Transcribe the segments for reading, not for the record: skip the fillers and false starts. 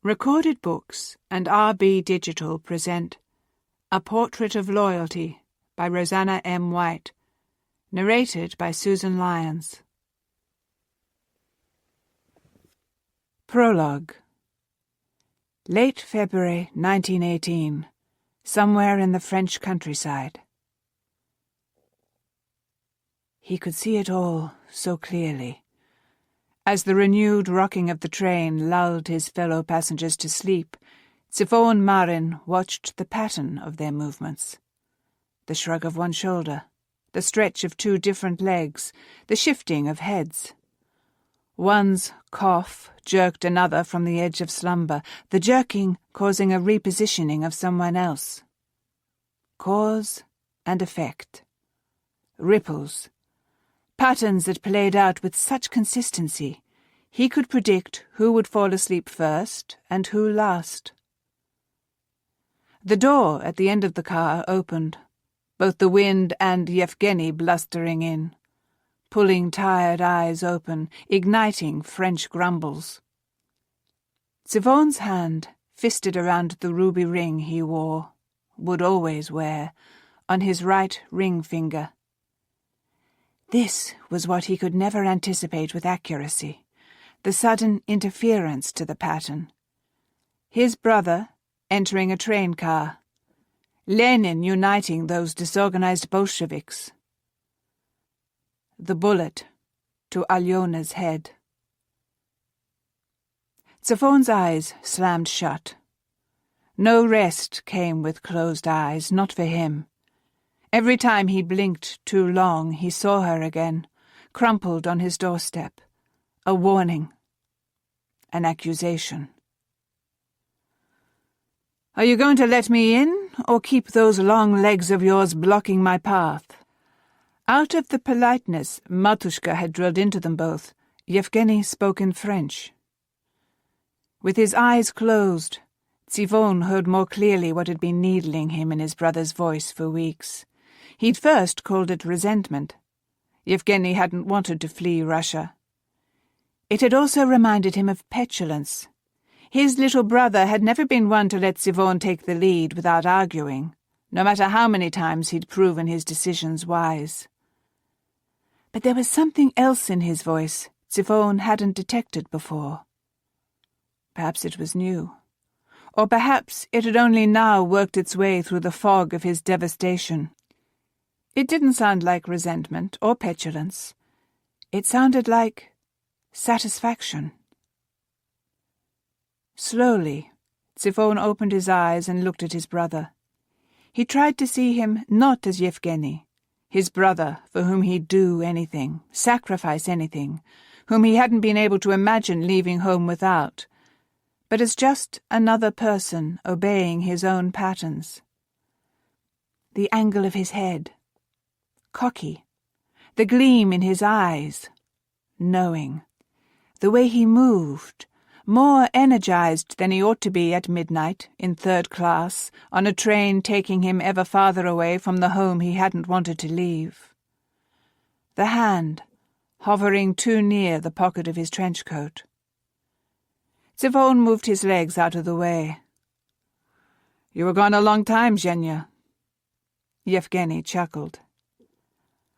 Recorded Books and RB Digital present A Portrait of Loyalty by Roseanna M. White, narrated by Susan Lyons. Prologue. Late February 1918, somewhere in the French countryside. He could see it all so clearly. As the renewed rocking of the train lulled his fellow passengers to sleep, Tsiphon Marin watched the pattern of their movements. The shrug of one shoulder, the stretch of two different legs, the shifting of heads. One's cough jerked another from the edge of slumber, the jerking causing a repositioning of someone else. Cause and effect. Ripples. Patterns that played out with such consistency, he could predict who would fall asleep first and who last. The door at the end of the car opened, both the wind and Yevgeny blustering in, pulling tired eyes open, igniting French grumbles. Tsiphon's hand fisted around the ruby ring he wore, would always wear, on his right ring finger. This was what he could never anticipate with accuracy, the sudden interference to the pattern. His brother entering a train car, Lenin uniting those disorganized Bolsheviks. The bullet to Alyona's head. Tsiphon's eyes slammed shut. No rest came with closed eyes, not for him. Every time he blinked too long, he saw her again, crumpled on his doorstep. A warning. An accusation. "Are you going to let me in, or keep those long legs of yours blocking my path?" Out of the politeness Matushka had drilled into them both, Yevgeny spoke in French. With his eyes closed, Tsiphon heard more clearly what had been needling him in his brother's voice for weeks. He'd first called it resentment. Yevgeny hadn't wanted to flee Russia. It had also reminded him of petulance. His little brother had never been one to let Tsiphon take the lead without arguing, no matter how many times he'd proven his decisions wise. But there was something else in his voice Tsiphon hadn't detected before. Perhaps it was new. Or perhaps it had only now worked its way through the fog of his devastation. It didn't sound like resentment or petulance. It sounded like satisfaction. Slowly, Tsiphon opened his eyes and looked at his brother. He tried to see him not as Yevgeny, his brother for whom he'd do anything, sacrifice anything, whom he hadn't been able to imagine leaving home without, but as just another person obeying his own patterns. The angle of his head, cocky, the gleam in his eyes, knowing, the way he moved, more energized than he ought to be at midnight, in third class, on a train taking him ever farther away from the home he hadn't wanted to leave. The hand, hovering too near the pocket of his trench coat. Tsiphon moved his legs out of the way. "You were gone a long time, Zhenya." Yevgeny chuckled.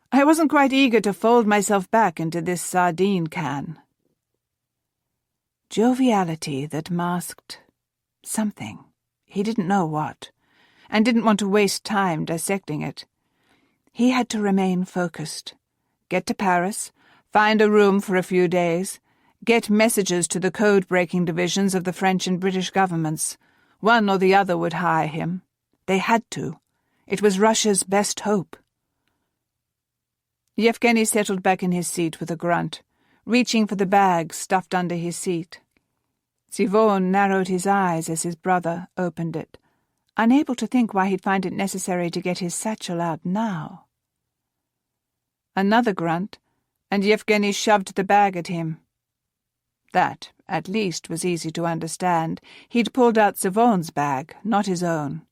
"I wasn't quite eager to fold myself back into this sardine can." Joviality that masked something, he didn't know what, and didn't want to waste time dissecting it. He had to remain focused, get to Paris, find a room for a few days, get messages to the code-breaking divisions of the French and British governments. One or the other would hire him. They had to. It was Russia's best hope. Yevgeny settled back in his seat with a grunt, reaching for the bag stuffed under his seat. Tsiphon narrowed his eyes as his brother opened it, unable to think why he'd find it necessary to get his satchel out now. Another grunt, and Yevgeny shoved the bag at him. That, at least, was easy to understand. He'd pulled out Tsiphon's bag, not his own.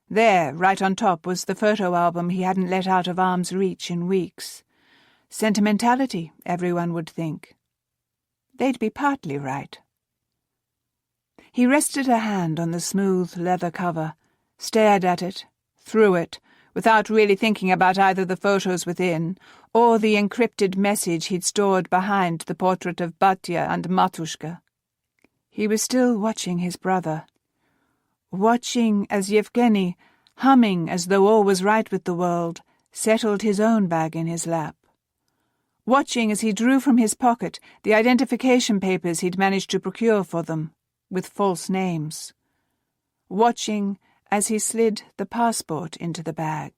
There, right on top, was the photo album he hadn't let out of arm's reach in weeks. Sentimentality, everyone would think. They'd be partly right. He rested a hand on the smooth leather cover, stared at it, through it, without really thinking about either the photos within or the encrypted message he'd stored behind the portrait of Batya and Matushka. He was still watching his brother. Watching as Yevgeny, humming as though all was right with the world, settled his own bag in his lap. Watching as he drew from his pocket the identification papers he'd managed to procure for them, with false names. Watching as he slid the passport into the bag.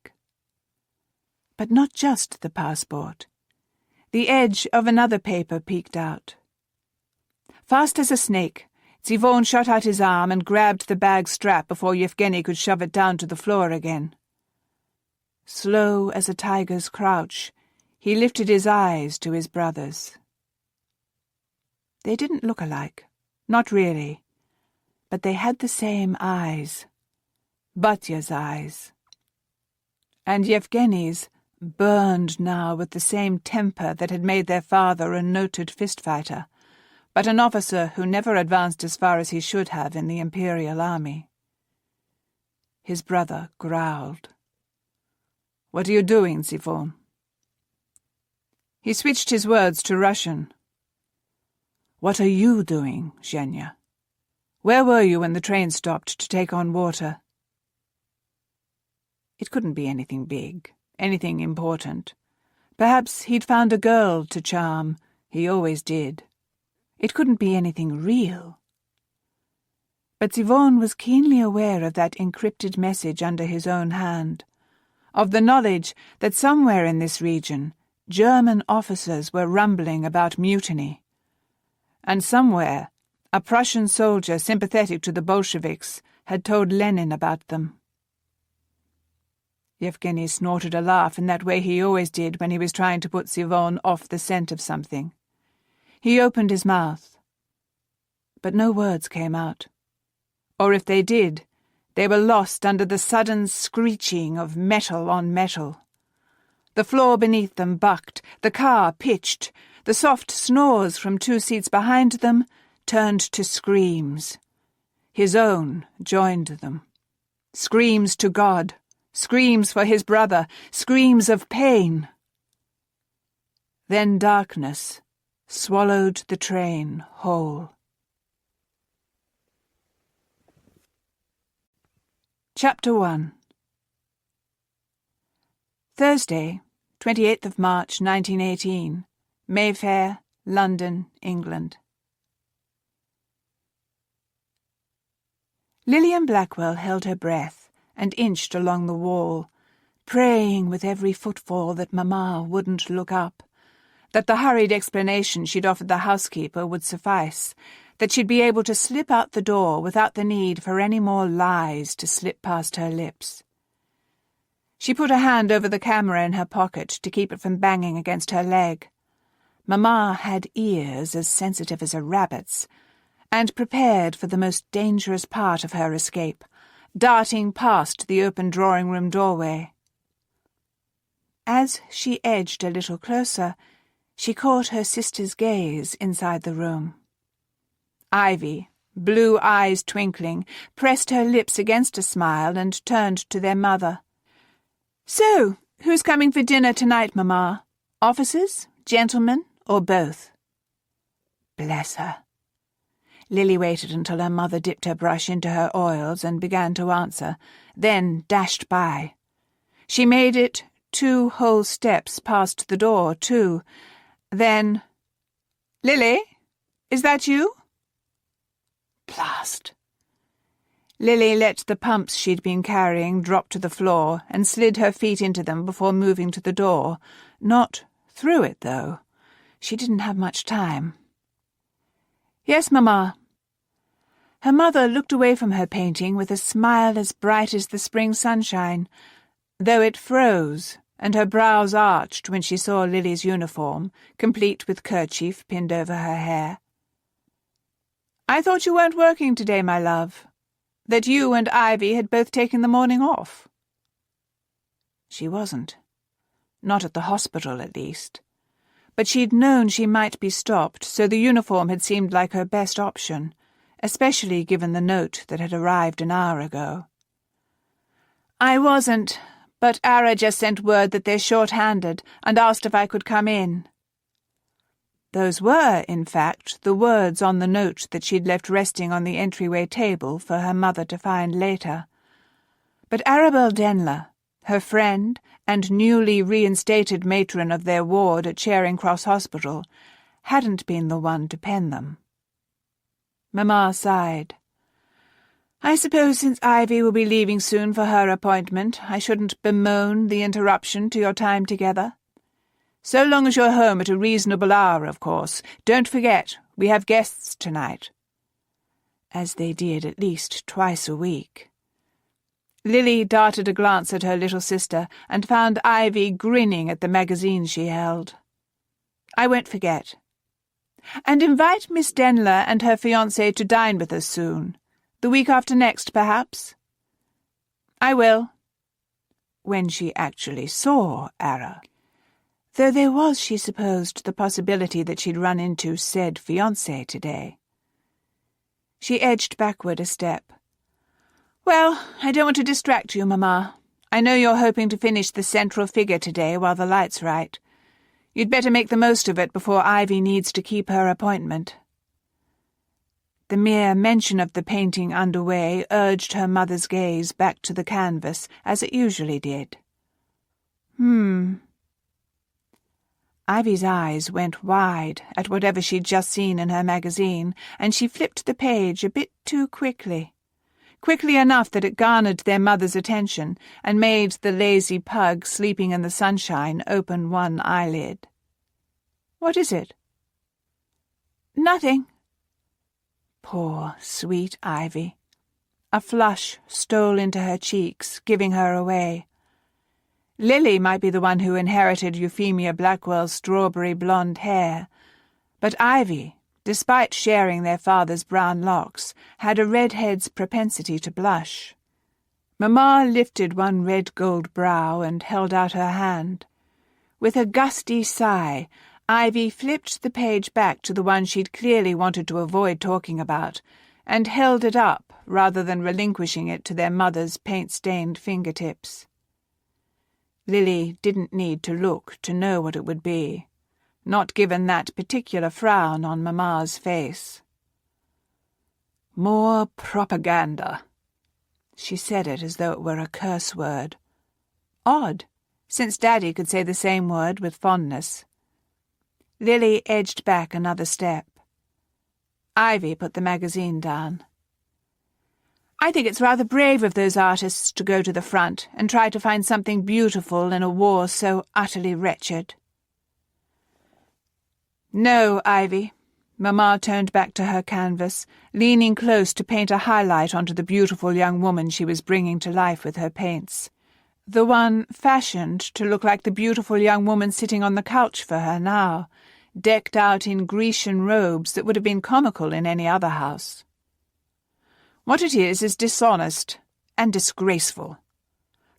But not just the passport. The edge of another paper peeked out. Fast as a snake, Zivon shot out his arm and grabbed the bag strap before Yevgeny could shove it down to the floor again. Slow as a tiger's crouch, he lifted his eyes to his brother's. They didn't look alike, not really, but they had the same eyes. Batya's eyes. And Yevgeny's burned now with the same temper that had made their father a noted fist-fighter, but an officer who never advanced as far as he should have in the Imperial Army. His brother growled. "What are you doing, Zivon?" He switched his words to Russian. "What are you doing, Zhenya? Where were you when the train stopped to take on water?" It couldn't be anything big, anything important. Perhaps he'd found a girl to charm. He always did. It couldn't be anything real. But Zivon was keenly aware of that encrypted message under his own hand, of the knowledge that somewhere in this region German officers were rumbling about mutiny, and somewhere a Prussian soldier sympathetic to the Bolsheviks had told Lenin about them. Yevgeny snorted a laugh in that way he always did when he was trying to put Zivon off the scent of something. He opened his mouth, but no words came out. Or if they did, they were lost under the sudden screeching of metal on metal. The floor beneath them bucked, the car pitched, the soft snores from 2 seats behind them turned to screams. His own joined them. Screams to God, screams for his brother, screams of pain. Then darkness swallowed the train whole. Chapter 1. Thursday, 28th of March, 1918, Mayfair, London, England. Lillian Blackwell held her breath and inched along the wall, praying with every footfall that Mamma wouldn't look up, that the hurried explanation she'd offered the housekeeper would suffice, that she'd be able to slip out the door without the need for any more lies to slip past her lips. She put a hand over the camera in her pocket to keep it from banging against her leg. Mamma had ears as sensitive as a rabbit's, and prepared for the most dangerous part of her escape, darting past the open drawing-room doorway. As she edged a little closer, she caught her sister's gaze inside the room. Ivy, blue eyes twinkling, pressed her lips against a smile and turned to their mother. "So, who's coming for dinner tonight, Mamma? Officers, gentlemen, or both?" Bless her. Lily waited until her mother dipped her brush into her oils and began to answer, then dashed by. She made it 2 whole steps past the door, too. Then, "Lily, is that you?" Blast. Lily let the pumps she'd been carrying drop to the floor and slid her feet into them before moving to the door. Not through it, though. She didn't have much time. "Yes, Mamma." Her mother looked away from her painting with a smile as bright as the spring sunshine, though it froze, and her brows arched when she saw Lily's uniform, complete with kerchief pinned over her hair. "I thought you weren't working today, my love. That you and Ivy had both taken the morning off." She wasn't. Not at the hospital, at least. But she'd known she might be stopped, so the uniform had seemed like her best option, especially given the note that had arrived an hour ago. "I wasn't, but Ara just sent word that they're short-handed and asked if I could come in." Those were, in fact, the words on the note that she'd left resting on the entryway table for her mother to find later. But Arabel Denler, her friend and newly reinstated matron of their ward at Charing Cross Hospital, hadn't been the one to pen them. Mamma sighed. "I suppose since Ivy will be leaving soon for her appointment, I shouldn't bemoan the interruption to your time together. So long as you're home at a reasonable hour, of course. Don't forget, we have guests tonight." As they did at least twice a week. Lily darted a glance at her little sister and found Ivy grinning at the magazine she held. "I won't forget. And invite Miss Denler and her fiancé to dine with us soon. The week after next, perhaps?" "I will." When she actually saw Ara. Though there was, she supposed, the possibility that she'd run into said fiancé today. She edged backward a step. "Well, I don't want to distract you, Mamma. I know you're hoping to finish the central figure today while the light's right. You'd better make the most of it before Ivy needs to keep her appointment." The mere mention of the painting underway urged her mother's gaze back to the canvas, as it usually did. Ivy's eyes went wide at whatever she'd just seen in her magazine, and she flipped the page a bit too quickly. Quickly enough that it garnered their mother's attention and made the lazy pug sleeping in the sunshine open one eyelid. "What is it?" "Nothing." Poor, sweet Ivy. A flush stole into her cheeks, giving her away. Lily might be the one who inherited Euphemia Blackwell's strawberry blonde hair, but Ivy, despite sharing their father's brown locks, had a redhead's propensity to blush. Mamma lifted one red-gold brow and held out her hand. With a gusty sigh, Ivy flipped the page back to the one she'd clearly wanted to avoid talking about, and held it up rather than relinquishing it to their mother's paint-stained fingertips. Lily didn't need to look to know what it would be, not given that particular frown on Mamma's face. "More propaganda." She said it as though it were a curse word. Odd, since Daddy could say the same word with fondness. Lily edged back another step. Ivy put the magazine down. "I think it's rather brave of those artists to go to the front and try to find something beautiful in a war so utterly wretched." "No, Ivy." Mamma turned back to her canvas, leaning close to paint a highlight onto the beautiful young woman she was bringing to life with her paints. The one fashioned to look like the beautiful young woman sitting on the couch for her now, decked out in Grecian robes that would have been comical in any other house. "What it is dishonest and disgraceful.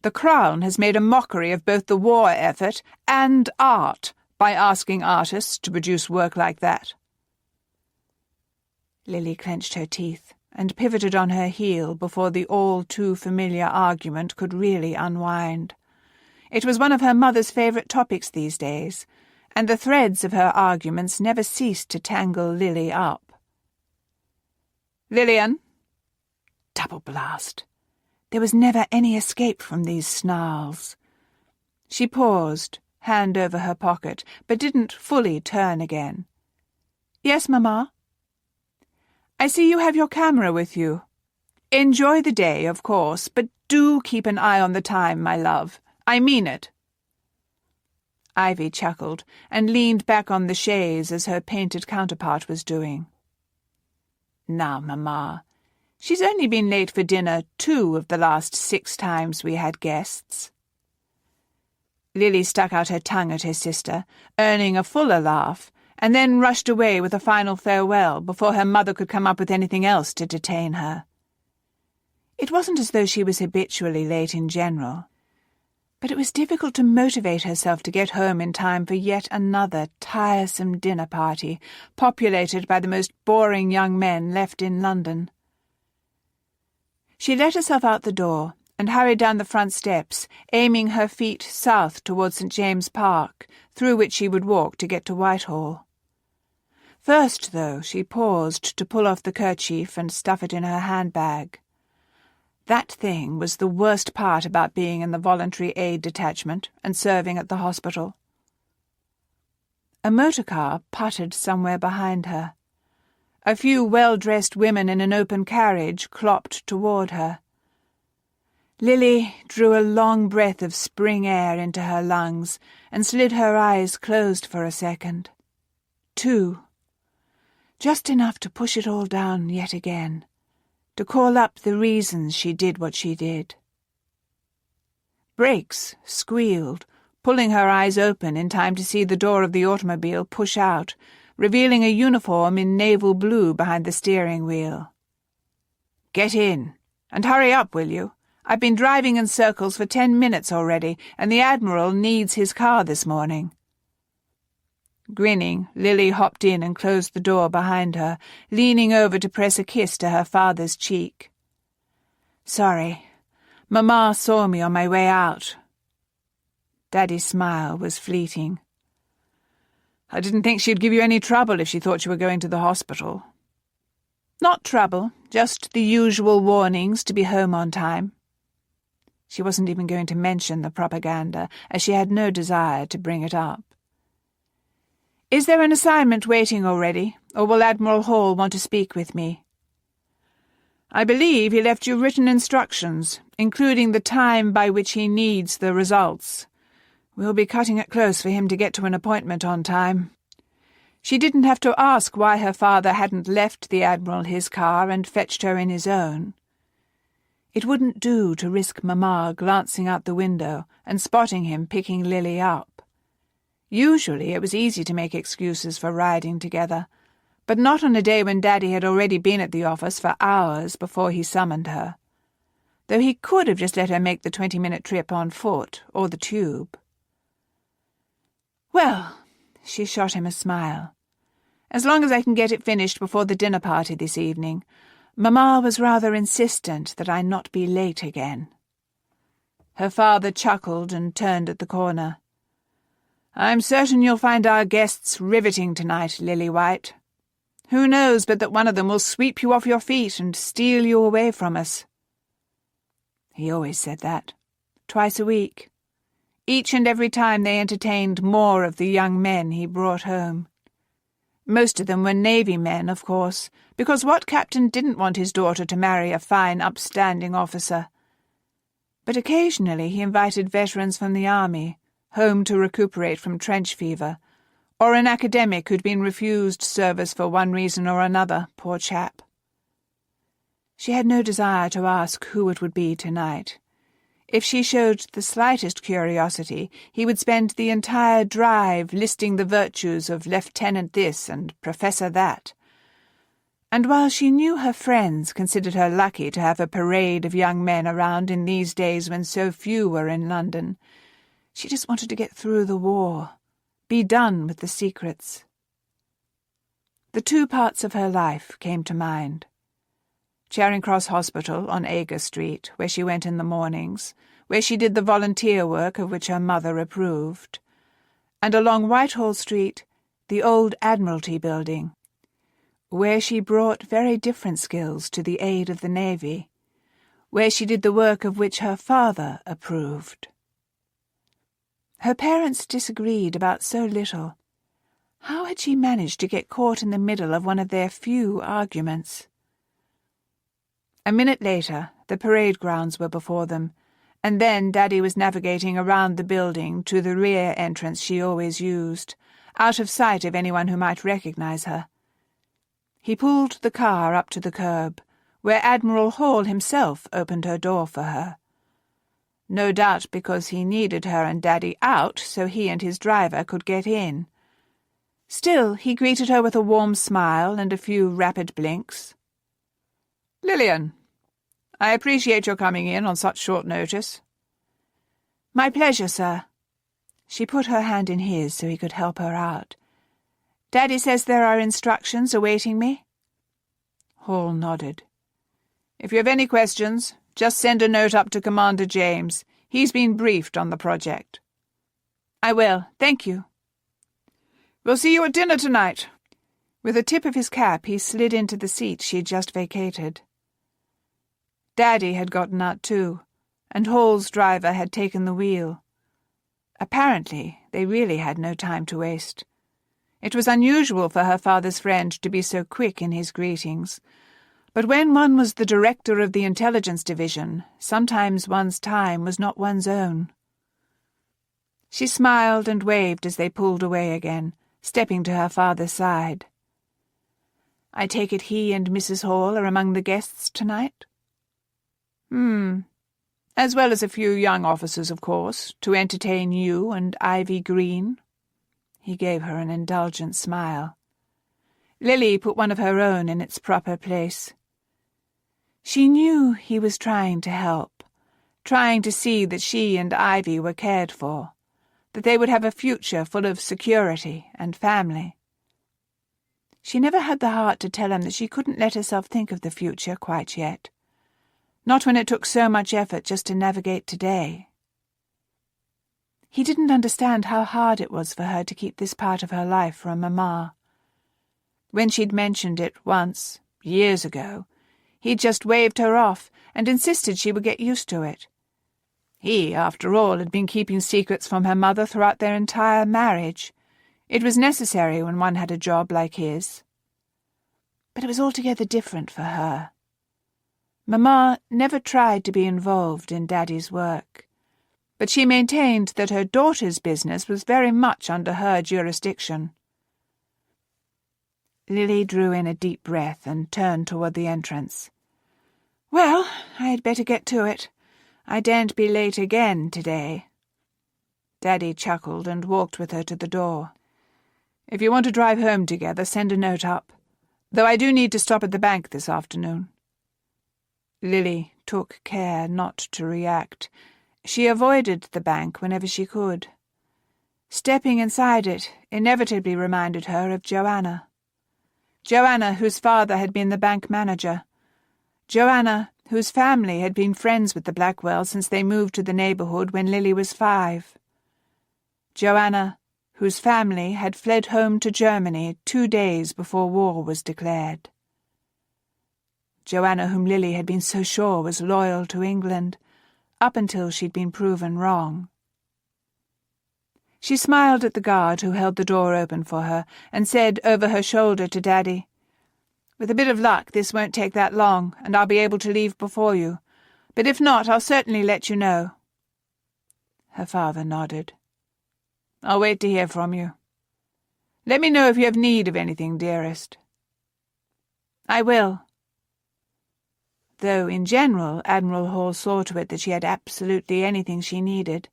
The Crown has made a mockery of both the war effort and art by asking artists to produce work like that." Lily clenched her teeth and pivoted on her heel before the all-too-familiar argument could really unwind. It was one of her mother's favourite topics these days, and the threads of her arguments never ceased to tangle Lily up. "Lillian!" Double blast. There was never any escape from these snarls. She paused, hand over her pocket, but didn't fully turn again. "Yes, Mamma?" "I see you have your camera with you. Enjoy the day, of course, but do keep an eye on the time, my love. I mean it." Ivy chuckled and leaned back on the chaise as her painted counterpart was doing. "Now, Mamma, she's only been late for dinner 2 of the last 6 times we had guests." Lily stuck out her tongue at her sister, earning a fuller laugh, and then rushed away with a final farewell before her mother could come up with anything else to detain her. It wasn't as though she was habitually late in general. But it was difficult to motivate herself to get home in time for yet another tiresome dinner party, populated by the most boring young men left in London. She let herself out the door and hurried down the front steps, aiming her feet south towards St. James's Park, through which she would walk to get to Whitehall. First, though, she paused to pull off the kerchief and stuff it in her handbag. That thing was the worst part about being in the voluntary aid detachment and serving at the hospital. A motor car puttered somewhere behind her. A few well-dressed women in an open carriage clopped toward her. Lily drew a long breath of spring air into her lungs and slid her eyes closed for a second. 2. Just enough to push it all down yet again, to call up the reasons she did what she did. Brakes squealed, pulling her eyes open in time to see the door of the automobile push out, revealing a uniform in naval blue behind the steering wheel. "Get in, and hurry up, will you? I've been driving in circles for 10 minutes already, and the Admiral needs his car this morning." Grinning, Lily hopped in and closed the door behind her, leaning over to press a kiss to her father's cheek. "Sorry. Mamma saw me on my way out." Daddy's smile was fleeting. "I didn't think she'd give you any trouble if she thought you were going to the hospital." "Not trouble, just the usual warnings to be home on time." She wasn't even going to mention the propaganda, as she had no desire to bring it up. "Is there an assignment waiting already, or will Admiral Hall want to speak with me?" "I believe he left you written instructions, including the time by which he needs the results. We'll be cutting it close for him to get to an appointment on time." She didn't have to ask why her father hadn't left the Admiral his car and fetched her in his own. It wouldn't do to risk Mamma glancing out the window and spotting him picking Lily up. Usually it was easy to make excuses for riding together, but not on a day when Daddy had already been at the office for hours before he summoned her, though he could have just let her make the 20-minute trip on foot or the tube. "Well," she shot him a smile, "as long as I can get it finished before the dinner party this evening. Mamma was rather insistent that I not be late again." Her father chuckled and turned at the corner. "I'm certain you'll find our guests riveting tonight, Lily White. Who knows but that one of them will sweep you off your feet and steal you away from us." He always said that, twice a week, each and every time they entertained more of the young men he brought home. Most of them were Navy men, of course, because what captain didn't want his daughter to marry a fine, upstanding officer? But occasionally he invited veterans from the army, home to recuperate from trench fever, or an academic who'd been refused service for one reason or another, poor chap. She had no desire to ask who it would be tonight. If she showed the slightest curiosity, he would spend the entire drive listing the virtues of Lieutenant this and Professor that. And while she knew her friends considered her lucky to have a parade of young men around in these days when so few were in London, she just wanted to get through the war, be done with the secrets. The 2 parts of her life came to mind. Charing Cross Hospital on Agar Street, where she went in the mornings, where she did the volunteer work of which her mother approved, and along Whitehall Street, the old Admiralty building, where she brought very different skills to the aid of the Navy, where she did the work of which her father approved. Her parents disagreed about so little. How had she managed to get caught in the middle of one of their few arguments? A minute later, the parade grounds were before them, and then Daddy was navigating around the building to the rear entrance she always used, out of sight of anyone who might recognize her. He pulled the car up to the curb, where Admiral Hall himself opened her door for her. No doubt because he needed her and Daddy out so he and his driver could get in. Still, he greeted her with a warm smile and a few rapid blinks. "Lillian, I appreciate your coming in on such short notice." "My pleasure, sir." She put her hand in his so he could help her out. "Daddy says there are instructions awaiting me?" Hall nodded. "If you have any questions, just send a note up to Commander James. He's been briefed on the project." "I will, thank you." "We'll see you at dinner tonight." With a tip of his cap, he slid into the seat she had just vacated. Daddy had gotten out too, and Hall's driver had taken the wheel. Apparently, they really had no time to waste. It was unusual for her father's friend to be so quick in his greetings, but when one was the director of the intelligence division, sometimes one's time was not one's own. She smiled and waved as they pulled away again, stepping to her father's side. "I take it he and Mrs. Hall are among the guests tonight?" As well as a few young officers, of course, to entertain you and Ivy Green." He gave her an indulgent smile. Lily put one of her own in its proper place. She knew he was trying to help, trying to see that she and Ivy were cared for, that they would have a future full of security and family. She never had the heart to tell him that she couldn't let herself think of the future quite yet. Not when it took so much effort just to navigate today. He didn't understand how hard it was for her to keep this part of her life from Mamma. When she'd mentioned it once, years ago, he'd just waved her off and insisted she would get used to it. He, after all, had been keeping secrets from her mother throughout their entire marriage. It was necessary when one had a job like his. But it was altogether different for her. Mamma never tried to be involved in Daddy's work, but she maintained that her daughter's business was very much under her jurisdiction. Lily drew in a deep breath and turned toward the entrance. "Well, I'd better get to it. I daren't be late again today." Daddy chuckled and walked with her to the door. "If you want to drive home together, send a note up, though I do need to stop at the bank this afternoon." Lily took care not to react. She avoided the bank whenever she could. Stepping inside it inevitably reminded her of Joanna. Joanna, whose father had been the bank manager. Joanna, whose family had been friends with the Blackwells since they moved to the neighborhood when Lily was 5. Joanna, whose family had fled home to Germany 2 days before war was declared. Joanna, whom Lily had been so sure was loyal to England, up until she'd been proven wrong. She smiled at the guard who held the door open for her and said over her shoulder to Daddy, "With a bit of luck, this won't take that long, and I'll be able to leave before you. But if not, I'll certainly let you know." Her father nodded. "I'll wait to hear from you. Let me know if you have need of anything, dearest." "I will." Though, in general, Admiral Hall saw to it that she had absolutely anything she needed.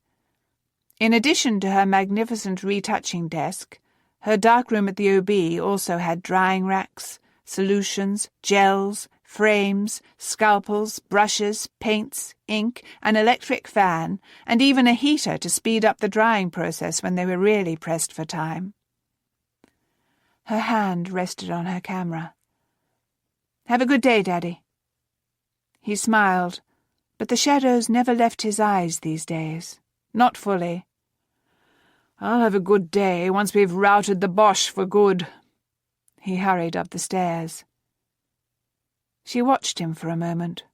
In addition to her magnificent retouching desk, her darkroom at the OB also had drying racks, solutions, gels, frames, scalpels, brushes, paints, ink, an electric fan, and even a heater to speed up the drying process when they were really pressed for time. Her hand rested on her camera. "Have a good day, Daddy." He smiled, but the shadows never left his eyes these days. Not fully. "I'll have a good day once we've routed the Boche for good." He hurried up the stairs. She watched him for a moment.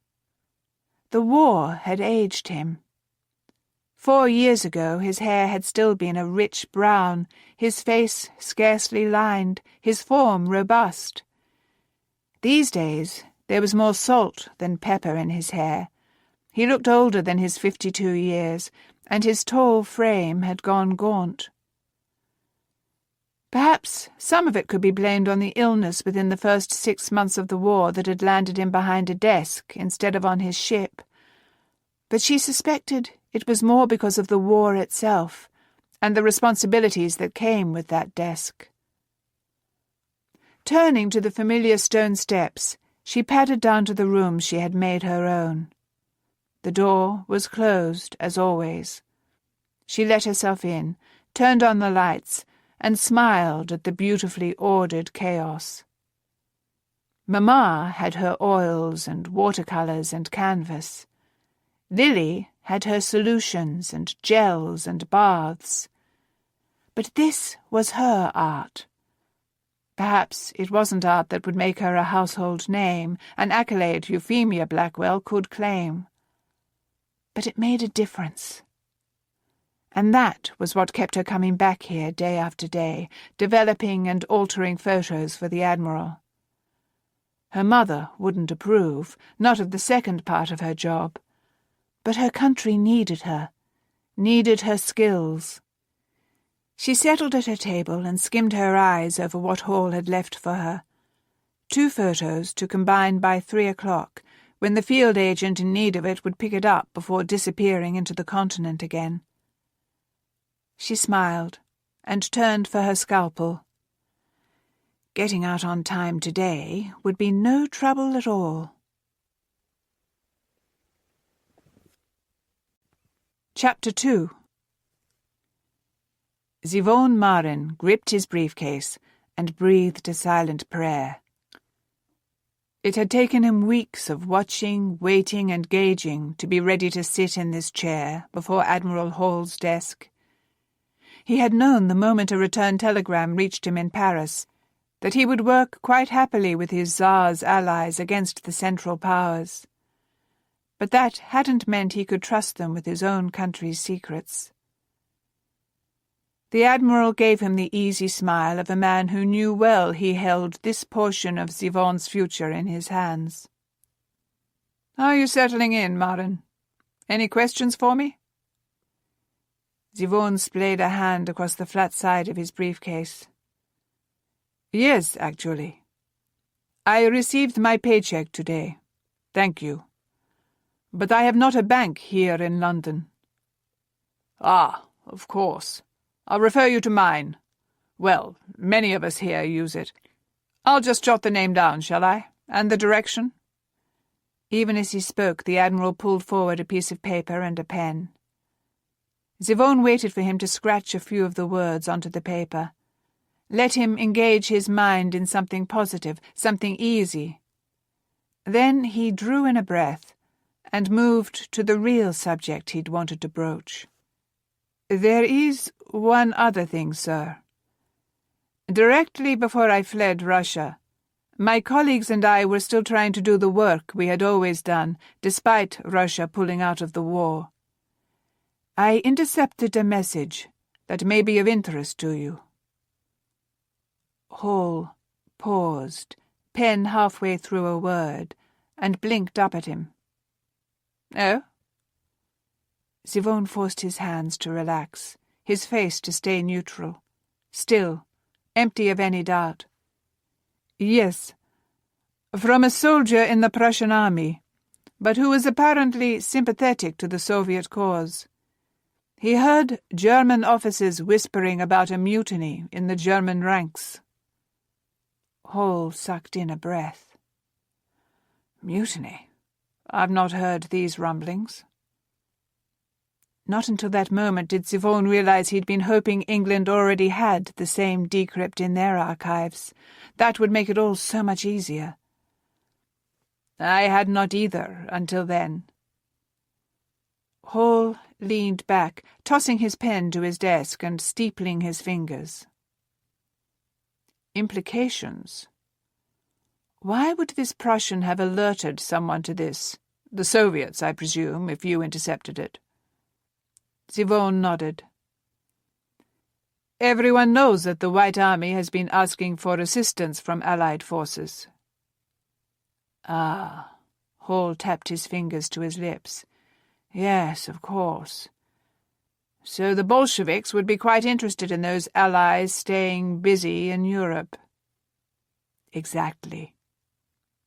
The war had aged him. 4 years ago his hair had still been a rich brown, his face scarcely lined, his form robust. These days there was more salt than pepper in his hair. He looked older than his 52 years, and his tall frame had gone gaunt. Perhaps some of it could be blamed on the illness within the first 6 months of the war that had landed him behind a desk instead of on his ship. But she suspected it was more because of the war itself and the responsibilities that came with that desk. Turning to the familiar stone steps, she padded down to the room she had made her own. The door was closed, as always. She let herself in, turned on the lights, and smiled at the beautifully ordered chaos. Mamma had her oils and watercolours and canvas. Lily had her solutions and gels and baths. But this was her art. Perhaps it wasn't art that would make her a household name, an accolade Euphemia Blackwell could claim. But it made a difference. And that was what kept her coming back here day after day, developing and altering photos for the Admiral. Her mother wouldn't approve, not of the second part of her job. But her country needed her skills. She settled at her table and skimmed her eyes over what Hall had left for her. 2 photos to combine by 3 o'clock, when the field agent in need of it would pick it up before disappearing into the continent again. She smiled and turned for her scalpel. Getting out on time today would be no trouble at all. Chapter 2. Yvonne Marin gripped his briefcase and breathed a silent prayer. It had taken him weeks of watching, waiting, and gauging to be ready to sit in this chair before Admiral Hall's desk. He had known the moment a return telegram reached him in Paris that he would work quite happily with his Tsar's allies against the Central Powers. But that hadn't meant he could trust them with his own country's secrets. The Admiral gave him the easy smile of a man who knew well he held this portion of Yvonne's future in his hands. "How are you settling in, Marin? Any questions for me?" Yvonne splayed a hand across the flat side of his briefcase. "Yes, actually. I received my paycheck today. Thank you. But I have not a bank here in London." "Ah, of course. I'll refer you to mine. Well, many of us here use it. I'll just jot the name down, shall I? And the direction?" Even as he spoke, the Admiral pulled forward a piece of paper and a pen. Yvonne waited for him to scratch a few of the words onto the paper. Let him engage his mind in something positive, something easy. Then he drew in a breath and moved to the real subject he'd wanted to broach. "There is one other thing, sir. Directly before I fled Russia, my colleagues and I were still trying to do the work we had always done, despite Russia pulling out of the war. I intercepted a message that may be of interest to you." Hall paused, pen halfway through a word, and blinked up at him. "Oh?" Yvonne forced his hands to relax, his face to stay neutral, still, empty of any doubt. "Yes, from a soldier in the Prussian army, but who was apparently sympathetic to the Soviet cause. He heard German officers whispering about a mutiny in the German ranks." Hall sucked in a breath. "Mutiny? I've not heard these rumblings." Not until that moment did Yvonne realize he'd been hoping England already had the same decrypt in their archives. That would make it all so much easier. "I had not either until then." Hall leaned back, tossing his pen to his desk and steepling his fingers. Implications. Why would this Prussian have alerted someone to this? The Soviets, I presume, if you intercepted it. Yvonne nodded. "Everyone knows that the White Army has been asking for assistance from Allied forces." "Ah," Hall tapped his fingers to his lips. "Yes, of course. So the Bolsheviks would be quite interested in those allies staying busy in Europe." "Exactly."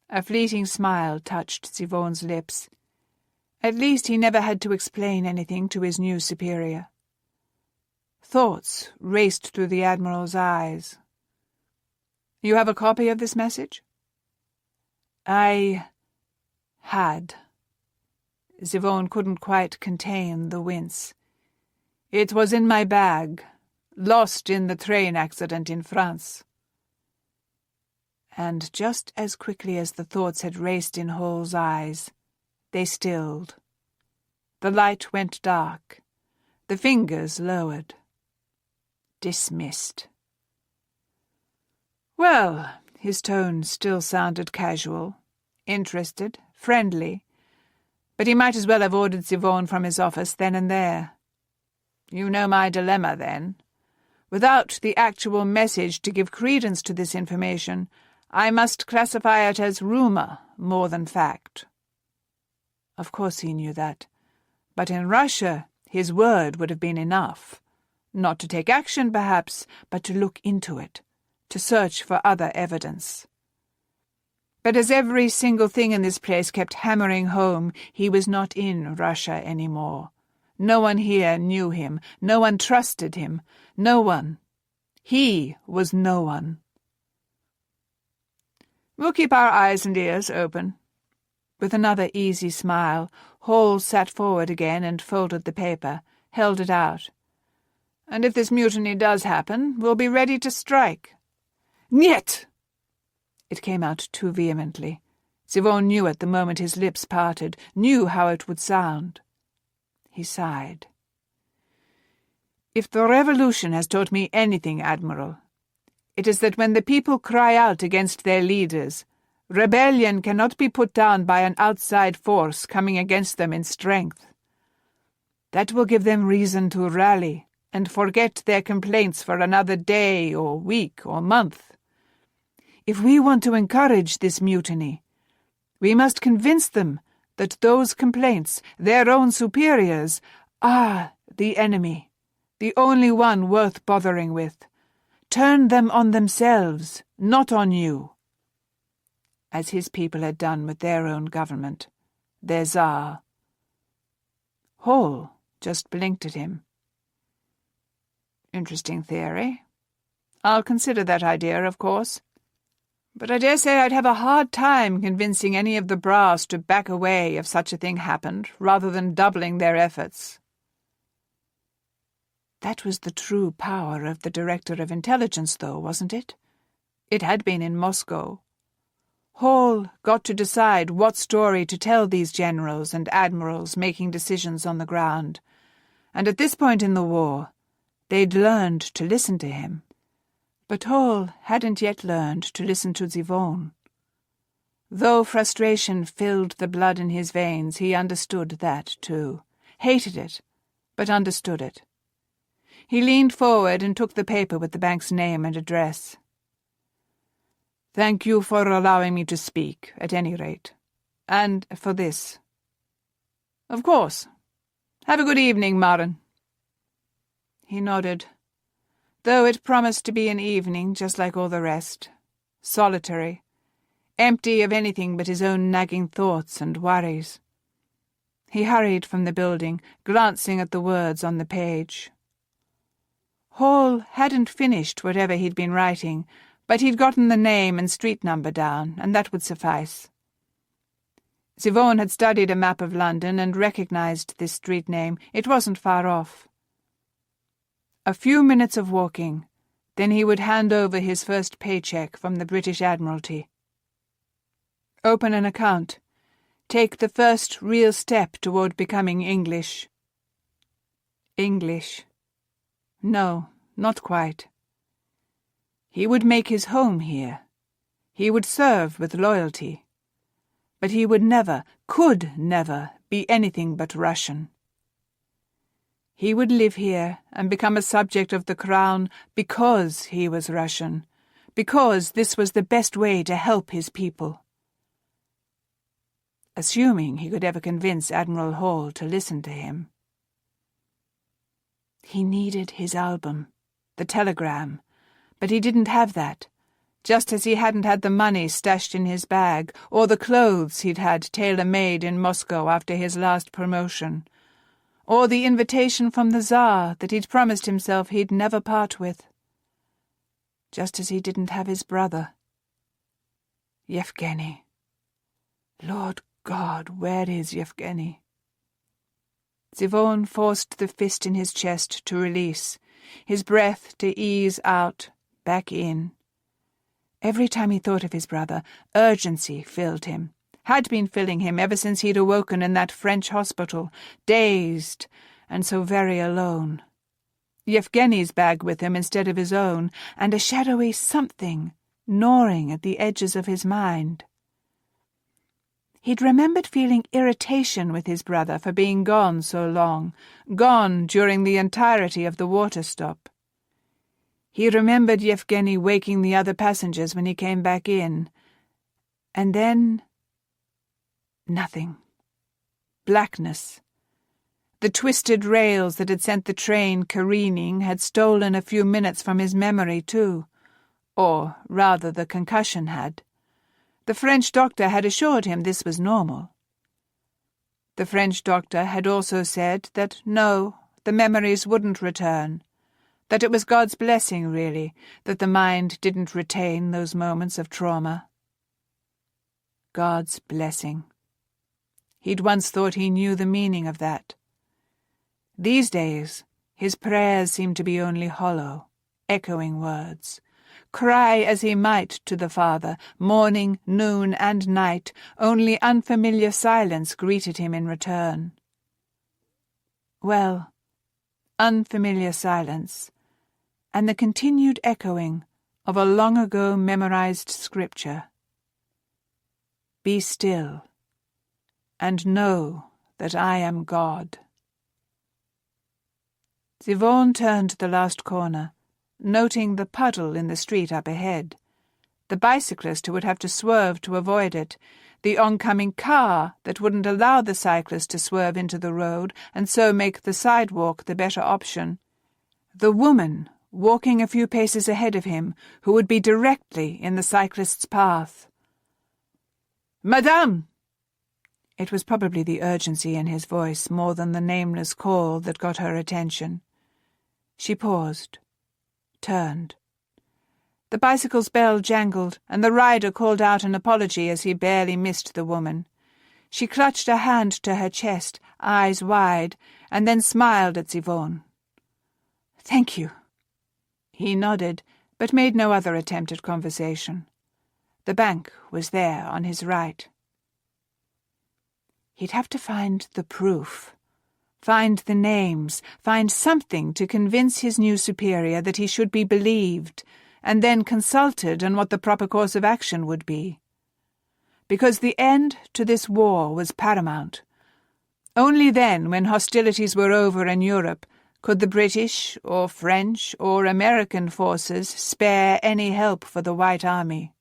A fleeting smile touched Yvonne's lips. At least he never had to explain anything to his new superior. Thoughts raced through the Admiral's eyes. "You have a copy of this message?" "I had." Yvonne couldn't quite contain the wince. It was in my bag, lost in the train accident in France. And just as quickly as the thoughts had raced in Hall's eyes, they stilled. The light went dark, the fingers lowered. Dismissed. Well, his tone still sounded casual, interested, friendly, but he might as well have ordered Zivone from his office then and there. You know my dilemma, then. Without the actual message to give credence to this information, I must classify it as rumour more than fact. Of course he knew that. But in Russia, his word would have been enough. Not to take action, perhaps, but to look into it, to search for other evidence. But as every single thing in this place kept hammering home, he was not in Russia any more. No one here knew him. No one trusted him. No one. He was no one. We'll keep our eyes and ears open. With another easy smile, Hall sat forward again and folded the paper, held it out. And if this mutiny does happen, we'll be ready to strike. Niet! It came out too vehemently. Zivone knew it the moment his lips parted, knew how it would sound. He sighed. If the revolution has taught me anything, Admiral, it is that when the people cry out against their leaders, rebellion cannot be put down by an outside force coming against them in strength. That will give them reason to rally and forget their complaints for another day or week or month. If we want to encourage this mutiny, we must convince them that those complaints, their own superiors, are the enemy, the only one worth bothering with. Turn them on themselves, not on you. As his people had done with their own government, their Tsar. Hall just blinked at him. Interesting theory. I'll consider that idea, of course. But I dare say I'd have a hard time convincing any of the brass to back away if such a thing happened, rather than doubling their efforts. That was the true power of the Director of Intelligence, though, wasn't it? It had been in Moscow. Hall got to decide what story to tell these generals and admirals making decisions on the ground, and at this point in the war, they'd learned to listen to him. But Hall hadn't yet learned to listen to Zivone. Though frustration filled the blood in his veins, he understood that, too. Hated it, but understood it. He leaned forward and took the paper with the bank's name and address. "Thank you for allowing me to speak, at any rate. And for this." "Of course. Have a good evening, Marin." He nodded, though it promised to be an evening just like all the rest, solitary, empty of anything but his own nagging thoughts and worries. He hurried from the building, glancing at the words on the page. Hall hadn't finished whatever he'd been writing, but he'd gotten the name and street number down, and that would suffice. Zivone had studied a map of London and recognized this street name. It wasn't far off. A few minutes of walking, then he would hand over his first paycheck from the British Admiralty. Open an account. Take the first real step toward becoming English. English. No, not quite. He would make his home here. He would serve with loyalty. But he would never, could never, be anything but Russian. He would live here and become a subject of the crown because he was Russian, because this was the best way to help his people. Assuming he could ever convince Admiral Hall to listen to him. He needed his album, the telegram, but he didn't have that, just as he hadn't had the money stashed in his bag, or the clothes he'd had tailor-made in Moscow after his last promotion, or the invitation from the Tsar that he'd promised himself he'd never part with. Just as he didn't have his brother. Yevgeny. Lord God, where is Yevgeny? Zivon forced the fist in his chest to release, his breath to ease out, back in. Every time he thought of his brother, urgency filled him, had been filling him ever since he'd awoken in that French hospital, dazed and so very alone. Yevgeny's bag with him instead of his own, and a shadowy something gnawing at the edges of his mind. He'd remembered feeling irritation with his brother for being gone so long, gone during the entirety of the water stop. He remembered Yevgeny waking the other passengers when he came back in. And then nothing. Blackness. The twisted rails that had sent the train careening had stolen a few minutes from his memory too. Or, rather, the concussion had. The French doctor had assured him this was normal. The French doctor had also said that no, the memories wouldn't return, that it was God's blessing, really, that the mind didn't retain those moments of trauma. God's blessing. He'd once thought he knew the meaning of that. These days, his prayers seemed to be only hollow, echoing words. Cry as he might to the Father, morning, noon, and night, only unfamiliar silence greeted him in return. Well, unfamiliar silence, and the continued echoing of a long-ago memorized scripture. Be still, and know that I am God. Zivon turned the last corner, noting the puddle in the street up ahead, the bicyclist who would have to swerve to avoid it, the oncoming car that wouldn't allow the cyclist to swerve into the road and so make the sidewalk the better option, the woman walking a few paces ahead of him who would be directly in the cyclist's path. "Madame!" It was probably the urgency in his voice more than the nameless call that got her attention. She paused, turned. The bicycle's bell jangled, and the rider called out an apology as he barely missed the woman. She clutched a hand to her chest, eyes wide, and then smiled at Zivon. "Thank you." He nodded, but made no other attempt at conversation. The bank was there on his right. He'd have to find the proof. Find the names, find something to convince his new superior that he should be believed, and then consulted on what the proper course of action would be. Because the end to this war was paramount. Only then, when hostilities were over in Europe, could the British or French or American forces spare any help for the White Army.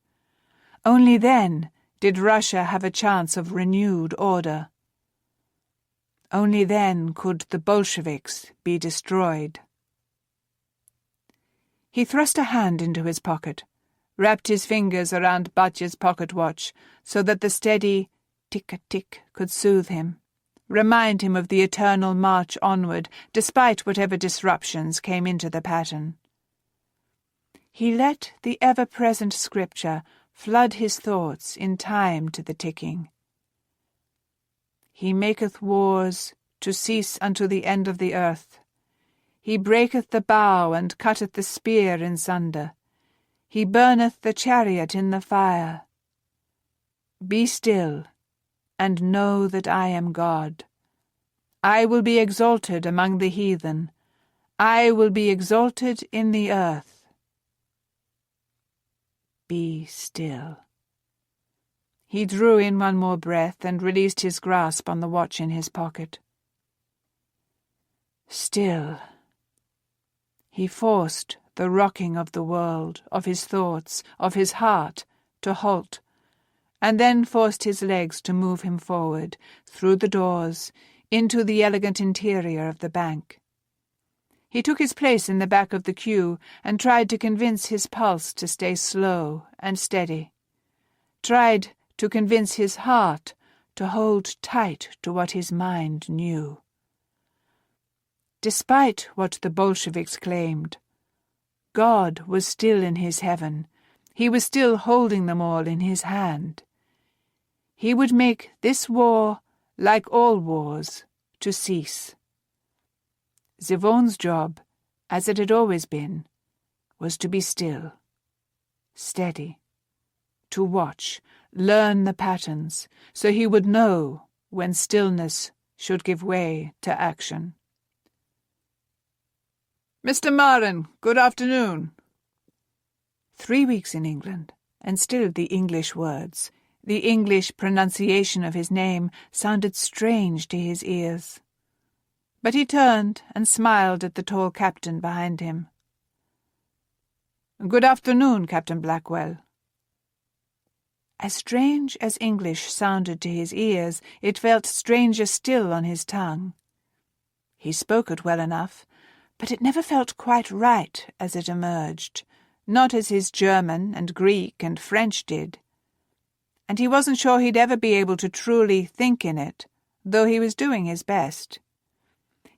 Only then did Russia have a chance of renewed order. Only then could the Bolsheviks be destroyed. He thrust a hand into his pocket, wrapped his fingers around Batya's pocket watch so that the steady tick-a-tick could soothe him, remind him of the eternal march onward, despite whatever disruptions came into the pattern. He let the ever-present scripture flood his thoughts in time to the ticking. He maketh wars to cease unto the end of the earth. He breaketh the bow and cutteth the spear in sunder. He burneth the chariot in the fire. Be still, and know that I am God. I will be exalted among the heathen. I will be exalted in the earth. Be still. He drew in one more breath and released his grasp on the watch in his pocket. Still. He forced the rocking of the world, of his thoughts, of his heart, to halt, and then forced his legs to move him forward, through the doors, into the elegant interior of the bank. He took his place in the back of the queue and tried to convince his pulse to stay slow and steady. Tried to convince his heart to hold tight to what his mind knew. Despite what the Bolsheviks claimed, God was still in his heaven. He was still holding them all in his hand. He would make this war, like all wars, to cease. Siobhan's job, as it had always been, was to be still, steady, to watch, learn the patterns, so he would know when stillness should give way to action. "Mr. Marin, good afternoon." 3 weeks in England, and still the English words, the English pronunciation of his name sounded strange to his ears. But he turned and smiled at the tall captain behind him. "Good afternoon, Captain Blackwell." As strange as English sounded to his ears, it felt stranger still on his tongue. He spoke it well enough, but it never felt quite right as it emerged, not as his German and Greek and French did. And he wasn't sure he'd ever be able to truly think in it, though he was doing his best.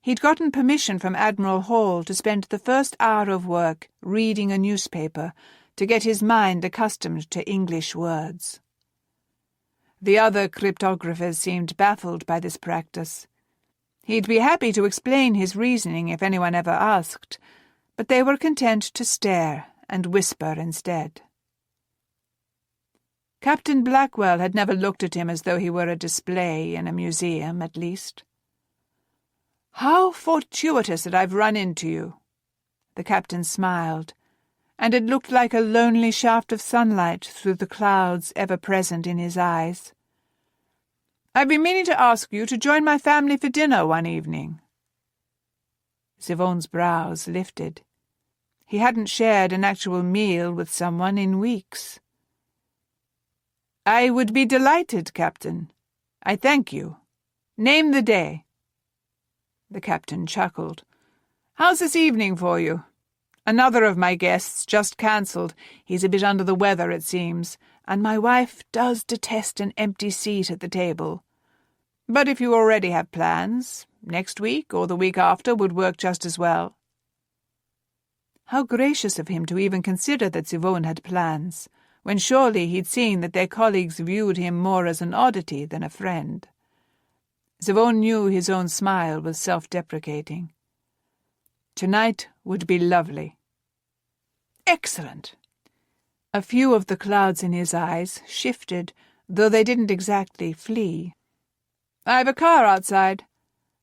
He'd gotten permission from Admiral Hall to spend the first hour of work reading a newspaper to get his mind accustomed to English words. The other cryptographers seemed baffled by this practice. He'd be happy to explain his reasoning if anyone ever asked, but they were content to stare and whisper instead. Captain Blackwell had never looked at him as though he were a display in a museum, at least. "How fortuitous that I've run into you." The captain smiled, and it looked like a lonely shaft of sunlight through the clouds ever present in his eyes. "I've been meaning to ask you to join my family for dinner one evening." Siobhan's brows lifted. He hadn't shared an actual meal with someone in weeks. "I would be delighted, Captain. I thank you. Name the day." The captain chuckled. "How's this evening for you? Another of my guests just cancelled. He's a bit under the weather, it seems, and my wife does detest an empty seat at the table. But if you already have plans, next week or the week after would work just as well." How gracious of him to even consider that Siobhan had plans, when surely he'd seen that their colleagues viewed him more as an oddity than a friend. Siobhan knew his own smile was self-deprecating. Tonight would be lovely. "Excellent." A few of the clouds in his eyes shifted, though they didn't exactly flee. "I've a car outside.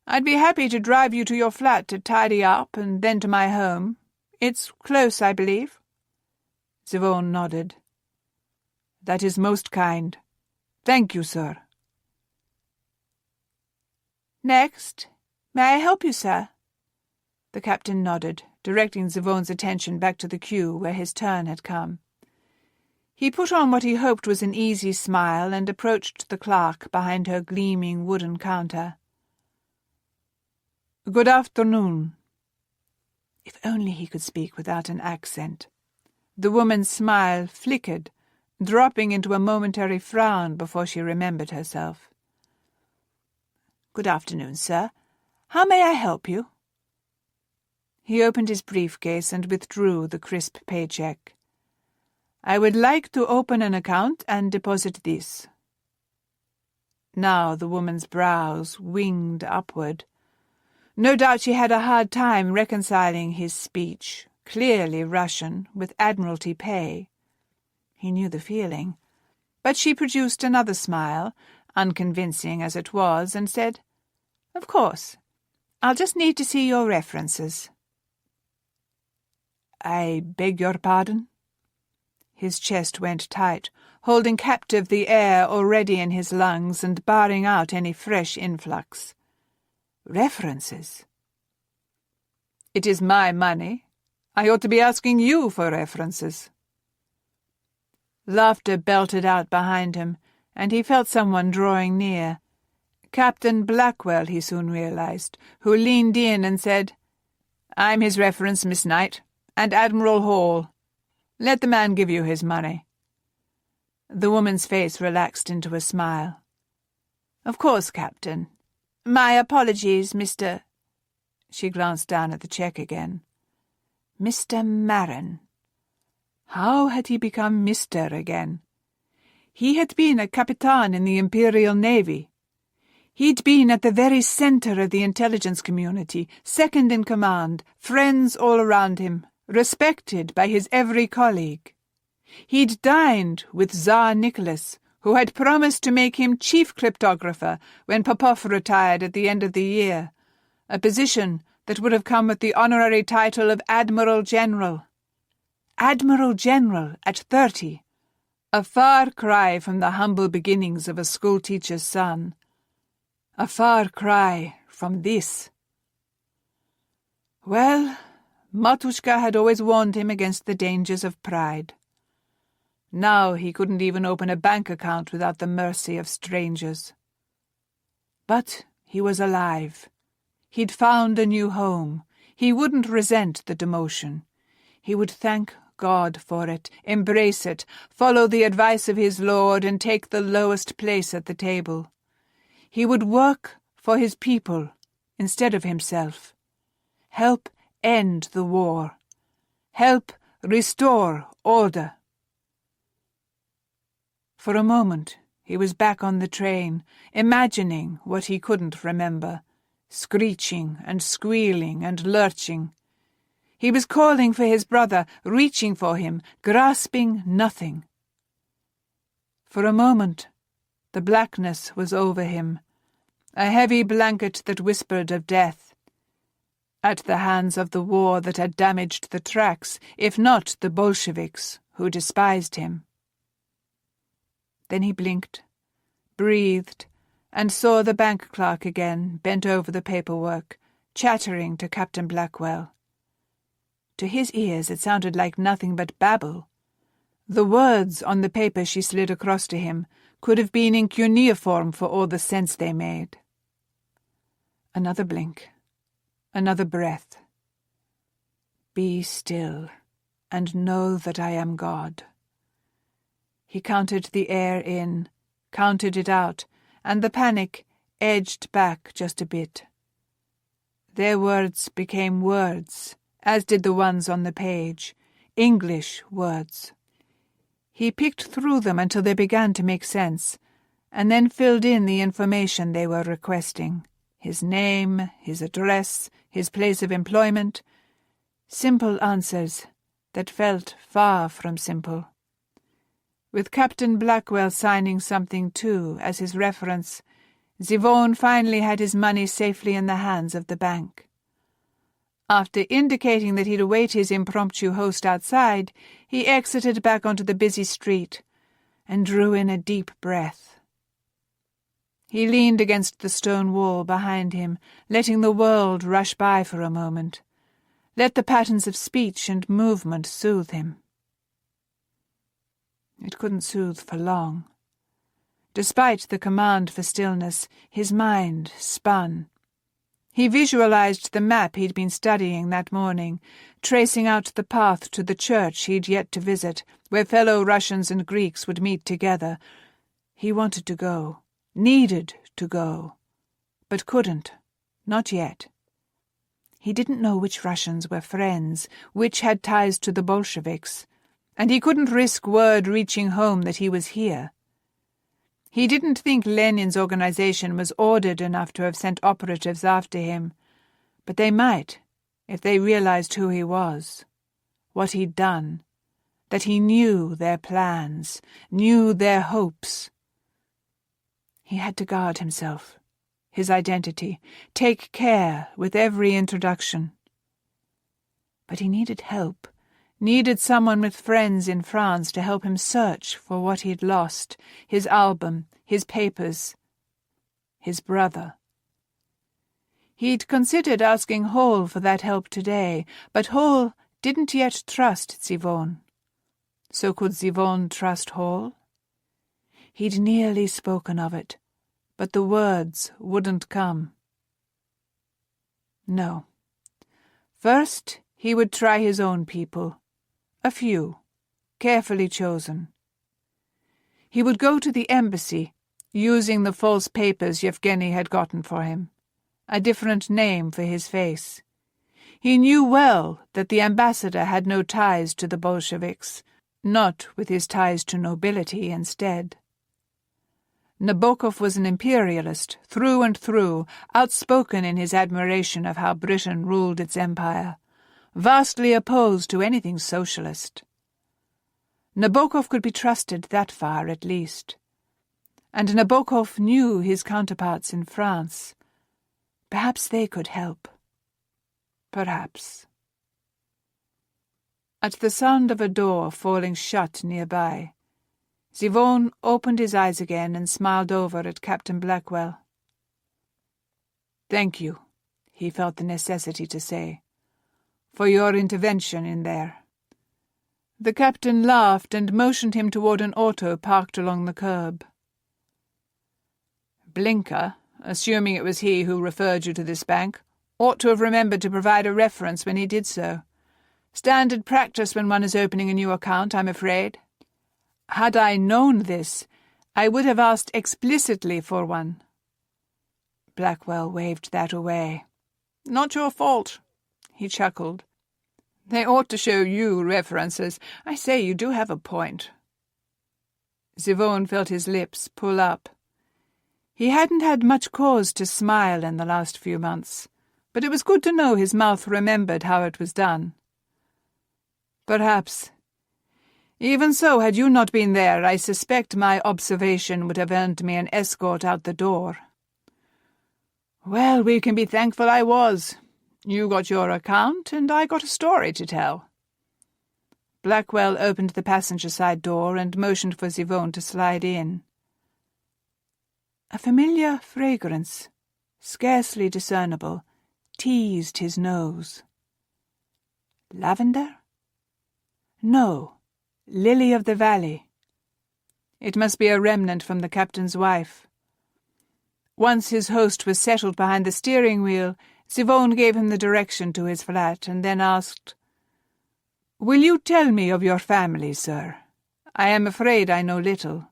I'd be happy to drive you to your flat to tidy up and then to my home. It's close, I believe." Siobhan nodded. "That is most kind. Thank you, sir." "Next. May I help you, sir?" The captain nodded, directing Siobhan's attention back to the queue where his turn had come. He put on what he hoped was an easy smile and approached the clerk behind her gleaming wooden counter. "Good afternoon." If only he could speak without an accent. The woman's smile flickered, dropping into a momentary frown before she remembered herself. "Good afternoon, sir. How may I help you?" He opened his briefcase and withdrew the crisp paycheck. "I would like to open an account and deposit this." Now the woman's brows winged upward. No doubt she had a hard time reconciling his speech, clearly Russian, with Admiralty pay. He knew the feeling. But she produced another smile, unconvincing as it was, and said, "Of course. I'll just need to see your references." "I beg your pardon?" His chest went tight, holding captive the air already in his lungs and barring out any fresh influx. References? "It is my money. I ought to be asking you for references." Laughter belted out behind him, and he felt someone drawing near. Captain Blackwell, he soon realized, who leaned in and said, "I'm his reference, Miss Knight, and Admiral Hall. Let the man give you his money." The woman's face relaxed into a smile. "Of course, Captain. My apologies, Mr.—" She glanced down at the check again. Mr. Marin. How had he become Mr. again? He had been a Capitan in the Imperial Navy. He'd been at the very centre of the intelligence community, second in command, friends all around him, respected by his every colleague. He'd dined with Tsar Nicholas, who had promised to make him chief cryptographer when Popov retired at the end of the year, a position that would have come with the honorary title of Admiral General. Admiral General at 30. A far cry from the humble beginnings of a schoolteacher's son. A far cry from this. Well, Matushka had always warned him against the dangers of pride. Now he couldn't even open a bank account without the mercy of strangers. But he was alive. He'd found a new home. He wouldn't resent the demotion. He would thank God for it, embrace it, follow the advice of his Lord, and take the lowest place at the table. He would work for his people instead of himself. Help end the war. Help restore order. For a moment he was back on the train, imagining what he couldn't remember, screeching and squealing and lurching. He was calling for his brother, reaching for him, grasping nothing. For a moment the blackness was over him, a heavy blanket that whispered of death, at the hands of the war that had damaged the tracks, if not the Bolsheviks, who despised him. Then he blinked, breathed, and saw the bank clerk again, bent over the paperwork, chattering to Captain Blackwell. To his ears it sounded like nothing but babble. The words on the paper she slid across to him could have been in cuneiform for all the sense they made. Another blink, another breath. Be still, and know that I am God. He counted the air in, counted it out, and the panic edged back just a bit. Their words became words, as did the ones on the page, English words. He picked through them until they began to make sense, and then filled in the information they were requesting. His name, his address, his place of employment. Simple answers that felt far from simple. With Captain Blackwell signing something too as his reference, Zivone finally had his money safely in the hands of the bank. After indicating that he'd await his impromptu host outside, he exited back onto the busy street and drew in a deep breath. He leaned against the stone wall behind him, letting the world rush by for a moment. Let the patterns of speech and movement soothe him. It couldn't soothe for long. Despite the command for stillness, his mind spun. He visualized the map he'd been studying that morning, tracing out the path to the church he'd yet to visit, where fellow Russians and Greeks would meet together. He wanted to go, needed to go, but couldn't, not yet. He didn't know which Russians were friends, which had ties to the Bolsheviks, and he couldn't risk word reaching home that he was here. He didn't think Lenin's organization was ordered enough to have sent operatives after him, but they might, if they realized who he was, what he'd done, that he knew their plans, knew their hopes. He had to guard himself, his identity, take care with every introduction. But he needed help, needed someone with friends in France to help him search for what he'd lost, his album, his papers, his brother. He'd considered asking Hall for that help today, but Hall didn't yet trust Zivone. So could Zivone trust Hall? He'd nearly spoken of it, but the words wouldn't come. No. First, he would try his own people. A few, carefully chosen. He would go to the embassy, using the false papers Yevgeny had gotten for him, a different name for his face. He knew well that the ambassador had no ties to the Bolsheviks, not with his ties to nobility instead. Nabokov was an imperialist, through and through, outspoken in his admiration of how Britain ruled its empire, vastly opposed to anything socialist. Nabokov could be trusted that far at least. And Nabokov knew his counterparts in France. Perhaps they could help. Perhaps. At the sound of a door falling shut nearby, Zivone opened his eyes again and smiled over at Captain Blackwell. "Thank you," he felt the necessity to say, "for your intervention in there." The captain laughed and motioned him toward an auto parked along the curb. "Blinker, assuming it was he who referred you to this bank, ought to have remembered to provide a reference when he did so. Standard practice when one is opening a new account, I'm afraid. Had I known this, I would have asked explicitly for one." Blackwell waved that away. "Not your fault," he chuckled. "They ought to show you references. I say, you do have a point." Zivone felt his lips pull up. He hadn't had much cause to smile in the last few months, but it was good to know his mouth remembered how it was done. "Perhaps. Even so, had you not been there, I suspect my observation would have earned me an escort out the door." "Well, we can be thankful I was. You got your account, and I got a story to tell." Blackwell opened the passenger side door and motioned for Zivone to slide in. A familiar fragrance, scarcely discernible, teased his nose. Lavender? No, lily of the valley. It must be a remnant from the captain's wife. Once his host was settled behind the steering wheel, Zivone gave him the direction to his flat and then asked, "Will you tell me of your family, sir? I am afraid I know little."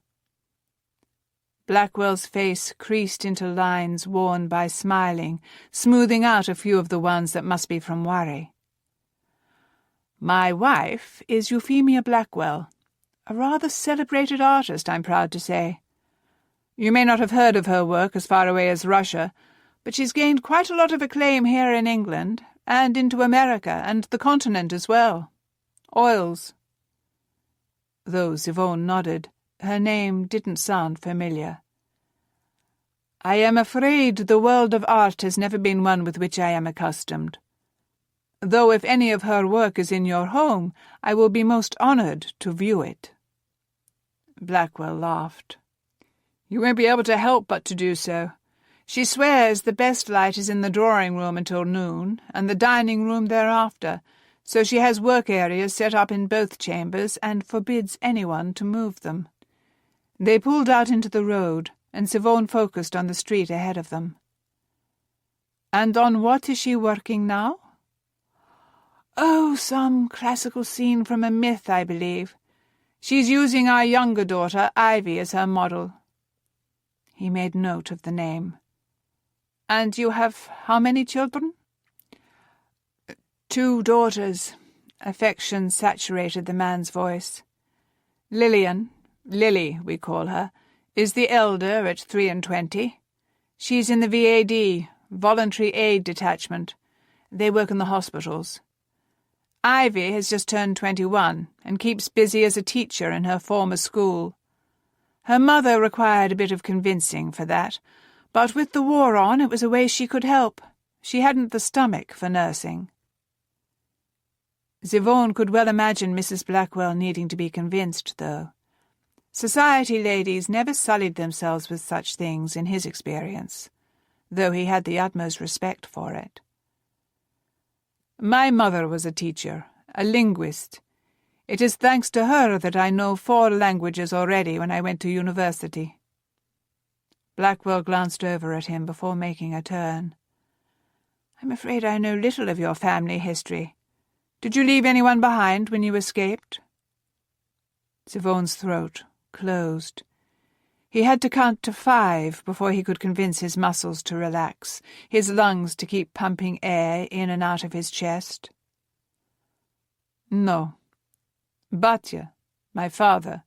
Blackwell's face creased into lines worn by smiling, smoothing out a few of the ones that must be from worry. "My wife is Euphemia Blackwell, a rather celebrated artist, I'm proud to say. You may not have heard of her work as far away as Russia, but she's gained quite a lot of acclaim here in England, and into America, and the continent as well. Oils." Though Zivone nodded, her name didn't sound familiar. "I am afraid the world of art has never been one with which I am accustomed. Though if any of her work is in your home, I will be most honoured to view it." Blackwell laughed. "You won't be able to help but to do so. She swears the best light is in the drawing-room until noon, and the dining-room thereafter, so she has work areas set up in both chambers and forbids anyone to move them." They pulled out into the road, and Zivone focused on the street ahead of them. "And on what is she working now?" "Oh, some classical scene from a myth, I believe. She's using our younger daughter, Ivy, as her model." He made note of the name. "And you have how many children?" "2 daughters." Affection saturated the man's voice. "Lillian, Lily we call her, is the elder at 23. She's in the VAD, Voluntary Aid Detachment. They work in the hospitals. Ivy has just turned 21 and keeps busy as a teacher in her former school. Her mother required a bit of convincing for that, but with the war on, it was a way she could help. She hadn't the stomach for nursing." Zivone could well imagine Mrs. Blackwell needing to be convinced, though. Society ladies never sullied themselves with such things in his experience, though he had the utmost respect for it. "My mother was a teacher, a linguist. It is thanks to her that I know 4 languages already when I went to university." Blackwell glanced over at him before making a turn. "I'm afraid I know little of your family history. Did you leave anyone behind when you escaped?" Zivone's throat closed. He had to count to 5 before he could convince his muscles to relax, his lungs to keep pumping air in and out of his chest. "No. Batya, my father,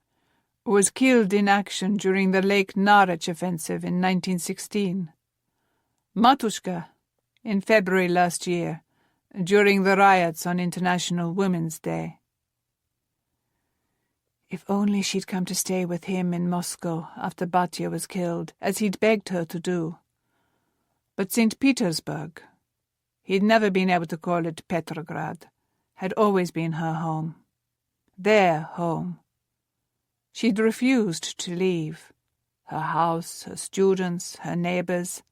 was killed in action during the Lake Norwich offensive in 1916. Matushka, in February last year, during the riots on International Women's Day. If only she'd come to stay with him in Moscow after Batya was killed, as he'd begged her to do. But St. Petersburg, he'd never been able to call it Petrograd, had always been her home. Their home. She'd refused to leave. Her house, her students, her neighbours.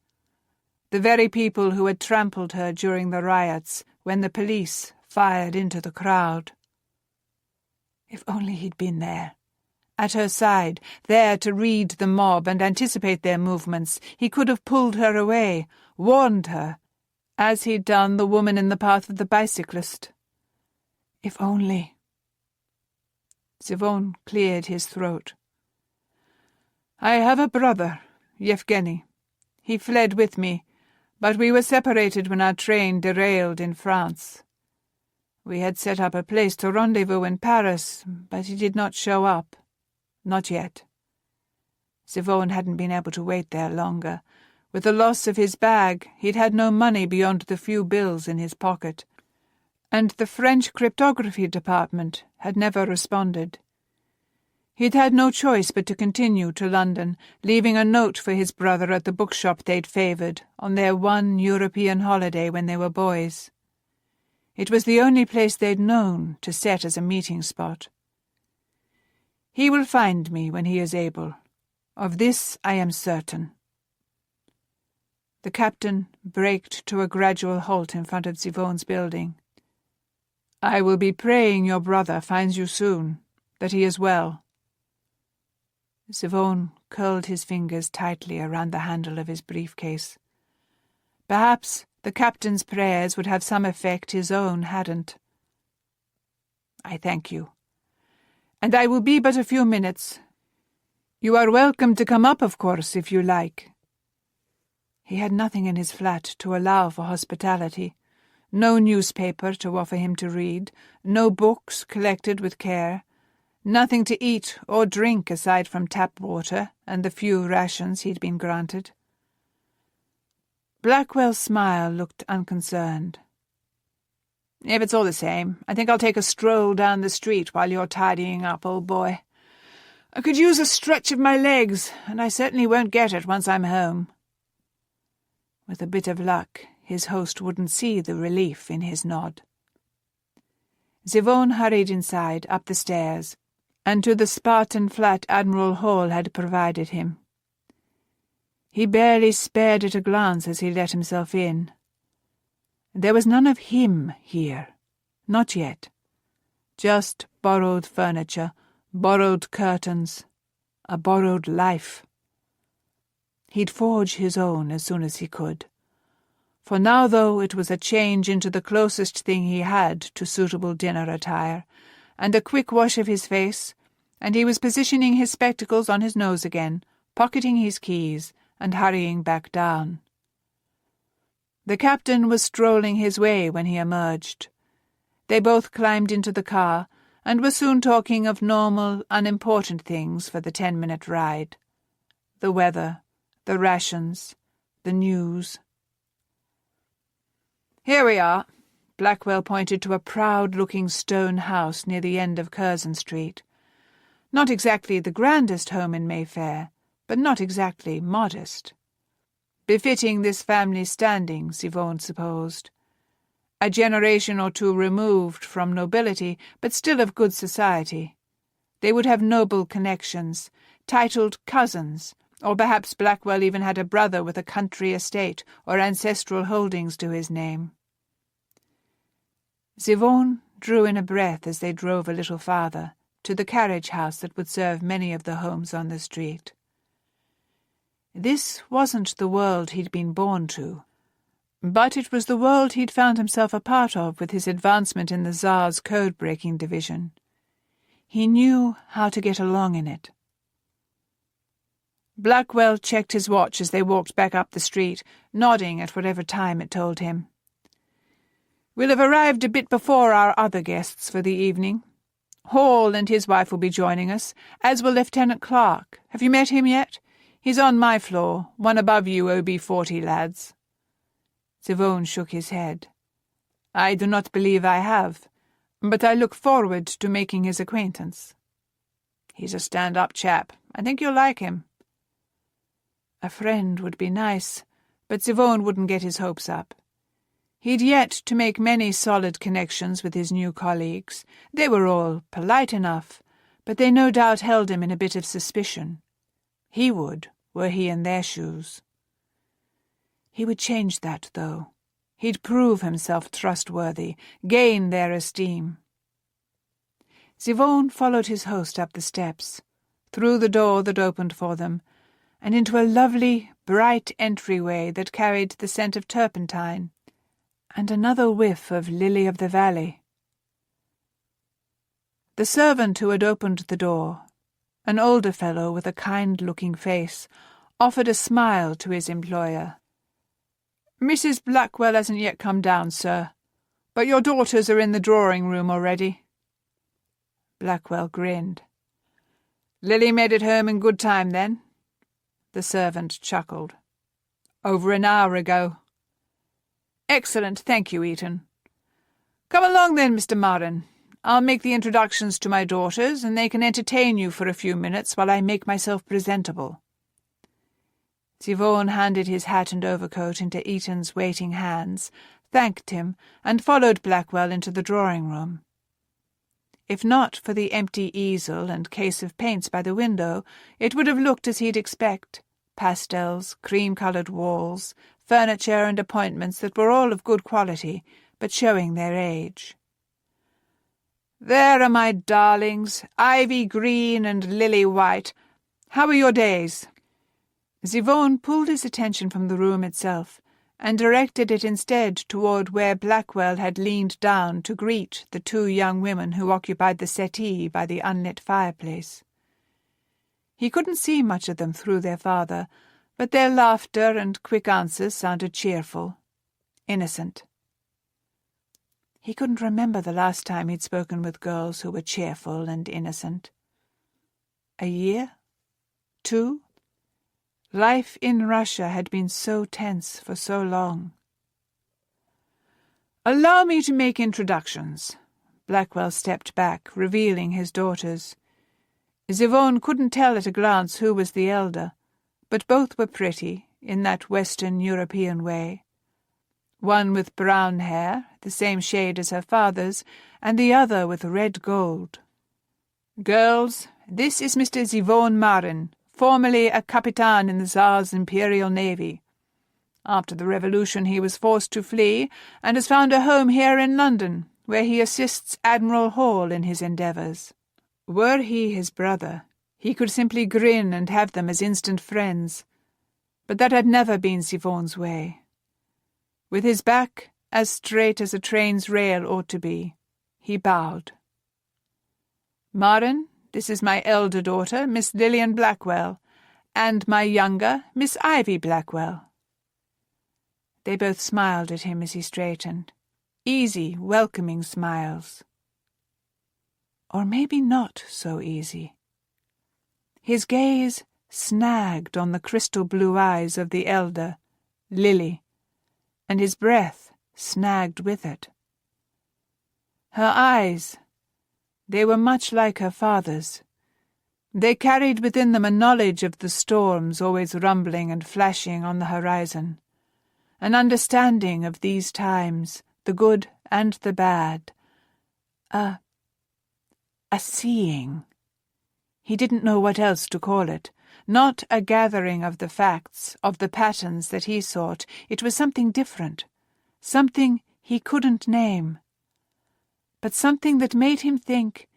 The very people who had trampled her during the riots when the police fired into the crowd. If only he'd been there. At her side, there to read the mob and anticipate their movements, he could have pulled her away, warned her, as he'd done the woman in the path of the bicyclist. If only. Zivon cleared his throat. I have a brother, Yevgeny. He fled with me, but we were separated when our train derailed in France. We had set up a place to rendezvous in Paris, but he did not show up. Not yet. Zivon hadn't been able to wait there longer. With the loss of his bag, he'd had no money beyond the few bills in his pocket, and the French cryptography department had never responded. He'd had no choice but to continue to London, leaving a note for his brother at the bookshop they'd favoured on their one European holiday when they were boys. It was the only place they'd known to set as a meeting spot. He will find me when he is able. Of this I am certain. The captain braked to a gradual halt in front of Zivon's building. I will be praying your brother finds you soon, that he is well. Zivon curled his fingers tightly around the handle of his briefcase. Perhaps the captain's prayers would have some effect his own hadn't. I thank you. And I will be but a few minutes. You are welcome to come up, of course, if you like. He had nothing in his flat to allow for hospitality. No newspaper to offer him to read, no books collected with care, nothing to eat or drink aside from tap water and the few rations he'd been granted. Blackwell's smile looked unconcerned. If it's all the same, I think I'll take a stroll down the street while you're tidying up, old boy. I could use a stretch of my legs, and I certainly won't get it once I'm home. With a bit of luck, his host wouldn't see the relief in his nod. Zivon hurried inside, up the stairs, and to the Spartan flat Admiral Hall had provided him. He barely spared it a glance as he let himself in. There was none of him here, not yet. Just borrowed furniture, borrowed curtains, a borrowed life. He'd forge his own as soon as he could. For now, though, it was a change into the closest thing he had to suitable dinner attire, and a quick wash of his face, and he was positioning his spectacles on his nose again, pocketing his keys, and hurrying back down. The captain was strolling his way when he emerged. They both climbed into the car, and were soon talking of normal, unimportant things for the 10-minute ride. The weather, the rations, the news. Here we are. Blackwell pointed to a proud-looking stone house near the end of Curzon Street. Not exactly the grandest home in Mayfair, but not exactly modest. Befitting this family's standing, Zivon supposed. A generation or two removed from nobility, but still of good society. They would have noble connections, titled cousins, or perhaps Blackwell even had a brother with a country estate or ancestral holdings to his name. Zivon drew in a breath as they drove a little farther, to the carriage house that would serve many of the homes on the street. This wasn't the world he'd been born to, but it was the world he'd found himself a part of with his advancement in the Tsar's code-breaking division. He knew how to get along in it. Blackwell checked his watch as they walked back up the street, nodding at whatever time it told him. We'll have arrived a bit before our other guests for the evening. Hall and his wife will be joining us, as will Lieutenant Clark. Have you met him yet? He's on my floor, one above you OB-40 lads." Zivone shook his head. "I do not believe I have, but I look forward to making his acquaintance. He's a stand-up chap. I think you'll like him." A friend would be nice, but Zivone wouldn't get his hopes up. He'd yet to make many solid connections with his new colleagues. They were all polite enough, but they no doubt held him in a bit of suspicion. He would, were he in their shoes. He would change that, though. He'd prove himself trustworthy, gain their esteem. Zivone followed his host up the steps, through the door that opened for them, and into a lovely, bright entryway that carried the scent of turpentine, and another whiff of lily-of-the-valley. The servant who had opened the door, an older fellow with a kind-looking face, offered a smile to his employer. "Mrs. Blackwell hasn't yet come down, sir, but your daughters are in the drawing-room already." Blackwell grinned. "Lily made it home in good time, then?" The servant chuckled. "Over an hour ago." "Excellent, thank you, Eaton. Come along then, Mr. Marren. I'll make the introductions to my daughters, and they can entertain you for a few minutes while I make myself presentable." Zivone handed his hat and overcoat into Eaton's waiting hands, thanked him, and followed Blackwell into the drawing-room. If not for the empty easel and case of paints by the window, it would have looked as he'd expect: pastels, cream-coloured walls, furniture and appointments that were all of good quality, but showing their age. "There are my darlings, Ivy Green and Lily White. How are your days?" Zivone pulled his attention from the room itself, and directed it instead toward where Blackwell had leaned down to greet the two young women who occupied the settee by the unlit fireplace. He couldn't see much of them through their father, but their laughter and quick answers sounded cheerful, innocent. He couldn't remember the last time he'd spoken with girls who were cheerful and innocent. A year? 2? Life in Russia had been so tense for so long. "Allow me to make introductions." Blackwell stepped back, revealing his daughters. Zivone couldn't tell at a glance who was the elder, but both were pretty, in that Western European way. One with brown hair, the same shade as her father's, and the other with red gold. "Girls, this is Mr. Zivone Marren, formerly a Capitan in the Tsar's Imperial Navy. After the Revolution he was forced to flee, and has found a home here in London, where he assists Admiral Hall in his endeavours." Were he his brother, he could simply grin and have them as instant friends, but that had never been Zivone's way. With his back as straight as a train's rail ought to be, he bowed. "Marren, this is my elder daughter, Miss Lillian Blackwell, and my younger, Miss Ivy Blackwell." They both smiled at him as he straightened. Easy, welcoming smiles. Or maybe not so easy. His gaze snagged on the crystal-blue eyes of the elder, Lily, and his breath snagged with it. Her eyes, they were much like her father's. They carried within them a knowledge of the storms always rumbling and flashing on the horizon, an understanding of these times, the good and the bad, a seeing. He didn't know what else to call it. Not a gathering of the facts, of the patterns that he sought. It was something different, something he couldn't name, but something that made him think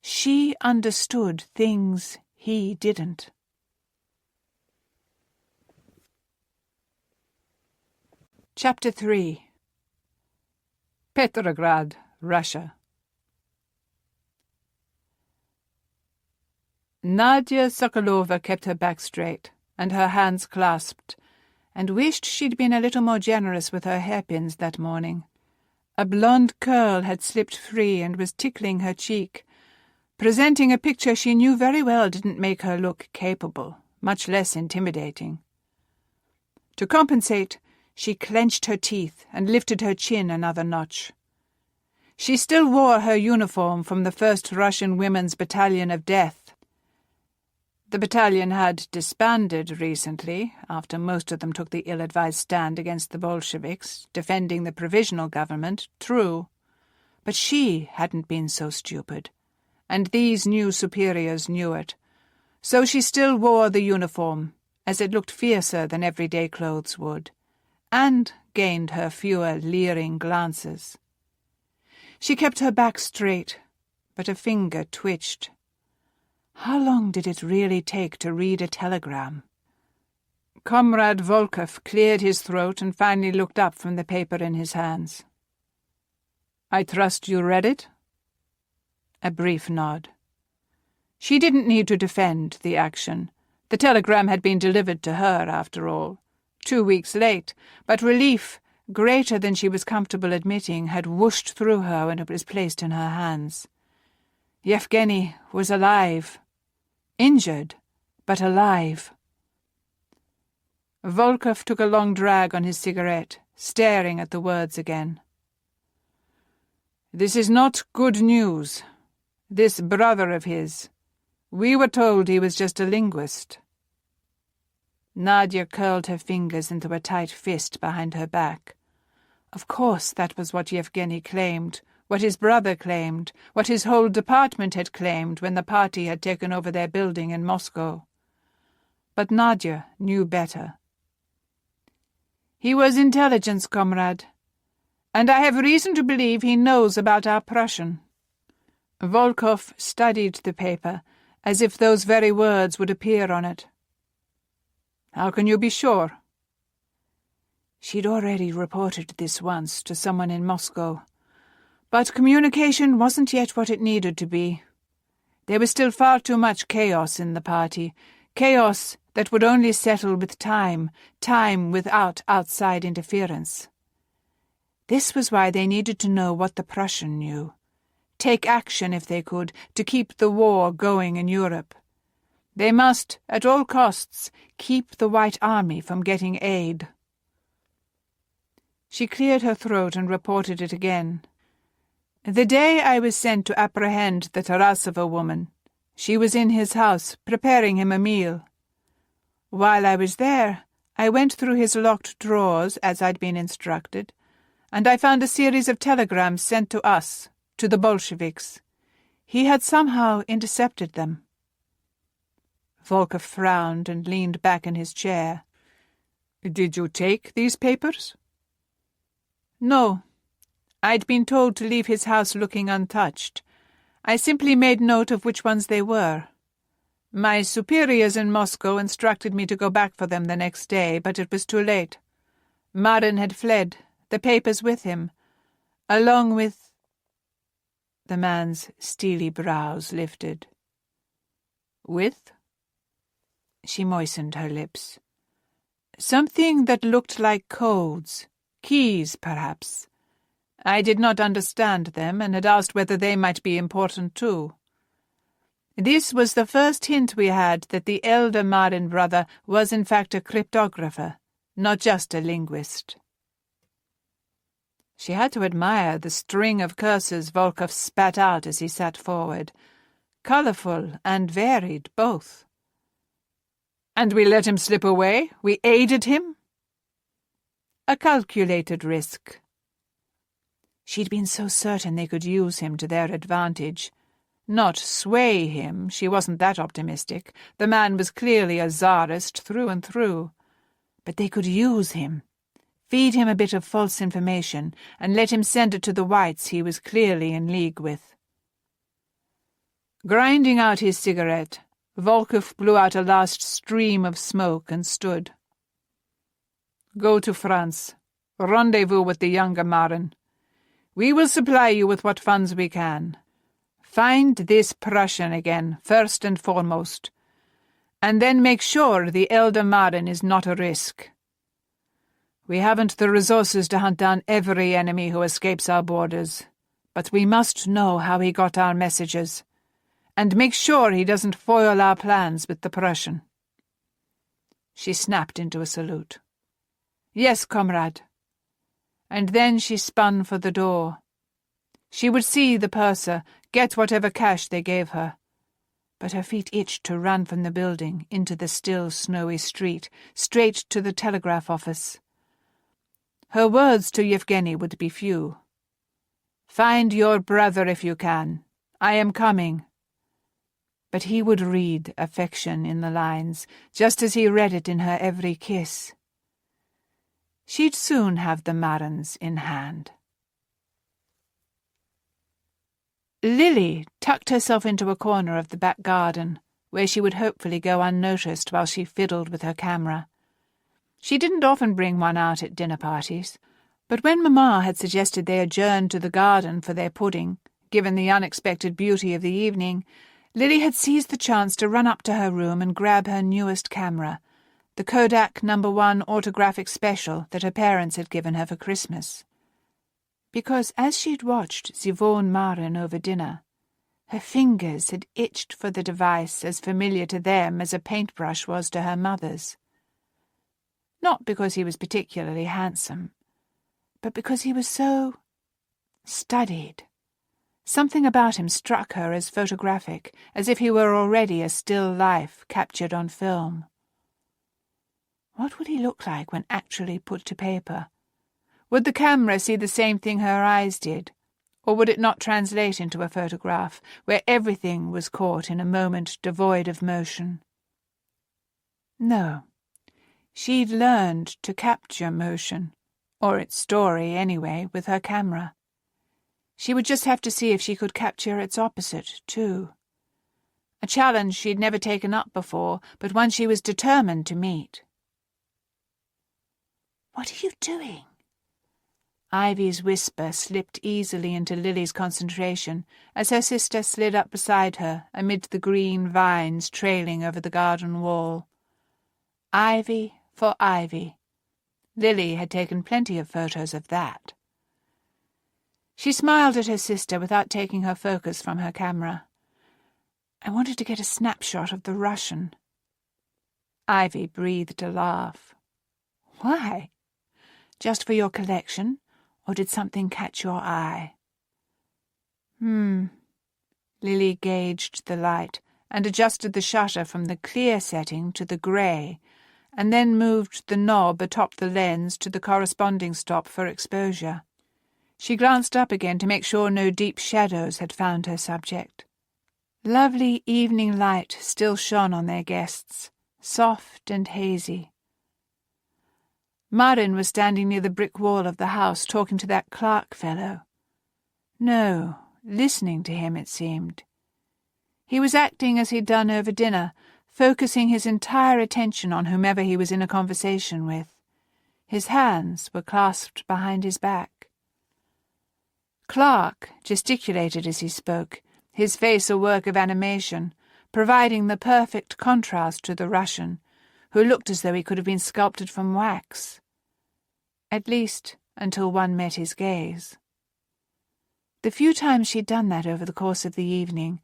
she understood things he didn't. Chapter 3. Petrograd, Russia. Nadia Sokolova kept her back straight, and her hands clasped, and wished she'd been a little more generous with her hairpins that morning. A blonde curl had slipped free and was tickling her cheek, presenting a picture she knew very well didn't make her look capable, much less intimidating. To compensate, she clenched her teeth and lifted her chin another notch. She still wore her uniform from the 1st Russian Women's Battalion of Death. The battalion had disbanded recently, after most of them took the ill-advised stand against the Bolsheviks, defending the provisional government, true. But she hadn't been so stupid, and these new superiors knew it. So she still wore the uniform, as it looked fiercer than everyday clothes would, and gained her fewer leering glances. She kept her back straight, but a finger twitched. How long did it really take to read a telegram? Comrade Volkov cleared his throat and finally looked up from the paper in his hands. "I trust you read it?" A brief nod. She didn't need to defend the action. The telegram had been delivered to her, after all. 2 weeks late, but relief, greater than she was comfortable admitting, had whooshed through her when it was placed in her hands. Yevgeny was alive. Injured, but alive. Volkov took a long drag on his cigarette, staring at the words again. "This is not good news. This brother of his. We were told he was just a linguist." Nadia curled her fingers into a tight fist behind her back. Of course that was what Yevgeny claimed, what his brother claimed, what his whole department had claimed when the party had taken over their building in Moscow. But Nadia knew better. "He was intelligence, comrade, and I have reason to believe he knows about our Prussian." Volkov studied the paper, as if those very words would appear on it. "How can you be sure?" She'd already reported this once to someone in Moscow. But communication wasn't yet what it needed to be. There was still far too much chaos in the party, chaos that would only settle with time without outside interference. This was why they needed to know what the Prussian knew. Take action, if they could, to keep the war going in Europe. They must, at all costs, keep the White Army from getting aid. She cleared her throat and reported it again. "The day I was sent to apprehend the Tarasova woman, she was in his house, preparing him a meal. While I was there, I went through his locked drawers, as I'd been instructed, and I found a series of telegrams sent to us, to the Bolsheviks. He had somehow intercepted them." Volkov frowned and leaned back in his chair. "Did you take these papers?" "No. I'd been told to leave his house looking untouched. I simply made note of which ones they were. My superiors in Moscow instructed me to go back for them the next day, but it was too late. Marin had fled, the papers with him, along with—" The man's steely brows lifted. "With?" She moistened her lips. "Something that looked like codes, keys, perhaps. I did not understand them and had asked whether they might be important too. This was the first hint we had that the elder Marin brother was in fact a cryptographer, not just a linguist." She had to admire the string of curses Volkov spat out as he sat forward. Colourful and varied, both. "And we let him slip away? We aided him?" "A calculated risk." She'd been so certain they could use him to their advantage. Not sway him, she wasn't that optimistic. The man was clearly a czarist through and through. But they could use him, feed him a bit of false information, and let him send it to the whites he was clearly in league with. Grinding out his cigarette, Volkov blew out a last stream of smoke and stood. "Go to France. Rendezvous with the younger Marin. We will supply you with what funds we can. Find this Prussian again, first and foremost, and then make sure the elder Marin is not a risk. We haven't the resources to hunt down every enemy who escapes our borders, but we must know how he got our messages. And make sure he doesn't foil our plans with the Prussian." She snapped into a salute. "Yes, comrade." And then she spun for the door. She would see the purser, get whatever cash they gave her. But her feet itched to run from the building into the still snowy street, straight to the telegraph office. Her words to Yevgeny would be few. "Find your brother if you can. I am coming." But he would read affection in the lines, just as he read it in her every kiss. She'd soon have the Marans in hand. Lily tucked herself into a corner of the back garden, where she would hopefully go unnoticed while she fiddled with her camera. She didn't often bring one out at dinner parties, but when Mamma had suggested they adjourn to the garden for their pudding, given the unexpected beauty of the evening, Lily had seized the chance to run up to her room and grab her newest camera, the Kodak No. 1 autographic special that her parents had given her for Christmas. Because as she'd watched Yvonne Marin over dinner, her fingers had itched for the device as familiar to them as a paintbrush was to her mother's. Not because he was particularly handsome, but because he was so studied. Something about him struck her as photographic, as if he were already a still life captured on film. What would he look like when actually put to paper? Would the camera see the same thing her eyes did, or would it not translate into a photograph where everything was caught in a moment devoid of motion? No. She'd learned to capture motion, or its story anyway, with her camera. She would just have to see if she could capture its opposite, too. A challenge she'd never taken up before, but one she was determined to meet. "What are you doing?" Ivy's whisper slipped easily into Lily's concentration as her sister slid up beside her amid the green vines trailing over the garden wall. Ivy for ivy. Lily had taken plenty of photos of that. She smiled at her sister without taking her focus from her camera. "I wanted to get a snapshot of the Russian." Ivy breathed a laugh. "Why? Just for your collection, or did something catch your eye?" Lily gauged the light and adjusted the shutter from the clear setting to the grey, and then moved the knob atop the lens to the corresponding stop for exposure. She glanced up again to make sure no deep shadows had found her subject. Lovely evening light still shone on their guests, soft and hazy. Marin was standing near the brick wall of the house talking to that Clark fellow. No, listening to him, it seemed. He was acting as he'd done over dinner, focusing his entire attention on whomever he was in a conversation with. His hands were clasped behind his back. Clark gesticulated as he spoke, his face a work of animation, providing the perfect contrast to the Russian, who looked as though he could have been sculpted from wax. At least, until one met his gaze. The few times she'd done that over the course of the evening,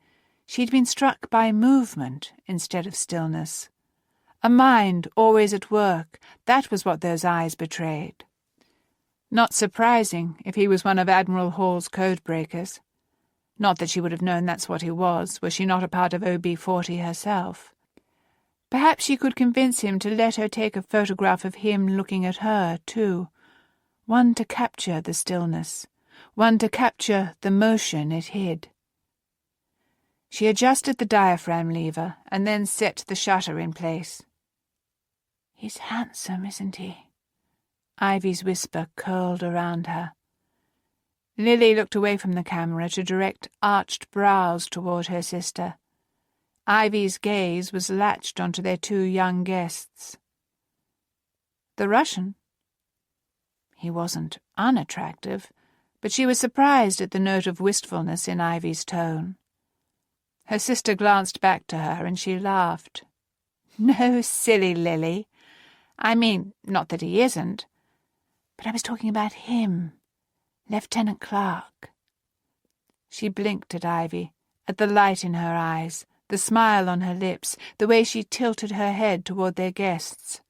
she'd been struck by movement instead of stillness. A mind always at work, that was what those eyes betrayed. Not surprising if he was one of Admiral Hall's code-breakers. Not that she would have known that's what he was, were she not a part of OB-40 herself. Perhaps she could convince him to let her take a photograph of him looking at her, too. One to capture the stillness, one to capture the motion it hid. She adjusted the diaphragm lever and then set the shutter in place. "He's handsome, isn't he?" Ivy's whisper curled around her. Lily looked away from the camera to direct arched brows toward her sister. Ivy's gaze was latched onto their two young guests. The Russian? He wasn't unattractive, but she was surprised at the note of wistfulness in Ivy's tone. Her sister glanced back to her and she laughed. "No, silly Lily. I mean, not that he isn't. But I was talking about him, Lieutenant Clark." She blinked at Ivy, at the light in her eyes, the smile on her lips, the way she tilted her head toward their guests.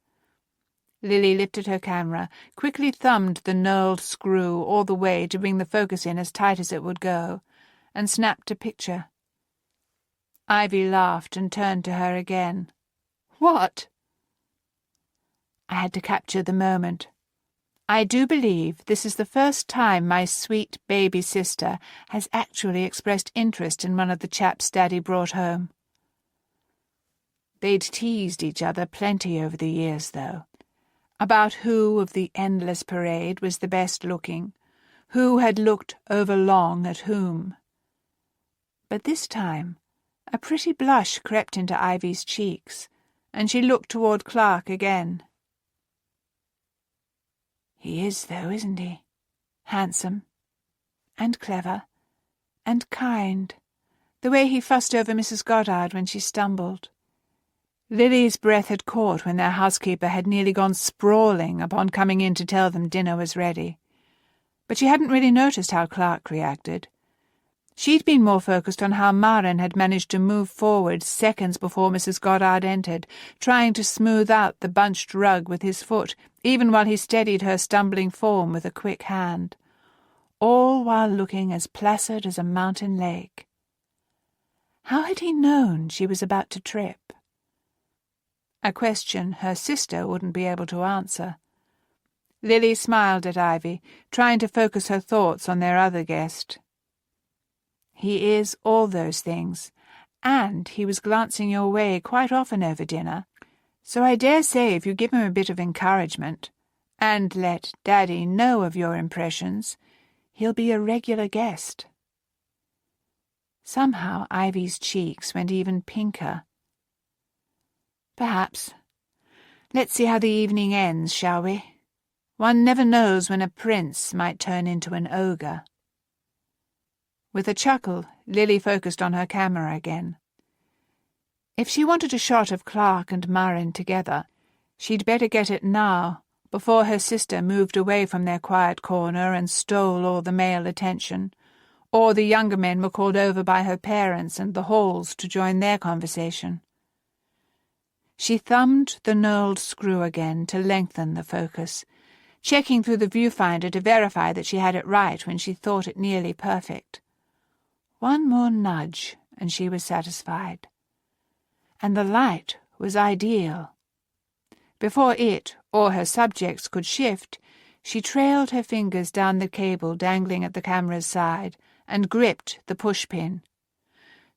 Lily lifted her camera, quickly thumbed the knurled screw all the way to bring the focus in as tight as it would go, and snapped a picture. Ivy laughed and turned to her again. "What?" "I had to capture the moment. I do believe this is the first time my sweet baby sister has actually expressed interest in one of the chaps Daddy brought home." They'd teased each other plenty over the years, though, about who of the endless parade was the best looking, who had looked over long at whom. But this time a pretty blush crept into Ivy's cheeks, and she looked toward Clark again. "He is, though, isn't he? Handsome, and clever, and kind, the way he fussed over Mrs. Goddard when she stumbled." Lily's breath had caught when their housekeeper had nearly gone sprawling upon coming in to tell them dinner was ready. But she hadn't really noticed how Clark reacted. She'd been more focused on how Maren had managed to move forward seconds before Mrs. Goddard entered, trying to smooth out the bunched rug with his foot, even while he steadied her stumbling form with a quick hand, all while looking as placid as a mountain lake. How had he known she was about to trip? A question her sister wouldn't be able to answer. Lily smiled at Ivy, trying to focus her thoughts on their other guest. "He is all those things, and he was glancing your way quite often over dinner, so I dare say if you give him a bit of encouragement, and let Daddy know of your impressions, he'll be a regular guest." Somehow Ivy's cheeks went even pinker. "Perhaps. Let's see how the evening ends, shall we? One never knows when a prince might turn into an ogre." With a chuckle, Lily focused on her camera again. If she wanted a shot of Clark and Maren together, she'd better get it now, before her sister moved away from their quiet corner and stole all the male attention, or the younger men were called over by her parents and the Halls to join their conversation. She thumbed the knurled screw again to lengthen the focus, checking through the viewfinder to verify that she had it right when she thought it nearly perfect. One more nudge, and she was satisfied. And the light was ideal. Before it or her subjects could shift, she trailed her fingers down the cable dangling at the camera's side and gripped the push-pin,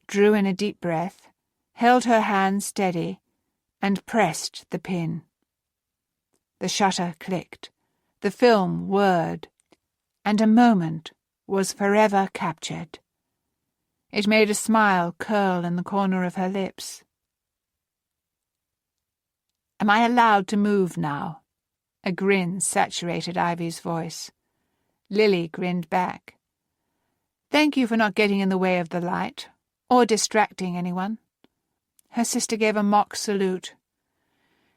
drew in a deep breath, held her hand steady, and pressed the pin. The shutter clicked, the film whirred, and a moment was forever captured. It made a smile curl in the corner of her lips. "Am I allowed to move now?" A grin saturated Ivy's voice. Lily grinned back. "Thank you for not getting in the way of the light, or distracting anyone." Her sister gave a mock salute.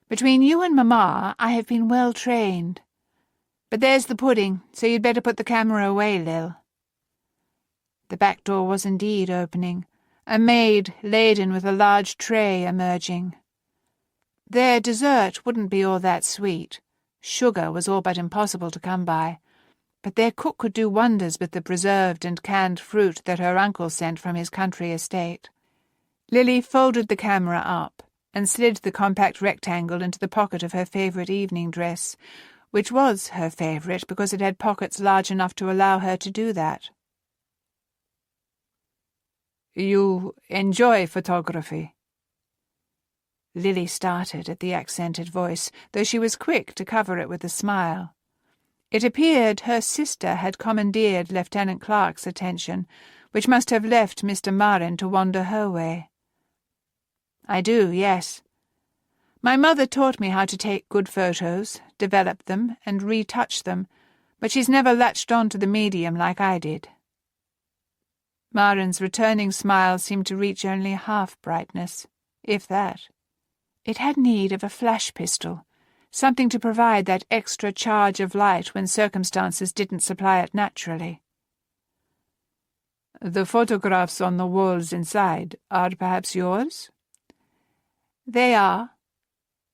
"Between you and Mamma, I have been well trained. But there's the pudding, so you'd better put the camera away, Lil." The back door was indeed opening, a maid laden with a large tray emerging. Their dessert wouldn't be all that sweet. Sugar was all but impossible to come by, but their cook could do wonders with the preserved and canned fruit that her uncle sent from his country estate. Lily folded the camera up and slid the compact rectangle into the pocket of her favourite evening dress, which was her favourite because it had pockets large enough to allow her to do that. "You enjoy photography?" Lily started at the accented voice, though she was quick to cover it with a smile. It appeared her sister had commandeered Lieutenant Clark's attention, which must have left Mr. Maren to wander her way. "I do, yes. My mother taught me how to take good photos, develop them, and retouch them, but she's never latched on to the medium like I did." Maren's returning smile seemed to reach only half brightness, if that. It had need of a flash pistol, something to provide that extra charge of light when circumstances didn't supply it naturally. The photographs on the walls inside are perhaps yours? They are.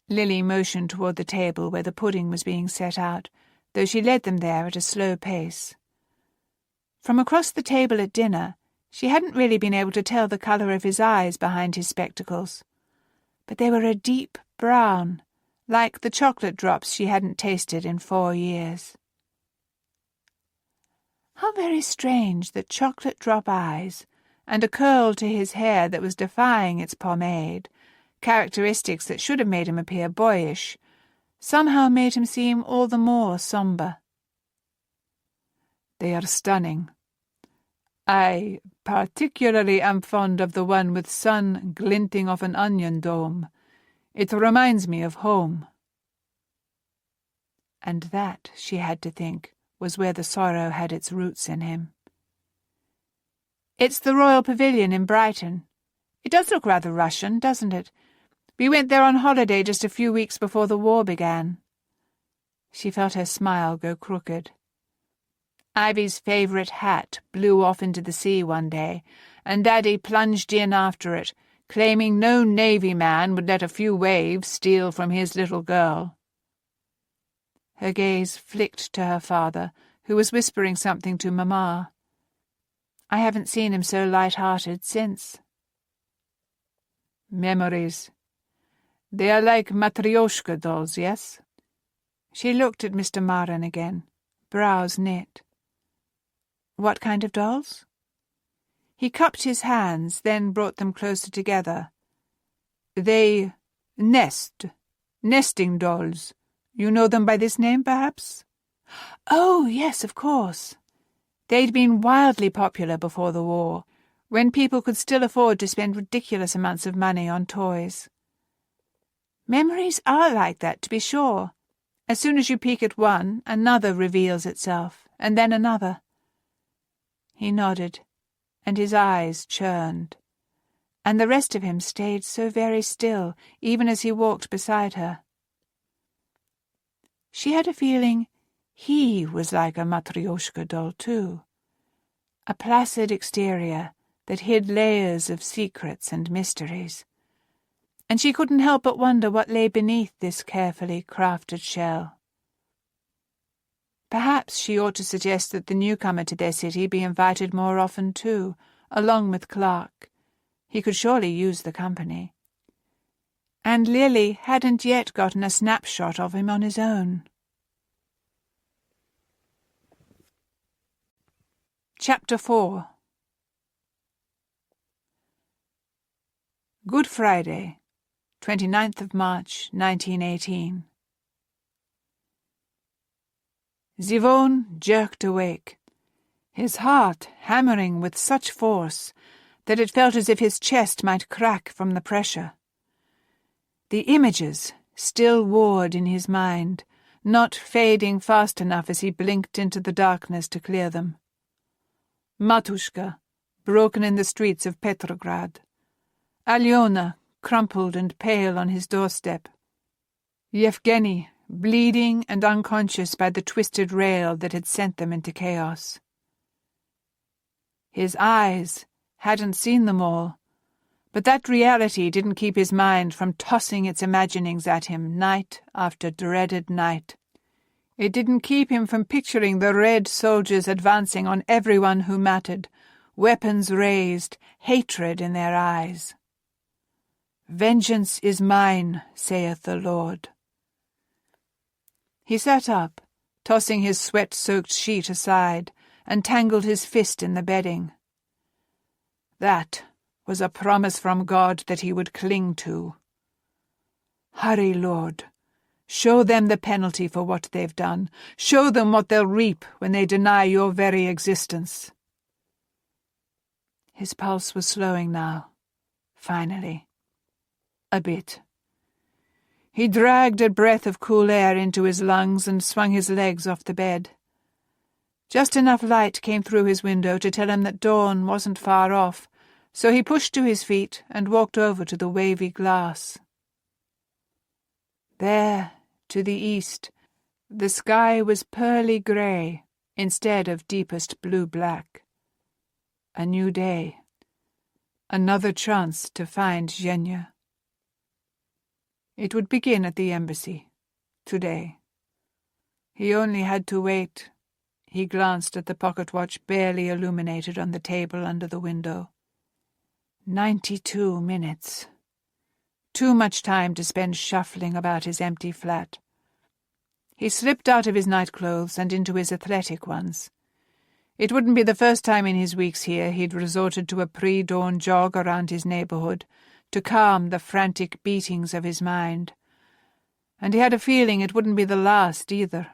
Lily motioned toward the table where the pudding was being set out, though she led them there at a slow pace. From across the table at dinner, she hadn't really been able to tell the colour of his eyes behind his spectacles, but they were a deep brown, like the chocolate drops she hadn't tasted in 4 years. How very strange that chocolate drop eyes, and a curl to his hair that was defying its pomade, characteristics that should have made him appear boyish, somehow made him seem all the more sombre. They are stunning. I particularly am fond of the one with sun glinting off an onion dome. It reminds me of home. And that, she had to think, was where the sorrow had its roots in him. It's the Royal Pavilion in Brighton. It does look rather Russian, doesn't it? We went there on holiday just a few weeks before the war began. She felt her smile go crooked. Ivy's favourite hat blew off into the sea one day, and Daddy plunged in after it, claiming no Navy man would let a few waves steal from his little girl. Her gaze flicked to her father, who was whispering something to Mamma. I haven't seen him so light-hearted since. Memories. They are like Matryoshka dolls, yes? She looked at Mr. Marin again, brows knit. What kind of dolls? He cupped his hands, then brought them closer together. They nesting dolls. You know them by this name, perhaps? Oh, yes, of course. They'd been wildly popular before the war, when people could still afford to spend ridiculous amounts of money on toys. Memories are like that, to be sure. As soon as you peek at one, another reveals itself, and then another. He nodded, and his eyes churned, and the rest of him stayed so very still, even as he walked beside her. She had a feeling he was like a Matryoshka doll too, a placid exterior that hid layers of secrets and mysteries, and she couldn't help but wonder what lay beneath this carefully crafted shell. Perhaps she ought to suggest that the newcomer to their city be invited more often too, along with Clark. He could surely use the company. And Lily hadn't yet gotten a snapshot of him on his own. Chapter 4. Good Friday, 29th of March, 1918. Zivon jerked awake, his heart hammering with such force that it felt as if his chest might crack from the pressure. The images still warred in his mind, not fading fast enough as he blinked into the darkness to clear them. Matushka, broken in the streets of Petrograd. Alyona, crumpled and pale on his doorstep. Yevgeny, bleeding and unconscious by the twisted rail that had sent them into chaos. His eyes hadn't seen them all, but that reality didn't keep his mind from tossing its imaginings at him night after dreaded night. It didn't keep him from picturing the red soldiers advancing on everyone who mattered, weapons raised, hatred in their eyes. "Vengeance is mine, saith the Lord." He sat up, tossing his sweat-soaked sheet aside, and tangled his fist in the bedding. That was a promise from God that he would cling to. Hurry, Lord. Show them the penalty for what they've done. Show them what they'll reap when they deny your very existence. His pulse was slowing now, finally. A bit. He dragged a breath of cool air into his lungs and swung his legs off the bed. Just enough light came through his window to tell him that dawn wasn't far off, so he pushed to his feet and walked over to the wavy glass. There, to the east, the sky was pearly grey instead of deepest blue-black. A new day. Another chance to find Zhenya. It would begin at the embassy. Today. He only had to wait. He glanced at the pocket watch barely illuminated on the table under the window. 92 minutes. Too much time to spend shuffling about his empty flat. He slipped out of his nightclothes and into his athletic ones. It wouldn't be the first time in his weeks here he'd resorted to a pre-dawn jog around his neighbourhood to calm the frantic beatings of his mind. And he had a feeling it wouldn't be the last either.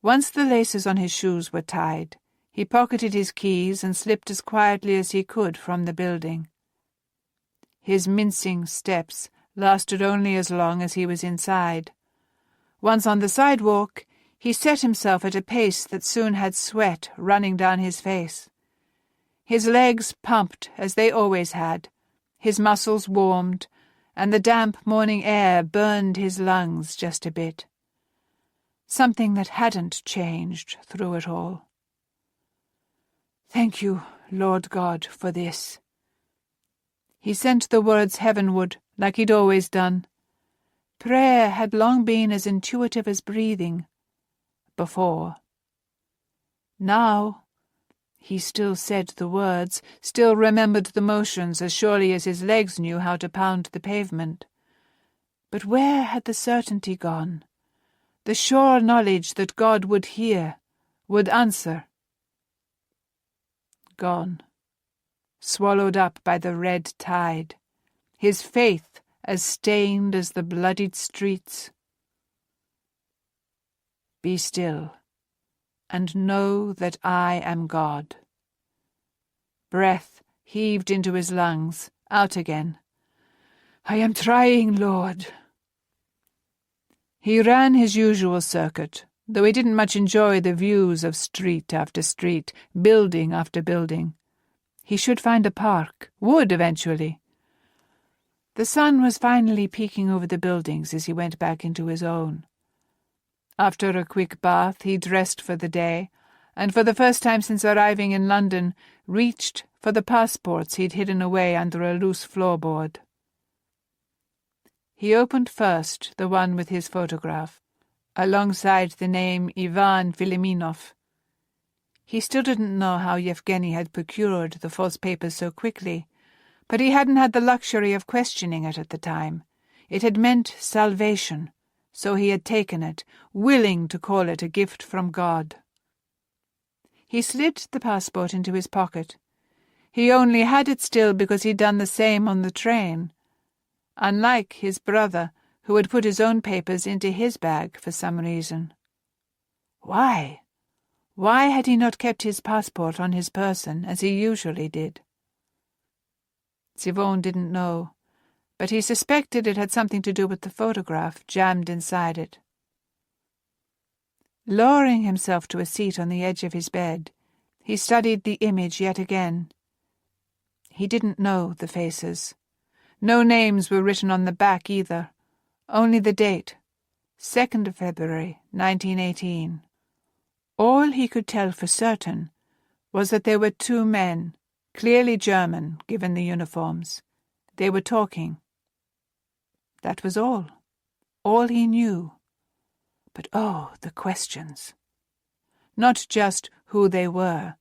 Once the laces on his shoes were tied, he pocketed his keys and slipped as quietly as he could from the building. His mincing steps lasted only as long as he was inside. Once on the sidewalk, he set himself at a pace that soon had sweat running down his face. His legs pumped as they always had, his muscles warmed, and the damp morning air burned his lungs just a bit. Something that hadn't changed through it all. Thank you, Lord God, for this. He sent the words heavenward, like he'd always done. Prayer had long been as intuitive as breathing. Before. Now, he still said the words, still remembered the motions as surely as his legs knew how to pound the pavement. But where had the certainty gone? The sure knowledge that God would hear, would answer. Gone. Swallowed up by the red tide. His faith as stained as the bloodied streets. Be still, and know that I am God. Breath heaved into his lungs, out again. I am trying, Lord. He ran his usual circuit, though he didn't much enjoy the views of street after street, building after building. He should find a park, would eventually. The sun was finally peeking over the buildings as he went back into his own. After a quick bath, he dressed for the day, and for the first time since arriving in London, reached for the passports he'd hidden away under a loose floorboard. He opened first the one with his photograph, alongside the name Ivan Filiminov. He still didn't know how Yevgeny had procured the false papers so quickly, but he hadn't had the luxury of questioning it at the time. It had meant salvation. So he had taken it, willing to call it a gift from God. He slid the passport into his pocket. He only had it still because he'd done the same on the train. Unlike his brother, who had put his own papers into his bag for some reason. Why? Why had he not kept his passport on his person, as he usually did? Zivone didn't know, but he suspected it had something to do with the photograph jammed inside it. Lowering himself to a seat on the edge of his bed, he studied the image yet again. He didn't know the faces. No names were written on the back either, only the date, 2nd of February, 1918. All he could tell for certain was that there were two men, clearly German, given the uniforms. They were talking. That was all he knew. But oh, the questions. Not just who they were,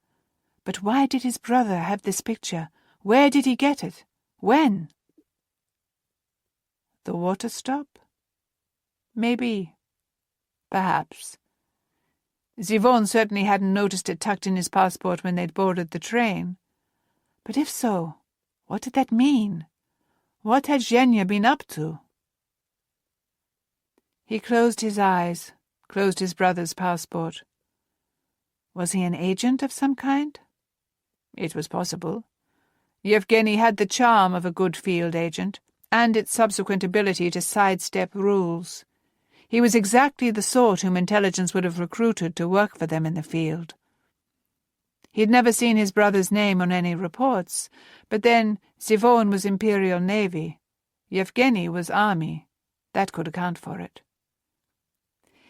but why did his brother have this picture? Where did he get it? When? The water stop? Maybe. Perhaps. Zivone certainly hadn't noticed it tucked in his passport when they'd boarded the train. But if so, what did that mean? What had Zhenya been up to? He closed his eyes, closed his brother's passport. Was he an agent of some kind? It was possible. Yevgeny had the charm of a good field agent, and its subsequent ability to sidestep rules. He was exactly the sort whom intelligence would have recruited to work for them in the field. He'd never seen his brother's name on any reports, but then Zivone was Imperial Navy. Yevgeny was Army. That could account for it.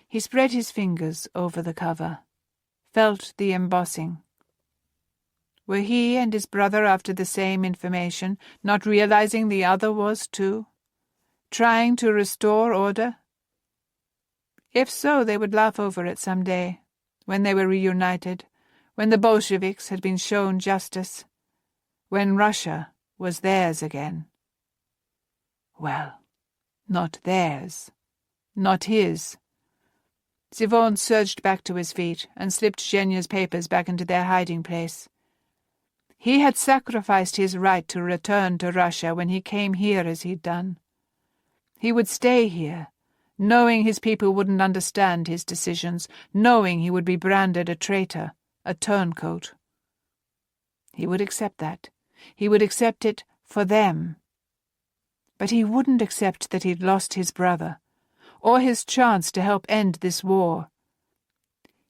He spread his fingers over the cover, felt the embossing. Were he and his brother after the same information, not realizing the other was too? Trying to restore order? If so, they would laugh over it some day, when they were reunited, when the Bolsheviks had been shown justice, when Russia was theirs again. Well, not theirs, not his. Zivon surged back to his feet and slipped Zhenya's papers back into their hiding place. He had sacrificed his right to return to Russia when he came here as he'd done. He would stay here, knowing his people wouldn't understand his decisions, knowing he would be branded a traitor, a turncoat. He would accept that. He would accept it for them. But he wouldn't accept that he'd lost his brother, or his chance to help end this war.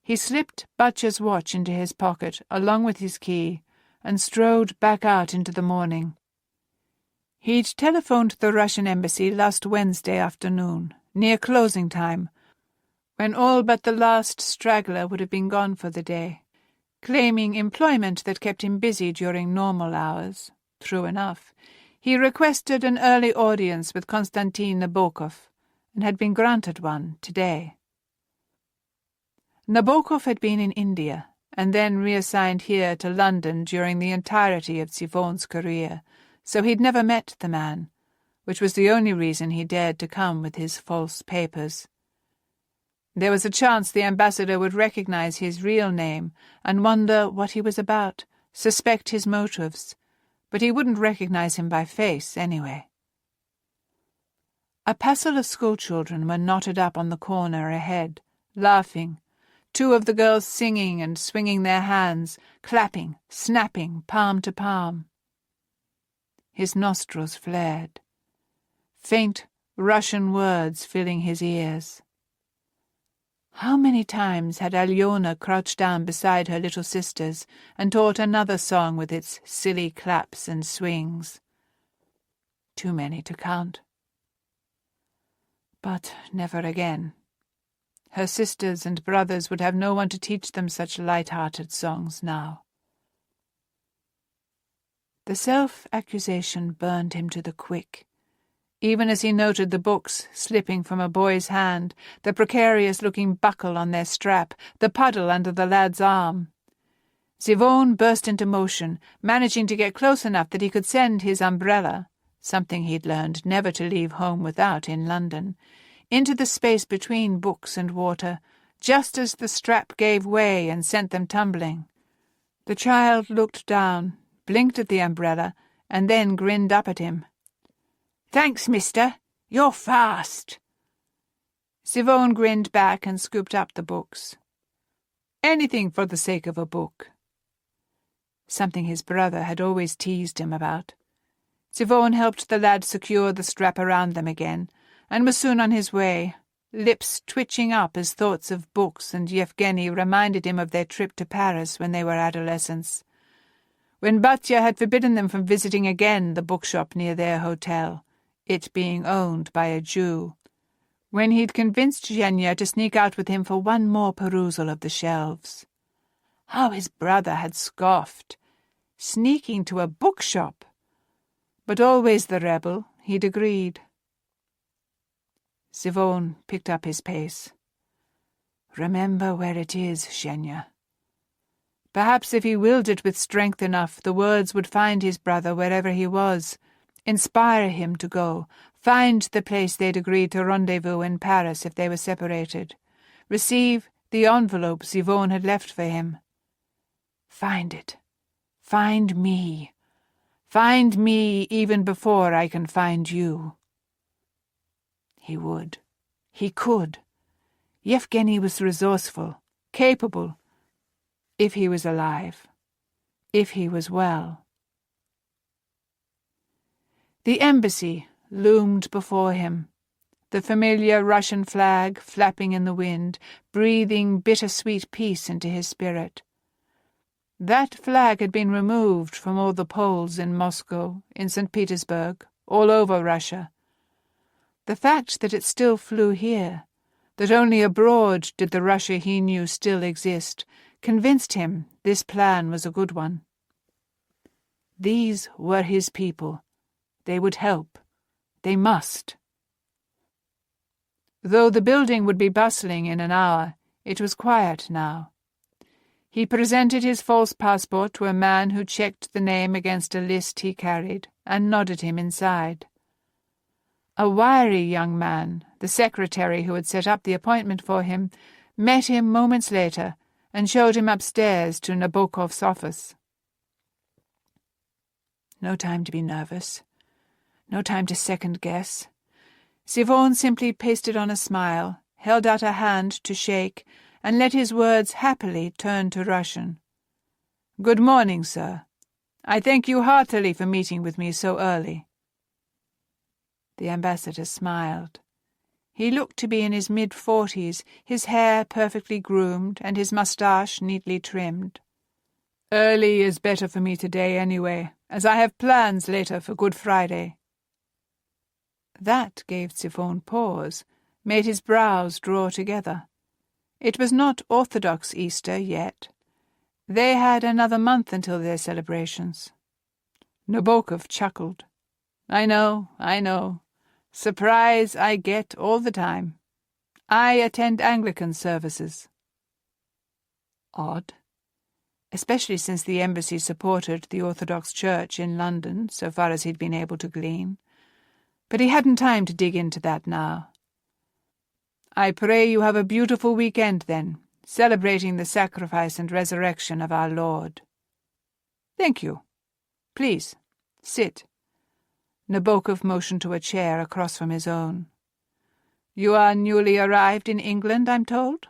He slipped Batya's watch into his pocket, along with his key, and strode back out into the morning. He'd telephoned the Russian embassy last Wednesday afternoon, near closing time, when all but the last straggler would have been gone for the day, claiming employment that kept him busy during normal hours. True enough. He requested an early audience with Konstantin Nabokov, and had been granted one today. Nabokov had been in India, and then reassigned here to London during the entirety of Zivon's career, so he'd never met the man, which was the only reason he dared to come with his false papers. There was a chance the ambassador would recognize his real name and wonder what he was about, suspect his motives, but he wouldn't recognize him by face anyway. A passel of schoolchildren were knotted up on the corner ahead, laughing, two of the girls singing and swinging their hands, clapping, snapping, palm to palm. His nostrils flared, faint Russian words filling his ears. How many times had Alyona crouched down beside her little sisters and taught another song with its silly claps and swings? Too many to count. But never again. Her sisters and brothers would have no one to teach them such light-hearted songs now. The self-accusation burned him to the quick, even as he noted the books slipping from a boy's hand, the precarious-looking buckle on their strap, the puddle under the lad's arm. Zivon burst into motion, managing to get close enough that he could send his umbrella, something he'd learned never to leave home without in London, into the space between books and water, just as the strap gave way and sent them tumbling. The child looked down, blinked at the umbrella, and then grinned up at him. "Thanks, mister. You're fast." Zivon grinned back and scooped up the books. Anything for the sake of a book. Something his brother had always teased him about. Zivon helped the lad secure the strap around them again, and was soon on his way, lips twitching up as thoughts of books and Yevgeny reminded him of their trip to Paris when they were adolescents, when Batya had forbidden them from visiting again the bookshop near their hotel, it being owned by a Jew, when he'd convinced Zhenya to sneak out with him for one more perusal of the shelves. How his brother had scoffed. Sneaking to a bookshop! But always the rebel, he'd agreed. Zivon picked up his pace. "Remember where it is, Zhenya." Perhaps if he willed it with strength enough, the words would find his brother wherever he was, inspire him to go, find the place they'd agreed to rendezvous in Paris if they were separated, receive the envelope Zivon had left for him. Find it. Find me. Find me even before I can find you. He would. He could. Yevgeny was resourceful, capable, if he was alive, if he was well. The embassy loomed before him, the familiar Russian flag flapping in the wind, breathing bittersweet peace into his spirit. That flag had been removed from all the poles in Moscow, in St. Petersburg, all over Russia. The fact that it still flew here, that only abroad did the Russia he knew still exist, convinced him this plan was a good one. These were his people. They would help. They must. Though the building would be bustling in an hour, it was quiet now. He presented his false passport to a man who checked the name against a list he carried, and nodded him inside. A wiry young man, the secretary who had set up the appointment for him, met him moments later and showed him upstairs to Nabokov's office. No time to be nervous. No time to second-guess. Siobhan simply pasted on a smile, held out a hand to shake, and let his words happily turn to Russian. "Good morning, sir. I thank you heartily for meeting with me so early." The ambassador smiled. He looked to be in his mid-40s, his hair perfectly groomed and his moustache neatly trimmed. "Early is better for me today anyway, as I have plans later for Good Friday." That gave Siphon pause, made his brows draw together. It was not Orthodox Easter yet. They had another month until their celebrations. Nabokov chuckled. I know. Surprise I get all the time. I attend Anglican services." Odd, especially since the embassy supported the Orthodox Church in London, so far as he'd been able to glean. But he hadn't time to dig into that now. "I pray you have a beautiful weekend, then, celebrating the sacrifice and resurrection of our Lord." "Thank you. Please, sit." Nabokov motioned to a chair across from his own. "You are newly arrived in England, I'm told?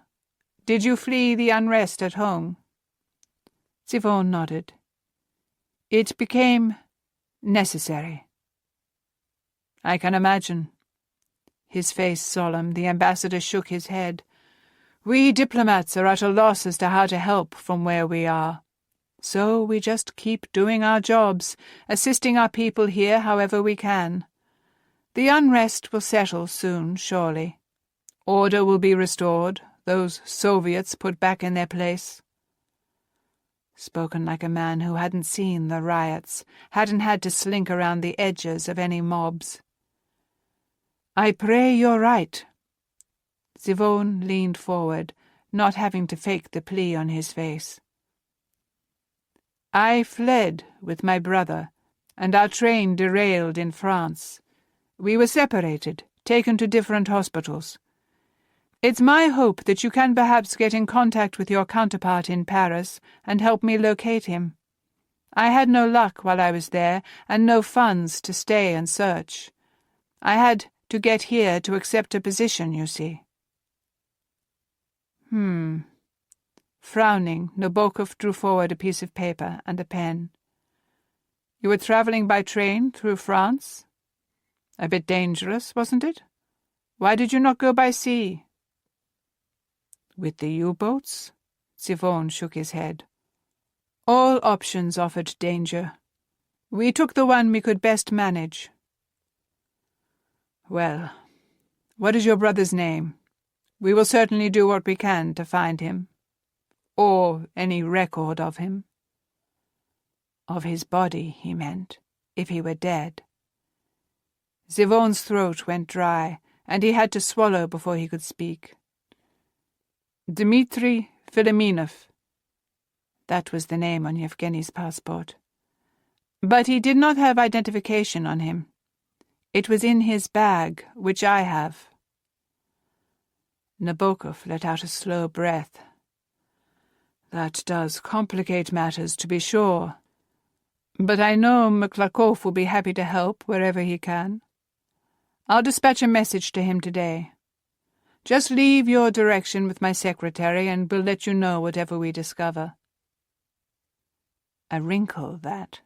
Did you flee the unrest at home?" Siphon nodded. "It became necessary." "I can imagine." His face solemn, the ambassador shook his head. "We diplomats are at a loss as to how to help from where we are. So we just keep doing our jobs, assisting our people here however we can. The unrest will settle soon, surely. Order will be restored, those Soviets put back in their place." Spoken like a man who hadn't seen the riots, hadn't had to slink around the edges of any mobs. "I pray you're right." Siphon leaned forward, not having to fake the plea on his face. "I fled with my brother, and our train derailed in France. We were separated, taken to different hospitals. It's my hope that you can perhaps get in contact with your counterpart in Paris and help me locate him. I had no luck while I was there, and no funds to stay and search. I had to get here to accept a position, you see." Frowning, Nabokov drew forward a piece of paper and a pen. "You were travelling by train through France? A bit dangerous, wasn't it? Why did you not go by sea?" "With the U-boats?" Siphon shook his head. "All options offered danger. We took the one we could best manage." "Well, what is your brother's name? We will certainly do what we can to find him. Or any record of him." Of his body, he meant, if he were dead. Siphon's throat went dry, and he had to swallow before he could speak. "Dmitri Fileminov." That was the name on Yevgeny's passport. But he did not have identification on him. It was in his bag, which I have. Nabokov let out a slow breath. "That does complicate matters, to be sure. But I know Mklakov will be happy to help wherever he can. I'll dispatch a message to him today. Just leave your direction with my secretary, and we'll let you know whatever we discover." A wrinkle, that.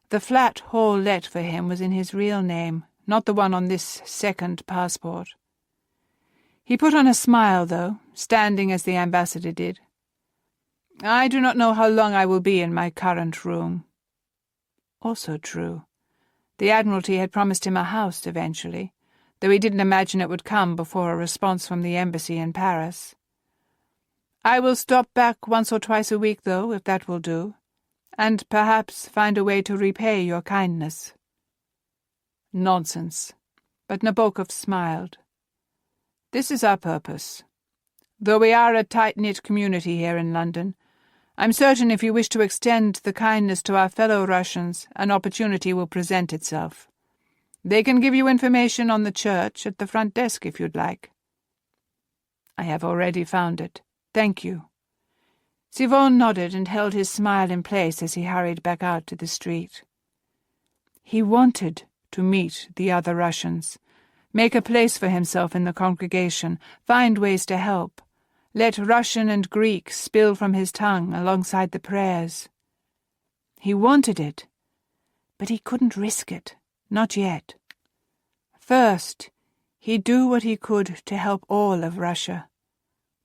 The flat hall let for him was in his real name, not the one on this second passport. He put on a smile, though, standing as the ambassador did. "I do not know how long I will be in my current room." Also true. The Admiralty had promised him a house eventually, though he didn't imagine it would come before a response from the embassy in Paris. "I will stop back once or twice a week, though, if that will do. and perhaps find a way to repay your kindness." "Nonsense." But Nabokov smiled. "This is our purpose. Though we are a tight-knit community here in London, I'm certain if you wish to extend the kindness to our fellow Russians, an opportunity will present itself. They can give you information on the church at the front desk if you'd like." "I have already found it. Thank you." Zivon nodded and held his smile in place as he hurried back out to the street. He wanted to meet the other Russians, make a place for himself in the congregation, find ways to help, let Russian and Greek spill from his tongue alongside the prayers. He wanted it, but he couldn't risk it, not yet. First, he'd do what he could to help all of Russia,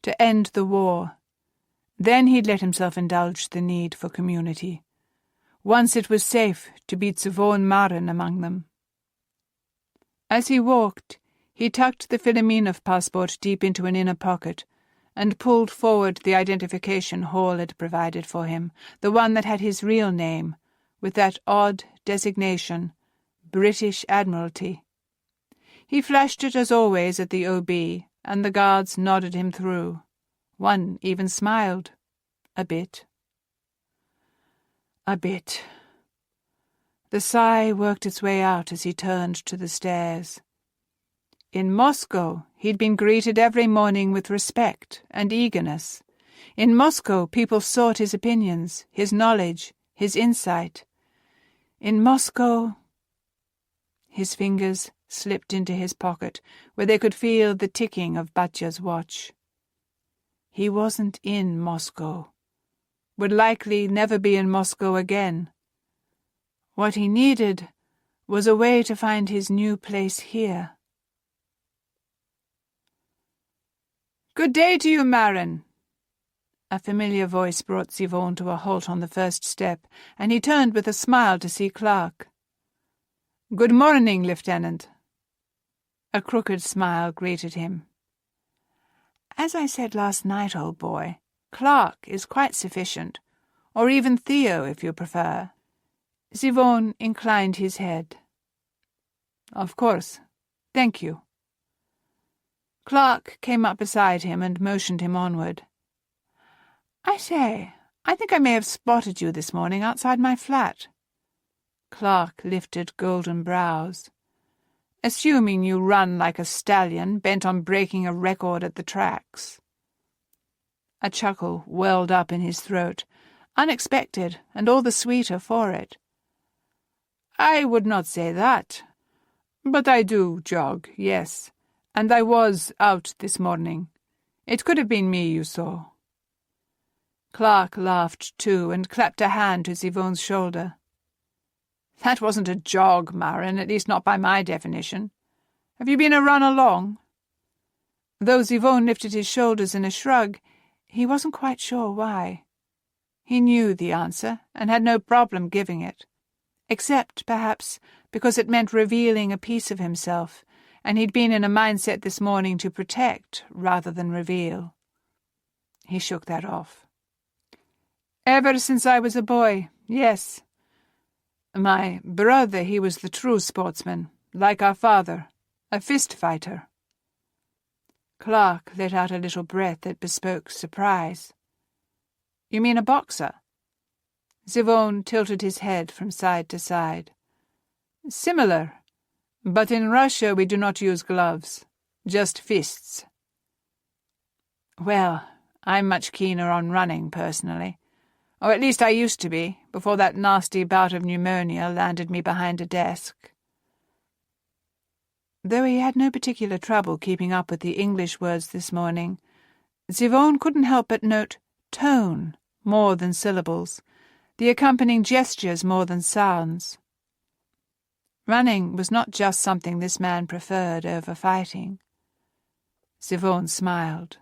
to end the war. Then he'd let himself indulge the need for community, once it was safe to beat Zivon Marin among them. As he walked, he tucked the Filomenov passport deep into an inner pocket and pulled forward the identification Hall had provided for him, the one that had his real name, with that odd designation, British Admiralty. He flashed it as always at the OB, and the guards nodded him through. One even smiled. A bit. A bit. The sigh worked its way out as he turned to the stairs. In Moscow, he'd been greeted every morning with respect and eagerness. In Moscow, people sought his opinions, his knowledge, his insight. In Moscow... His fingers slipped into his pocket, where they could feel the ticking of Batya's watch. He wasn't in Moscow. Would likely never be in Moscow again. What he needed was a way to find his new place here. "Good day to you, Marin." A familiar voice brought Zivon to a halt on the first step, and he turned with a smile to see Clark. "Good morning, Lieutenant." A crooked smile greeted him. "As I said last night, old boy, Clark is quite sufficient, or even Theo if you prefer." Zivon inclined his head. "Of course. Thank you." Clark came up beside him and motioned him onward. "I say, I think I may have spotted you this morning outside my flat." Clark lifted golden brows. "Assuming you run like a stallion bent on breaking a record at the tracks." A chuckle welled up in his throat, unexpected and all the sweeter for it. "I would not say that. But I do jog, yes, and I was out this morning. It could have been me you saw." Clark laughed too and clapped a hand to Zivon's shoulder. "That wasn't a jog, Marin, at least not by my definition. Have you been a run along?" Though Zivon lifted his shoulders in a shrug, he wasn't quite sure why. He knew the answer and had no problem giving it, except, perhaps, because it meant revealing a piece of himself, and he'd been in a mindset this morning to protect rather than reveal. He shook that off. "Ever since I was a boy, yes. My brother, he was the true sportsman, like our father, a fist fighter." Clark let out a little breath that bespoke surprise. "You mean a boxer?" Zivon tilted his head from side to side. "Similar, but in Russia we do not use gloves, just fists." "Well, I'm much keener on running, personally. Or at least I used to be, before that nasty bout of pneumonia landed me behind a desk." Though he had no particular trouble keeping up with the English words this morning, Zivon couldn't help but note tone more than syllables, the accompanying gestures more than sounds. Running was not just something this man preferred over fighting. Zivon smiled.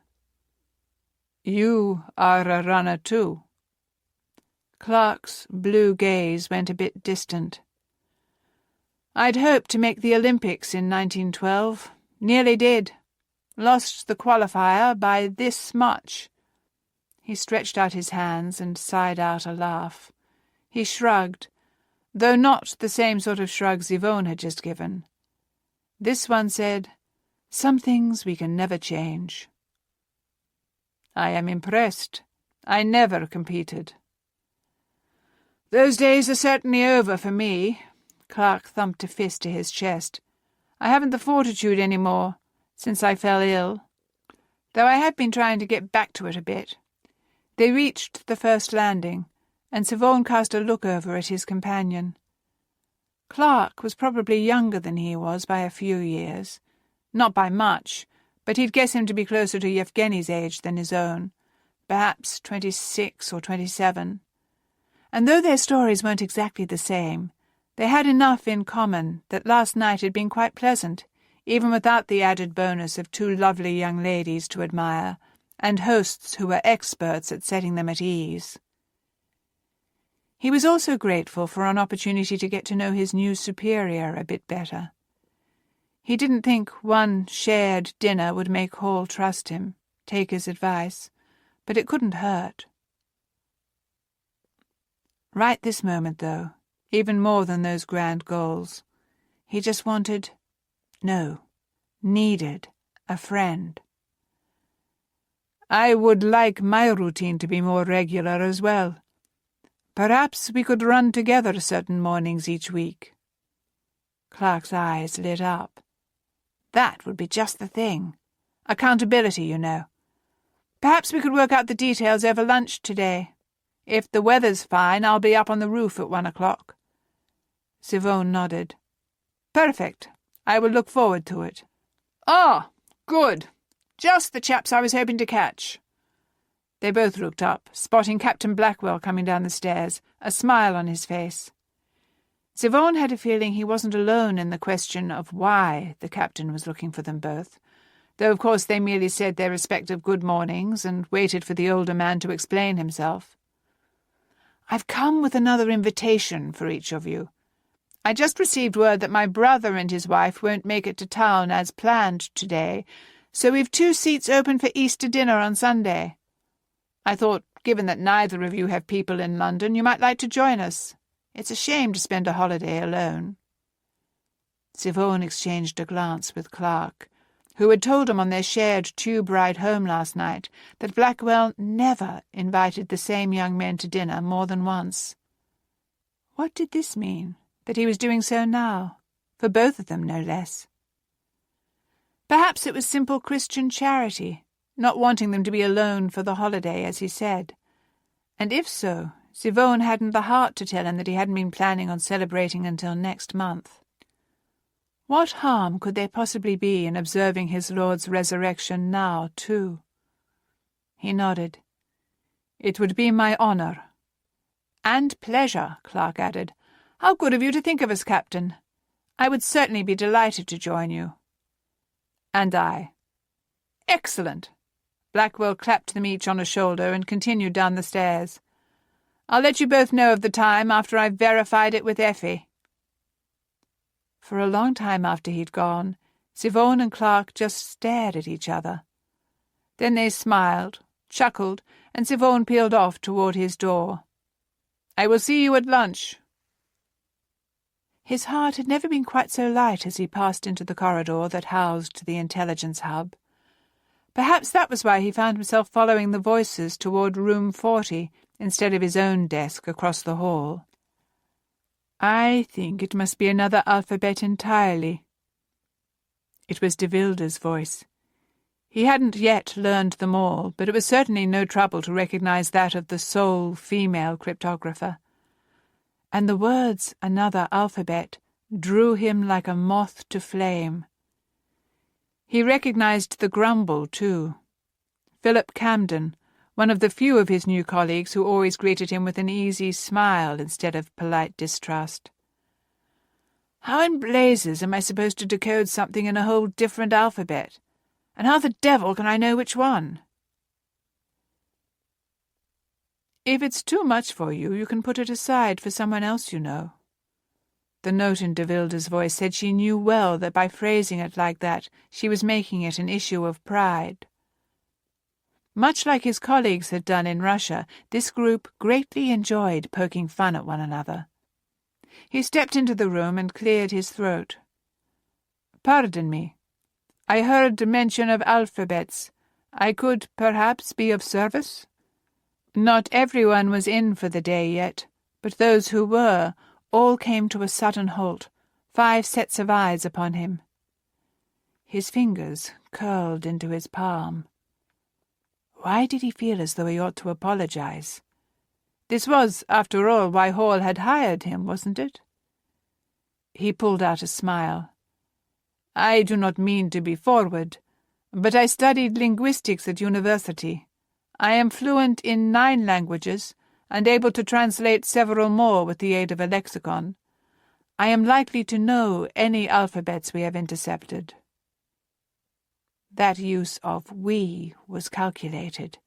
"You are a runner too." Clark's blue gaze went a bit distant. "I'd hoped to make the Olympics in 1912. Nearly did. Lost the qualifier by this much." He stretched out his hands and sighed out a laugh. He shrugged, though not the same sort of shrug Yvonne had just given. This one said, "Some things we can never change." "I am impressed. I never competed." "Those days are certainly over for me." Clark thumped a fist to his chest. "I haven't the fortitude any more, since I fell ill. Though I have been trying to get back to it a bit." They reached the first landing, and Yvonne cast a look over at his companion. Clark was probably younger than he was by a few years. Not by much, but he'd guess him to be closer to Yevgeny's age than his own, perhaps 26 or 27. And though their stories weren't exactly the same, they had enough in common that last night had been quite pleasant, even without the added bonus of two lovely young ladies to admire, and hosts who were experts at setting them at ease. He was also grateful for an opportunity to get to know his new superior a bit better. He didn't think one shared dinner would make Hall trust him, take his advice, but it couldn't hurt. Right this moment, though, even more than those grand goals, he just needed a friend. "I would like my routine to be more regular as well. Perhaps we could run together certain mornings each week." Clark's eyes lit up. That would be just the thing. Accountability, you know. "Perhaps we could work out the details over lunch today. If the weather's fine, I'll be up on the roof at 1 o'clock. Yvonne nodded. "Perfect. I will look forward to it." "Ah, good. Just the chaps I was hoping to catch." They both looked up, spotting Captain Blackwell coming down the stairs, a smile on his face. Yvonne had a feeling he wasn't alone in the question of why the captain was looking for them both, though of course they merely said their respective good mornings and waited for the older man to explain himself. "I've come with another invitation for each of you. I just received word that my brother and his wife won't make it to town as planned today, so we've 2 seats open for Easter dinner on Sunday. I thought, given that neither of you have people in London, you might like to join us. It's a shame to spend a holiday alone." Yvonne exchanged a glance with Clark, who had told him on their shared tube ride home last night that Blackwell never invited the same young men to dinner more than once. What did this mean, that he was doing so now, for both of them no less? Perhaps it was simple Christian charity, not wanting them to be alone for the holiday, as he said. And if so, Yvonne hadn't the heart to tell him that he hadn't been planning on celebrating until next month. What harm could there possibly be in observing his Lord's resurrection now, too? He nodded. "It would be my honour." "And pleasure," Clark added. "How good of you to think of us, Captain. I would certainly be delighted to join you." "And I." "Excellent." Blackwell clapped them each on a shoulder and continued down the stairs. "I'll let you both know of the time after I've verified it with Effie." For a long time after he'd gone, Yvonne and Clark just stared at each other. Then they smiled, chuckled, and Yvonne peeled off toward his door. "I will see you at lunch." His heart had never been quite so light as he passed into the corridor that housed the intelligence hub. Perhaps that was why he found himself following the voices toward room 40 instead of his own desk across the hall. "I think it must be another alphabet entirely." It was de Wilde's voice. He hadn't yet learned them all, but it was certainly no trouble to recognize that of the sole female cryptographer. And the words "another alphabet" drew him like a moth to flame. He recognized the grumble, too. Philip Camden, one of the few of his new colleagues who always greeted him with an easy smile instead of polite distrust. "How in blazes am I supposed to decode something in a whole different alphabet? And how the devil can I know which one?" "If it's too much for you, you can put it aside for someone else you know." The note in de Wilde's voice said she knew well that by phrasing it like that she was making it an issue of pride. Much like his colleagues had done in Russia, this group greatly enjoyed poking fun at one another. He stepped into the room and cleared his throat. "Pardon me. I heard mention of alphabets. I could, perhaps, be of service?" Not everyone was in for the day yet, but those who were all came to a sudden halt, 5 sets of eyes upon him. His fingers curled into his palm. Why did he feel as though he ought to apologize? This was, after all, why Hall had hired him, wasn't it? He pulled out a smile. "I do not mean to be forward, but I studied linguistics at university. I am fluent in 9 languages, and able to translate several more with the aid of a lexicon. I am likely to know any alphabets we have intercepted." That use of "we" was calculated.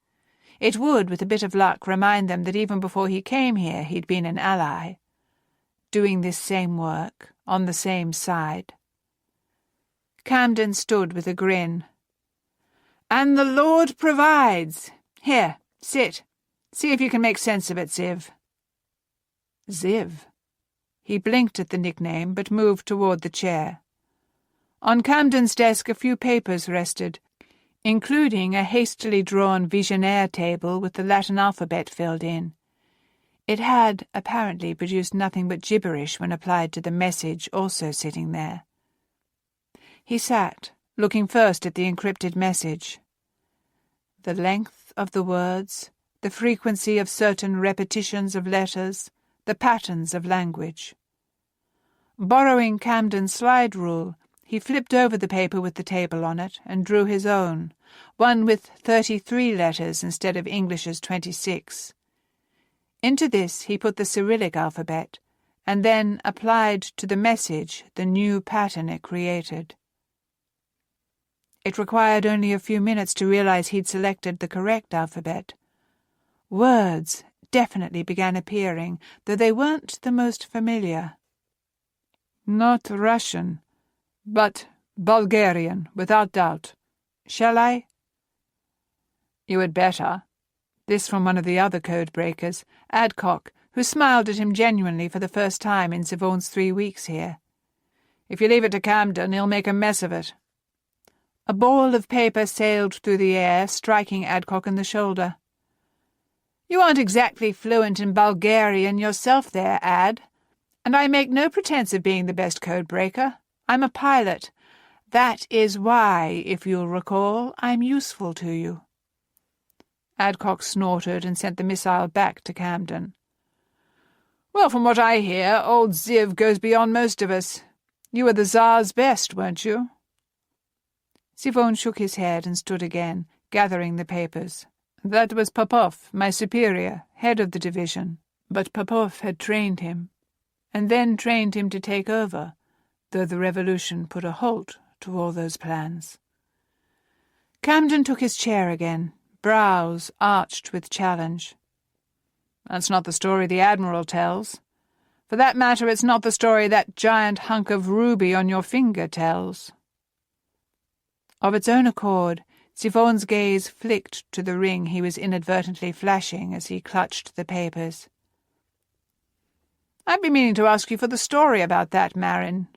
It would, with a bit of luck, remind them that even before he came here he'd been an ally, doing this same work, on the same side. Camden stood with a grin. "And the Lord provides. Here, sit. See if you can make sense of it, Ziv." Ziv? He blinked at the nickname, but moved toward the chair. On Camden's desk a few papers rested, including a hastily drawn visionaire table with the Latin alphabet filled in. It had, apparently, produced nothing but gibberish when applied to the message also sitting there. He sat, looking first at the encrypted message. The length of the words, the frequency of certain repetitions of letters, the patterns of language. Borrowing Camden's slide rule, he flipped over the paper with the table on it and drew his own, one with 33 letters instead of English's 26. Into this he put the Cyrillic alphabet, and then applied to the message the new pattern it created. It required only a few minutes to realize he'd selected the correct alphabet. Words definitely began appearing, though they weren't the most familiar. "Not Russian, but Bulgarian, without doubt. Shall I?" "You had better." This from one of the other code-breakers, Adcock, who smiled at him genuinely for the first time in Zivon's 3 weeks here. "If you leave it to Camden, he'll make a mess of it." A ball of paper sailed through the air, striking Adcock in the shoulder. "You aren't exactly fluent in Bulgarian yourself there, Ad, and I make no pretense of being the best code-breaker. I'm a pilot. That is why, if you'll recall, I'm useful to you." Adcock snorted and sent the missile back to Camden. "Well, from what I hear, old Ziv goes beyond most of us. You were the Tsar's best, weren't you?" Zivon shook his head and stood again, gathering the papers. "That was Popov, my superior, head of the division. But Popov had trained him, and then trained him to take over, though the revolution put a halt to all those plans." Camden took his chair again, brows arched with challenge. "That's not the story the Admiral tells. For that matter, it's not the story that giant hunk of ruby on your finger tells." Of its own accord, Zivon's gaze flicked to the ring he was inadvertently flashing as he clutched the papers. "I've been meaning to ask you for the story about that, Marin."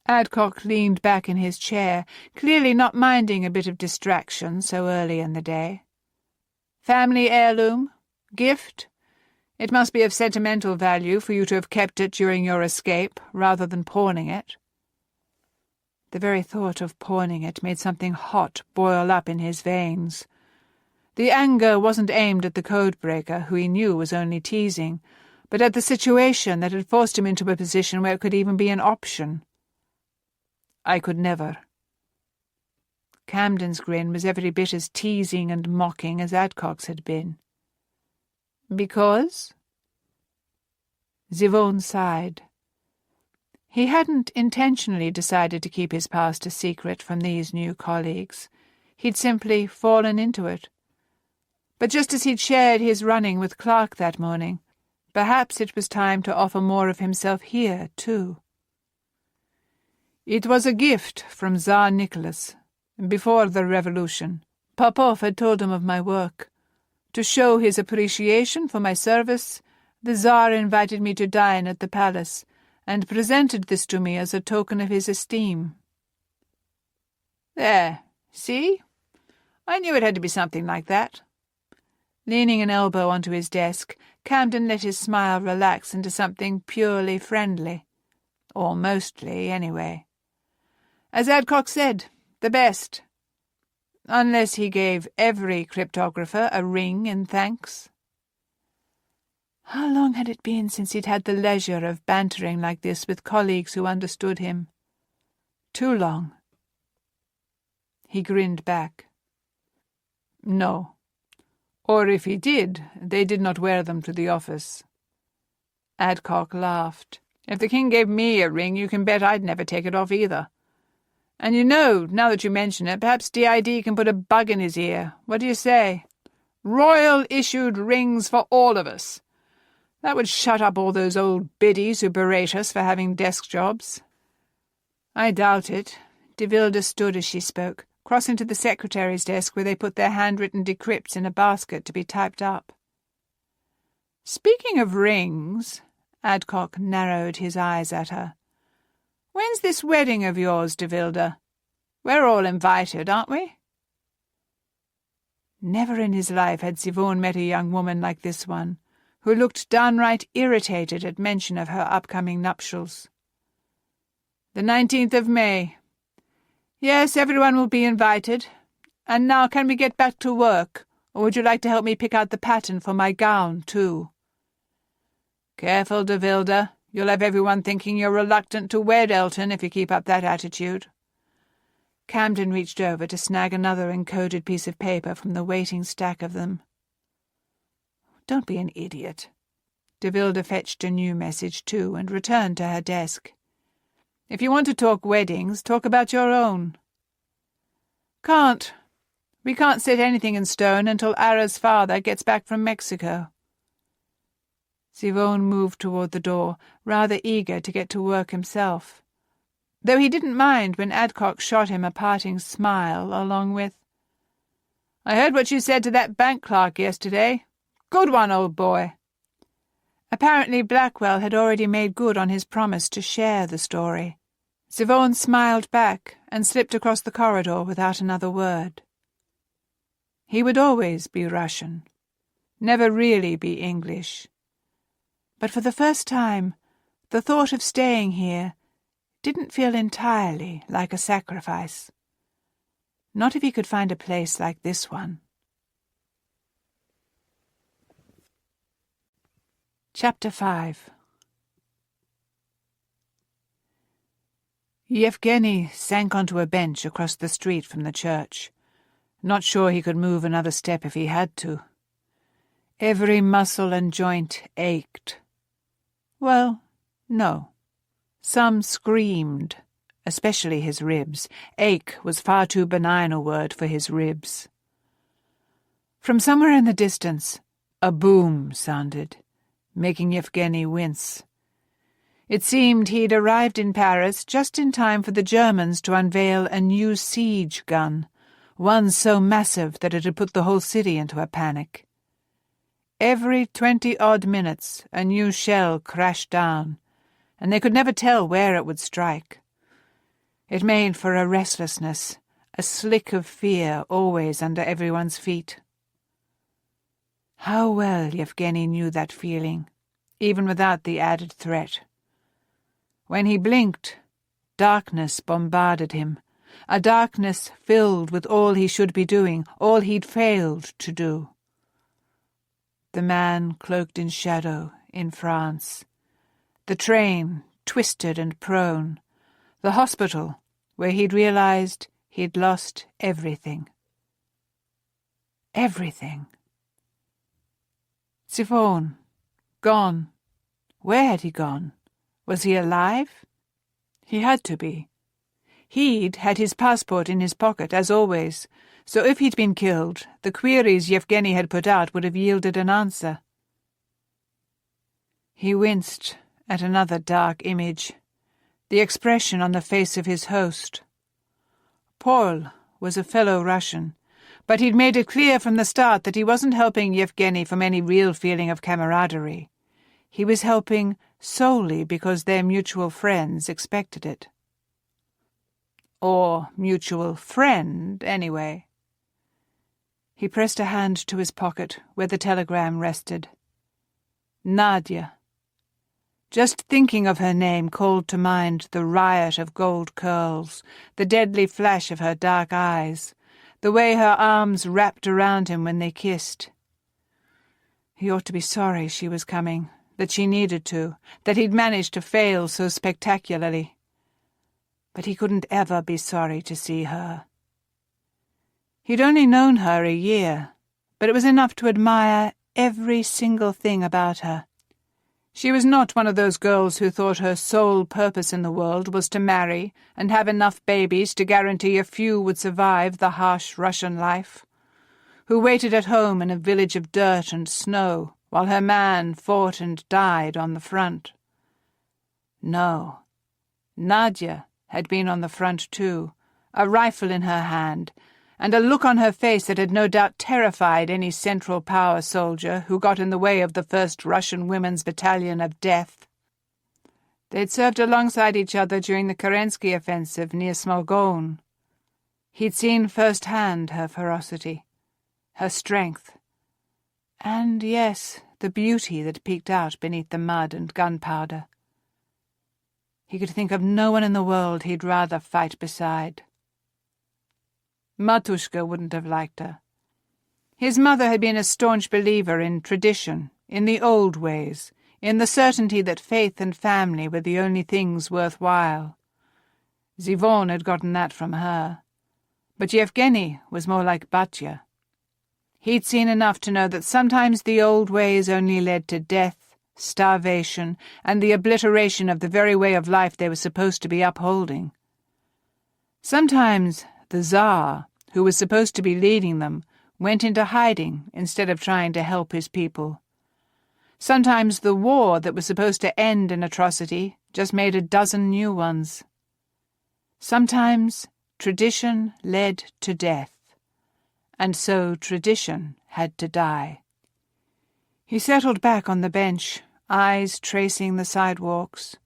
Adcock leaned back in his chair, clearly not minding a bit of distraction so early in the day. "Family heirloom? Gift? It must be of sentimental value for you to have kept it during your escape, rather than pawning it." The very thought of pawning it made something hot boil up in his veins. The anger wasn't aimed at the code-breaker, who he knew was only teasing, but at the situation that had forced him into a position where it could even be an option. "I could never." Camden's grin was every bit as teasing and mocking as Adcock's had been. "Because?" Zivon sighed. He hadn't intentionally decided to keep his past a secret from these new colleagues. He'd simply fallen into it. But just as he'd shared his running with Clark that morning, perhaps it was time to offer more of himself here, too. "It was a gift from Tsar Nicholas, before the revolution, Popov had told him of my work. To show his appreciation for my service, the Tsar invited me to dine at the palace, and presented this to me as a token of his esteem. There, see? I knew it had to be something like that. Leaning an elbow onto his desk, Camden let his smile relax into something purely friendly. Or mostly, anyway. As Adcock said, the best. Unless he gave every cryptographer a ring in thanks. How long had it been since he'd had the leisure of bantering like this with colleagues who understood him? Too long. He grinned back. No. Or if he did, they did not wear them to the office. Adcock laughed. If the king gave me a ring, you can bet I'd never take it off either. And you know, now that you mention it, perhaps DID can put a bug in his ear. What do you say? Royal-issued rings for all of us. That would shut up all those old biddies who berate us for having desk jobs. I doubt it. De Wilde stood as she spoke, crossing to the secretary's desk where they put their handwritten decrypts in a basket to be typed up. Speaking of rings, Adcock narrowed his eyes at her. When's this wedding of yours, de Wilde? We're all invited, aren't we? Never in his life had Siobhan met a young woman like this one, who looked downright irritated at mention of her upcoming nuptials. The 19th of May. Yes, everyone will be invited. And now can we get back to work, or would you like to help me pick out the pattern for my gown, too? Careful, de Wilde. You'll have everyone thinking you're reluctant to wed Elton if you keep up that attitude. Camden reached over to snag another encoded piece of paper from the waiting stack of them. Don't be an idiot. De Wilde fetched a new message, too, and returned to her desk. If you want to talk weddings, talk about your own. Can't. We can't set anything in stone until Ara's father gets back from Mexico. Siobhan moved toward the door, rather eager to get to work himself, though he didn't mind when Adcock shot him a parting smile along with, I heard what you said to that bank clerk yesterday. Good one, old boy. Apparently Blackwell had already made good on his promise to share the story. Siobhan smiled back and slipped across the corridor without another word. He would always be Russian, never really be English. But for the first time, the thought of staying here didn't feel entirely like a sacrifice. Not if he could find a place like this one. Chapter 5. Yevgeny sank onto a bench across the street from the church, not sure he could move another step if he had to. Every muscle and joint ached. Well, no. Some screamed, especially his ribs. Ache was far too benign a word for his ribs. From somewhere in the distance, a boom sounded, making Yevgeny wince. It seemed he'd arrived in Paris just in time for the Germans to unveil a new siege gun, one so massive that it had put the whole city into a panic. Every 20-odd minutes a new shell crashed down, and they could never tell where it would strike. It made for a restlessness, a slick of fear always under everyone's feet. How well Yevgeny knew that feeling, even without the added threat. When he blinked, darkness bombarded him, a darkness filled with all he should be doing, all he'd failed to do. The man cloaked in shadow in France, the train twisted and prone, the hospital where he'd realized he'd lost everything. Everything. Siobhan, gone. Where had he gone? Was he alive? He had to be. He'd had his passport in his pocket, as always, so if he'd been killed, the queries Yevgeny had put out would have yielded an answer. He winced at another dark image, the expression on the face of his host. Paul was a fellow Russian, But he'd made it clear from the start that he wasn't helping Yevgeny from any real feeling of camaraderie. He was helping solely because their mutual friends expected it. Or mutual friend, anyway. He pressed a hand to his pocket where the telegram rested. Nadia. Just thinking of her name called to mind the riot of gold curls, the deadly flash of her dark eyes, the way her arms wrapped around him when they kissed. He ought to be sorry she was coming, that she needed to, that he'd managed to fail so spectacularly. But he couldn't ever be sorry to see her. He'd only known her a year, but it was enough to admire every single thing about her. She was not one of those girls who thought her sole purpose in the world was to marry and have enough babies to guarantee a few would survive the harsh Russian life, who waited at home in a village of dirt and snow while her man fought and died on the front. No, Nadia had been on the front too, a rifle in her hand, and a look on her face that had no doubt terrified any Central Power soldier who got in the way of the 1st Russian Women's Battalion of Death. They'd served alongside each other during the Kerensky offensive near Smolgone. He'd seen firsthand her ferocity, her strength, and, yes, the beauty that peeked out beneath the mud and gunpowder. He could think of no one in the world he'd rather fight beside. Matushka wouldn't have liked her. His mother had been a staunch believer in tradition, in the old ways, in the certainty that faith and family were the only things worthwhile. Zivon had gotten that from her. But Yevgeny was more like Batya. He'd seen enough to know that sometimes the old ways only led to death, starvation, and the obliteration of the very way of life they were supposed to be upholding. Sometimes the Tsar, who was supposed to be leading them, went into hiding instead of trying to help his people. Sometimes the war that was supposed to end an atrocity just made a dozen new ones. Sometimes tradition led to death, and so tradition had to die. He settled back on the bench, eyes tracing the sidewalks.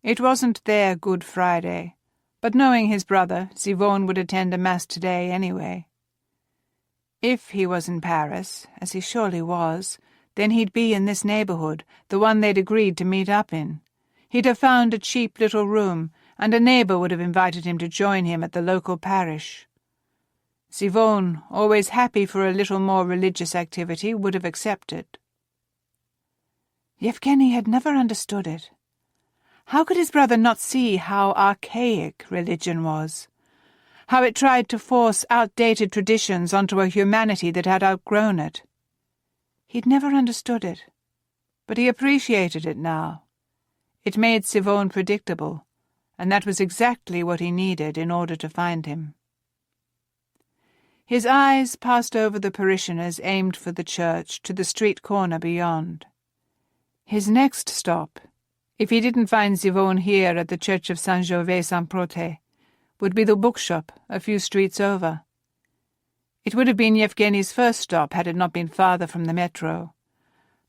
It wasn't their Good Friday, but knowing his brother, Zivon would attend a mass today anyway. If he was in Paris, as he surely was, then he'd be in this neighborhood, the one they'd agreed to meet up in. He'd have found a cheap little room, and a neighbor would have invited him to join him at the local parish. Zivon, always happy for a little more religious activity, would have accepted. Yevgeny had never understood it. How could his brother not see how archaic religion was? How it tried to force outdated traditions onto a humanity that had outgrown it? He'd never understood it, but he appreciated it now. It made Zivon predictable, and that was exactly what he needed in order to find him. His eyes passed over the parishioners aimed for the church to the street corner beyond. His next stop, if he didn't find Zivon here at the church of Saint-Gervais-Saint-Protais, would be the bookshop a few streets over. It would have been Yevgeny's first stop had it not been farther from the metro.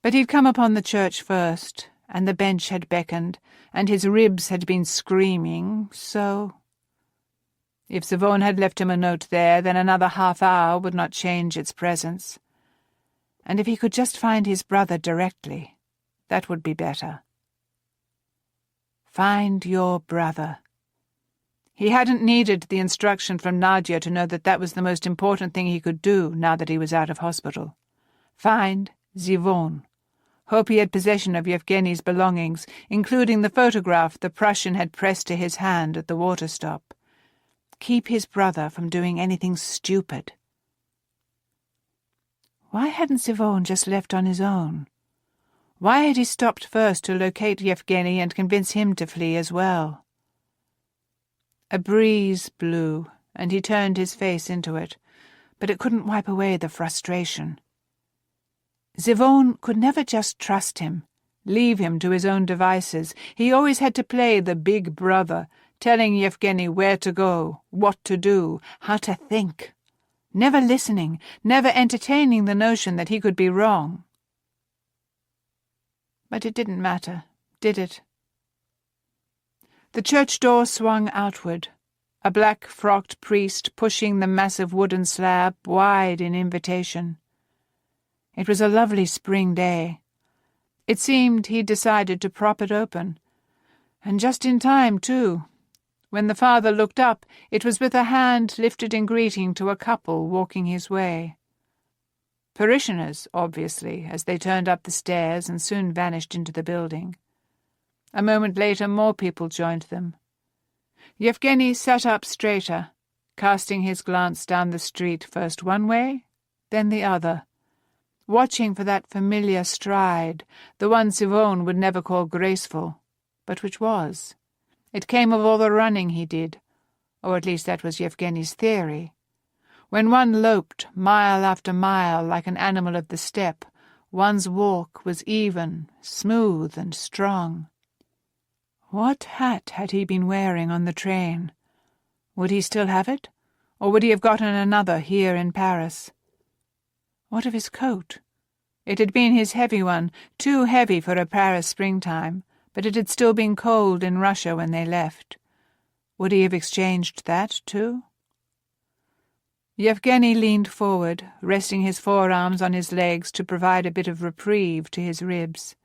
But he'd come upon the church first, and the bench had beckoned, and his ribs had been screaming, so... If Zivon had left him a note there, then another half-hour would not change its presence. And if he could just find his brother directly, that would be better. Find your brother. He hadn't needed the instruction from Nadia to know that that was the most important thing he could do now that he was out of hospital. Find Zivon. Hope he had possession of Yevgeny's belongings, including the photograph the Prussian had pressed to his hand at the water stop. Keep his brother from doing anything stupid. Why hadn't Zivon just left on his own? Why had he stopped first to locate Yevgeny and convince him to flee as well? A breeze blew, and he turned his face into it, but it couldn't wipe away the frustration. Zivon could never just trust him, leave him to his own devices. He always had to play the big brother, telling Yevgeny where to go, what to do, how to think. never listening, never entertaining the notion that he could be wrong. But it didn't matter, did it? The church door swung outward, a black-frocked priest pushing the massive wooden slab wide in invitation. It was a lovely spring day. It seemed he'd decided to prop it open. And just in time, too. When the father looked up, it was with a hand lifted in greeting to a couple walking his way. Parishioners, obviously, as they turned up the stairs and soon vanished into the building. A moment later more people joined them. Yevgeny sat up straighter, casting his glance down the street first one way, then the other, watching for that familiar stride, the one Sivone would never call graceful, but which was. It came of all the running he did, or at least that was Yevgeny's theory. When one loped mile after mile like an animal of the steppe, one's walk was even, smooth and strong. What hat had he been wearing on the train? Would he still have it, or would he have gotten another here in Paris? What of his coat? It had been his heavy one, too heavy for a Paris springtime, but it had still been cold in Russia when they left. Would he have exchanged that, too? Yevgeny leaned forward, resting his forearms on his legs to provide a bit of reprieve to his ribs.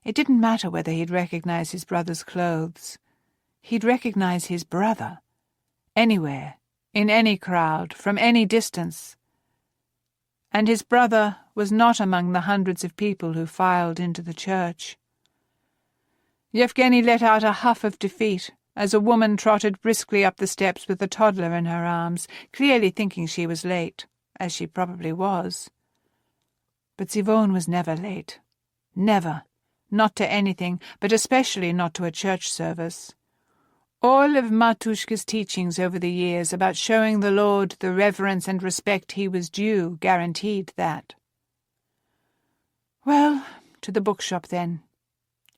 It didn't matter whether he'd recognize his brother's clothes. He'd recognize his brother. Anywhere, in any crowd, from any distance. And his brother was not among the hundreds of people who filed into the church. Yevgeny let out a huff of defeat as a woman trotted briskly up the steps with a toddler in her arms, clearly thinking she was late, as she probably was. But Sivone was never late. Never. Not to anything, but especially not to a church service. All of Matushka's teachings over the years about showing the Lord the reverence and respect he was due guaranteed that. Well, to the bookshop then.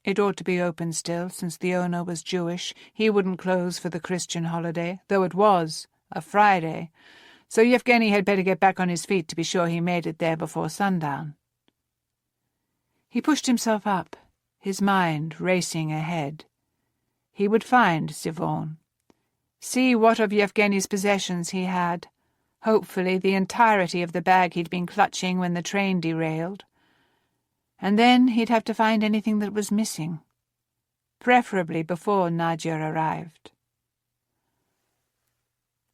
It ought to be open still, since the owner was Jewish. He wouldn't close for the Christian holiday, though it was a Friday, so Yevgeny had better get back on his feet to be sure he made it there before sundown. He pushed himself up, his mind racing ahead. He would find Sivone. See what of Yevgeny's possessions he had. Hopefully the entirety of the bag he'd been clutching when the train derailed. And then he'd have to find anything that was missing. Preferably before Nadia arrived.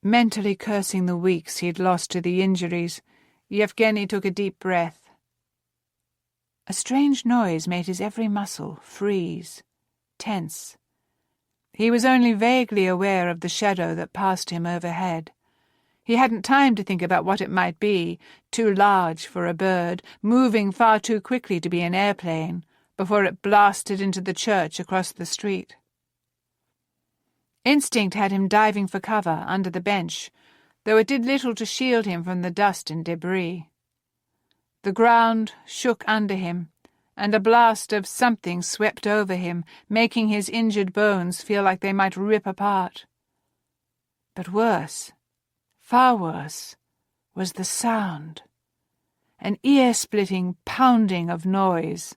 Mentally cursing the weeks he'd lost to the injuries, Yevgeny took a deep breath. A strange noise made his every muscle freeze, tense. He was only vaguely aware of the shadow that passed him overhead. He hadn't time to think about what it might be, too large for a bird, moving far too quickly to be an airplane, before it blasted into the church across the street. Instinct had him diving for cover under the bench, though it did little to shield him from the dust and debris. The ground shook under him, and a blast of something swept over him, making his injured bones feel like they might rip apart. But worse, far worse, was the sound. An ear-splitting pounding of noise,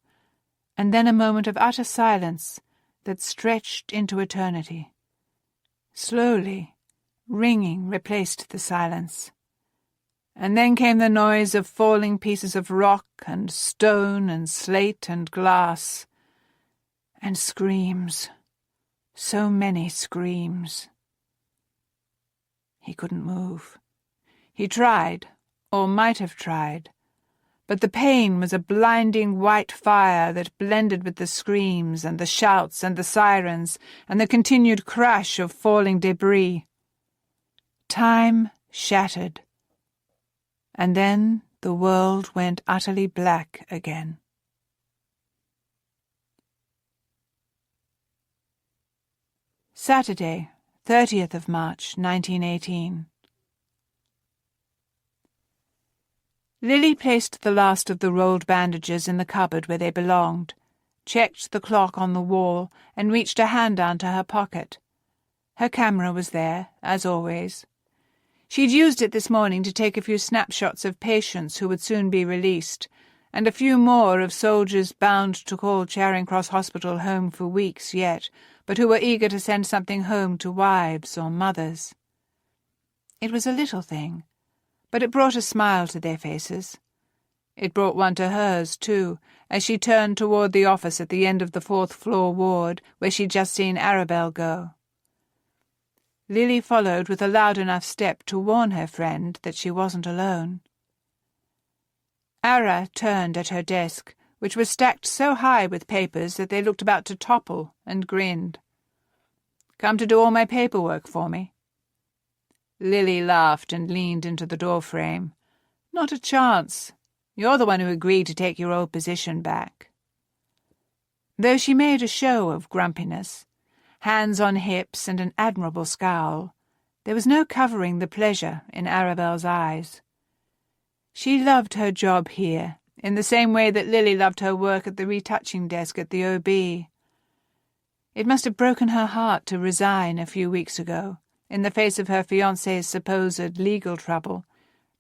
and then a moment of utter silence that stretched into eternity. Slowly, ringing replaced the silence. And then came the noise of falling pieces of rock and stone and slate and glass. And screams. So many screams. He couldn't move. He tried, or might have tried, but the pain was a blinding white fire that blended with the screams and the shouts and the sirens and the continued crash of falling debris. Time shattered. And then the world went utterly black again. Saturday, 30th of March, 1918. Lily placed the last of the rolled bandages in the cupboard where they belonged, checked the clock on the wall, and reached a hand down to her pocket. Her camera was there, as always. She'd used it this morning to take a few snapshots of patients who would soon be released, and a few more of soldiers bound to call Charing Cross Hospital home for weeks yet, but who were eager to send something home to wives or mothers. It was a little thing, but it brought a smile to their faces. It brought one to hers, too, as she turned toward the office at the end of the fourth-floor ward where she'd just seen Arabelle go. Lily followed with a loud enough step to warn her friend that she wasn't alone. Ara turned at her desk, which was stacked so high with papers that they looked about to topple, and grinned. "Come to do all my paperwork for me?" Lily laughed and leaned into the doorframe. "Not a chance. You're the one who agreed to take your old position back." Though she made a show of grumpiness, hands on hips and an admirable scowl, there was no covering the pleasure in Arabelle's eyes. She loved her job here, in the same way that Lily loved her work at the retouching desk at the OB. It must have broken her heart to resign a few weeks ago, in the face of her fiancé's supposed legal trouble,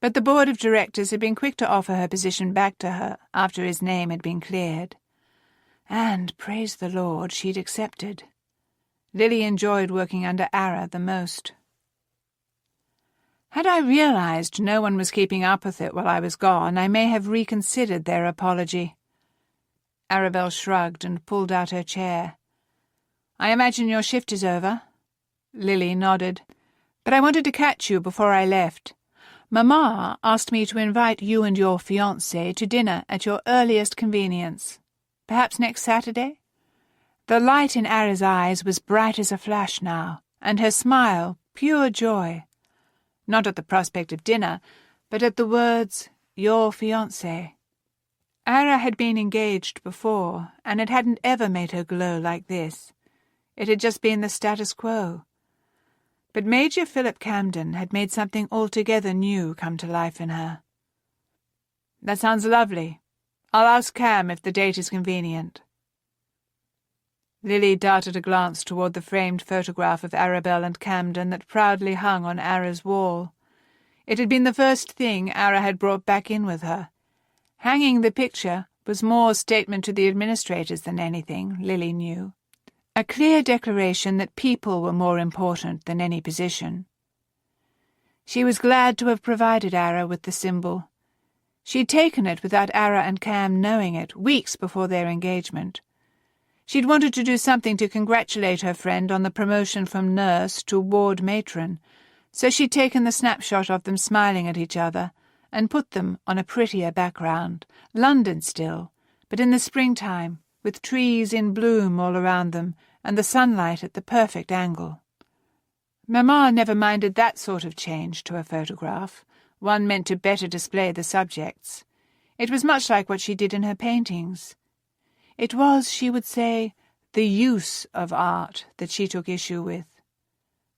but the board of directors had been quick to offer her position back to her after his name had been cleared. And, praise the Lord, she'd accepted. Lily enjoyed working under Ara the most. Had I realized no one was keeping up with it while I was gone, I may have reconsidered their apology. Arabelle shrugged and pulled out her chair. "I imagine your shift is over?" Lily nodded. "But I wanted to catch you before I left. Mamma asked me to invite you and your fiancé to dinner at your earliest convenience. Perhaps next Saturday?" The light in Ara's eyes was bright as a flash now, and her smile pure joy. Not at the prospect of dinner, but at the words, "your fiancé." Ara had been engaged before, and it hadn't ever made her glow like this. It had just been the status quo. But Major Philip Camden had made something altogether new come to life in her. "That sounds lovely. I'll ask Cam if the date is convenient." Lily darted a glance toward the framed photograph of Arabelle and Camden that proudly hung on Ara's wall. It had been the first thing Ara had brought back in with her. Hanging the picture was more statement to the administrators than anything, Lily knew. A clear declaration that people were more important than any position. She was glad to have provided Ara with the symbol. She'd taken it without Ara and Cam knowing it, weeks before their engagement. She'd wanted to do something to congratulate her friend on the promotion from nurse to ward matron, so she'd taken the snapshot of them smiling at each other and put them on a prettier background, London still, but in the springtime, with trees in bloom all around them and the sunlight at the perfect angle. Mamma never minded that sort of change to a photograph, one meant to better display the subjects. It was much like what she did in her paintings. It was, she would say, the use of art that she took issue with.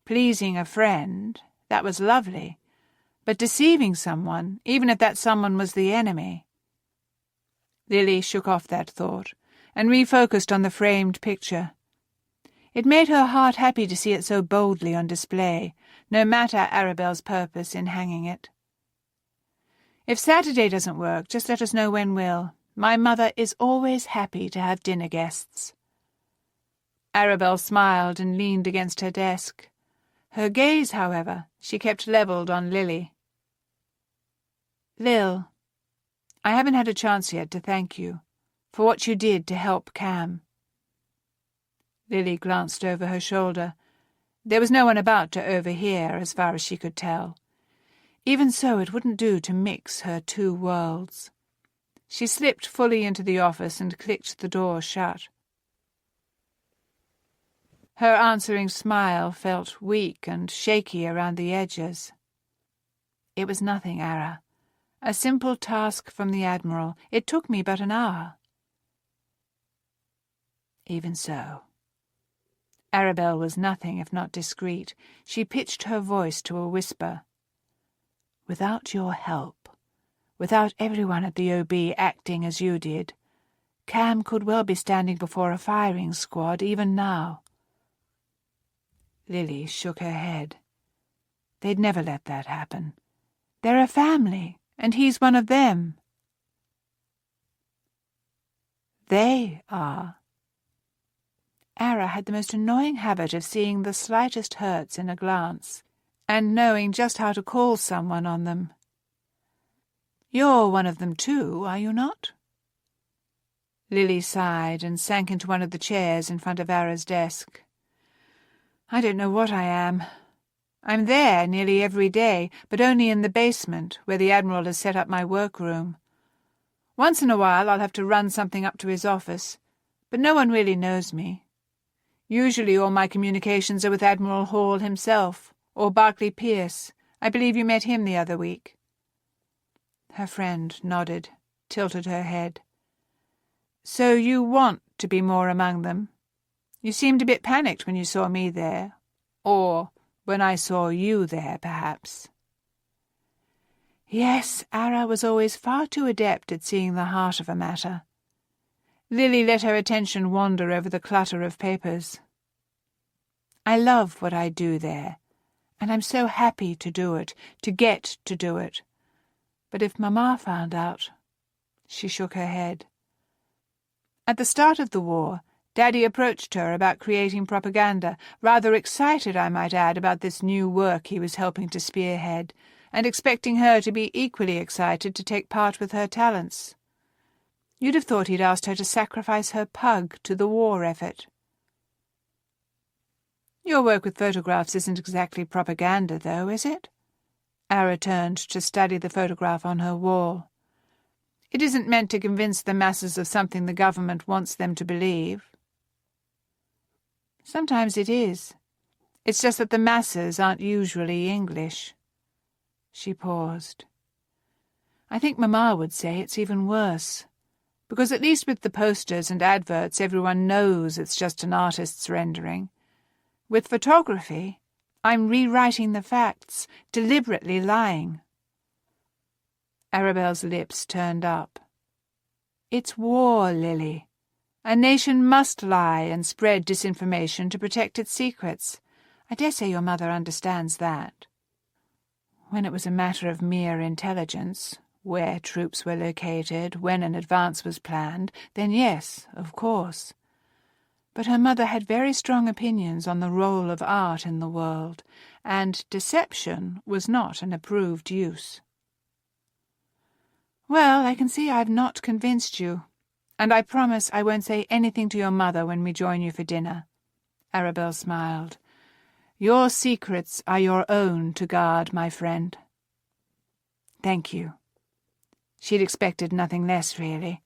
Pleasing a friend, that was lovely, but deceiving someone, even if that someone was the enemy. Lily shook off that thought and refocused on the framed picture. It made her heart happy to see it so boldly on display, no matter Arabelle's purpose in hanging it. "If Saturday doesn't work, just let us know when will. My mother is always happy to have dinner guests." Arabelle smiled and leaned against her desk. Her gaze, however, she kept levelled on Lily. "Lil, I haven't had a chance yet to thank you for what you did to help Cam." Lily glanced over her shoulder. There was no one about to overhear, as far as she could tell. Even so, it wouldn't do to mix her two worlds. She slipped fully into the office and clicked the door shut. Her answering smile felt weak and shaky around the edges. "It was nothing, Ara. A simple task from the Admiral. It took me but an hour." Even so. Arabelle was nothing if not discreet. She pitched her voice to a whisper. "Without your help, without everyone at the OB acting as you did, Cam could well be standing before a firing squad even now." Lily shook her head. They'd never let that happen. They're a family, and he's one of them. They are. Ara had the most annoying habit of seeing the slightest hurts in a glance, and knowing just how to call someone on them. You're one of them too, are you not? Lily sighed and sank into one of the chairs in front of Ara's desk. I don't know what I am. I'm there nearly every day, but only in the basement, where the Admiral has set up my workroom. Once in a while I'll have to run something up to his office, but no one really knows me. Usually all my communications are with Admiral Hall himself, or Barclay Pearce. I believe you met him the other week. Her friend nodded, tilted her head. So you want to be more among them? You seemed a bit panicked when you saw me there. Or when I saw you there, perhaps. Yes, Ara was always far too adept at seeing the heart of a matter. Lily let her attention wander over the clutter of papers. I love what I do there, and I'm so happy to do it, to get to do it. But if Mamma found out... She shook her head. At the start of the war, Daddy approached her about creating propaganda, rather excited, I might add, about this new work he was helping to spearhead, and expecting her to be equally excited to take part with her talents. You'd have thought he'd asked her to sacrifice her pug to the war effort. Your work with photographs isn't exactly propaganda, though, is it? Ara turned to study the photograph on her wall. It isn't meant to convince the masses of something the government wants them to believe. Sometimes it is. It's just that the masses aren't usually English. She paused. I think Mamma would say it's even worse, because at least with the posters and adverts everyone knows it's just an artist's rendering. With photography, I'm rewriting the facts, deliberately lying. Arabelle's lips turned up. It's war, Lily. A nation must lie and spread disinformation to protect its secrets. I dare say your mother understands that. When it was a matter of mere intelligence, where troops were located, when an advance was planned, then yes, of course. But her mother had very strong opinions on the role of art in the world, and deception was not an approved use. Well, I can see I've not convinced you, and I promise I won't say anything to your mother when we join you for dinner. Arabelle smiled. Your secrets are your own to guard, my friend. Thank you. She'd expected nothing less, really.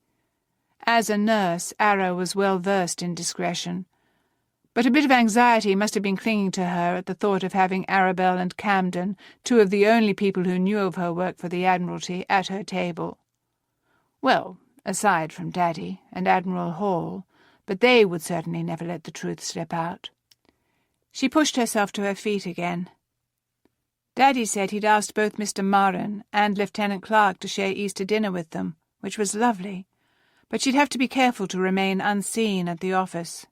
As a nurse, Ara was well versed in discretion, but a bit of anxiety must have been clinging to her at the thought of having Arabelle and Camden, two of the only people who knew of her work for the Admiralty, at her table. Well, aside from Daddy and Admiral Hall, but they would certainly never let the truth slip out. She pushed herself to her feet again. Daddy said he'd asked both Mr. Murren and Lieutenant Clark to share Easter dinner with them, which was lovely, but she'd have to be careful to remain unseen at the office.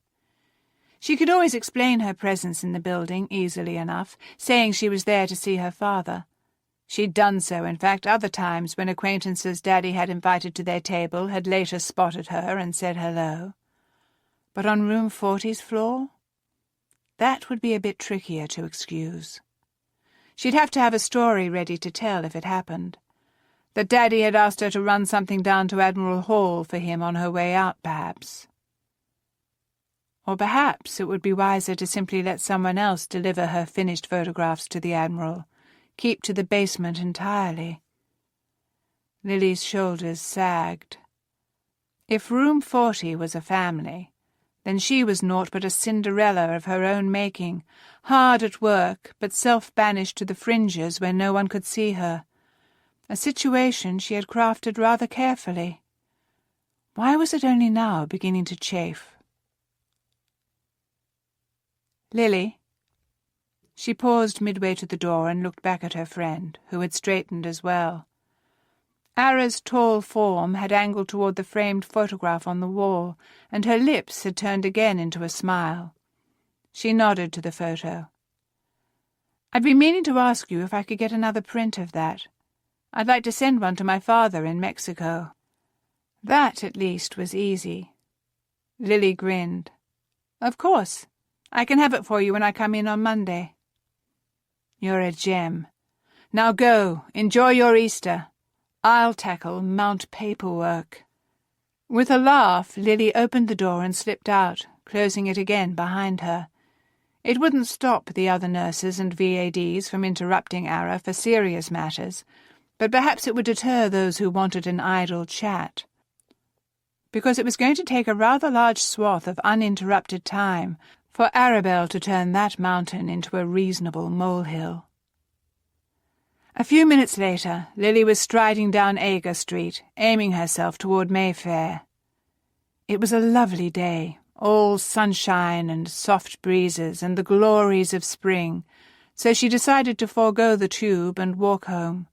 She could always explain her presence in the building easily enough, saying she was there to see her father. She'd done so, in fact, other times when acquaintances Daddy had invited to their table had later spotted her and said hello. But on room 40's floor? That would be a bit trickier to excuse. She'd have to have a story ready to tell if it happened. That Daddy had asked her to run something down to Admiral Hall for him on her way out, perhaps. Or perhaps it would be wiser to simply let someone else deliver her finished photographs to the Admiral, keep to the basement entirely. Lily's shoulders sagged. If room 40 was a family, then she was naught but a Cinderella of her own making, hard at work, but self-banished to the fringes where no one could see her. A situation she had crafted rather carefully. Why was it only now beginning to chafe? Lily. She paused midway to the door and looked back at her friend, who had straightened as well. Ara's tall form had angled toward the framed photograph on the wall, and her lips had turned again into a smile. She nodded to the photo. I'd been meaning to ask you if I could get another print of that. I'd like to send one to my father in Mexico." That, at least, was easy. Lily grinned. "Of course. I can have it for you when I come in on Monday." "You're a gem. Now go, enjoy your Easter. I'll tackle Mount paperwork." With a laugh, Lily opened the door and slipped out, closing it again behind her. It wouldn't stop the other nurses and VADs from interrupting Ara for serious matters, but perhaps it would deter those who wanted an idle chat. Because it was going to take a rather large swath of uninterrupted time for Arabelle to turn that mountain into a reasonable molehill. A few minutes later, Lily was striding down Agar Street, aiming herself toward Mayfair. It was a lovely day, all sunshine and soft breezes and the glories of spring, so she decided to forego the tube and walk home.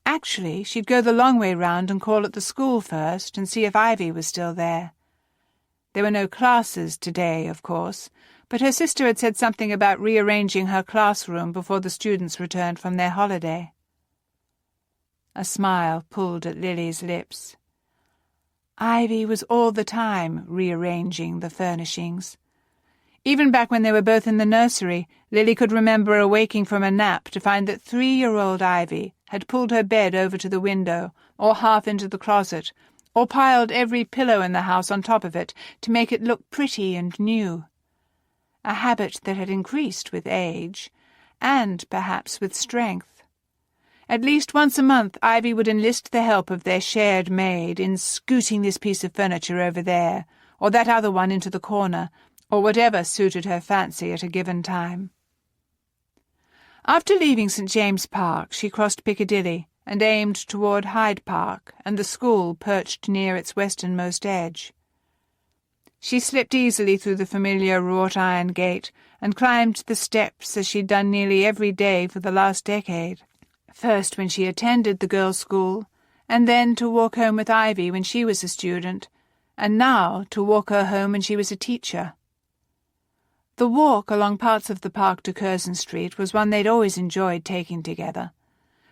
Actually, she'd go the long way round and call at the school first and see if Ivy was still there. There were no classes today, of course, but her sister had said something about rearranging her classroom before the students returned from their holiday. A smile pulled at Lily's lips. Ivy was all the time rearranging the furnishings. Even back when they were both in the nursery, Lily could remember awaking from a nap to find that 3-year-old Ivy had pulled her bed over to the window, or half into the closet, or piled every pillow in the house on top of it to make it look pretty and new. A habit that had increased with age, and perhaps with strength. At least once a month Ivy would enlist the help of their shared maid in scooting this piece of furniture over there, or that other one into the corner, or whatever suited her fancy at a given time. After leaving St. James Park, she crossed Piccadilly and aimed toward Hyde Park and the school perched near its westernmost edge. She slipped easily through the familiar wrought-iron gate and climbed the steps as she'd done nearly every day for the last decade, first when she attended the girls' school, and then to walk home with Ivy when she was a student, and now to walk her home when she was a teacher. The walk along parts of the park to Curzon Street was one they'd always enjoyed taking together.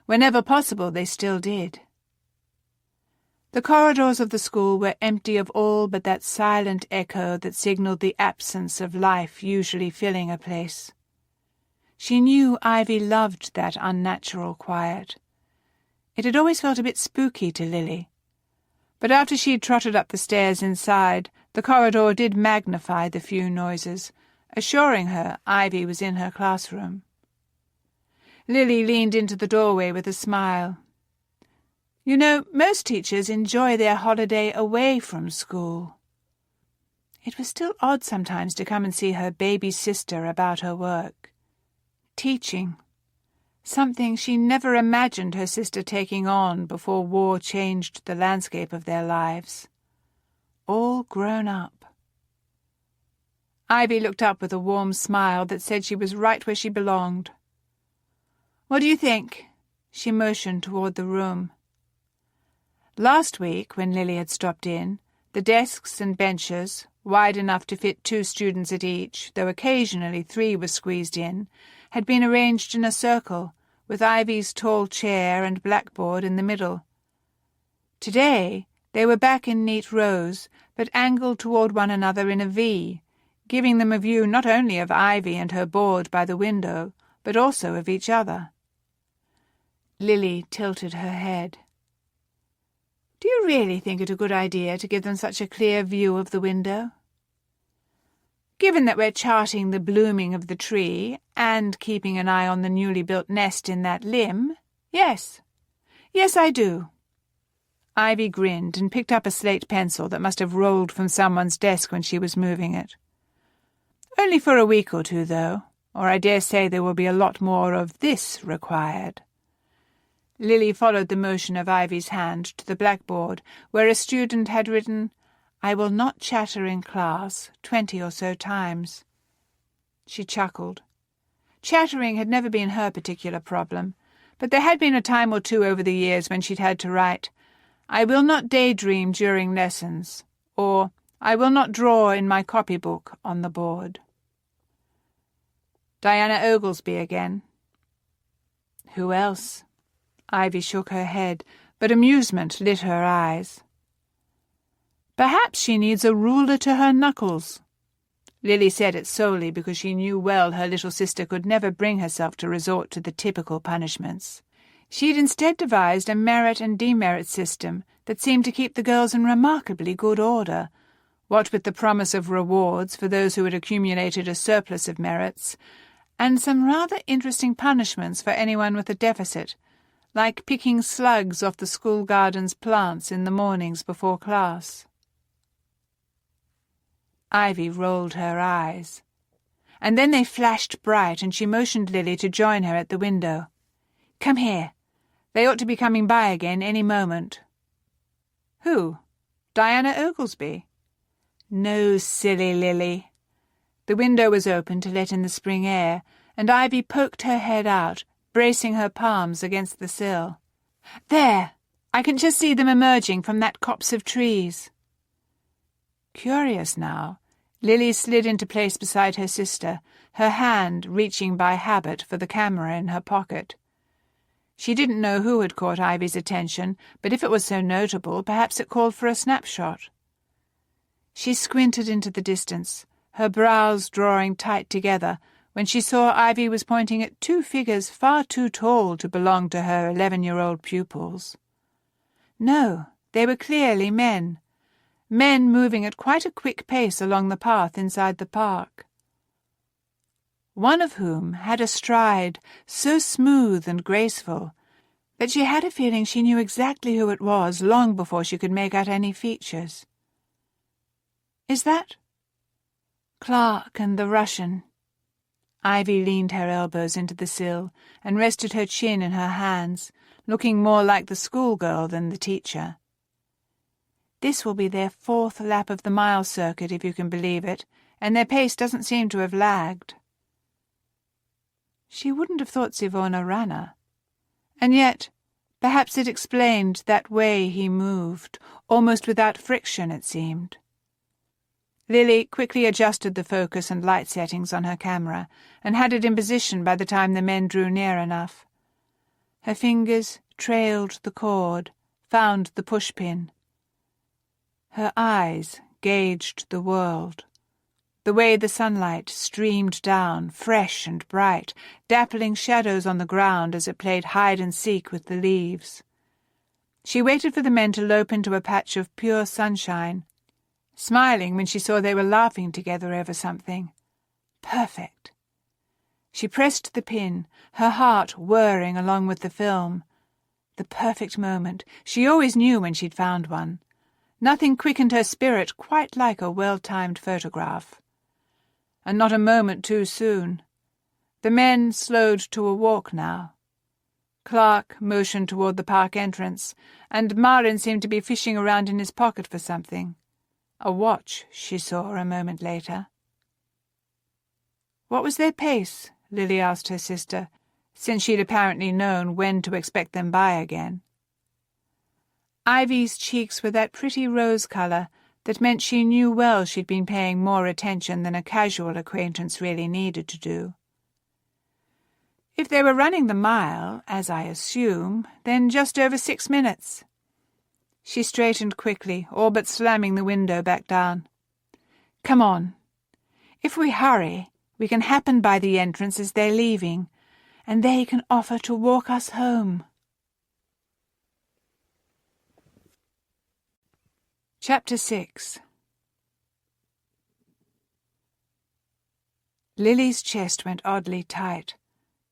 Whenever possible, they still did. The corridors of the school were empty of all but that silent echo that signalled the absence of life usually filling a place. She knew Ivy loved that unnatural quiet. It had always felt a bit spooky to Lily. But after she'd trotted up the stairs inside, the corridor did magnify the few noises, assuring her Ivy was in her classroom. Lily leaned into the doorway with a smile. You know, most teachers enjoy their holiday away from school. It was still odd sometimes to come and see her baby sister about her work. Teaching. Something she never imagined her sister taking on before war changed the landscape of their lives. All grown up. Ivy looked up with a warm smile that said she was right where she belonged. "What do you think?" She motioned toward the room. Last week, when Lily had stopped in, the desks and benches, wide enough to fit 2 students at each, though occasionally 3 were squeezed in, had been arranged in a circle, with Ivy's tall chair and blackboard in the middle. Today, they were back in neat rows, but angled toward one another in a V, giving them a view not only of Ivy and her board by the window, but also of each other. Lily tilted her head. "Do you really think it a good idea to give them such a clear view of the window?" "Given that we're charting the blooming of the tree and keeping an eye on the newly built nest in that limb, yes. Yes, I do." Ivy grinned and picked up a slate pencil that must have rolled from someone's desk when she was moving it. "Only for a week or 2, though, or I dare say there will be a lot more of this required." Lily followed the motion of Ivy's hand to the blackboard, where a student had written, "I will not chatter in class," 20 or so times. She chuckled. Chattering had never been her particular problem, but there had been a time or 2 over the years when she'd had to write, "I will not daydream during lessons," or "I will not draw in my copybook" on the board. Diana Oglesby again. Who else? Ivy shook her head, but amusement lit her eyes. Perhaps she needs a ruler to her knuckles. Lily said it solely because she knew well her little sister could never bring herself to resort to the typical punishments. She'd instead devised a merit and demerit system that seemed to keep the girls in remarkably good order, what with the promise of rewards for those who had accumulated a surplus of merits, and some rather interesting punishments for anyone with a deficit, like picking slugs off the school garden's plants in the mornings before class. Ivy rolled her eyes, and then they flashed bright, and she motioned Lily to join her at the window. "Come here. They ought to be coming by again any moment." "Who? Diana Oglesby?" "No, silly Lily." The window was open to let in the spring air, and Ivy poked her head out, bracing her palms against the sill. "There! I can just see them emerging from that copse of trees." Curious now, Lily slid into place beside her sister, her hand reaching by habit for the camera in her pocket. She didn't know who had caught Ivy's attention, but if it was so notable, perhaps it called for a snapshot. She squinted into the distance, her brows drawing tight together, when she saw Ivy was pointing at two figures far too tall to belong to her 11-year-old pupils. No, they were clearly men moving at quite a quick pace along the path inside the park. One of whom had a stride so smooth and graceful that she had a feeling she knew exactly who it was long before she could make out any features. "Is that Clark and the Russian?" Ivy leaned her elbows into the sill and rested her chin in her hands, looking more like the schoolgirl than the teacher. This will be their 4th lap of the mile circuit, if you can believe it, and their pace doesn't seem to have lagged. She wouldn't have thought Sivona ran her. And yet, perhaps it explained that way he moved, almost without friction, it seemed. Lily quickly adjusted the focus and light settings on her camera, and had it in position by the time the men drew near enough. Her fingers trailed the cord, found the pushpin. Her eyes gauged the world, the way the sunlight streamed down, fresh and bright, dappling shadows on the ground as it played hide-and-seek with the leaves. She waited for the men to lope into a patch of pure sunshine, smiling when she saw they were laughing together over something. Perfect. She pressed the pin, her heart whirring along with the film. The perfect moment. She always knew when she'd found one. Nothing quickened her spirit quite like a well-timed photograph. And not a moment too soon. The men slowed to a walk now. Clark motioned toward the park entrance, and Marin seemed to be fishing around in his pocket for something. A watch, she saw a moment later. What was their pace? Lily asked her sister, since she'd apparently known when to expect them by again. Ivy's cheeks were that pretty rose colour that meant she knew well she'd been paying more attention than a casual acquaintance really needed to do. If they were running the mile, as I assume, then just over 6 minutes. She straightened quickly, all but slamming the window back down. Come on. If we hurry, we can happen by the entrance as they're leaving, and they can offer to walk us home. Chapter 6. Lily's chest went oddly tight.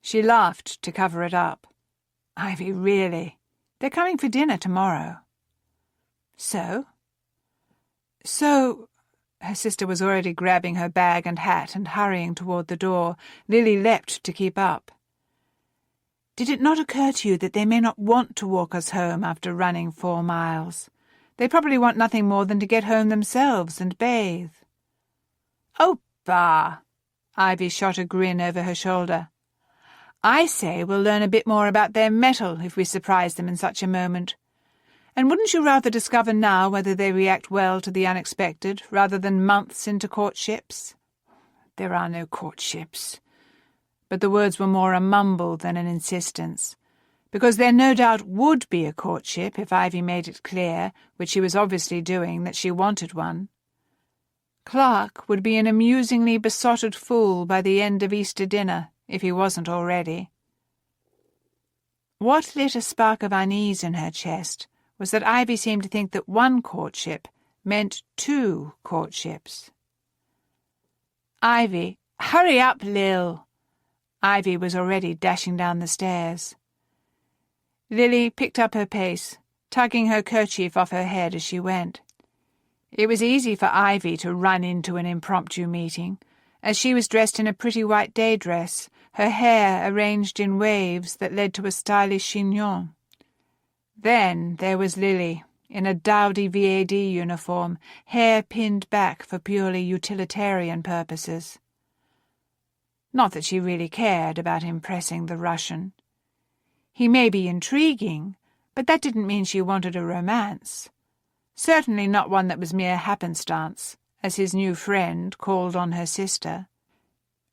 She laughed to cover it up. Ivy, really? They're coming for dinner tomorrow. So? Her sister was already grabbing her bag and hat and hurrying toward the door. Lily leapt to keep up. Did it not occur to you that they may not want to walk us home after running 4 miles? They probably want nothing more than to get home themselves and bathe. Oh, bah! Ivy shot a grin over her shoulder. I say we'll learn a bit more about their mettle if we surprise them in such a moment. And wouldn't you rather discover now whether they react well to the unexpected, rather than months into courtships? There are no courtships. but the words were more a mumble than an insistence, because there no doubt would be a courtship if Ivy made it clear, which she was obviously doing, that she wanted one. Clark would be an amusingly besotted fool by the end of Easter dinner, if he wasn't already. What lit a spark of unease in her chest was that Ivy seemed to think that one courtship meant 2 courtships. "Ivy, hurry up, Lil!" Ivy was already dashing down the stairs. Lily picked up her pace, tugging her kerchief off her head as she went. It was easy for Ivy to run into an impromptu meeting, as she was dressed in a pretty white day dress, her hair arranged in waves that led to a stylish chignon. Then there was Lily, in a dowdy VAD uniform, hair pinned back for purely utilitarian purposes. Not that she really cared about impressing the Russian. He may be intriguing, but that didn't mean she wanted a romance. Certainly not one that was mere happenstance, as his new friend called on her sister.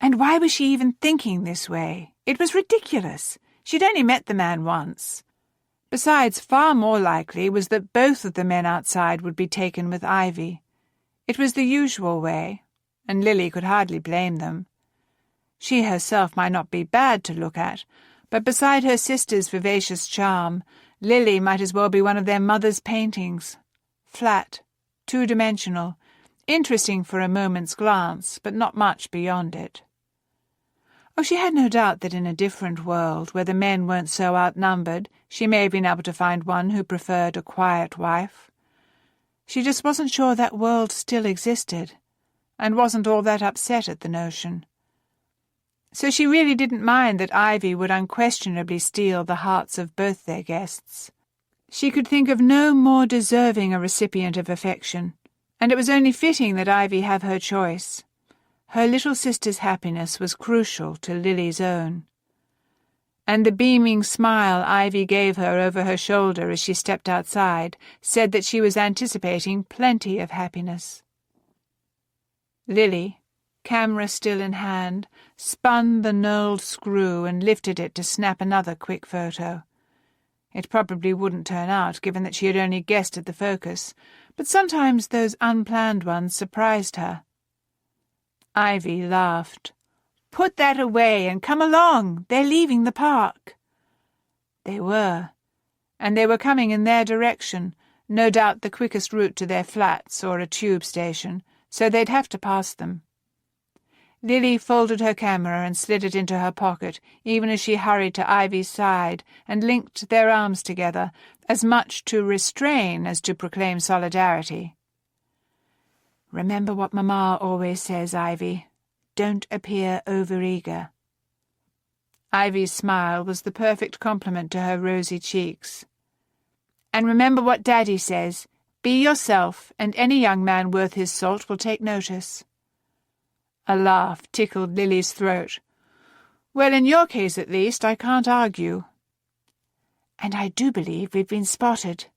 And why was she even thinking this way? It was ridiculous. She'd only met the man once. Besides, far more likely was that both of the men outside would be taken with Ivy. It was the usual way, and Lily could hardly blame them. She herself might not be bad to look at, but beside her sister's vivacious charm, Lily might as well be one of their mother's paintings. Flat, 2-dimensional, interesting for a moment's glance, but not much beyond it. Oh, she had no doubt that in a different world, where the men weren't so outnumbered, she may have been able to find one who preferred a quiet wife. She just wasn't sure that world still existed, and wasn't all that upset at the notion. So she really didn't mind that Ivy would unquestionably steal the hearts of both their guests. She could think of no more deserving a recipient of affection, and it was only fitting that Ivy have her choice. Her little sister's happiness was crucial to Lily's own. And the beaming smile Ivy gave her over her shoulder as she stepped outside said that she was anticipating plenty of happiness. Lily, camera still in hand, spun the knurled screw and lifted it to snap another quick photo. It probably wouldn't turn out, given that she had only guessed at the focus, but sometimes those unplanned ones surprised her. Ivy laughed. "Put that away and come along. They're leaving the park." They were, and they were coming in their direction, no doubt the quickest route to their flats or a tube station, so they'd have to pass them. Lily folded her camera and slid it into her pocket, even as she hurried to Ivy's side and linked their arms together, as much to restrain as to proclaim solidarity. "Remember what Mamma always says, Ivy. Don't appear overeager." Ivy's smile was the perfect complement to her rosy cheeks. "And remember what Daddy says. Be yourself, and any young man worth his salt will take notice." A laugh tickled Lily's throat. "Well, in your case at least, I can't argue." "And I do believe we've been spotted."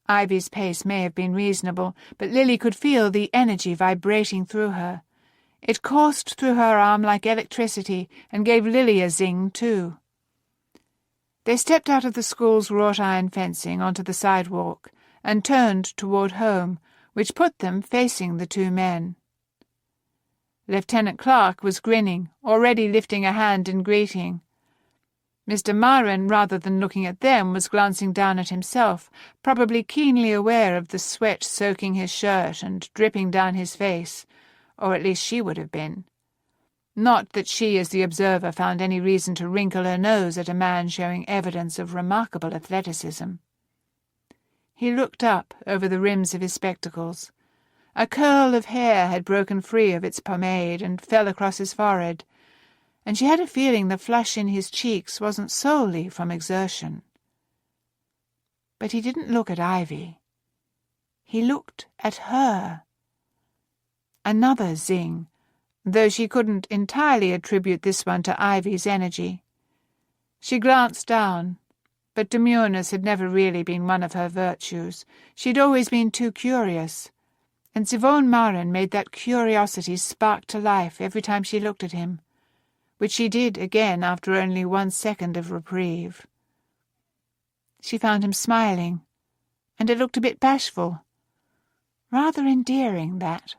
Ivy's pace may have been reasonable, but Lily could feel the energy vibrating through her. It coursed through her arm like electricity and gave Lily a zing, too. They stepped out of the school's wrought-iron fencing onto the sidewalk and turned toward home, which put them facing the 2 men. Lieutenant Clark was grinning, already lifting a hand in greeting. Mr. Marin, rather than looking at them, was glancing down at himself, probably keenly aware of the sweat soaking his shirt and dripping down his face, or at least she would have been. Not that she, as the observer, found any reason to wrinkle her nose at a man showing evidence of remarkable athleticism. He looked up over the rims of his spectacles. A curl of hair had broken free of its pomade and fell across his forehead, and she had a feeling the flush in his cheeks wasn't solely from exertion. But he didn't look at Ivy. He looked at her. Another zing, though she couldn't entirely attribute this one to Ivy's energy. She glanced down, but demureness had never really been one of her virtues. She'd always been too curious, and Yvonne Marin made that curiosity spark to life every time she looked at him, which she did again after only 1 second of reprieve. She found him smiling, and it looked a bit bashful. Rather endearing, that.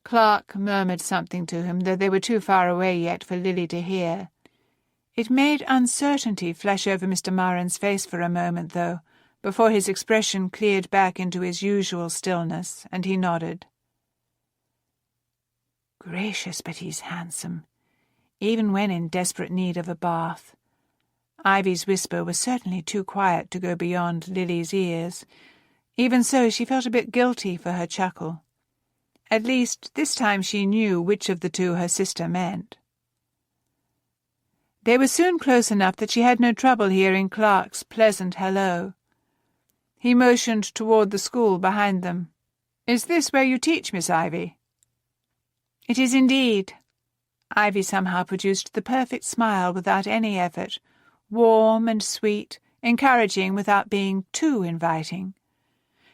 Clark murmured something to him, though they were too far away yet for Lily to hear. It made uncertainty flash over Mr. Maren's face for a moment, though, before his expression cleared back into his usual stillness, and he nodded. Gracious, but he's handsome, even when in desperate need of a bath. Ivy's whisper was certainly too quiet to go beyond Lily's ears. Even so, she felt a bit guilty for her chuckle. At least, this time she knew which of the two her sister meant. They were soon close enough that she had no trouble hearing Clark's pleasant hello. He motioned toward the school behind them. "Is this where you teach, Miss Ivy?" "It is indeed." Ivy somehow produced the perfect smile without any effort, warm and sweet, encouraging without being too inviting.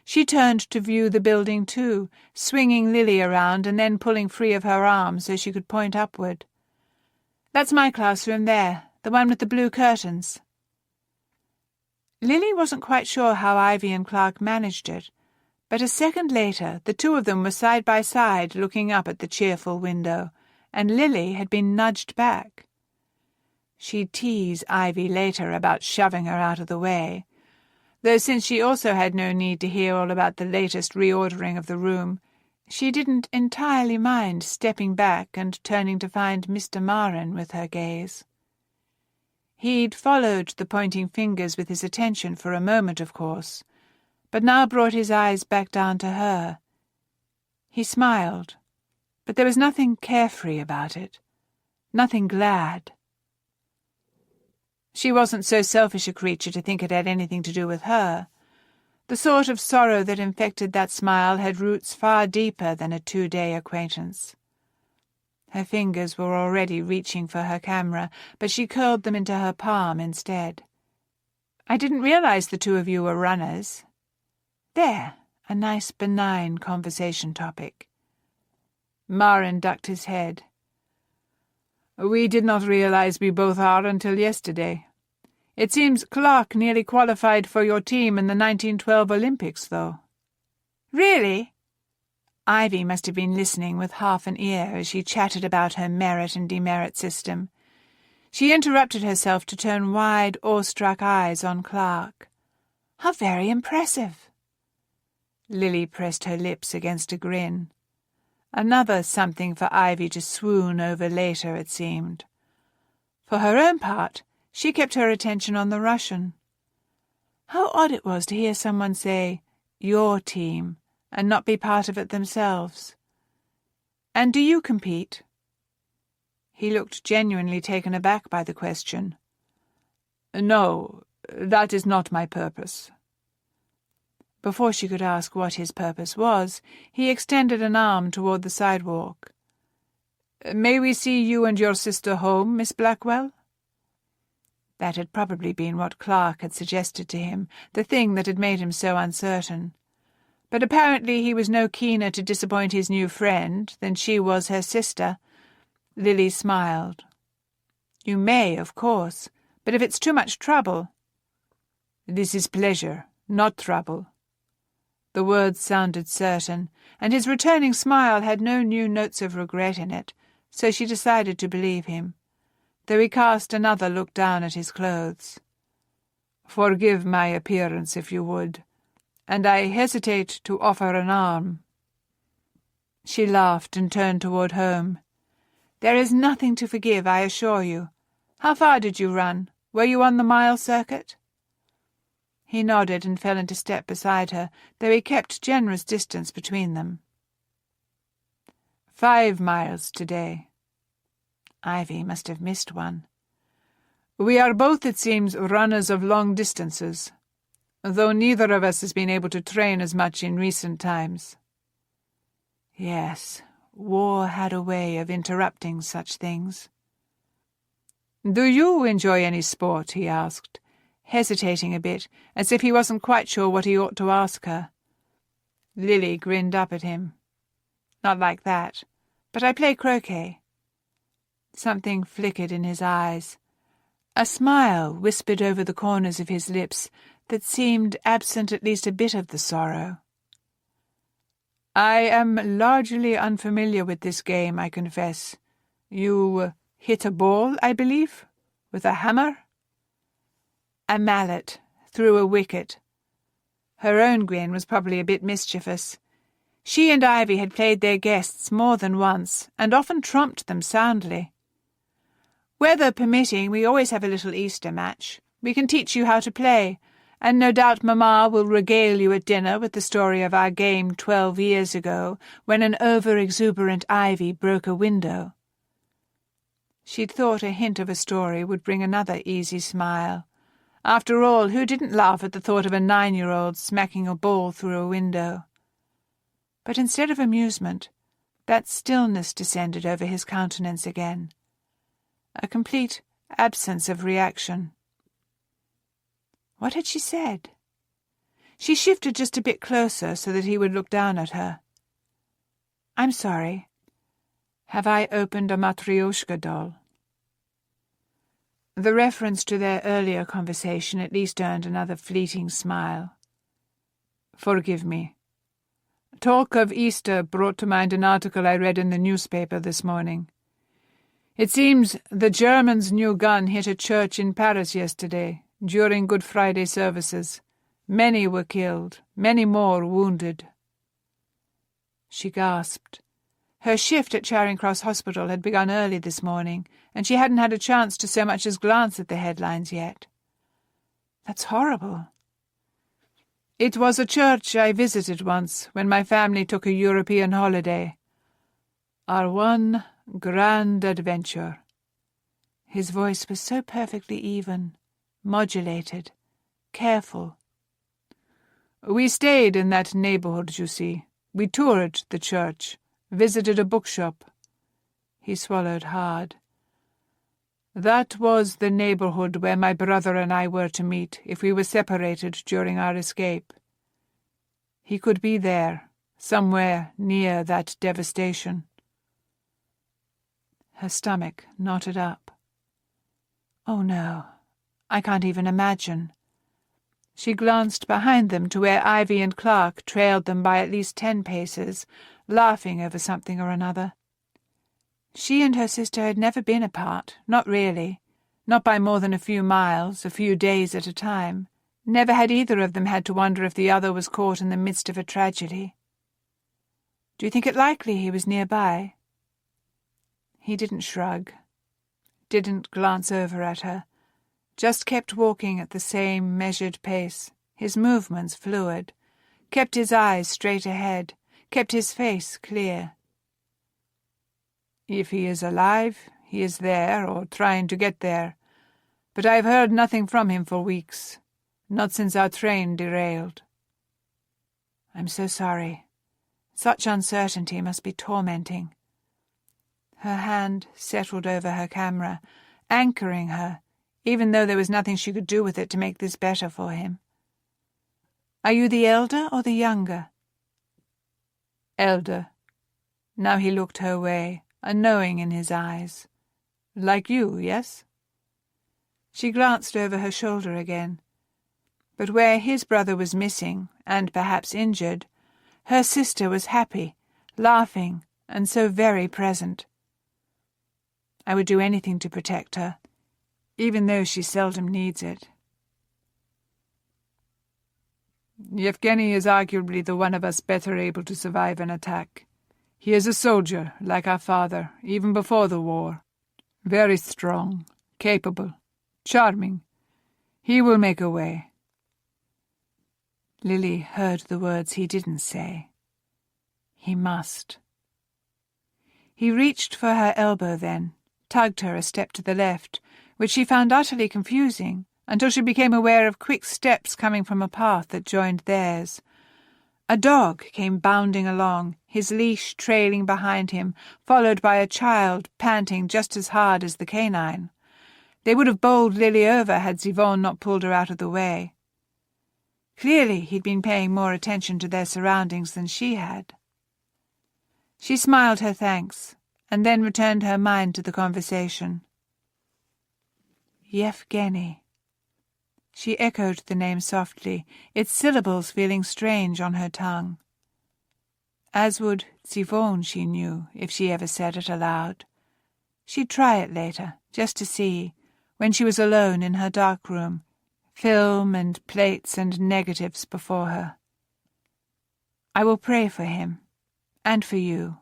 She turned to view the building too, swinging Lily around and then pulling free of her arm so she could point upward. "That's my classroom there, the one with the blue curtains." Lily wasn't quite sure how Ivy and Clark managed it, but a second later the two of them were side by side looking up at the cheerful window, and Lily had been nudged back. She'd tease Ivy later about shoving her out of the way, though since she also had no need to hear all about the latest reordering of the room, she didn't entirely mind stepping back and turning to find Mr. Maren with her gaze. He'd followed the pointing fingers with his attention for a moment, of course, but now brought his eyes back down to her. He smiled, but there was nothing carefree about it, nothing glad. She wasn't so selfish a creature to think it had anything to do with her. The sort of sorrow that infected that smile had roots far deeper than a 2-day acquaintance. Her fingers were already reaching for her camera, but she curled them into her palm instead. "I didn't realize the two of you were runners." There, a nice benign conversation topic. Maren ducked his head. "We did not realize we both are until yesterday. It seems Clark nearly qualified for your team in the 1912 Olympics, though." "Really?" Ivy must have been listening with half an ear as she chatted about her merit and demerit system. She interrupted herself to turn wide, awestruck eyes on Clark. "How very impressive." Lily pressed her lips against a grin. Another something for Ivy to swoon over later, it seemed. For her own part, she kept her attention on the Russian. How odd it was to hear someone say, "your team," and not be part of it themselves. "And do you compete?" He looked genuinely taken aback by the question. "No, that is not my purpose." Before she could ask what his purpose was, he extended an arm toward the sidewalk. "May we see you and your sister home, Miss Blackwell?" That had probably been what Clark had suggested to him, the thing that had made him so uncertain. But apparently he was no keener to disappoint his new friend than she was her sister. Lily smiled. "You may, of course, but if it's too much trouble—" "This is pleasure, not trouble." The words sounded certain, and his returning smile had no new notes of regret in it, so she decided to believe him, though he cast another look down at his clothes. "Forgive my appearance, if you would, and I hesitate to offer an arm." She laughed and turned toward home. "There is nothing to forgive, I assure you. How far did you run? Were you on the mile circuit?" He nodded and fell into step beside her, though he kept generous distance between them. 5 miles today. Ivy must have missed one. We are both, it seems, runners of long distances, though neither of us has been able to train as much in recent times. Yes, war had a way of interrupting such things. Do you enjoy any sport? He asked, hesitating a bit, as if he wasn't quite sure what he ought to ask her. Lily grinned up at him. Not like that, but I play croquet. Something flickered in his eyes. A smile whispered over the corners of his lips that seemed absent at least a bit of the sorrow. "I am largely unfamiliar with this game, I confess. You hit a ball, I believe, with a hammer?" "A mallet, through a wicket." Her own grin was probably a bit mischievous. She and Ivy had played their guests more than once, and often trumped them soundly. "Weather permitting, we always have a little Easter match. We can teach you how to play, and no doubt Mamma will regale you at dinner with the story of our game 12 years ago, when an over-exuberant Ivy broke a window." She'd thought a hint of a story would bring another easy smile. After all, who didn't laugh at the thought of a 9-year-old smacking a ball through a window? But instead of amusement, that stillness descended over his countenance again. A complete absence of reaction. What had she said? She shifted just a bit closer so that he would look down at her. "I'm sorry. Have I opened a Matryoshka doll?" The reference to their earlier conversation at least earned another fleeting smile. "Forgive me. Talk of Easter brought to mind an article I read in the newspaper this morning. It seems the Germans' new gun hit a church in Paris yesterday, during Good Friday services. Many were killed, many more wounded." She gasped. Her shift at Charing Cross Hospital had begun early this morning, and she hadn't had a chance to so much as glance at the headlines yet. That's horrible. "It was a church I visited once when my family took a European holiday. Our one grand adventure." His voice was so perfectly even, modulated, careful. "We stayed in that neighborhood, you see. We toured the church, visited a bookshop." He swallowed hard. "That was the neighborhood where my brother and I were to meet if we were separated during our escape. He could be there, somewhere near that devastation." Her stomach knotted up. "Oh, no, I can't even imagine." She glanced behind them to where Ivy and Clark trailed them by at least 10 paces, laughing over something or another. She and her sister had never been apart, not really, not by more than a few miles, a few days at a time. Never had either of them had to wonder if the other was caught in the midst of a tragedy. "Do you think it likely he was nearby?" He didn't shrug, didn't glance over at her, just kept walking at the same measured pace, his movements fluid, kept his eyes straight ahead, kept his face clear. "If he is alive, he is there, or trying to get there. But I've heard nothing from him for weeks, not since our train derailed." "I'm so sorry. Such uncertainty must be tormenting." Her hand settled over her camera, anchoring her, even though there was nothing she could do with it to make this better for him. "Are you the elder or the younger?" "Elder." Now he looked her way, unknowing in his eyes. "Like you, yes?" She glanced over her shoulder again. But where his brother was missing, and perhaps injured, her sister was happy, laughing, and so very present. "I would do anything to protect her, even though she seldom needs it." "Yevgeny is arguably the one of us better able to survive an attack. He is a soldier, like our father, even before the war. Very strong, capable, charming. He will make a way." Lily heard the words he didn't say. He must. He reached for her elbow then, tugged her a step to the left, which she found utterly confusing, until she became aware of quick steps coming from a path that joined theirs. A dog came bounding along, his leash trailing behind him, followed by a child panting just as hard as the canine. They would have bowled Lily over had Yvonne not pulled her out of the way. Clearly he'd been paying more attention to their surroundings than she had. She smiled her thanks, and then returned her mind to the conversation. Yevgeny. She echoed the name softly, its syllables feeling strange on her tongue. As would Tsivon, she knew, if she ever said it aloud. She'd try it later, just to see, when she was alone in her dark room, film and plates and negatives before her. I will pray for him, and for you.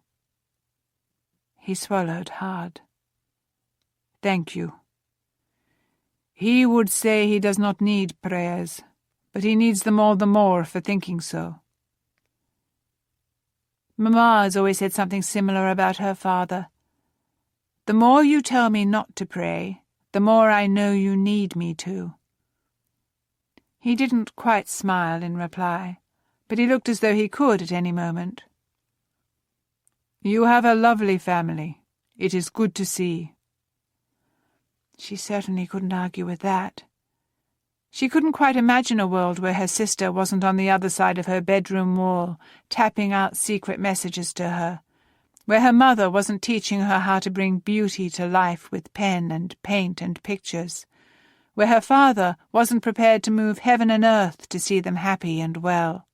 He swallowed hard. Thank you. He would say he does not need prayers, but he needs them all the more for thinking so. Mamma has always said something similar about her father. The more you tell me not to pray, the more I know you need me to. He didn't quite smile in reply, but he looked as though he could at any moment. You have a lovely family. It is good to see. She certainly couldn't argue with that. She couldn't quite imagine a world where her sister wasn't on the other side of her bedroom wall, tapping out secret messages to her, where her mother wasn't teaching her how to bring beauty to life with pen and paint and pictures, where her father wasn't prepared to move heaven and earth to see them happy and well.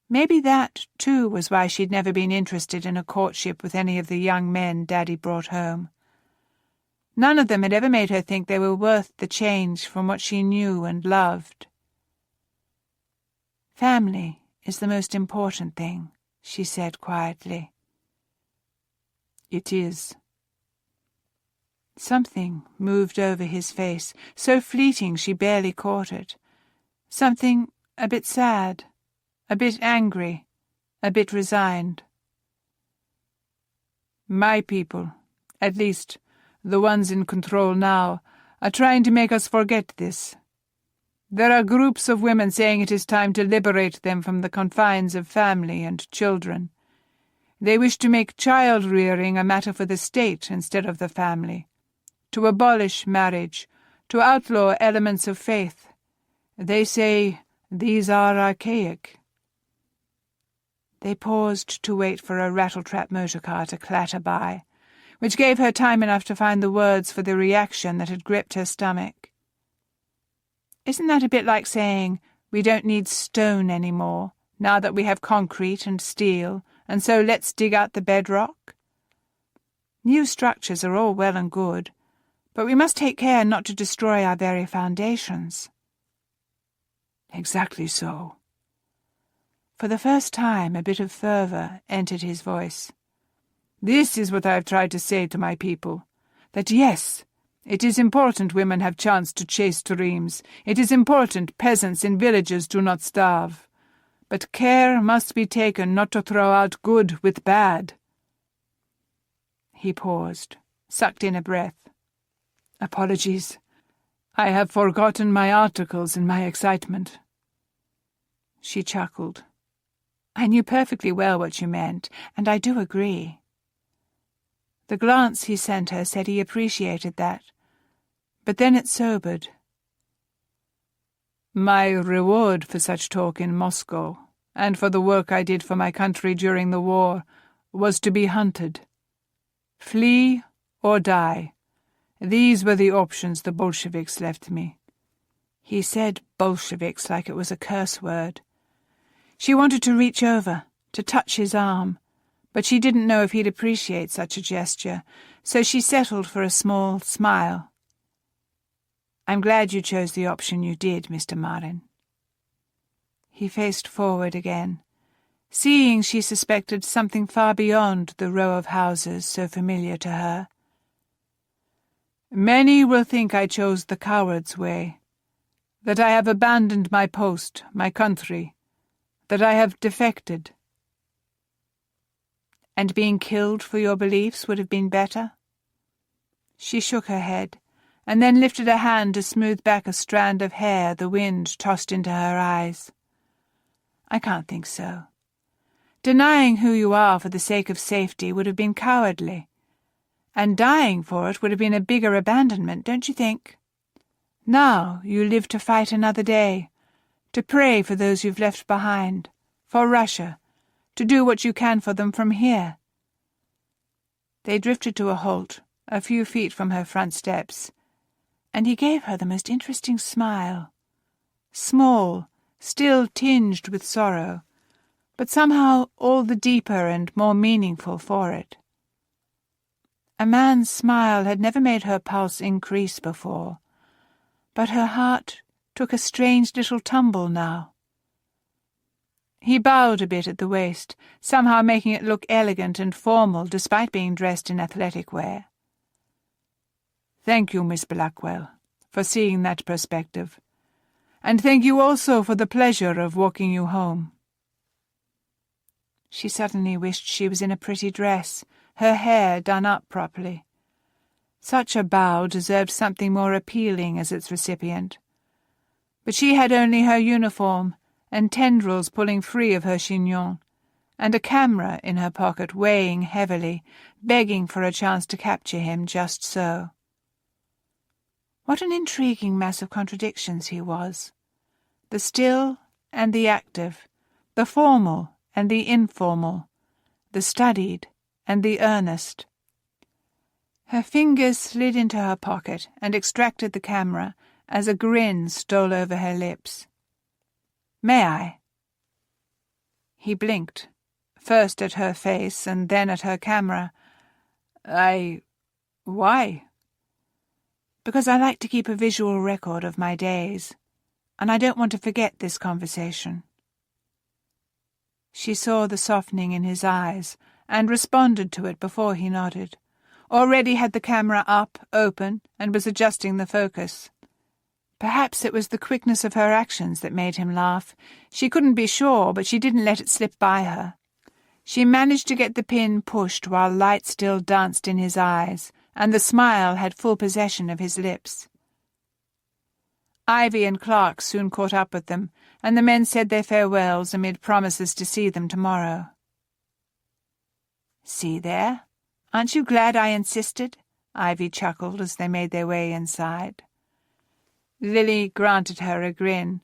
Maybe that, too, was why she'd never been interested in a courtship with any of the young men Daddy brought home. None of them had ever made her think they were worth the change from what she knew and loved. Family is the most important thing, she said quietly. It is. Something moved over his face, so fleeting she barely caught it. Something a bit sad, a bit angry, a bit resigned. My people, at least the ones in control now, are trying to make us forget this. There are groups of women saying it is time to liberate them from the confines of family and children. They wish to make child-rearing a matter for the state instead of the family, to abolish marriage, to outlaw elements of faith. They say these are archaic. They paused to wait for a rattletrap motorcar to clatter by, which gave her time enough to find the words for the reaction that had gripped her stomach. Isn't that a bit like saying, we don't need stone anymore, now that we have concrete and steel, and so let's dig out the bedrock? New structures are all well and good, but we must take care not to destroy our very foundations. Exactly so. For the first time, a bit of fervour entered his voice. This is what I have tried to say to my people, that yes, it is important women have chance to chase dreams. It is important peasants in villages do not starve. But care must be taken not to throw out good with bad. He paused, sucked in a breath. Apologies. I have forgotten my articles in my excitement. She chuckled. I knew perfectly well what you meant, and I do agree. The glance he sent her said he appreciated that, but then it sobered. My reward for such talk in Moscow, and for the work I did for my country during the war, was to be hunted. Flee or die. These were the options the Bolsheviks left me. He said Bolsheviks like it was a curse word. She wanted to reach over, to touch his arm, but she didn't know if he'd appreciate such a gesture, so she settled for a small smile. I'm glad you chose the option you did, Mr. Marin. He faced forward again, seeing she suspected something far beyond the row of houses so familiar to her. Many will think I chose the coward's way, that I have abandoned my post, my country, that I have defected. And being killed for your beliefs would have been better? She shook her head, and then lifted a hand to smooth back a strand of hair the wind tossed into her eyes. I can't think so. Denying who you are for the sake of safety would have been cowardly, and dying for it would have been a bigger abandonment, don't you think? Now you live to fight another day, to pray for those you've left behind, for Russia, to do what you can for them from here. They drifted to a halt, a few feet from her front steps, and he gave her the most interesting smile. Small, still tinged with sorrow, but somehow all the deeper and more meaningful for it. A man's smile had never made her pulse increase before, but her heart took a strange little tumble now. He bowed a bit at the waist, somehow making it look elegant and formal despite being dressed in athletic wear. "Thank you, Miss Blackwell, for seeing that perspective, and thank you also for the pleasure of walking you home." She suddenly wished she was in a pretty dress, her hair done up properly. Such a bow deserved something more appealing as its recipient. But she had only her uniform, and tendrils pulling free of her chignon, and a camera in her pocket weighing heavily, begging for a chance to capture him just so. What an intriguing mass of contradictions he was. The still and the active, the formal and the informal, the studied and the earnest. Her fingers slid into her pocket and extracted the camera as a grin stole over her lips. "May I?" He blinked, first at her face and then at her camera. Why?" "Because I like to keep a visual record of my days, and I don't want to forget this conversation." She saw the softening in his eyes and responded to it before he nodded. Already had the camera up, open, and was adjusting the focus. Perhaps it was the quickness of her actions that made him laugh. She couldn't be sure, but she didn't let it slip by her. She managed to get the pin pushed while light still danced in his eyes, and the smile had full possession of his lips. Ivy and Clark soon caught up with them, and the men said their farewells amid promises to see them tomorrow. "See there? Aren't you glad I insisted?" Ivy chuckled as they made their way inside. Lily granted her a grin,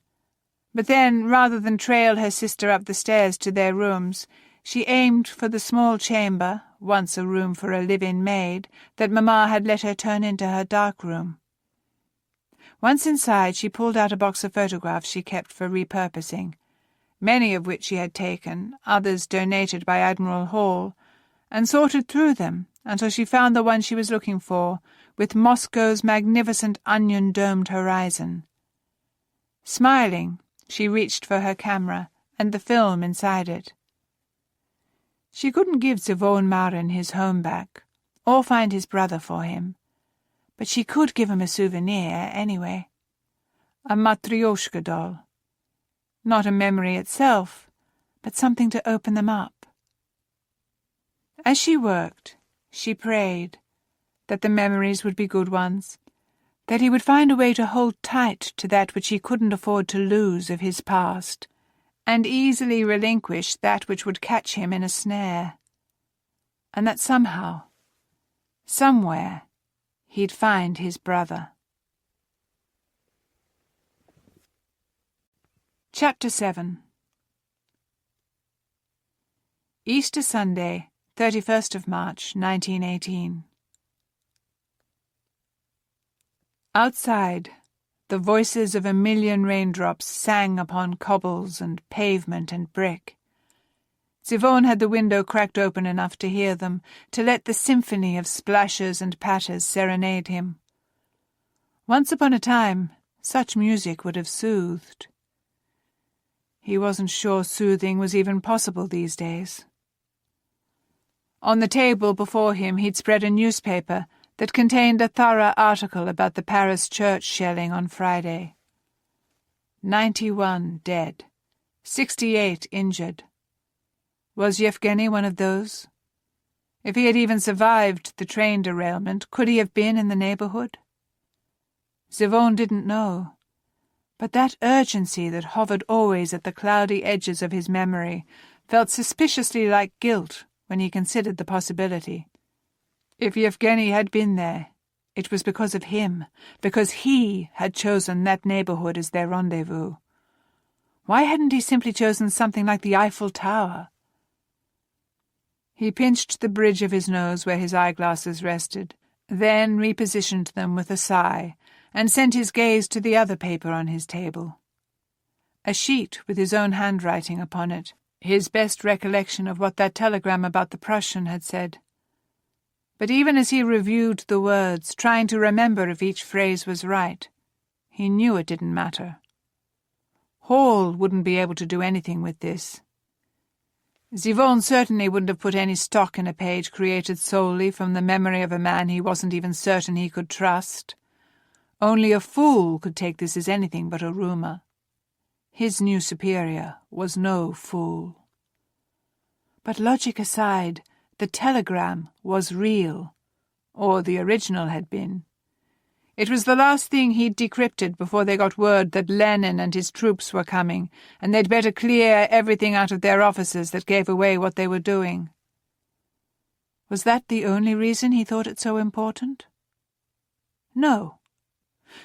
but then, rather than trail her sister up the stairs to their rooms, she aimed for the small chamber, once a room for a live-in maid, that Mamma had let her turn into her dark room. Once inside, she pulled out a box of photographs she kept for repurposing, many of which she had taken, others donated by Admiral Hall, and sorted through them until she found the one she was looking for, with Moscow's magnificent onion-domed horizon. Smiling, she reached for her camera and the film inside it. She couldn't give Zivon Marin his home back, or find his brother for him, but she could give him a souvenir anyway. A Matryoshka doll. Not a memory itself, but something to open them up. As she worked, she prayed that the memories would be good ones, that he would find a way to hold tight to that which he couldn't afford to lose of his past, and easily relinquish that which would catch him in a snare, and that somehow, somewhere, he'd find his brother. Chapter 7. Easter Sunday, 31st of March, 1918. Outside, the voices of a million raindrops sang upon cobbles and pavement and brick. Zivon had the window cracked open enough to hear them, to let the symphony of splashes and patters serenade him. Once upon a time, such music would have soothed. He wasn't sure soothing was even possible these days. On the table before him he'd spread a newspaper that contained a thorough article about the Paris church shelling on Friday. 91 dead, 68 injured. Was Yevgeny one of those? If he had even survived the train derailment, could he have been in the neighborhood? Zivon didn't know, but that urgency that hovered always at the cloudy edges of his memory felt suspiciously like guilt when he considered the possibility. If Yevgeny had been there, it was because of him, because he had chosen that neighborhood as their rendezvous. Why hadn't he simply chosen something like the Eiffel Tower? He pinched the bridge of his nose where his eyeglasses rested, then repositioned them with a sigh, and sent his gaze to the other paper on his table. A sheet with his own handwriting upon it, his best recollection of what that telegram about the Prussian had said. But even as he reviewed the words, trying to remember if each phrase was right, he knew it didn't matter. Hall wouldn't be able to do anything with this. Yvonne certainly wouldn't have put any stock in a page created solely from the memory of a man he wasn't even certain he could trust. Only a fool could take this as anything but a rumour. His new superior was no fool. But logic aside, the telegram was real, or the original had been. It was the last thing he'd decrypted before they got word that Lenin and his troops were coming, and they'd better clear everything out of their offices that gave away what they were doing. Was that the only reason he thought it so important? No.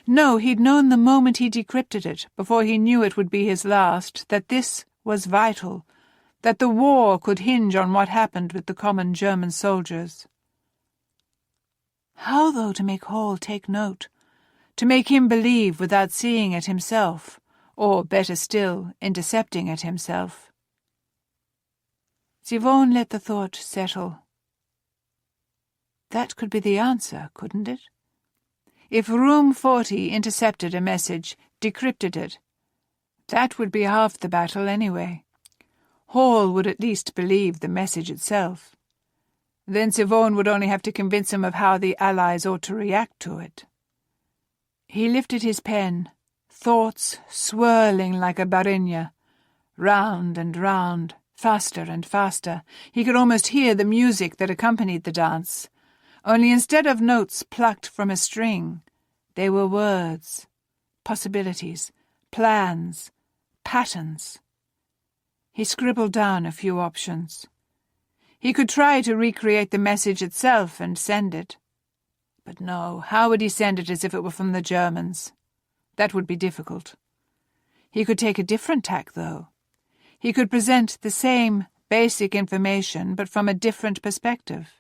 No, he'd known the moment he decrypted it, before he knew it would be his last, that this was vital, that the war could hinge on what happened with the common German soldiers. How, though, to make Hall take note, to make him believe without seeing it himself, or, better still, intercepting it himself? Yvonne let the thought settle. That could be the answer, couldn't it? If Room 40 intercepted a message, decrypted it, that would be half the battle anyway. Hall would at least believe the message itself. Then Yvonne would only have to convince him of how the Allies ought to react to it. He lifted his pen, thoughts swirling like a barinya, round and round, faster and faster. He could almost hear the music that accompanied the dance. Only instead of notes plucked from a string, they were words, possibilities, plans, patterns. He scribbled down a few options. He could try to recreate the message itself and send it. But no, how would he send it as if it were from the Germans? That would be difficult. He could take a different tack, though. He could present the same basic information, but from a different perspective.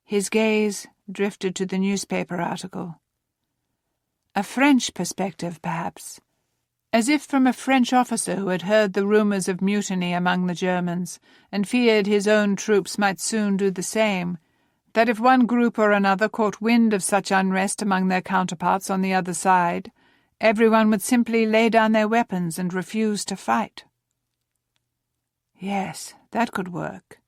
His gaze drifted to the newspaper article. A French perspective, perhaps, as if from a French officer who had heard the rumours of mutiny among the Germans and feared his own troops might soon do the same, that if one group or another caught wind of such unrest among their counterparts on the other side, everyone would simply lay down their weapons and refuse to fight. Yes, that could work.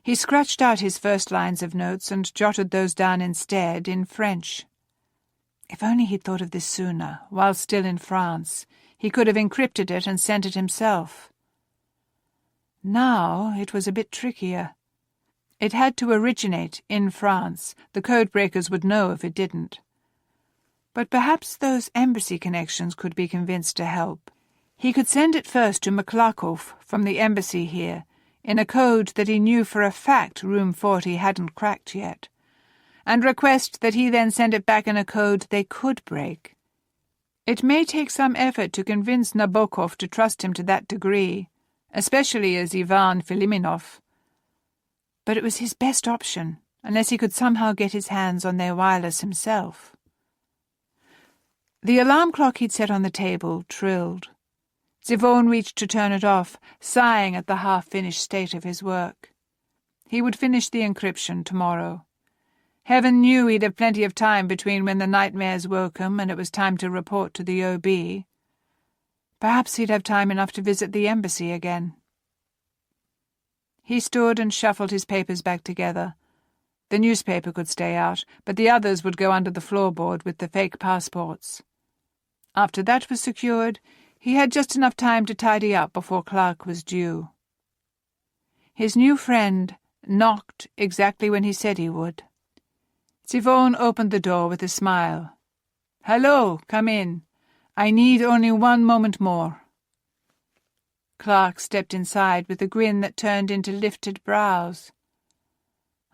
He scratched out his first lines of notes and jotted those down instead in French. If only he'd thought of this sooner, while still in France, he could have encrypted it and sent it himself. Now it was a bit trickier. It had to originate in France. The codebreakers would know if it didn't. But perhaps those embassy connections could be convinced to help. He could send it first to Maklakow from the embassy here, in a code that he knew for a fact Room 40 hadn't cracked yet, and request that he then send it back in a code they could break. It may take some effort to convince Nabokov to trust him to that degree, especially as Ivan Filiminov. But it was his best option, unless he could somehow get his hands on their wireless himself. The alarm clock he'd set on the table trilled. Yvonne reached to turn it off, sighing at the half-finished state of his work. He would finish the encryption tomorrow. Heaven knew he'd have plenty of time between when the nightmares woke him and it was time to report to the OB. Perhaps he'd have time enough to visit the embassy again. He stood and shuffled his papers back together. The newspaper could stay out, but the others would go under the floorboard with the fake passports. After that was secured, he had just enough time to tidy up before Clark was due. His new friend knocked exactly when he said he would. Yvonne opened the door with a smile. "Hello, come in. I need only 1 moment more." Clark stepped inside with a grin that turned into lifted brows.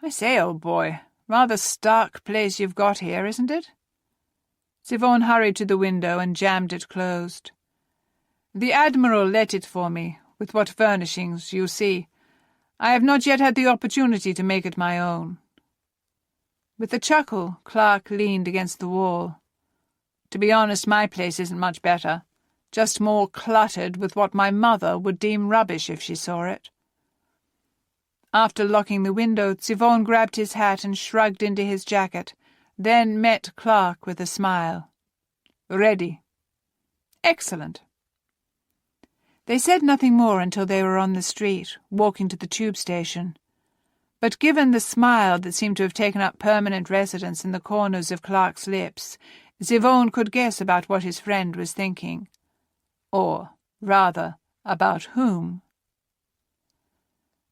"I say, old boy, rather stark place you've got here, isn't it?" Yvonne hurried to the window and jammed it closed. "The Admiral let it for me, with what furnishings, you see. I have not yet had the opportunity to make it my own." With a chuckle, Clark leaned against the wall. "To be honest, my place isn't much better. Just more cluttered with what my mother would deem rubbish if she saw it." After locking the window, Zivone grabbed his hat and shrugged into his jacket, then met Clark with a smile. "Ready." "Excellent." They said nothing more until they were on the street, walking to the tube station. But given the smile that seemed to have taken up permanent residence in the corners of Clark's lips, Zivone could guess about what his friend was thinking. Or, rather, about whom.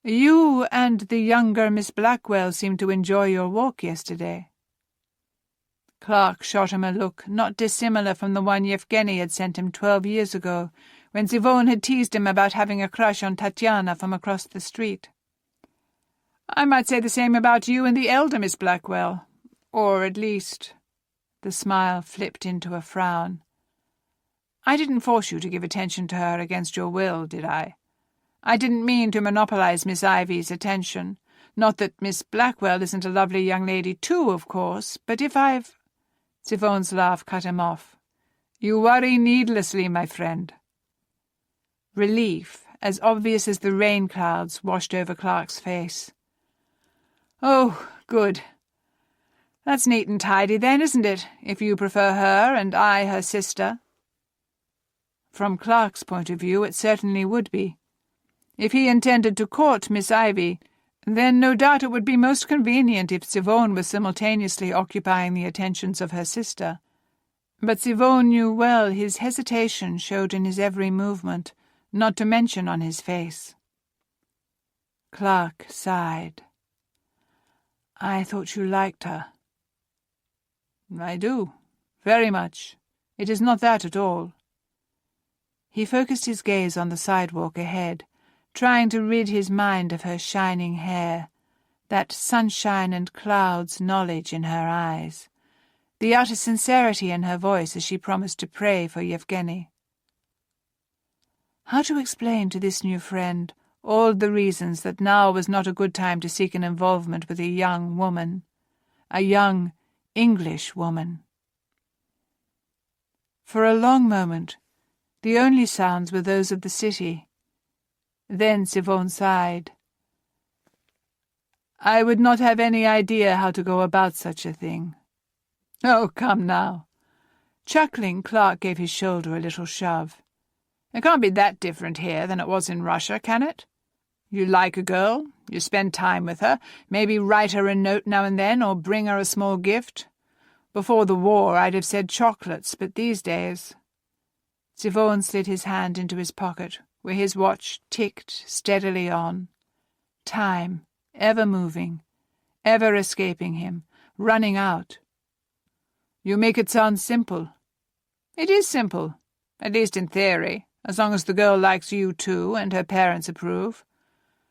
"You and the younger Miss Blackwell seemed to enjoy your walk yesterday." Clark shot him a look not dissimilar from the one Yevgeny had sent him 12 years ago, when Zivone had teased him about having a crush on Tatiana from across the street. "I might say the same about you and the elder Miss Blackwell. Or at least—" The smile flipped into a frown. "I didn't force you to give attention to her against your will, did I? I didn't mean to monopolize Miss Ivy's attention. Not that Miss Blackwell isn't a lovely young lady too, of course, but if I've—" Zivone's laugh cut him off. "You worry needlessly, my friend." Relief, as obvious as the rain clouds, washed over Clark's face. "Oh, good. That's neat and tidy then, isn't it, if you prefer her and I her sister?" From Clark's point of view, it certainly would be. If he intended to court Miss Ivy, then no doubt it would be most convenient if Zivone was simultaneously occupying the attentions of her sister. But Zivone knew well his hesitation showed in his every movement, not to mention on his face. Clark sighed. "I thought you liked her." "I do, very much. It is not that at all." He focused his gaze on the sidewalk ahead, trying to rid his mind of her shining hair, that sunshine and clouds knowledge in her eyes, the utter sincerity in her voice as she promised to pray for Yevgeny. How to explain to this new friend all the reasons that now was not a good time to seek an involvement with a young woman, a young English woman? For a long moment, the only sounds were those of the city. Then Zivone sighed. "I would not have any idea how to go about such a thing." "Oh, come now." Chuckling, Clark gave his shoulder a little shove. "It can't be that different here than it was in Russia, can it? You like a girl, you spend time with her, maybe write her a note now and then, or bring her a small gift. Before the war I'd have said chocolates, but these days—" Zivone slid his hand into his pocket, where his watch ticked steadily on. Time, ever moving, ever escaping him, running out. "You make it sound simple." "It is simple, at least in theory, as long as the girl likes you too and her parents approve.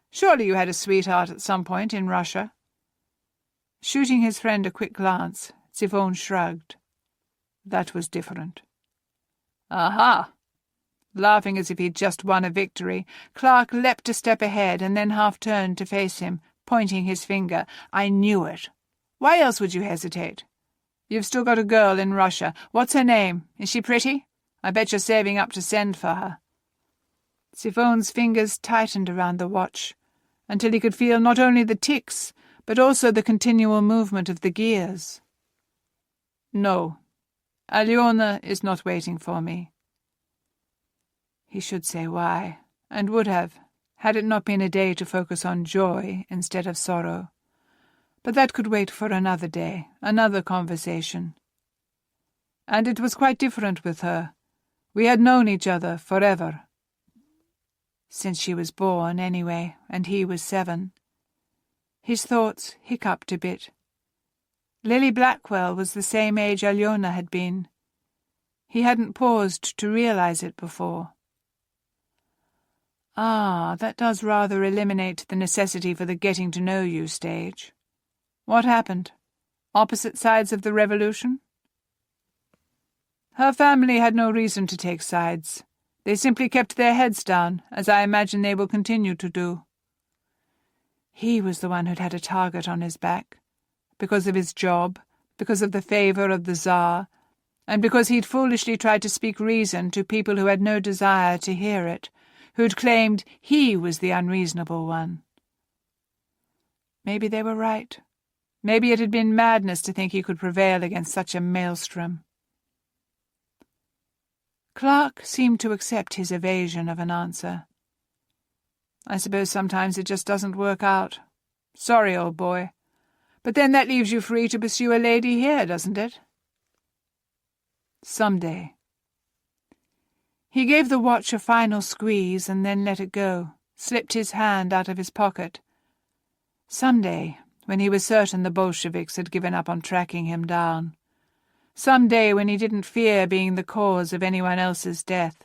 Surely you had a sweetheart at some point in Russia?" Shooting his friend a quick glance, Zivone shrugged. That was different. "Aha!" Laughing as if he'd just won a victory, Clark leapt a step ahead and then half-turned to face him, pointing his finger. "I knew it. Why else would you hesitate? You've still got a girl in Russia. What's her name? Is she pretty? I bet you're saving up to send for her." Zivone's fingers tightened around the watch, until he could feel not only the ticks, but also the continual movement of the gears. "No, Alyona is not waiting for me." He should say why, and would have, had it not been a day to focus on joy instead of sorrow. But that could wait for another day, another conversation. And it was quite different with her. We had known each other forever. Since she was born, anyway, and he was 7. His thoughts hiccuped a bit. Lily Blackwell was the same age Alyona had been. He hadn't paused to realize it before. Ah, that does rather eliminate the necessity for the getting-to-know-you stage. What happened? Opposite sides of the revolution? Her family had no reason to take sides. They simply kept their heads down, as I imagine they will continue to do. He was the one who'd had a target on his back, because of his job, because of the favour of the Tsar, and because he'd foolishly tried to speak reason to people who had no desire to hear it, who'd claimed he was the unreasonable one. Maybe they were right. Maybe it had been madness to think he could prevail against such a maelstrom. Clark seemed to accept his evasion of an answer. I suppose sometimes it just doesn't work out. Sorry, old boy. But then that leaves you free to pursue a lady here, doesn't it? Someday. He gave the watch a final squeeze and then let it go, slipped his hand out of his pocket. Someday, when he was certain the Bolsheviks had given up on tracking him down. Someday when he didn't fear being the cause of anyone else's death.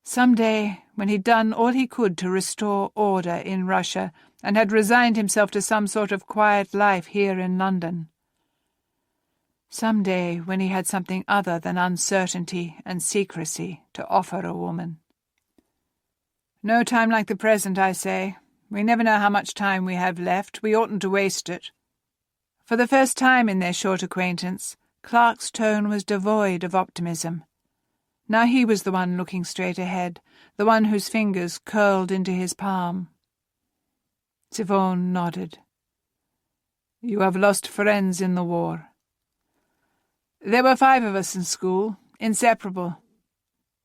Someday when he'd done all he could to restore order in Russia and had resigned himself to some sort of quiet life here in London. Someday when he had something other than uncertainty and secrecy to offer a woman. No time like the present, I say. We never know how much time we have left. We oughtn't to waste it. For the first time in their short acquaintance, Clark's tone was devoid of optimism. Now he was the one looking straight ahead, the one whose fingers curled into his palm. Yvonne nodded. You have lost friends in the war. There were 5 of us in school, inseparable.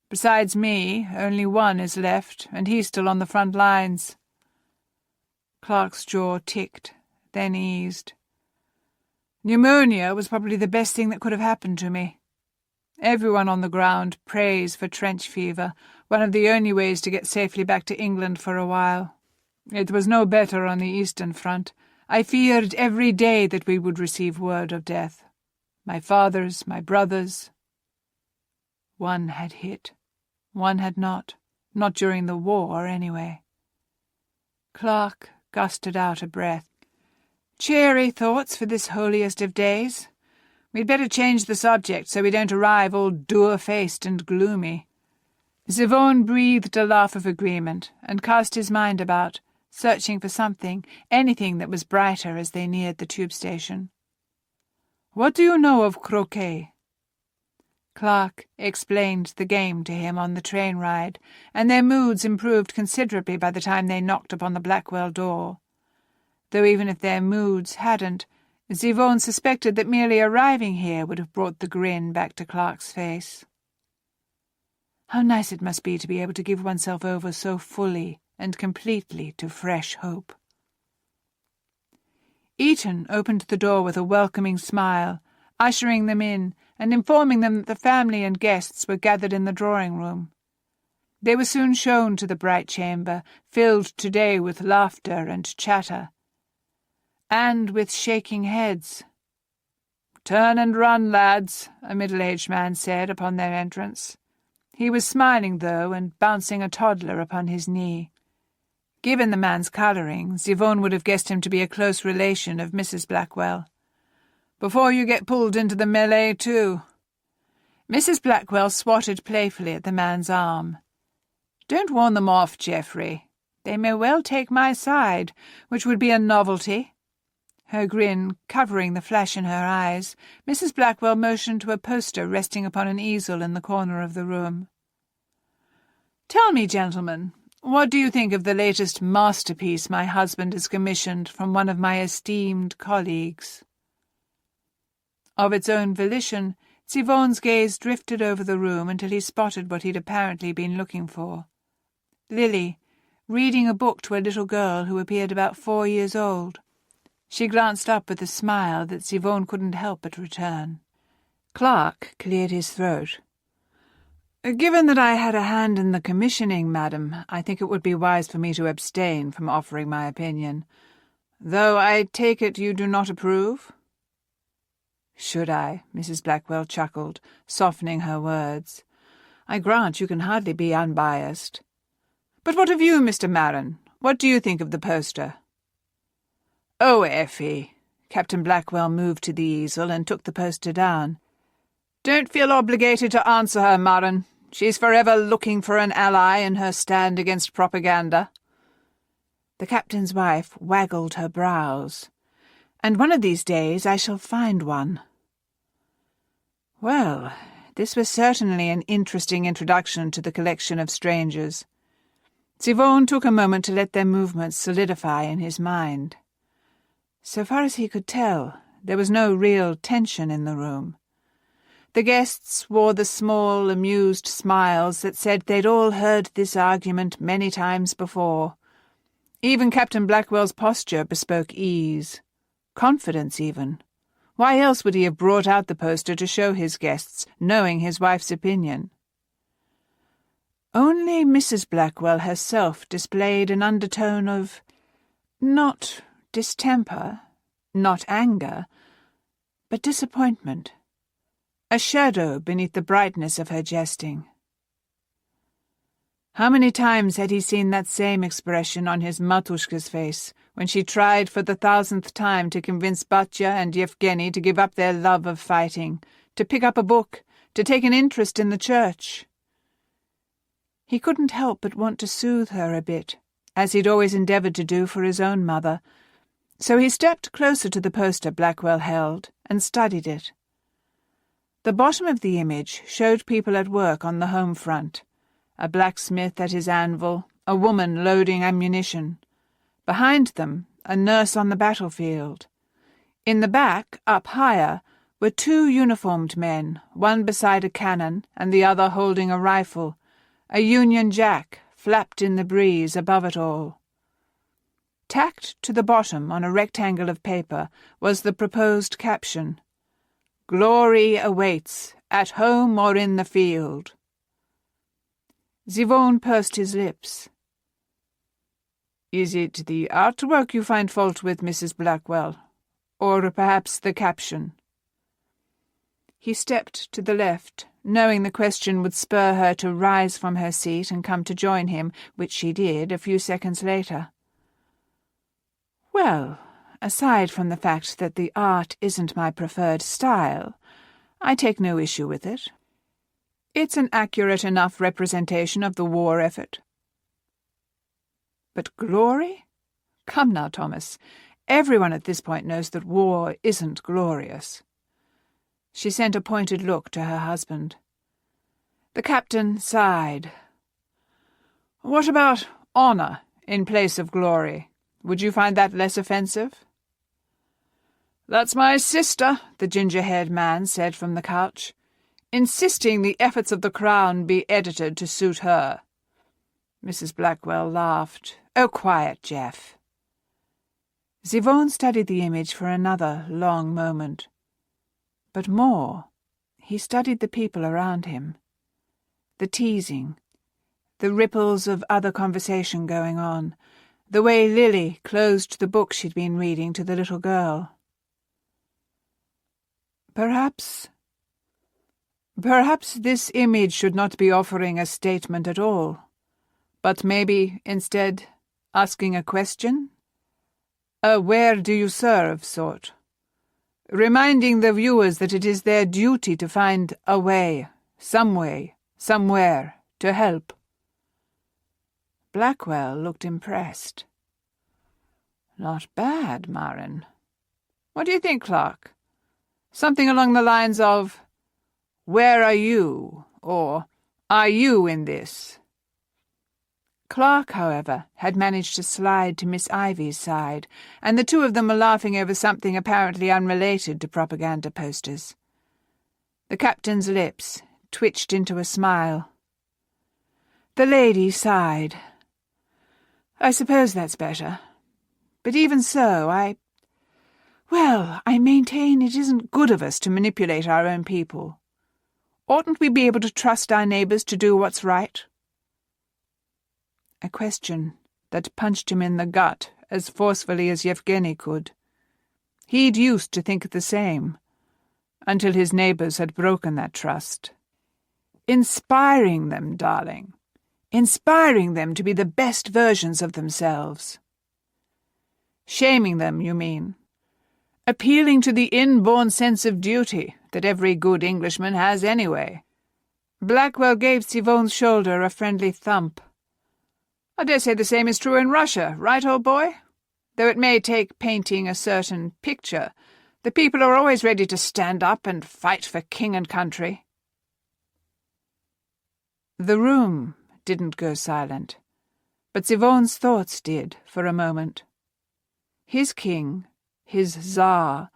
Besides me, only one is left, and he's still on the front lines. Clark's jaw ticked, then eased. Pneumonia was probably the best thing that could have happened to me. Everyone on the ground prays for trench fever, one of the only ways to get safely back to England for a while. It was no better on the Eastern Front. I feared every day that we would receive word of death. My father's, my brother's. One had hit. One had not during the war, anyway. Clark gusted out a breath. Cheery thoughts for this holiest of days. We'd better change the subject so we don't arrive all dour-faced and gloomy. Yvonne breathed a laugh of agreement and cast his mind about, searching for something, anything that was brighter as they neared the tube station. What do you know of croquet? Clark explained the game to him on the train ride, and their moods improved considerably by the time they knocked upon the Blackwell door. Though even if their moods hadn't, Yvonne suspected that merely arriving here would have brought the grin back to Clark's face. How nice it must be to be able to give oneself over so fully and completely to fresh hope. Eaton opened the door with a welcoming smile, ushering them in and informing them that the family and guests were gathered in the drawing-room. They were soon shown to the bright chamber, filled today with laughter and chatter, and with shaking heads. "Turn and run, lads," a middle-aged man said upon their entrance. He was smiling, though, and bouncing a toddler upon his knee. Given the man's colouring, Yvonne would have guessed him to be a close relation of Mrs. Blackwell. "Before you get pulled into the melee, too." Mrs. Blackwell swatted playfully at the man's arm. "Don't warn them off, Geoffrey. They may well take my side, which would be a novelty." Her grin covering the flash in her eyes, Mrs. Blackwell motioned to a poster resting upon an easel in the corner of the room. "Tell me, gentlemen, what do you think of the latest masterpiece my husband has commissioned from one of my esteemed colleagues?" Of its own volition, Yvonne's gaze drifted over the room until he spotted what he'd apparently been looking for. Lily, reading a book to a little girl who appeared about 4 years old. She glanced up with a smile that Yvonne couldn't help but return. Clark cleared his throat. "Given that I had a hand in the commissioning, madam, I think it would be wise for me to abstain from offering my opinion. Though I take it you do not approve?" "Should I?" Mrs. Blackwell chuckled, softening her words. "I grant you can hardly be unbiased. But what of you, Mr. Marin? What do you think of the poster?" "Oh, Effie." Captain Blackwell moved to the easel and took the poster down. "Don't feel obligated to answer her, Marin. She's forever looking for an ally in her stand against propaganda." The captain's wife waggled her brows. "And one of these days I shall find one." Well, this was certainly an interesting introduction to the collection of strangers. Siobhan took a moment to let their movements solidify in his mind. So far as he could tell, there was no real tension in the room. The guests wore the small, amused smiles that said they'd all heard this argument many times before. Even Captain Blackwell's posture bespoke ease, confidence even. Why else would he have brought out the poster to show his guests, knowing his wife's opinion? Only Mrs. Blackwell herself displayed an undertone of, not distemper, not anger, but disappointment, a shadow beneath the brightness of her jesting. How many times had he seen that same expression on his Matushka's face when she tried for the 1000th time to convince Batya and Yevgeny to give up their love of fighting, to pick up a book, to take an interest in the church? He couldn't help but want to soothe her a bit, as he'd always endeavoured to do for his own mother, so he stepped closer to the poster Blackwell held and studied it. The bottom of the image showed people at work on the home front, a blacksmith at his anvil, a woman loading ammunition. Behind them, a nurse on the battlefield. In the back, up higher, were 2 uniformed men, one beside a cannon and the other holding a rifle. A Union Jack flapped in the breeze above it all. Tacked to the bottom on a rectangle of paper was the proposed caption, "Glory awaits, at home or in the field." Siobhan pursed his lips. "Is it the artwork you find fault with, Mrs. Blackwell? Or perhaps the caption?" He stepped to the left, knowing the question would spur her to rise from her seat and come to join him, which she did a few seconds later. "Well, aside from the fact that the art isn't my preferred style, I take no issue with it. It's an accurate enough representation of the war effort." "But glory? Come now, Thomas. Everyone at this point knows that war isn't glorious." She sent a pointed look to her husband. The captain sighed. "What about honour in place of glory? Would you find that less offensive?" "That's my sister," the ginger-haired man said from the couch, "insisting the efforts of the Crown be edited to suit her." Mrs. Blackwell laughed. "Oh, quiet, Jeff." Siobhan studied the image for another long moment. But more, he studied the people around him. The teasing, the ripples of other conversation going on, the way Lily closed the book she'd been reading to the little girl. Perhaps this image should not be offering a statement at all, but maybe, instead, asking a question? A "where do you serve" sort. Reminding the viewers that it is their duty to find a way, somewhere, to help. Blackwell looked impressed. "Not bad, Marin. What do you think, Clark? Something along the lines of, 'Where are you?' or 'Are you in this?'" Clark, however, had managed to slide to Miss Ivy's side, and the two of them were laughing over something apparently unrelated to propaganda posters. The captain's lips twitched into a smile. The lady sighed. "I suppose that's better. But even so, I maintain it isn't good of us to manipulate our own people. Oughtn't we be able to trust our neighbours to do what's right?" A question that punched him in the gut as forcefully as Yevgeny could. He'd used to think the same, until his neighbours had broken that trust. Inspiring them, darling. Inspiring them to be the best versions of themselves. Shaming them, you mean? Appealing to the inborn sense of duty that every good Englishman has anyway. Blackwell gave Siobhan's shoulder a friendly thump. I dare say the same is true in Russia, right, old boy? Though it may take painting a certain picture, the people are always ready to stand up and fight for king and country." The room didn't go silent, but Zivon's thoughts did for a moment. His king, his Tsar,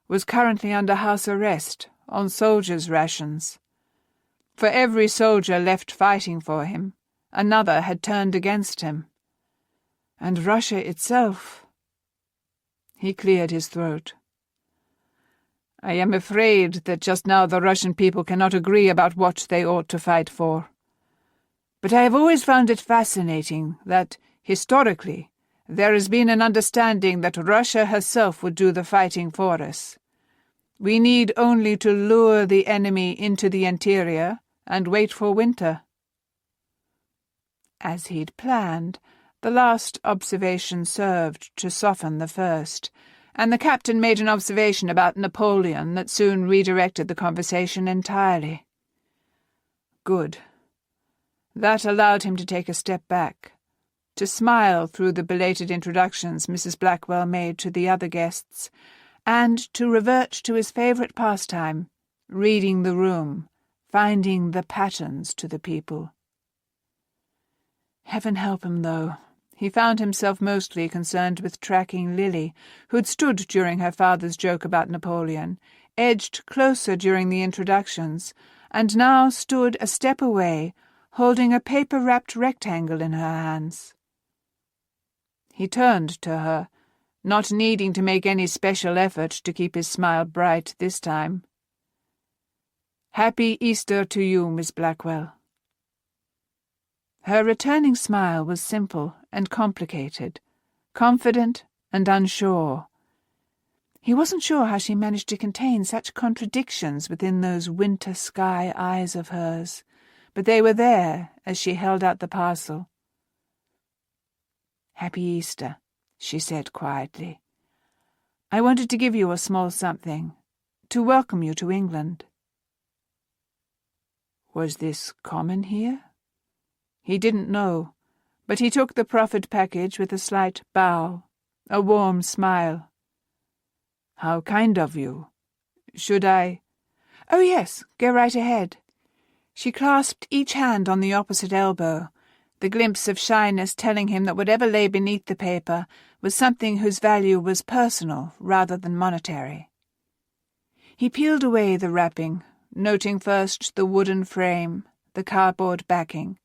was currently under house arrest on soldiers' rations. For every soldier left fighting for him, another had turned against him. And Russia itself... He cleared his throat. "I am afraid that just now the Russian people cannot agree about what they ought to fight for. But I have always found it fascinating that, historically, there has been an understanding that Russia herself would do the fighting for us. We need only to lure the enemy into the interior and wait for winter." As he'd planned, the last observation served to soften the first, and the captain made an observation about Napoleon that soon redirected the conversation entirely. Good. That allowed him to take a step back, to smile through the belated introductions Mrs. Blackwell made to the other guests, and to revert to his favourite pastime, reading the room, finding the patterns to the people. Heaven help him, though. He found himself mostly concerned with tracking Lily, who'd stood during her father's joke about Napoleon, edged closer during the introductions, and now stood a step away, holding a paper-wrapped rectangle in her hands. He turned to her, not needing to make any special effort to keep his smile bright this time. "Happy Easter to you, Miss Blackwell." Her returning smile was simple and complicated, confident and unsure. He wasn't sure how she managed to contain such contradictions within those winter sky eyes of hers, but they were there as she held out the parcel. "Happy Easter," she said quietly. "I wanted to give you a small something, to welcome you to England." Was this common here? He didn't know, but he took the proffered package with a slight bow, a warm smile. "How kind of you. Should I—" "Oh, yes, go right ahead." She clasped each hand on the opposite elbow, the glimpse of shyness telling him that whatever lay beneath the paper was something whose value was personal rather than monetary. He peeled away the wrapping, noting first the wooden frame, the cardboard backing.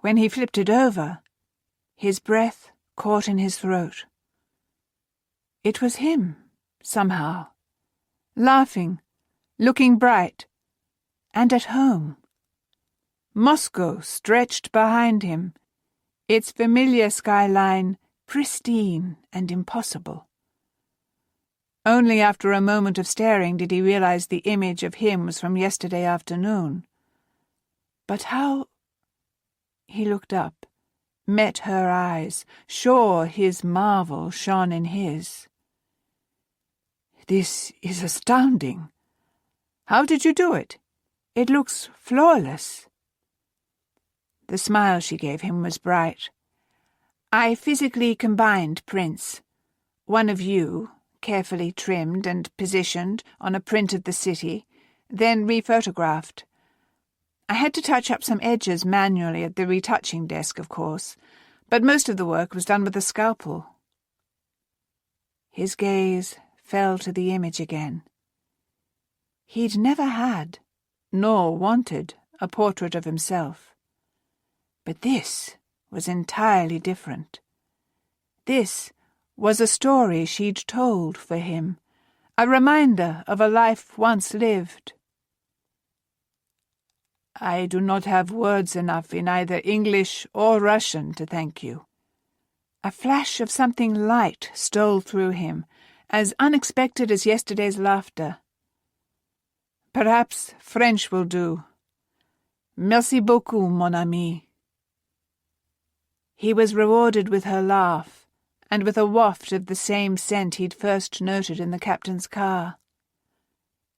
When he flipped it over, his breath caught in his throat. It was him, somehow, laughing, looking bright, and at home. Moscow stretched behind him, its familiar skyline pristine and impossible. Only after a moment of staring did he realize the image of him was from yesterday afternoon. But how... He looked up, met her eyes, sure his marvel shone in his. "This is astounding. How did you do it? It looks flawless." The smile she gave him was bright. "I physically combined prints. One of you, carefully trimmed and positioned on a print of the city, then rephotographed. I had to touch up some edges manually at the retouching desk, of course, but most of the work was done with a scalpel." His gaze fell to the image again. He'd never had, nor wanted, a portrait of himself. But this was entirely different. This was a story she'd told for him, a reminder of a life once lived. "I do not have words enough in either English or Russian to thank you." A flash of something light stole through him, as unexpected as yesterday's laughter. "Perhaps French will do. Merci beaucoup, mon ami." He was rewarded with her laugh, and with a waft of the same scent he'd first noted in the captain's car.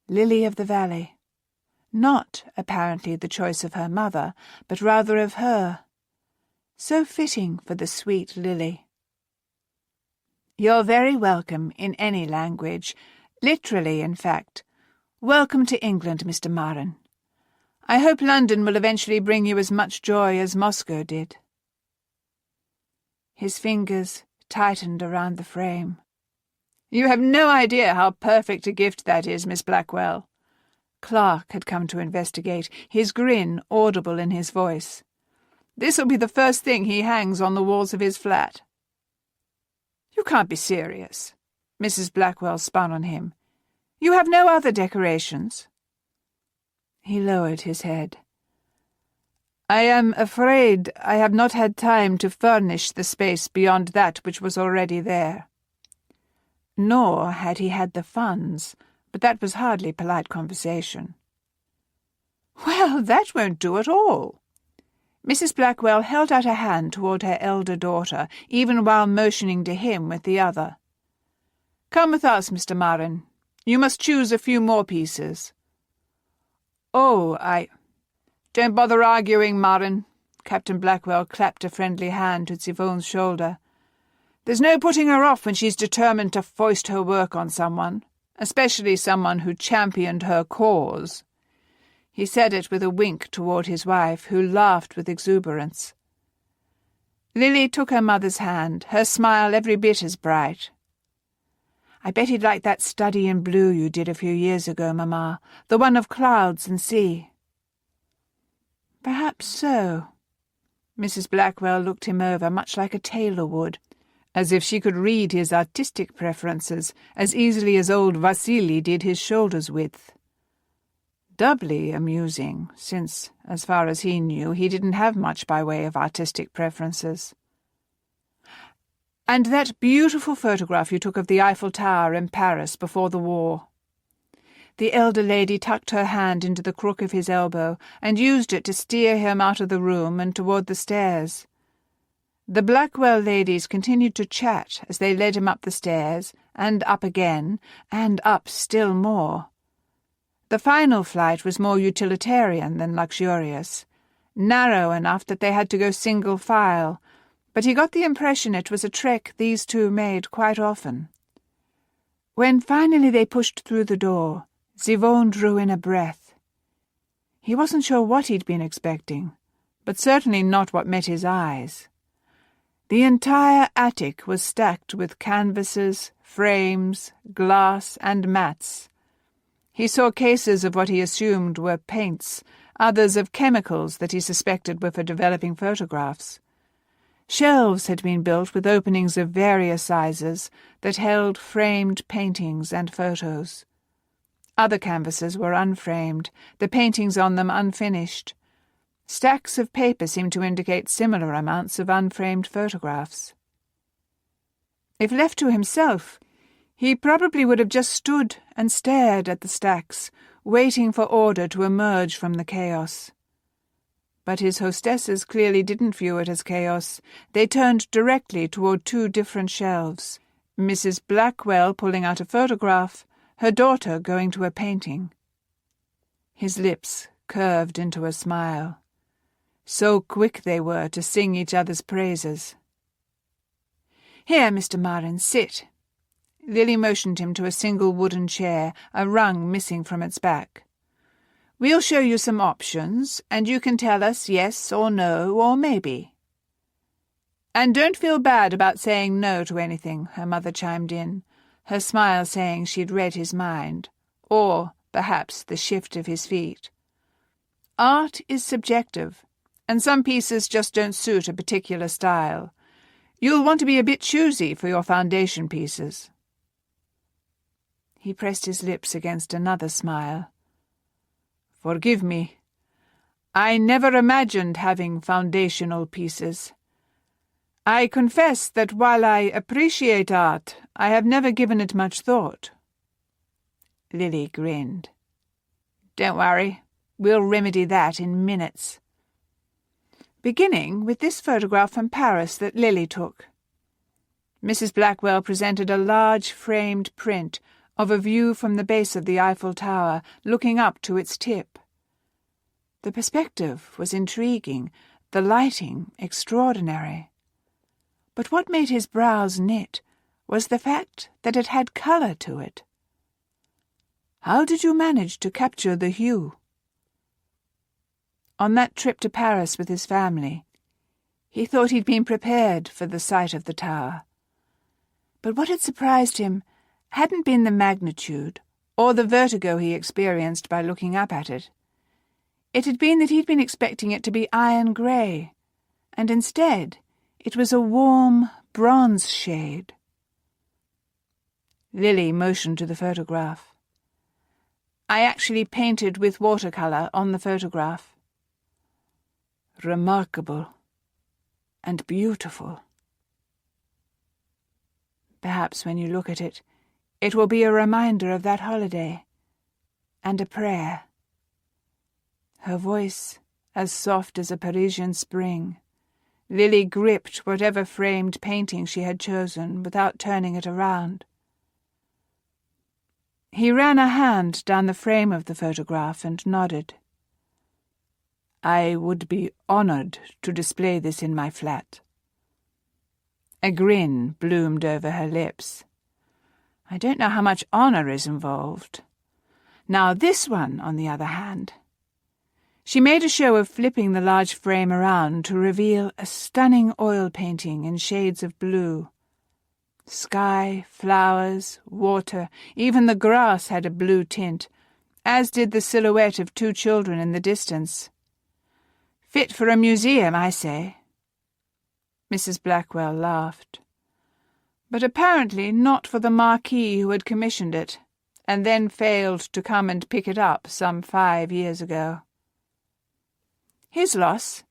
Lily of the Valley. Not, apparently, the choice of her mother, but rather of her. So fitting for the sweet Lily. "You're very welcome in any language, literally, in fact. Welcome to England, Mr. Marin. I hope London will eventually bring you as much joy as Moscow did." His fingers tightened around the frame. "You have no idea how perfect a gift that is, Miss Blackwell." Clark had come to investigate, his grin audible in his voice. "This'll be the first thing he hangs on the walls of his flat." "You can't be serious." Mrs. Blackwell spun on him. "You have no other decorations?" He lowered his head. "I am afraid I have not had time to furnish the space beyond that which was already there." Nor had he had the funds, but that was hardly polite conversation. "Well, that won't do at all." Mrs. Blackwell held out a hand toward her elder daughter, even while motioning to him with the other. "Come with us, Mr. Marin. You must choose a few more pieces." "Oh, Don't bother arguing, Marin." Captain Blackwell clapped a friendly hand to Yvonne's shoulder. "There's no putting her off when she's determined to foist her work on someone, especially someone who championed her cause." He said it with a wink toward his wife, who laughed with exuberance. Lily took her mother's hand, her smile every bit as bright. "I bet he'd like that study in blue you did a few years ago, Mamma, the one of clouds and sea." "Perhaps so." Mrs. Blackwell looked him over much like a tailor would, as if she could read his artistic preferences as easily as old Vasily did his shoulder's width. Doubly amusing, since, as far as he knew, he didn't have much by way of artistic preferences. "And that beautiful photograph you took of the Eiffel Tower in Paris before the war." The elder lady tucked her hand into the crook of his elbow and used it to steer him out of the room and toward the stairs. The Blackwell ladies continued to chat as they led him up the stairs, and up again, and up still more. The final flight was more utilitarian than luxurious, narrow enough that they had to go single file, but he got the impression it was a trek these two made quite often. When finally they pushed through the door, Yvonne drew in a breath. He wasn't sure what he'd been expecting, but certainly not what met his eyes. The entire attic was stacked with canvases, frames, glass, and mats. He saw cases of what he assumed were paints, others of chemicals that he suspected were for developing photographs. Shelves had been built with openings of various sizes that held framed paintings and photos. Other canvases were unframed, the paintings on them unfinished. Stacks of paper seemed to indicate similar amounts of unframed photographs. If left to himself, he probably would have just stood and stared at the stacks, waiting for order to emerge from the chaos. But his hostesses clearly didn't view it as chaos. They turned directly toward two different shelves, Mrs. Blackwell pulling out a photograph, her daughter going to a painting. His lips curved into a smile. So quick they were to sing each other's praises. "Here, Mr. Marin, sit." Lily motioned him to a single wooden chair, a rung missing from its back. "We'll show you some options, and you can tell us yes or no or maybe." "And don't feel bad about saying no to anything," her mother chimed in, her smile saying she'd read his mind, or perhaps the shift of his feet. "Art is subjective, and some pieces just don't suit a particular style. You'll want to be a bit choosy for your foundation pieces." He pressed his lips against another smile. "Forgive me. I never imagined having foundational pieces. I confess that while I appreciate art, I have never given it much thought." Lily grinned. "Don't worry. We'll remedy that in minutes." Beginning with this photograph from Paris that Lily took. Mrs. Blackwell presented a large framed print of a view from the base of the Eiffel Tower, looking up to its tip. The perspective was intriguing, the lighting extraordinary. But what made his brows knit was the fact that it had colour to it. How did you manage to capture the hue? On that trip to Paris with his family, he thought he'd been prepared for the sight of the tower. But what had surprised him hadn't been the magnitude or the vertigo he experienced by looking up at it. It had been that he'd been expecting it to be iron grey, and instead it was a warm bronze shade. Lily motioned to the photograph. I actually painted with watercolour on the photograph. Remarkable and beautiful. Perhaps when you look at it, it will be a reminder of that holiday, and a prayer. Her voice as soft as a Parisian spring. Lily gripped whatever framed painting she had chosen without turning it around. He ran a hand down the frame of the photograph and nodded. I would be honoured to display this in my flat. A grin bloomed over her lips. I don't know how much honour is involved. Now this one, on the other hand. She made a show of flipping the large frame around to reveal a stunning oil painting in shades of blue. Sky, flowers, water, even the grass had a blue tint, as did the silhouette of two children in the distance. Fit for a museum, I say. Mrs. Blackwell laughed. But apparently not for the Marquis who had commissioned it, and then failed to come and pick it up some 5 years ago. His loss,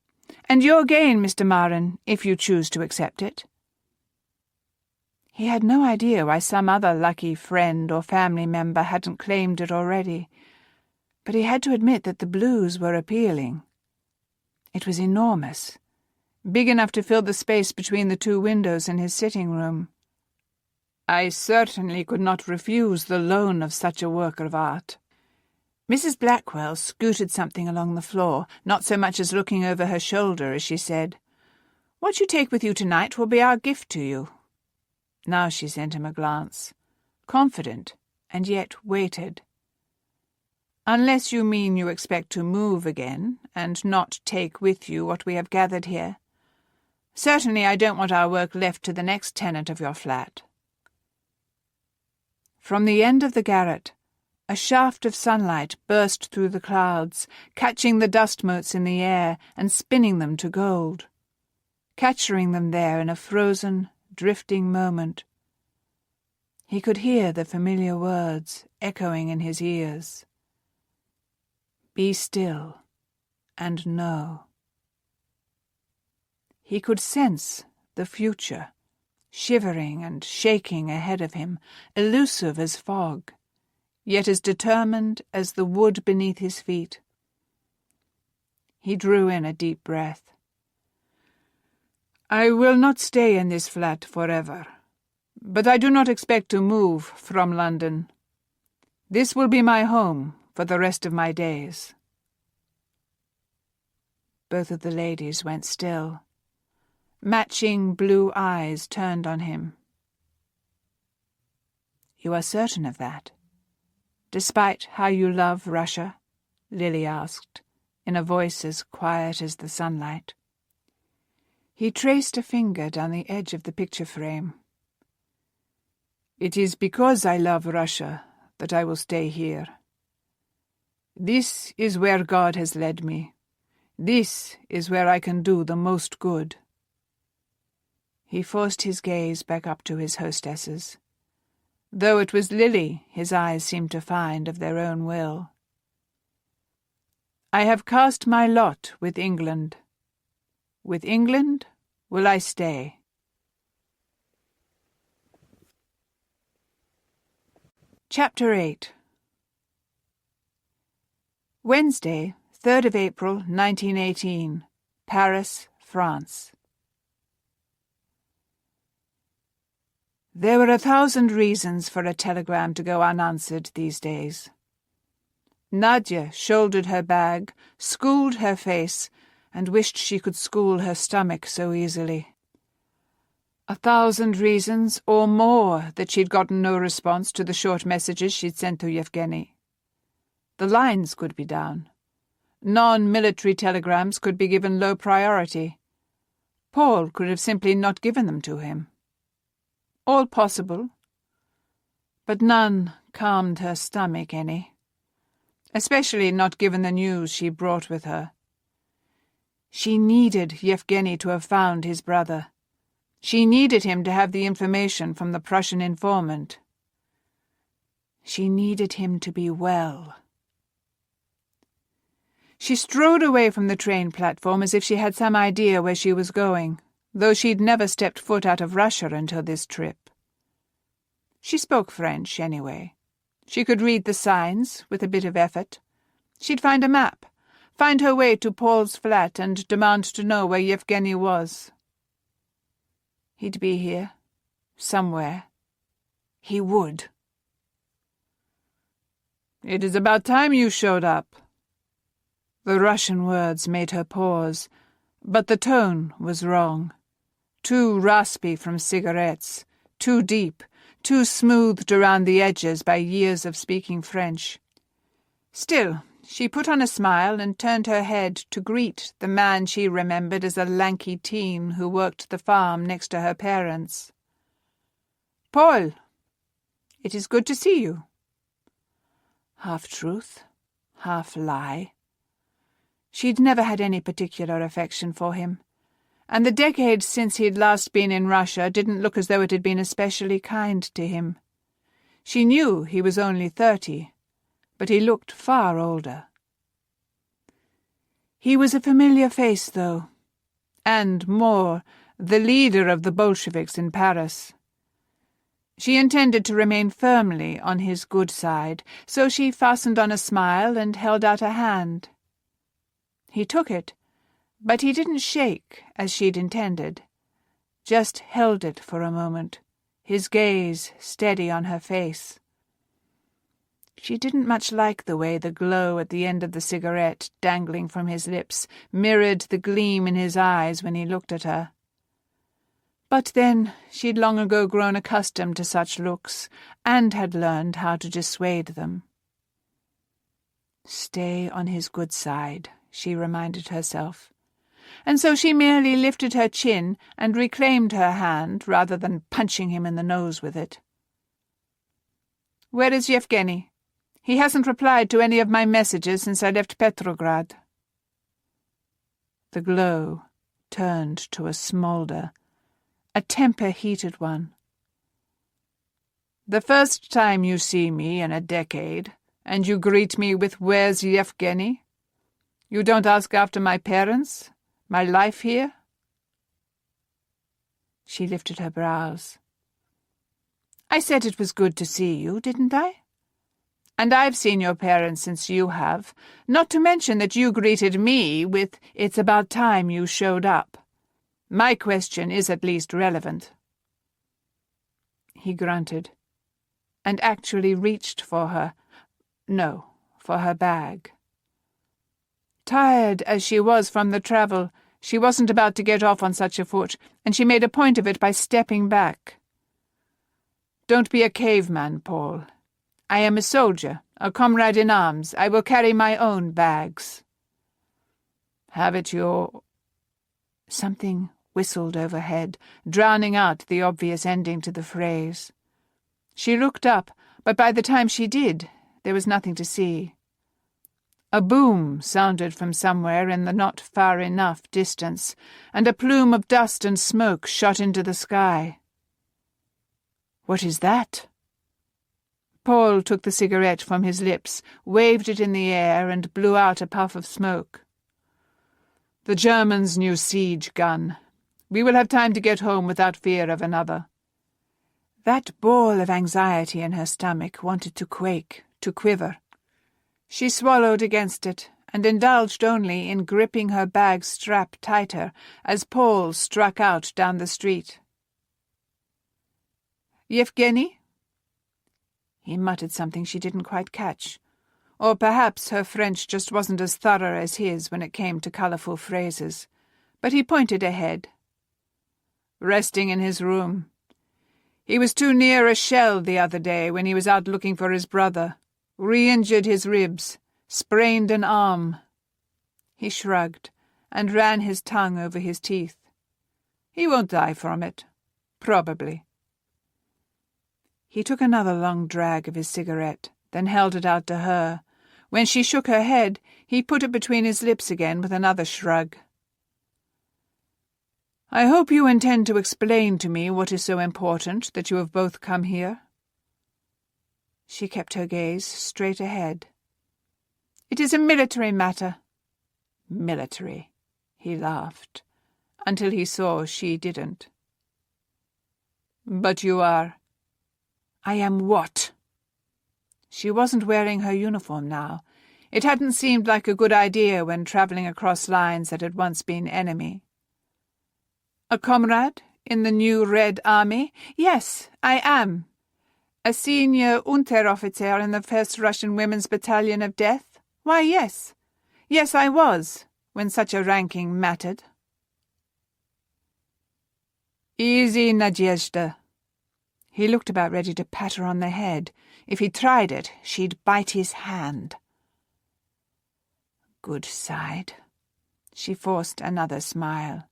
and your gain, Mr. Marin, if you choose to accept it. He had no idea why some other lucky friend or family member hadn't claimed it already, but he had to admit that the blues were appealing. It was enormous, big enough to fill the space between the 2 windows in his sitting room. I certainly could not refuse the loan of such a work of art. Mrs. Blackwell scooted something along the floor, not so much as looking over her shoulder as she said, What you take with you tonight will be our gift to you. Now she sent him a glance, confident and yet weighted. Unless you mean you expect to move again, and not take with you what we have gathered here. Certainly I don't want our work left to the next tenant of your flat. From the end of the garret, a shaft of sunlight burst through the clouds, catching the dust motes in the air and spinning them to gold, capturing them there in a frozen, drifting moment. He could hear the familiar words echoing in his ears. Be still and know. He could sense the future, shivering and shaking ahead of him, elusive as fog, yet as determined as the wood beneath his feet. He drew in a deep breath. I will not stay in this flat forever, but I do not expect to move from London. This will be my home for the rest of my days. Both of the ladies went still. Matching blue eyes turned on him. You are certain of that? Despite how you love Russia? Lily asked, in a voice as quiet as the sunlight. He traced a finger down the edge of the picture frame. It is because I love Russia that I will stay here. This is where God has led me. This is where I can do the most good. He forced his gaze back up to his hostesses. Though it was Lily his eyes seemed to find of their own will. I have cast my lot with England. With England will I stay. Chapter 8. Wednesday, 3rd of April, 1918. Paris, France. There were 1,000 reasons for a telegram to go unanswered these days. Nadia shouldered her bag, schooled her face, and wished she could school her stomach so easily. 1,000 reasons, or more, that she'd gotten no response to the short messages she'd sent to Yevgeny. The lines could be down. Non-military telegrams could be given low priority. Paul could have simply not given them to him. All possible, but none calmed her stomach any, especially not given the news she brought with her. She needed Yevgeny to have found his brother. She needed him to have the information from the Prussian informant. She needed him to be well. She strode away from the train platform as if she had some idea where she was going, though she'd never stepped foot out of Russia until this trip. She spoke French, anyway. She could read the signs, with a bit of effort. She'd find a map, find her way to Paul's flat, and demand to know where Yevgeny was. He'd be here, somewhere. He would. "It is about time you showed up." The Russian words made her pause, but the tone was wrong. Too raspy from cigarettes, too deep, too smoothed around the edges by years of speaking French. Still, she put on a smile and turned her head to greet the man she remembered as a lanky teen who worked the farm next to her parents. "Paul, it is good to see you." Half truth, half lie. She'd never had any particular affection for him, and the decades since he'd last been in Russia didn't look as though it had been especially kind to him. She knew he was only 30, but he looked far older. He was a familiar face, though, and more, the leader of the Bolsheviks in Paris. She intended to remain firmly on his good side, so she fastened on a smile and held out a hand. He took it, but he didn't shake as she'd intended, just held it for a moment, his gaze steady on her face. She didn't much like the way the glow at the end of the cigarette dangling from his lips mirrored the gleam in his eyes when he looked at her. But then she'd long ago grown accustomed to such looks, and had learned how to dissuade them. Stay on his good side, she reminded herself, and so she merely lifted her chin and reclaimed her hand rather than punching him in the nose with it. "Where is Yevgeny? He hasn't replied to any of my messages since I left Petrograd." The glow turned to a smolder, a temper-heated one. "The first time you see me in a decade, and you greet me with 'Where's Yevgeny?' You don't ask after my parents, my life here?" She lifted her brows. "I said it was good to see you, didn't I? And I've seen your parents since you have, not to mention that you greeted me with 'It's about time you showed up.' My question is at least relevant." He grunted, and actually reached for her. No, for her bag. Tired as she was from the travel, she wasn't about to get off on such a foot, and she made a point of it by stepping back. "Don't be a caveman, Paul. I am a soldier, a comrade in arms. I will carry my own bags." "Have it your—" Something whistled overhead, drowning out the obvious ending to the phrase. She looked up, but by the time she did, there was nothing to see. A boom sounded from somewhere in the not far enough distance, and a plume of dust and smoke shot into the sky. "What is that?" Paul took the cigarette from his lips, waved it in the air, and blew out a puff of smoke. "The Germans' new siege gun. We will have time to get home without fear of another." That ball of anxiety in her stomach wanted to quake, to quiver. She swallowed against it, and indulged only in gripping her bag strap tighter as Paul struck out down the street. "Yevgeny?" He muttered something she didn't quite catch, Or perhaps her French just wasn't as thorough as his when it came to colourful phrases. But he pointed ahead. Resting in his room. He was too near a shell the other day when he was out looking for his brother. Re-injured his ribs. Sprained an arm. He shrugged and ran his tongue over his teeth. He won't die from it. Probably. He took another long drag of his cigarette, then held it out to her. When she shook her head, he put it between his lips again with another shrug. I hope you intend to explain to me what is so important that you have both come here. She kept her gaze straight ahead. It is a military matter. Military, he laughed, until he saw she didn't. But you are. I am what? She wasn't wearing her uniform now. It hadn't seemed like a good idea when travelling across lines that had once been enemy. A comrade in the new Red Army? Yes, I am. A senior Unteroffizier in the 1st Russian Women's Battalion of Death? Why, yes. Yes, I was, when such a ranking mattered. Easy, Nadezhda. He looked about ready to pat her on the head. If he tried it, she'd bite his hand. Good side. She forced another smile.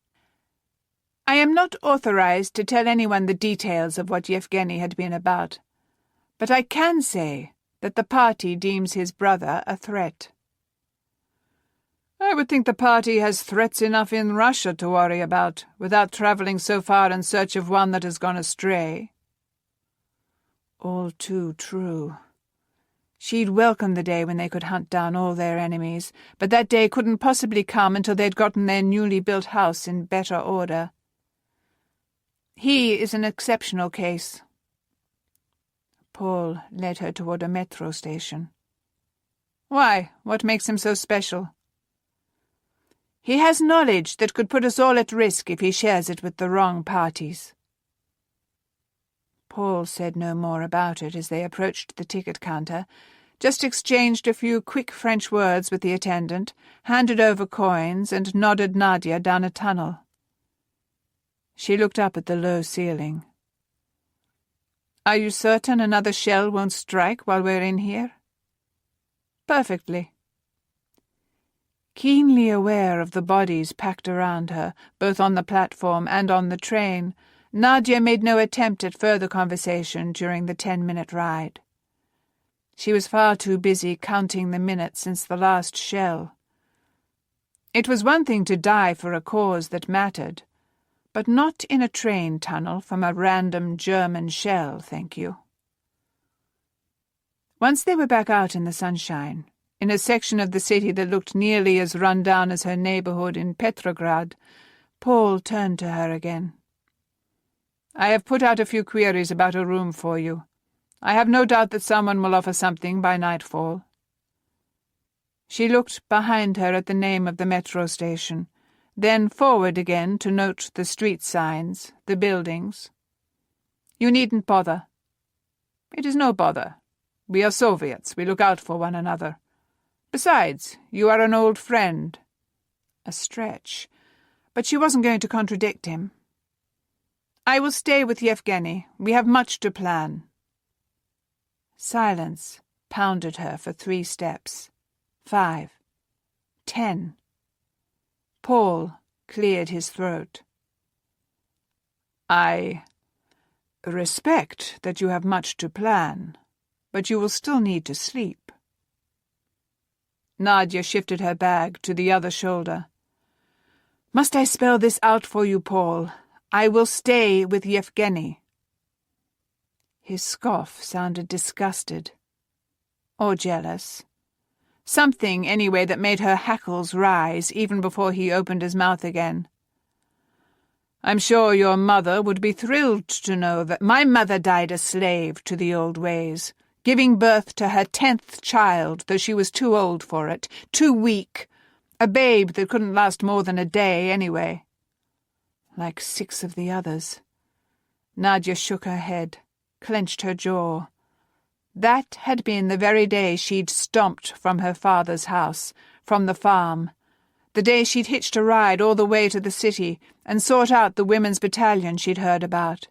I am not authorized to tell anyone the details of what Yevgeny had been about, but I can say that the party deems his brother a threat. I would think the party has threats enough in Russia to worry about, without travelling so far in search of one that has gone astray. All too true. She'd welcome the day when they could hunt down all their enemies, but that day couldn't possibly come until they'd gotten their newly built house in better order. He is an exceptional case. Paul led her toward a metro station. Why? What makes him so special? He has knowledge that could put us all at risk if he shares it with the wrong parties. Paul said no more about it as they approached the ticket counter, just exchanged a few quick French words with the attendant, handed over coins, and nodded Nadia down a tunnel. She looked up at the low ceiling. Are you certain another shell won't strike while we're in here? Perfectly. Keenly aware of the bodies packed around her, both on the platform and on the train, Nadia made no attempt at further conversation during the 10-minute ride. She was far too busy counting the minutes since the last shell. It was one thing to die for a cause that mattered, but not in a train tunnel from a random German shell, thank you. Once they were back out in the sunshine, in a section of the city that looked nearly as run down as her neighbourhood in Petrograd, Paul turned to her again. I have put out a few queries about a room for you. I have no doubt that someone will offer something by nightfall. She looked behind her at the name of the metro station, then forward again to note the street signs, the buildings. You needn't bother. It is no bother. We are Soviets. We look out for one another. Besides, you are an old friend. A stretch, but she wasn't going to contradict him. I will stay with Yevgeny. We have much to plan. Silence pounded her for 3 steps. 5. 10. Paul cleared his throat. I respect that you have much to plan, but you will still need to sleep. Nadia shifted her bag to the other shoulder. Must I spell this out for you, Paul? I will stay with Yevgeny. His scoff sounded disgusted. Or jealous. Something, anyway, that made her hackles rise even before he opened his mouth again. I'm sure your mother would be thrilled to know that my mother died a slave to the old ways, giving birth to her 10th child, though she was too old for it, too weak, a babe that couldn't last more than a day anyway. Like 6 of the others. Nadia shook her head, clenched her jaw. That had been the very day she'd stomped from her father's house, from the farm, the day she'd hitched a ride all the way to the city and sought out the women's battalion she'd heard about.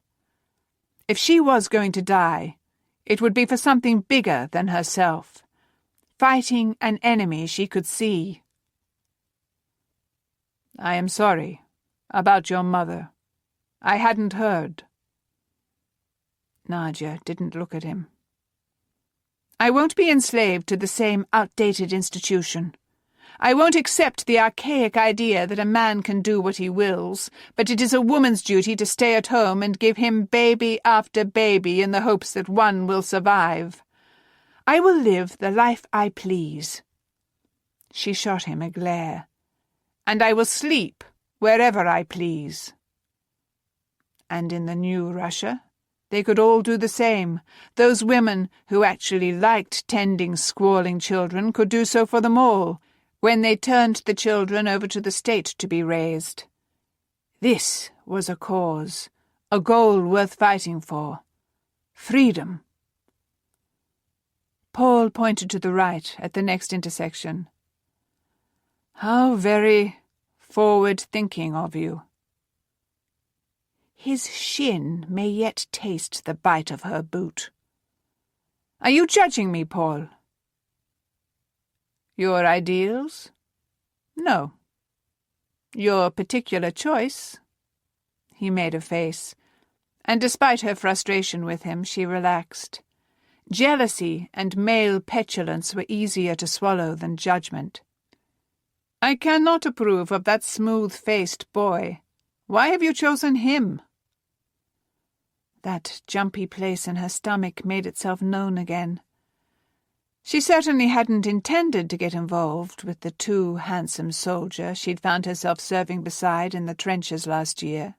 If she was going to die, it would be for something bigger than herself, fighting an enemy she could see. "I am sorry about your mother. I hadn't heard." Nadia didn't look at him. "I won't be enslaved to the same outdated institution. I won't accept the archaic idea that a man can do what he wills, but it is a woman's duty to stay at home and give him baby after baby in the hopes that one will survive. I will live the life I please." She shot him a glare. "And I will sleep wherever I please." And in the new Russia, they could all do the same. Those women who actually liked tending squalling children could do so for them all, when they turned the children over to the state to be raised. This was a cause, a goal worth fighting for. Freedom. Paul pointed to the right at the next intersection. "How very forward-thinking of you." His shin may yet taste the bite of her boot. "Are you judging me, Paul?" "Your ideals? No. Your particular choice?" He made a face, and despite her frustration with him, she relaxed. Jealousy and male petulance were easier to swallow than judgment. "I cannot approve of that smooth-faced boy. Why have you chosen him?" That jumpy place in her stomach made itself known again. She certainly hadn't intended to get involved with the too handsome soldier she'd found herself serving beside in the trenches last year.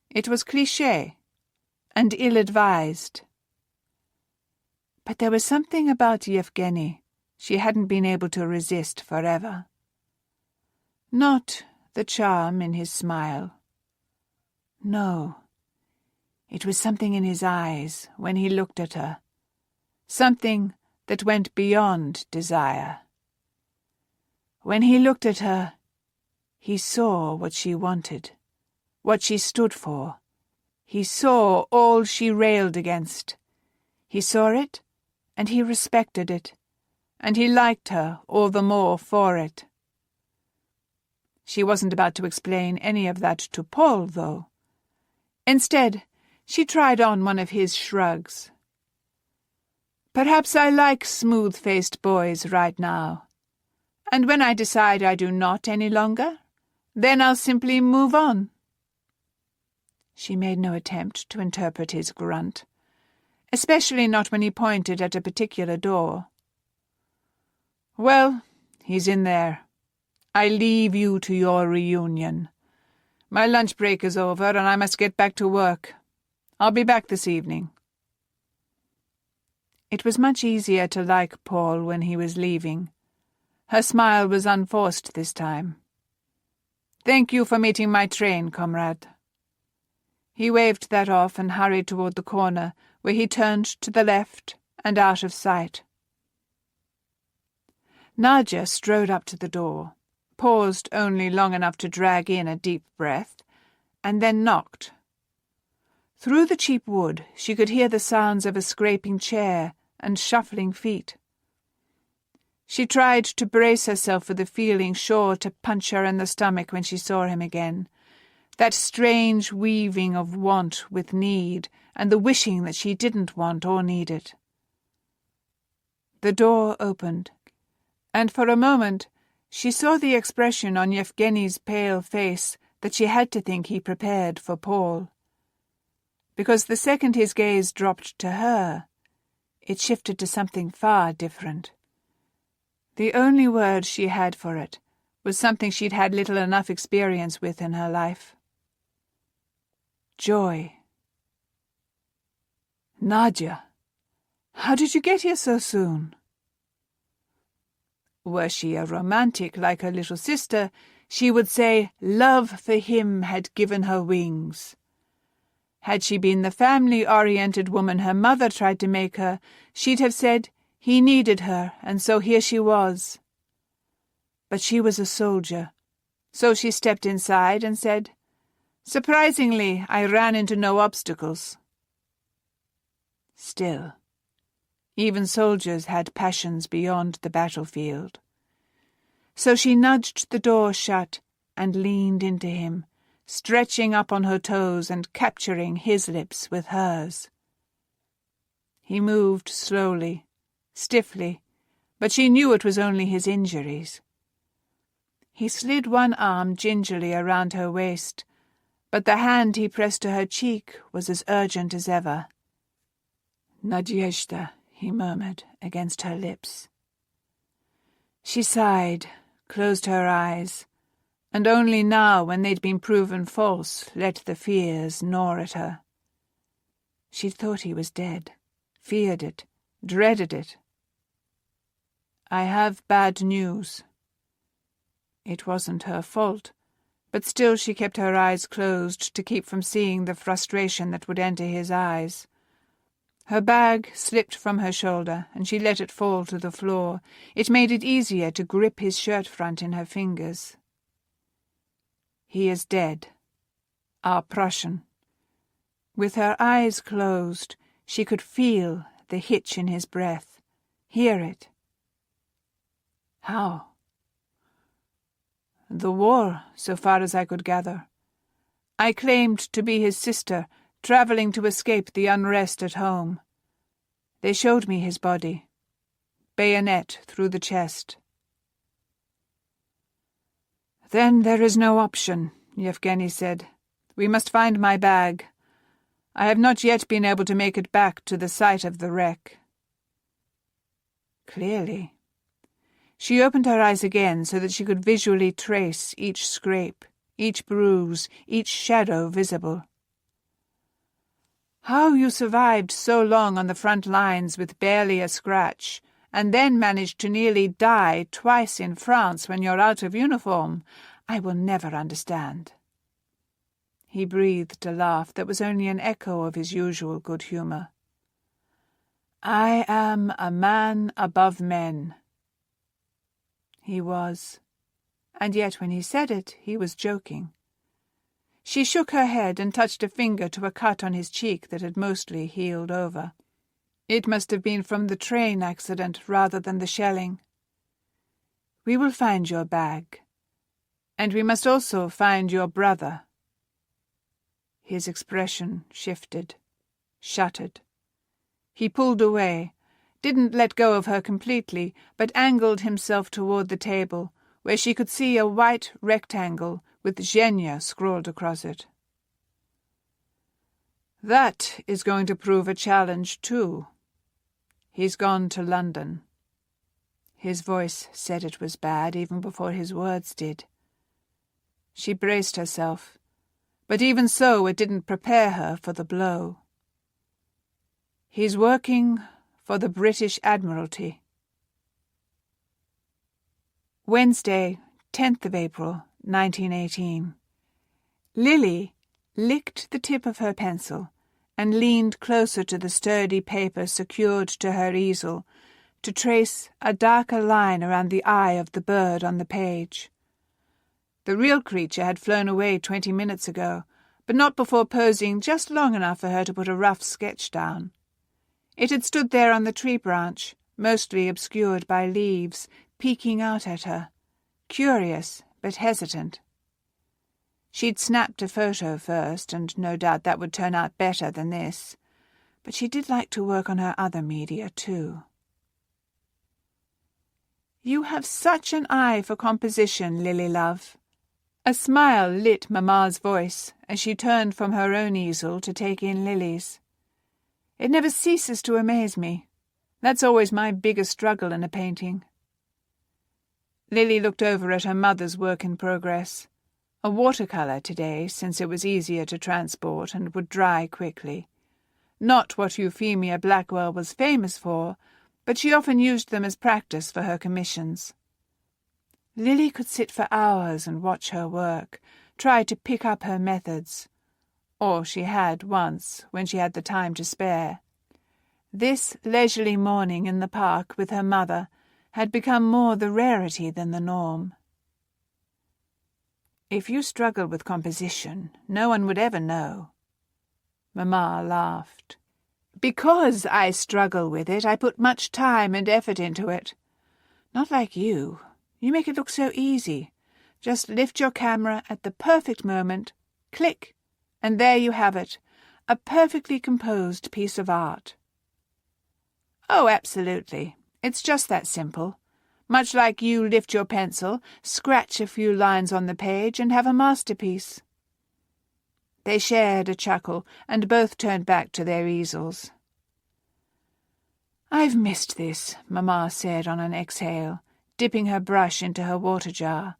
It was cliché and ill-advised. But there was something about Yevgeny she hadn't been able to resist forever. Not the charm in his smile. No, it was something in his eyes when he looked at her. Something that went beyond desire. When he looked at her, he saw what she wanted, what she stood for. He saw all she railed against. He saw it, and he respected it, and he liked her all the more for it. She wasn't about to explain any of that to Paul, though. Instead, she tried on one of his shrugs. "Perhaps I like smooth-faced boys right now. And when I decide I do not any longer, then I'll simply move on." She made no attempt to interpret his grunt, especially not when he pointed at a particular door. "Well, he's in there. I leave you to your reunion. My lunch break is over and I must get back to work. I'll be back this evening." It was much easier to like Paul when he was leaving. Her smile was unforced this time. "Thank you for meeting my train, comrade." He waved that off and hurried toward the corner, where he turned to the left and out of sight. Nadia strode up to the door, paused only long enough to drag in a deep breath, and then knocked. Through the cheap wood she could hear the sounds of a scraping chair and shuffling feet. She tried to brace herself for the feeling sure to punch her in the stomach when she saw him again, that strange weaving of want with need and the wishing that she didn't want or need it. The door opened, and for a moment she saw the expression on Yevgeny's pale face that she had to think he prepared for Paul. Because the second his gaze dropped to her, it shifted to something far different. The only word she had for it was something she'd had little enough experience with in her life. Joy. "Nadia, how did you get here so soon?" Were she a romantic like her little sister, she would say love for him had given her wings. Had she been the family-oriented woman her mother tried to make her, she'd have said he needed her, and so here she was. But she was a soldier, so she stepped inside and said, "Surprisingly, I ran into no obstacles." Still, even soldiers had passions beyond the battlefield. So she nudged the door shut and leaned into him, stretching up on her toes and capturing his lips with hers. He moved slowly, stiffly, but she knew it was only his injuries. He slid one arm gingerly around her waist, but the hand he pressed to her cheek was as urgent as ever. "Nadezhda," he murmured against her lips. She sighed, closed her eyes, and only now, when they'd been proven false, let the fears gnaw at her. She'd thought he was dead, feared it, dreaded it. "I have bad news." It wasn't her fault, but still she kept her eyes closed to keep from seeing the frustration that would enter his eyes. Her bag slipped from her shoulder, and she let it fall to the floor. It made it easier to grip his shirt front in her fingers. "He is dead. Our Prussian." With her eyes closed, she could feel the hitch in his breath, hear it. "How?" "The war, so far as I could gather. I claimed to be his sister, travelling to escape the unrest at home. They showed me his body. Bayonet through the chest." "Then there is no option," Yevgeny said. "We must find my bag. I have not yet been able to make it back to the site of the wreck." Clearly. She opened her eyes again so that she could visually trace each scrape, each bruise, each shadow visible. "How you survived so long on the front lines with barely a scratch, and then managed to nearly die twice in France when you're out of uniform, I will never understand." He breathed a laugh that was only an echo of his usual good humour. "I am a man above men." He was, and yet when he said it, he was joking. She shook her head and touched a finger to a cut on his cheek that had mostly healed over. It must have been from the train accident rather than the shelling. "We will find your bag. And we must also find your brother." His expression shifted, shuttered. He pulled away, didn't let go of her completely, but angled himself toward the table, where she could see a white rectangle with Zhenya scrawled across it. "That is going to prove a challenge, too. He's gone to London." His voice said it was bad even before his words did. She braced herself, but even so it didn't prepare her for the blow. "He's working for the British Admiralty." Wednesday, 10th of April, 1918. Lily licked the tip of her pencil and leaned closer to the sturdy paper secured to her easel to trace a darker line around the eye of the bird on the page. The real creature had flown away 20 minutes ago, but not before posing just long enough for her to put a rough sketch down. It had stood there on the tree branch, mostly obscured by leaves, peeking out at her, curious but hesitant. She'd snapped a photo first, and no doubt that would turn out better than this, but she did like to work on her other media too. "You have such an eye for composition, Lily love." A smile lit Mamma's voice as she turned from her own easel to take in Lily's. "It never ceases to amaze me. That's always my biggest struggle in a painting." Lily looked over at her mother's work in progress. A watercolour today, since it was easier to transport and would dry quickly. Not what Euphemia Blackwell was famous for, but she often used them as practice for her commissions. Lily could sit for hours and watch her work, try to pick up her methods. Or she had once, when she had the time to spare. This leisurely morning in the park with her mother had become more the rarity than the norm. "If you struggled with composition, no one would ever know." Mamma laughed. "Because I struggle with it, I put much time and effort into it. Not like you. You make it look so easy. Just lift your camera at the perfect moment, click, and there you have it, a perfectly composed piece of art." "Oh, absolutely. It's just that simple. Much like you lift your pencil, scratch a few lines on the page, and have a masterpiece." They shared a chuckle, and both turned back to their easels. "I've missed this," Mamma said on an exhale, dipping her brush into her water jar.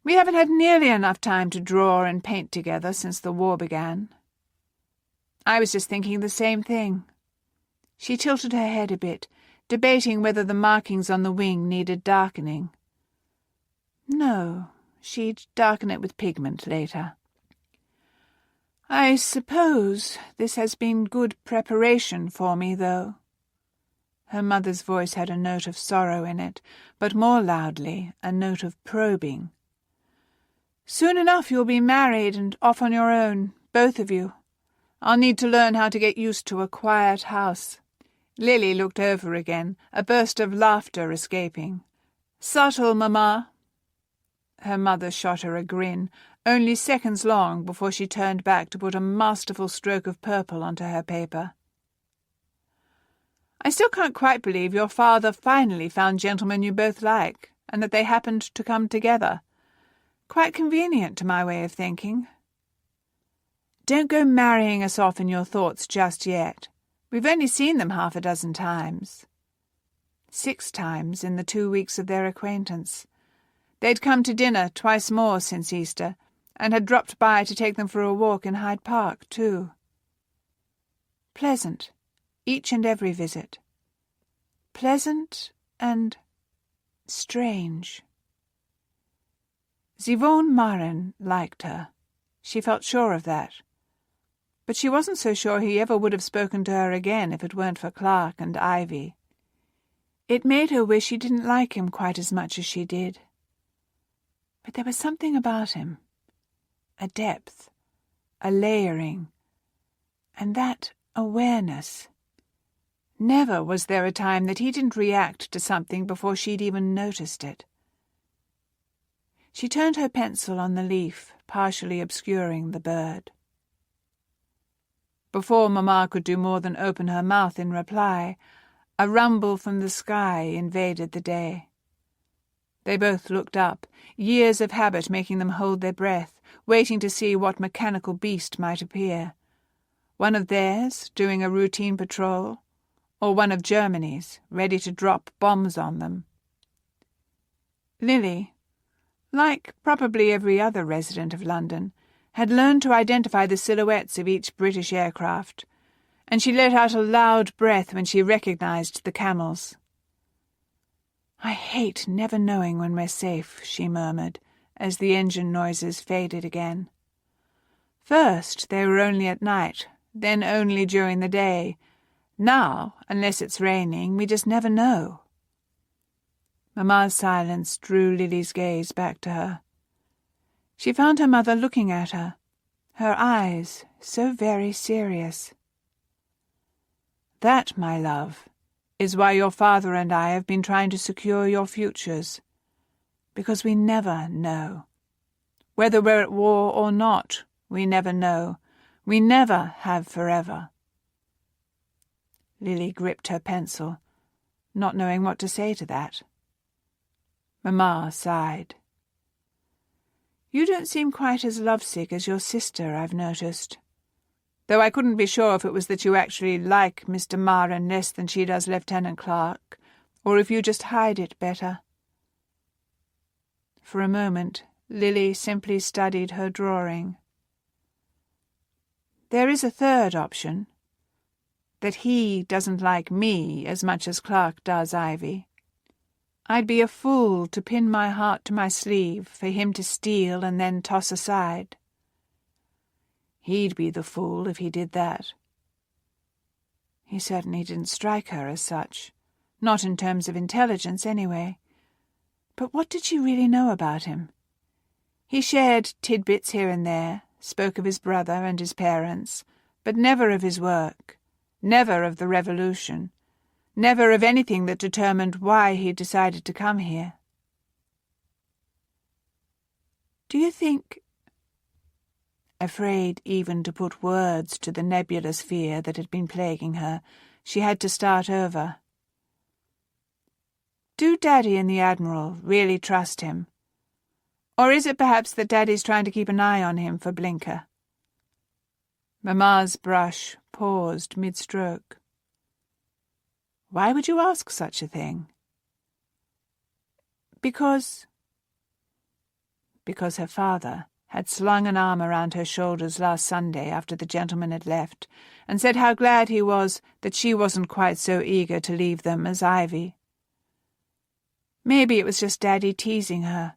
"We haven't had nearly enough time to draw and paint together since the war began." "I was just thinking the same thing." She tilted her head a bit, debating whether the markings on the wing needed darkening. No, she'd darken it with pigment later. "I suppose this has been good preparation for me, though." Her mother's voice had a note of sorrow in it, but more loudly a note of probing. "Soon enough you'll be married and off on your own, both of you. I'll need to learn how to get used to a quiet house." Lily looked over again, a burst of laughter escaping. "Subtle, Mamma." Her mother shot her a grin, only seconds long before she turned back to put a masterful stroke of purple onto her paper. "I still can't quite believe your father finally found gentlemen you both like, and that they happened to come together. Quite convenient to my way of thinking." "Don't go marrying us off in your thoughts just yet. We've only seen them 6 times. 6 times in the 2 weeks of their acquaintance. They'd come to dinner twice more since Easter, and had dropped by to take them for a walk in Hyde Park, too. Pleasant, each and every visit. Pleasant and strange. Yvonne Marin liked her. She felt sure of that. But she wasn't so sure he ever would have spoken to her again if it weren't for Clark and Ivy. It made her wish he didn't like him quite as much as she did. But there was something about him, a depth, a layering, and that awareness. Never was there a time that he didn't react to something before she'd even noticed it. She turned her pencil on the leaf, partially obscuring the bird. Before Mamma could do more than open her mouth in reply, a rumble from the sky invaded the day. They both looked up, years of habit making them hold their breath, waiting to see what mechanical beast might appear. One of theirs, doing a routine patrol, or one of Germany's, ready to drop bombs on them. Lily, like probably every other resident of London, had learned to identify the silhouettes of each British aircraft, and she let out a loud breath when she recognized the Camels. "I hate never knowing when we're safe," she murmured, as the engine noises faded again. First they were only at night, then only during the day. Now, unless it's raining, we just never know. Mamma's silence drew Lily's gaze back to her. She found her mother looking at her, her eyes so very serious. "That, my love, is why your father and I have been trying to secure your futures, because we never know. Whether we're at war or not, we never know. We never have forever." Lily gripped her pencil, not knowing what to say to that. Mamma sighed. "You don't seem quite as lovesick as your sister, I've noticed. Though I couldn't be sure if it was that you actually like Mr. Marin less than she does Lieutenant Clark, or if you just hide it better." For a moment, Lily simply studied her drawing. "There is a third option, that he doesn't like me as much as Clark does Ivy. I'd be a fool to pin my heart to my sleeve for him to steal and then toss aside. He'd be the fool if he did that. He certainly didn't strike her as such, not in terms of intelligence anyway. But what did she really know about him? He shared tidbits here and there, spoke of his brother and his parents, but never of his work, never of the revolution, never of anything that determined why he decided to come here. Do you think... Afraid even to put words to the nebulous fear that had been plaguing her, she had to start over. Do Daddy and the Admiral really trust him? Or is it perhaps that Daddy's trying to keep an eye on him for Blinker? Mamma's brush paused mid-stroke. Why would you ask such a thing? Because her father had slung an arm around her shoulders last Sunday after the gentleman had left, and said how glad he was that she wasn't quite so eager to leave them as Ivy. Maybe it was just Daddy teasing her,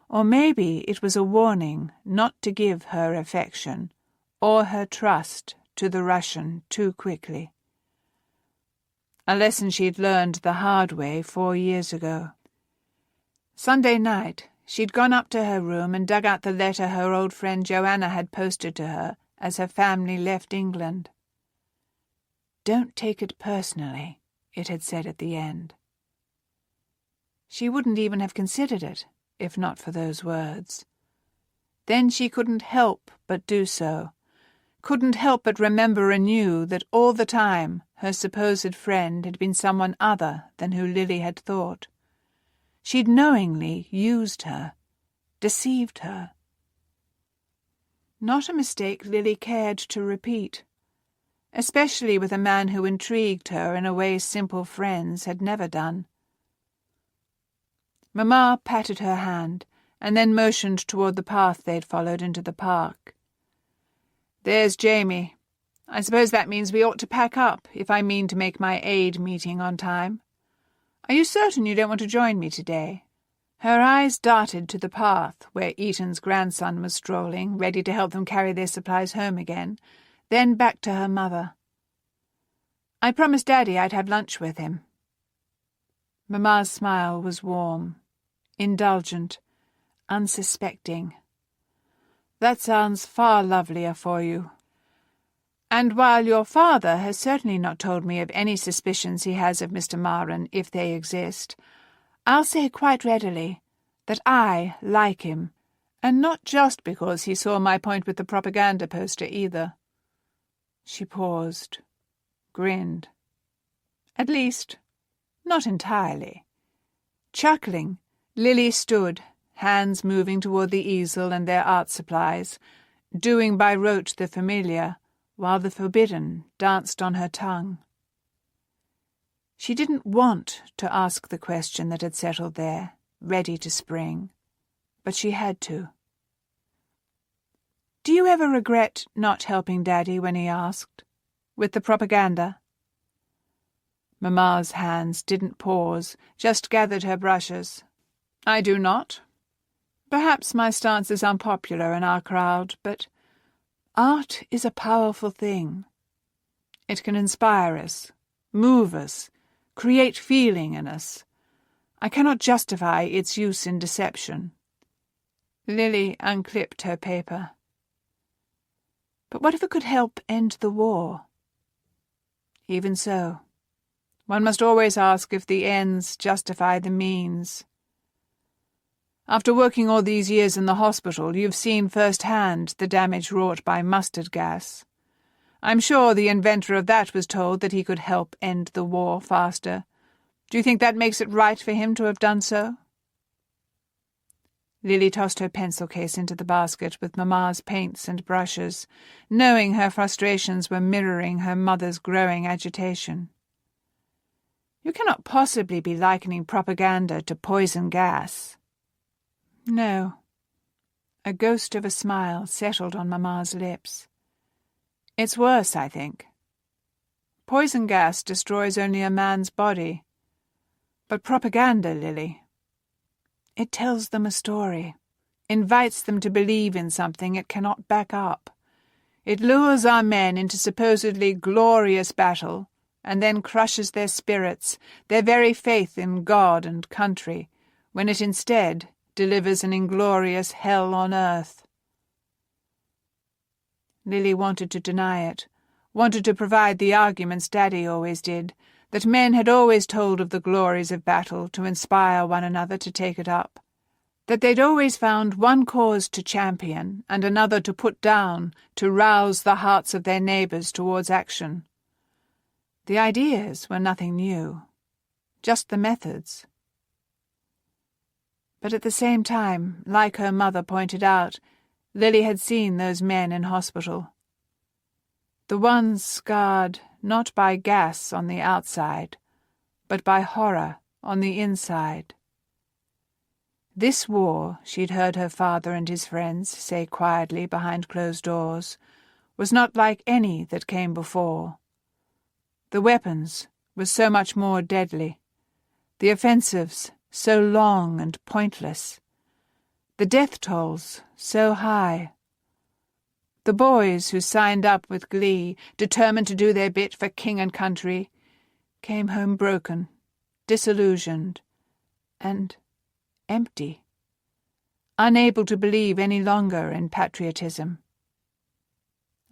or maybe it was a warning not to give her affection or her trust to the Russian too quickly. A lesson she'd learned the hard way 4 years ago. Sunday night, she'd gone up to her room and dug out the letter her old friend Joanna had posted to her as her family left England. "Don't take it personally," it had said at the end. She wouldn't even have considered it, if not for those words. Then she couldn't help but do so, couldn't help but remember anew that all the time her supposed friend had been someone other than who Lily had thought. She'd knowingly used her, deceived her. Not a mistake Lily cared to repeat, especially with a man who intrigued her in a way simple friends had never done. Mamma patted her hand, and then motioned toward the path they'd followed into the park. "There's Jamie. I suppose that means we ought to pack up, if I mean to make my aid meeting on time. Are you certain you don't want to join me today?" Her eyes darted to the path where Eaton's grandson was strolling, ready to help them carry their supplies home again, then back to her mother. "I promised Daddy I'd have lunch with him." Mamma's smile was warm, indulgent, unsuspecting. "That sounds far lovelier for you. And while your father has certainly not told me of any suspicions he has of Mr. Maran, if they exist, I'll say quite readily that I like him, and not just because he saw my point with the propaganda poster either." She paused, grinned. At least, not entirely. Chuckling, Lily stood, hands moving toward the easel and their art supplies, doing by rote the familiar, while the forbidden danced on her tongue. She didn't want to ask the question that had settled there, ready to spring, but she had to. "Do you ever regret not helping Daddy when he asked? With the propaganda?" Mamma's hands didn't pause, just gathered her brushes. "I do not. Perhaps my stance is unpopular in our crowd, but art is a powerful thing. It can inspire us, move us, create feeling in us. I cannot justify its use in deception." Lily unclipped her paper. "But what if it could help end the war?" "Even so. One must always ask if the ends justify the means. After working all these years in the hospital, you've seen firsthand the damage wrought by mustard gas. I'm sure the inventor of that was told that he could help end the war faster. Do you think that makes it right for him to have done so?" Lily tossed her pencil case into the basket with Mamma's paints and brushes, knowing her frustrations were mirroring her mother's growing agitation. "You cannot possibly be likening propaganda to poison gas." "No." A ghost of a smile settled on Mamma's lips. "It's worse, I think. Poison gas destroys only a man's body. But propaganda, Lily, it tells them a story, invites them to believe in something it cannot back up. It lures our men into supposedly glorious battle, and then crushes their spirits, their very faith in God and country, when it instead delivers an inglorious hell on earth. Lily wanted to deny it, wanted to provide the arguments Daddy always did, that men had always told of the glories of battle to inspire one another to take it up, that they'd always found one cause to champion and another to put down, to rouse the hearts of their neighbours towards action. The ideas were nothing new, just the methods. But at the same time, like her mother pointed out, Lily had seen those men in hospital. The ones scarred not by gas on the outside, but by horror on the inside. This war, she'd heard her father and his friends say quietly behind closed doors, was not like any that came before. The weapons were so much more deadly, the offensives so long and pointless, the death tolls so high. The boys who signed up with glee, determined to do their bit for king and country, came home broken, disillusioned, and empty, unable to believe any longer in patriotism,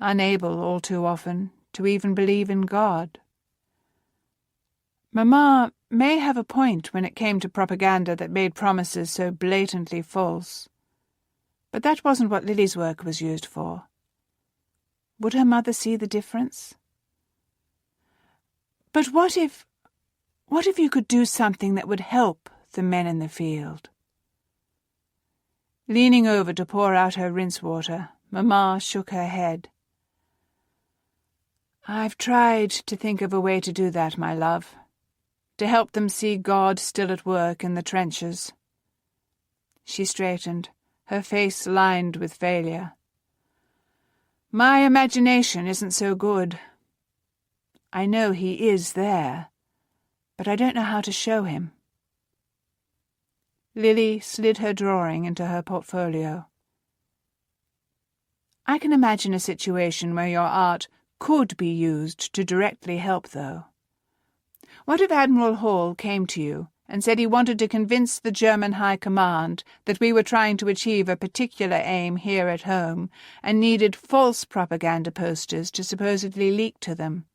unable all too often to even believe in God. Mamma may have a point when it came to propaganda that made promises so blatantly false, but that wasn't what Lily's work was used for. Would her mother see the difference? But what if you could do something that would help the men in the field? Leaning over to pour out her rinse water, Mamma shook her head. I've tried to think of a way to do that, my love, to help them see God still at work in the trenches. She straightened, her face lined with failure. My imagination isn't so good. I know he is there, but I don't know how to show him. Lily slid her drawing into her portfolio. I can imagine a situation where your art could be used to directly help, though. What if Admiral Hall came to you and said he wanted to convince the German High Command that we were trying to achieve a particular aim here at home and needed false propaganda posters to supposedly leak to them?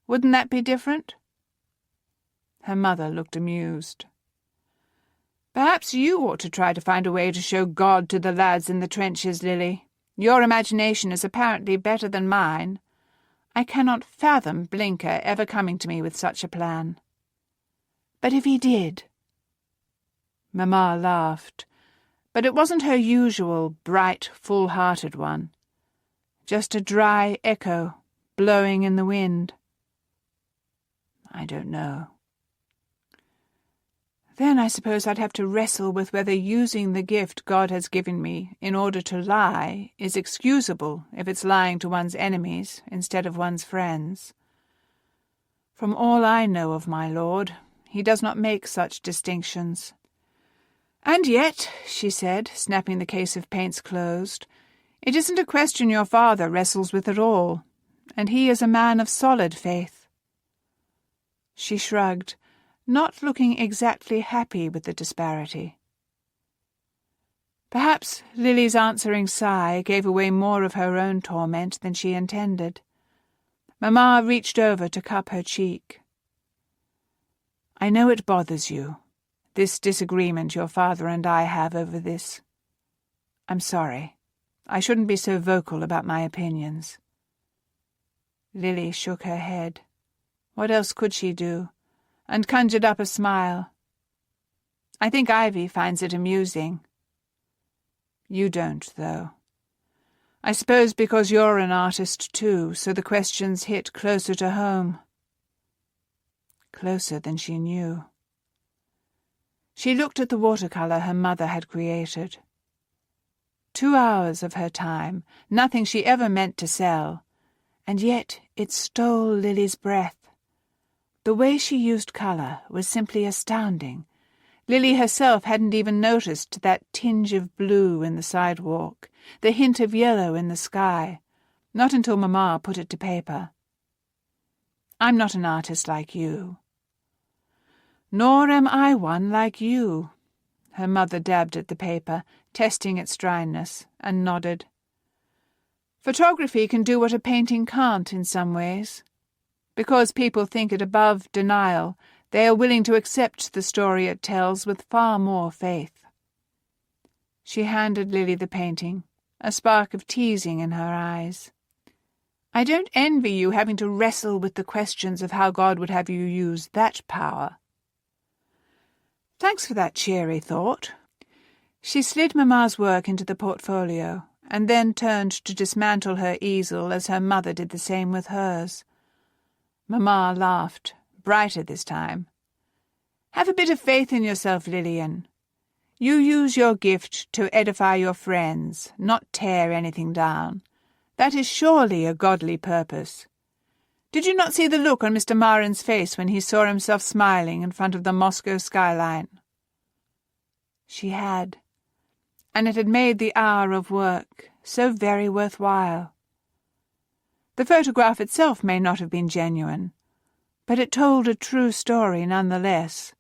Wouldn't that be different? Her mother looked amused. Perhaps you ought to try to find a way to show God to the lads in the trenches, Lily. Your imagination is apparently better than mine. I cannot fathom Blinker ever coming to me with such a plan. But if he did? Mamma laughed, but it wasn't her usual bright, full-hearted one. Just a dry echo blowing in the wind. I don't know. Then I suppose I'd have to wrestle with whether using the gift God has given me in order to lie is excusable if it's lying to one's enemies instead of one's friends. From all I know of my Lord, he does not make such distinctions. And yet, she said, snapping the case of paints closed, it isn't a question your father wrestles with at all, and he is a man of solid faith. She shrugged, not looking exactly happy with the disparity. Perhaps Lily's answering sigh gave away more of her own torment than she intended. Mamma reached over to cup her cheek. I know it bothers you, this disagreement your father and I have over this. I'm sorry. I shouldn't be so vocal about my opinions. Lily shook her head. What else could she do? And conjured up a smile. I think Ivy finds it amusing. You don't, though. I suppose because you're an artist too, so the questions hit closer to home. Closer than she knew. She looked at the watercolour her mother had created. 2 hours of her time, nothing she ever meant to sell, and yet it stole Lily's breath. The way she used colour was simply astounding. Lily herself hadn't even noticed that tinge of blue in the sidewalk, the hint of yellow in the sky, Not until Mamma put it to paper. I'm not an artist like you. Nor am I one like you. Her mother dabbed at the paper, testing its dryness, and nodded. Photography can do what a painting can't in some ways. Because people think it above denial, they are willing to accept the story it tells with far more faith. She handed Lily the painting, a spark of teasing in her eyes. I don't envy you having to wrestle with the questions of how God would have you use that power. Thanks for that cheery thought. She slid Mamma's work into the portfolio, and then turned to dismantle her easel as her mother did the same with hers. Mamma laughed, brighter this time. Have a bit of faith in yourself, Lillian. You use your gift to edify your friends, not tear anything down. That is surely a godly purpose. Did you not see the look on Mr. Marin's face when he saw himself smiling in front of the Moscow skyline? She had, and it had made the hour of work so very worthwhile. The photograph itself may not have been genuine, but it told a true story nonetheless.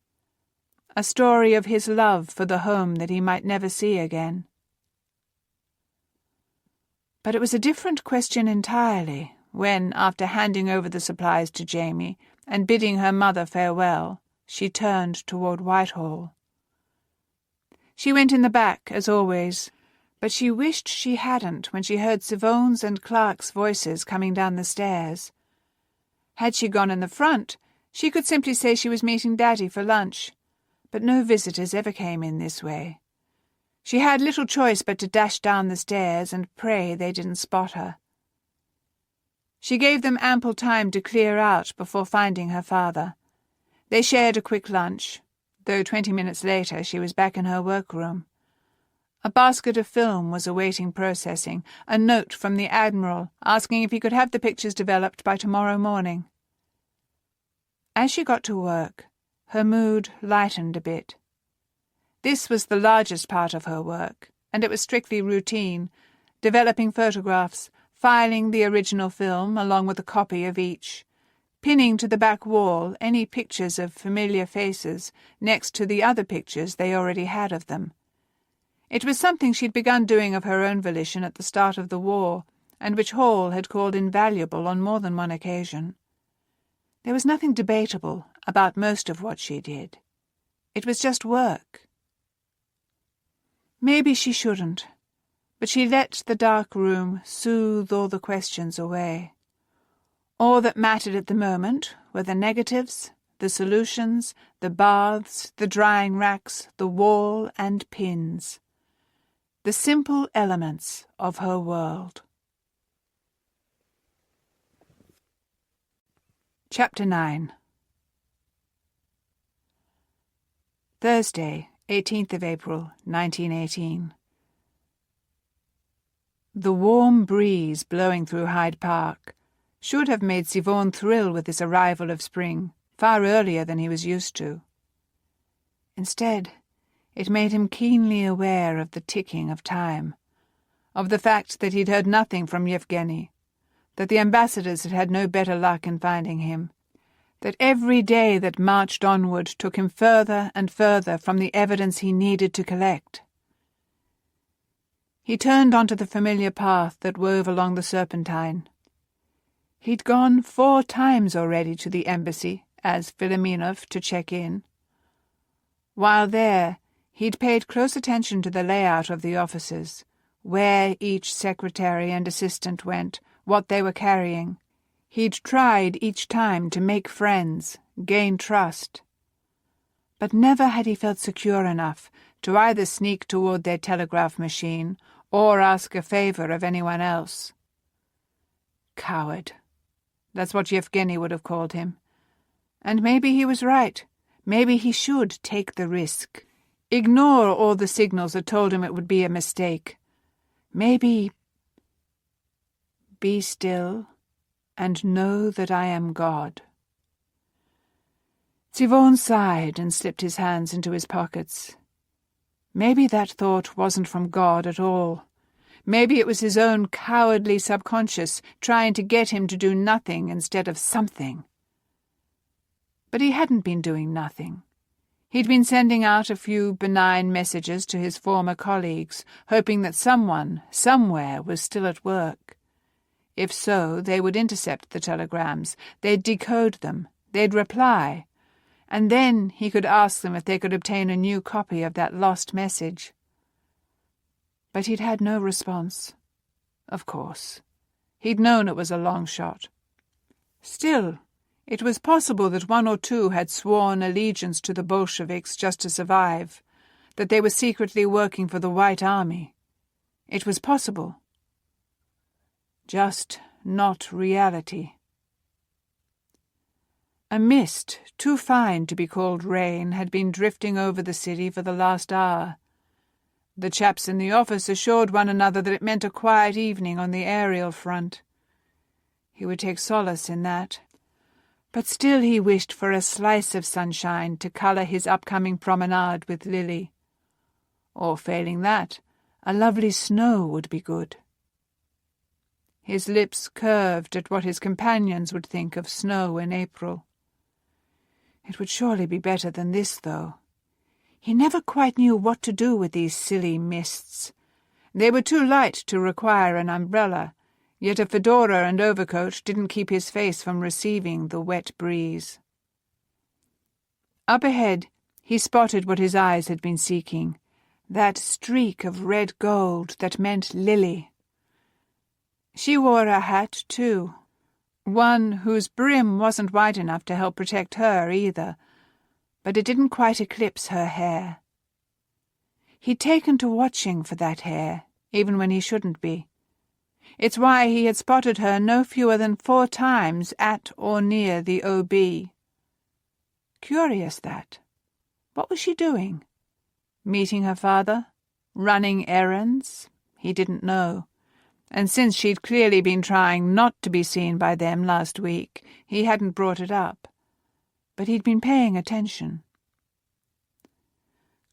A story of his love for the home that he might never see again. But it was a different question entirely when, after handing over the supplies to Jamie and bidding her mother farewell, she turned toward Whitehall. She went in the back, as always, but she wished she hadn't when she heard Sivone's and Clark's voices coming down the stairs. Had she gone in the front, she could simply say she was meeting Daddy for lunch, but no visitors ever came in this way. She had little choice but to dash down the stairs and pray they didn't spot her. She gave them ample time to clear out before finding her father. They shared a quick lunch, though 20 minutes later she was back in her workroom. A basket of film was awaiting processing, a note from the Admiral asking if he could have the pictures developed by tomorrow morning. As she got to work, her mood lightened a bit. This was the largest part of her work, and it was strictly routine, developing photographs, filing the original film along with a copy of each, pinning to the back wall any pictures of familiar faces next to the other pictures they already had of them. It was something she'd begun doing of her own volition at the start of the war, and which Hall had called invaluable on more than one occasion. There was nothing debatable about most of what she did. It was just work. Maybe she shouldn't, but she let the dark room soothe all the questions away. All that mattered at the moment were the negatives, the solutions, the baths, the drying racks, the wall and pins. The simple elements of her world. Chapter 9. Thursday, 18th of April, 1918. The warm breeze blowing through Hyde Park should have made Sivone thrill with this arrival of spring, far earlier than he was used to. Instead, it made him keenly aware of the ticking of time, of the fact that he'd heard nothing from Yevgeny, that the ambassadors had had no better luck in finding him, that every day that marched onward took him further and further from the evidence he needed to collect. He turned onto the familiar path that wove along the Serpentine. He'd gone 4 times already to the embassy as Filomenov to check in. While there, he'd paid close attention to the layout of the offices, where each secretary and assistant went, what they were carrying. He'd tried each time to make friends, gain trust. But never had he felt secure enough to either sneak toward their telegraph machine or ask a favor of anyone else. Coward. That's what Yevgeny would have called him. And maybe he was right. Maybe he should take the risk. Ignore all the signals that told him it would be a mistake. Maybe... Be still and know that I am God. Sivone sighed and slipped his hands into his pockets. Maybe that thought wasn't from God at all. Maybe it was his own cowardly subconscious trying to get him to do nothing instead of something. But he hadn't been doing nothing. He'd been sending out a few benign messages to his former colleagues, hoping that someone, somewhere, was still at work. If so, they would intercept the telegrams, they'd decode them, they'd reply, and then he could ask them if they could obtain a new copy of that lost message. But he'd had no response. Of course. He'd known it was a long shot. Still, it was possible that one or two had sworn allegiance to the Bolsheviks just to survive, that they were secretly working for the White Army. It was possible. Just not reality. A mist, too fine to be called rain, had been drifting over the city for the last hour. The chaps in the office assured one another that it meant a quiet evening on the aerial front. He would take solace in that. But still he wished for a slice of sunshine to colour his upcoming promenade with Lily. Or, failing that, a lovely snow would be good. His lips curved at what his companions would think of snow in April. It would surely be better than this, though. He never quite knew what to do with these silly mists. They were too light to require an umbrella, yet a fedora and overcoat didn't keep his face from receiving the wet breeze. Up ahead, he spotted what his eyes had been seeking, that streak of red gold that meant Lily. She wore a hat, too, one whose brim wasn't wide enough to help protect her either, but it didn't quite eclipse her hair. He'd taken to watching for that hair, even when he shouldn't be. It's why he had spotted her no fewer than 4 times at or near the O.B. Curious, that. What was she doing? Meeting her father? Running errands? He didn't know. And since she'd clearly been trying not to be seen by them last week, he hadn't brought it up. But he'd been paying attention.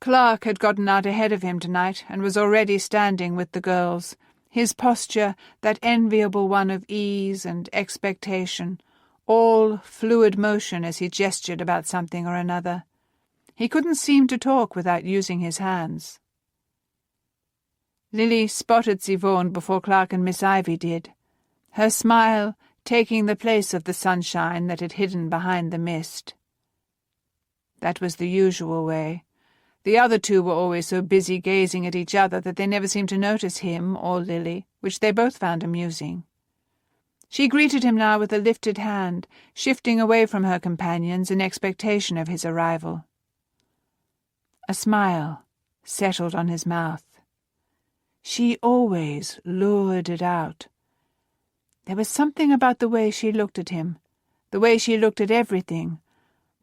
Clark had gotten out ahead of him tonight and was already standing with the girls, his posture that enviable one of ease and expectation, all fluid motion as he gestured about something or another. He couldn't seem to talk without using his hands. Lily spotted Siobhan before Clark and Miss Ivy did, her smile taking the place of the sunshine that had hidden behind the mist. That was the usual way. The other two were always so busy gazing at each other that they never seemed to notice him or Lily, which they both found amusing. She greeted him now with a lifted hand, shifting away from her companions in expectation of his arrival. A smile settled on his mouth. She always lured it out. There was something about the way she looked at him, the way she looked at everything,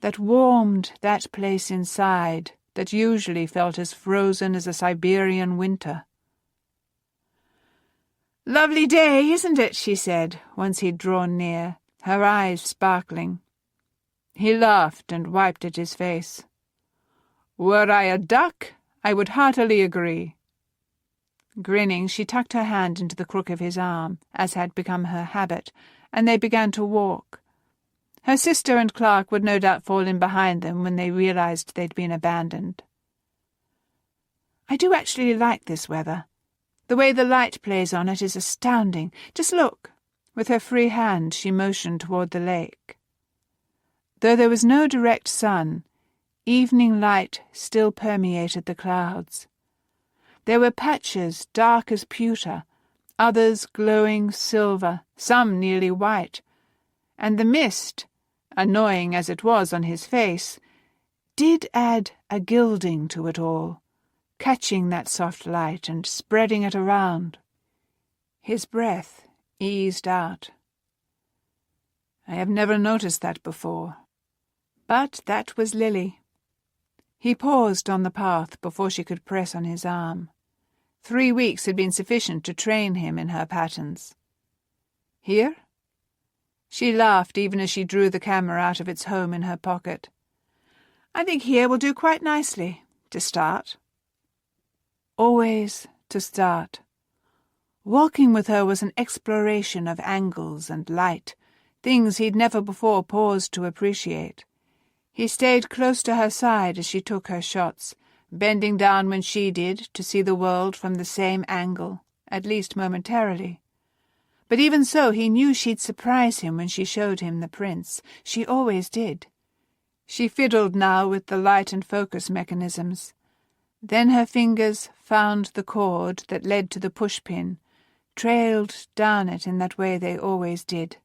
that warmed that place inside that usually felt as frozen as a Siberian winter. "Lovely day, isn't it?" she said, once he'd drawn near, her eyes sparkling. He laughed and wiped at his face. "Were I a duck, I would heartily agree." Grinning, she tucked her hand into the crook of his arm, as had become her habit, and they began to walk. Her sister and Clark would no doubt fall in behind them when they realized they'd been abandoned. "I do actually like this weather. The way the light plays on it is astounding. Just look." With her free hand she motioned toward the lake. Though there was no direct sun, evening light still permeated the clouds. There were patches dark as pewter, others glowing silver, some nearly white, and the mist, annoying as it was on his face, did add a gilding to it all, catching that soft light and spreading it around. His breath eased out. "I have never noticed that before." But that was Lily. He paused on the path before she could press on his arm. 3 weeks had been sufficient to train him in her patterns. "Here?" She laughed even as she drew the camera out of its home in her pocket. "I think here will do quite nicely, to start." Always to start. Walking with her was an exploration of angles and light, things he'd never before paused to appreciate. He stayed close to her side as she took her shots, bending down when she did to see the world from the same angle, at least momentarily. But even so, he knew she'd surprise him when she showed him the prints. She always did. She fiddled now with the light and focus mechanisms. Then her fingers found the cord that led to the pushpin, trailed down it in that way they always did.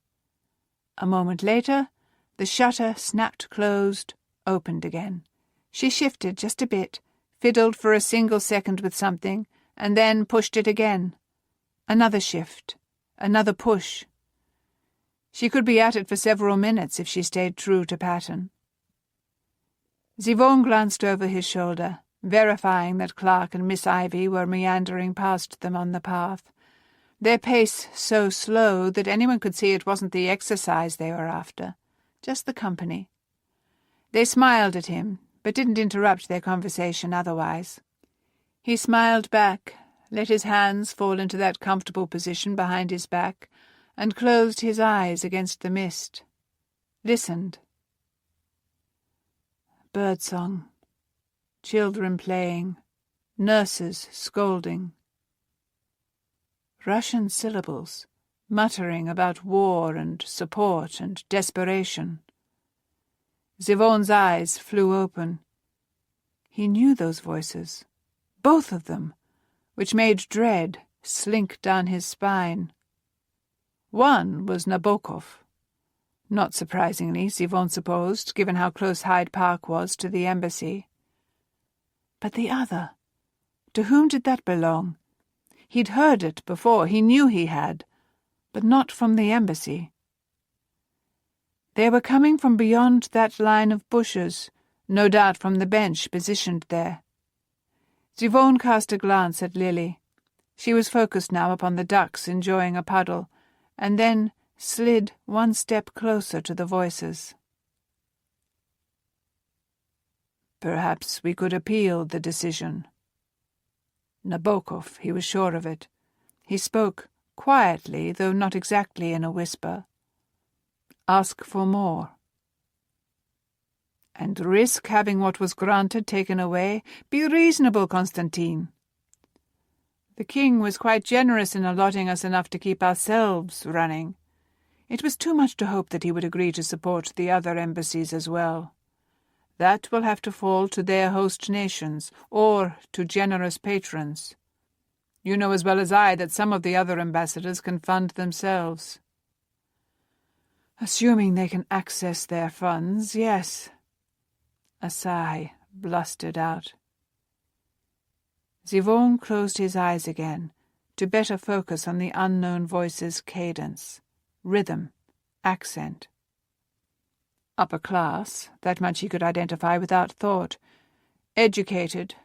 A moment later, the shutter snapped closed, opened again. She shifted just a bit, fiddled for a single second with something, and then pushed it again. Another shift, another push. She could be at it for several minutes if she stayed true to pattern. Zivone glanced over his shoulder, verifying that Clark and Miss Ivy were meandering past them on the path, their pace so slow that anyone could see it wasn't the exercise they were after, just the company. They smiled at him, but didn't interrupt their conversation otherwise. He smiled back, let his hands fall into that comfortable position behind his back, and closed his eyes against the mist. Listened. Birdsong. Children playing. Nurses scolding. Russian syllables, muttering about war and support and desperation. Zivone's eyes flew open. He knew those voices, both of them, which made dread slink down his spine. One was Nabokov. Not surprisingly, Zivone supposed, given how close Hyde Park was to the embassy. But the other, to whom did that belong? He'd heard it before, he knew he had, but not from the embassy. They were coming from beyond that line of bushes, no doubt from the bench positioned there. Zivone cast a glance at Lily. She was focused now upon the ducks enjoying a puddle, and then slid one step closer to the voices. Perhaps we could appeal the decision. Nabokov, he was sure of it. He spoke quietly, though not exactly in a whisper. Ask for more. And risk having what was granted taken away? Be reasonable, Constantine. The king was quite generous in allotting us enough to keep ourselves running. It was too much to hope that he would agree to support the other embassies as well. That will have to fall to their host nations, or to generous patrons. You know as well as I that some of the other ambassadors can fund themselves. Assuming they can access their funds, yes. A sigh blustered out. Zivone closed his eyes again, to better focus on the unknown voice's cadence, rhythm, accent. Upper class, that much he could identify without thought. Educated,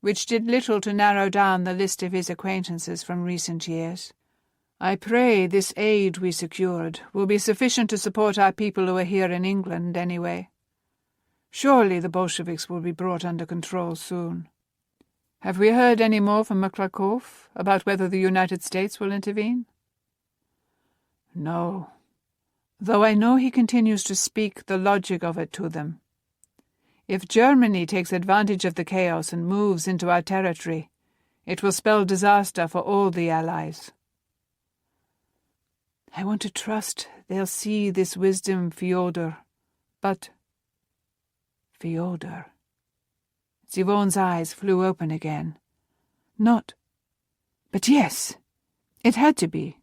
which did little to narrow down the list of his acquaintances from recent years. I pray this aid we secured will be sufficient to support our people who are here in England anyway. Surely the Bolsheviks will be brought under control soon. Have we heard any more from Maklarkov about whether the United States will intervene? No. Though I know he continues to speak the logic of it to them. If Germany takes advantage of the chaos and moves into our territory, it will spell disaster for all the Allies. I want to trust they'll see this wisdom, Fyodor. But... Fyodor... Zivone's eyes flew open again. Not... But yes, it had to be.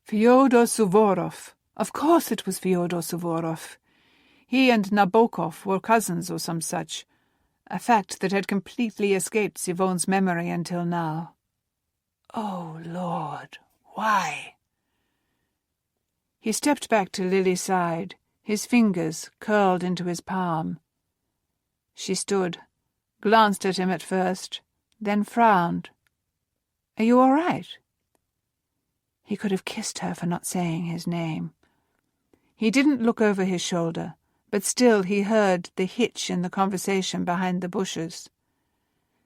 Fyodor Suvorov. Of course it was Fyodor Suvorov. He and Nabokov were cousins or some such, a fact that had completely escaped Zivone's memory until now. Oh, Lord, why? He stepped back to Lily's side, his fingers curled into his palm. She stood, glanced at him at first, then frowned. Are you all right? He could have kissed her for not saying his name. He didn't look over his shoulder, but still he heard the hitch in the conversation behind the bushes.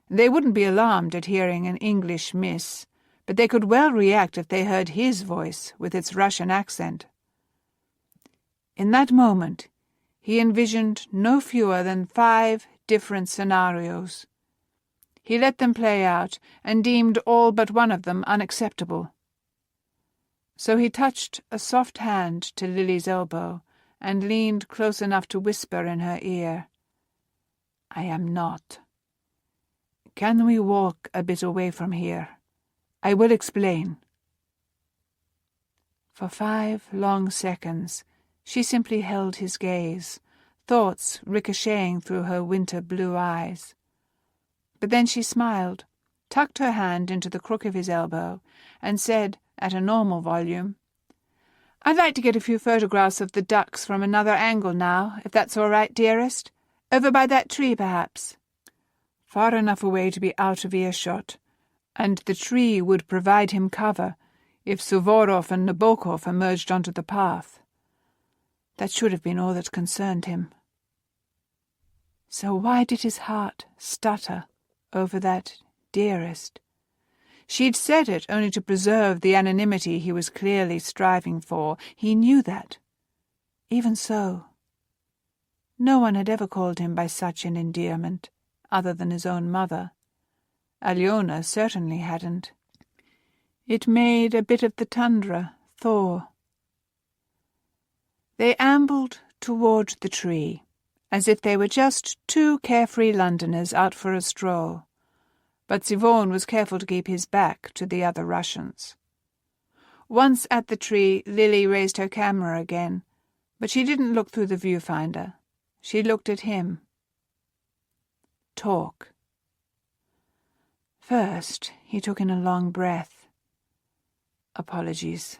They wouldn't be alarmed at hearing an English miss, but they could well react if they heard his voice with its Russian accent. In that moment, he envisioned no fewer than 5 different scenarios. He let them play out and deemed all but one of them unacceptable. So he touched a soft hand to Lily's elbow and leaned close enough to whisper in her ear, "I am not. Can we walk a bit away from here? I will explain." For 5 long seconds she simply held his gaze, thoughts ricocheting through her winter blue eyes. But then she smiled, tucked her hand into the crook of his elbow, and said, at a normal volume, "I'd like to get a few photographs of the ducks from another angle now, if that's all right, dearest. Over by that tree, perhaps." Far enough away to be out of earshot, and the tree would provide him cover if Suvorov and Nabokov emerged onto the path. That should have been all that concerned him. So why did his heart stutter over that dearest? She'd said it only to preserve the anonymity he was clearly striving for. He knew that. Even so, no one had ever called him by such an endearment, other than his own mother. Alyona certainly hadn't. It made a bit of the tundra thaw. They ambled toward the tree, as if they were just 2 carefree Londoners out for a stroll. But Sivon was careful to keep his back to the other Russians. Once at the tree, Lily raised her camera again, but she didn't look through the viewfinder. She looked at him. Talk. First, he took in a long breath. "Apologies.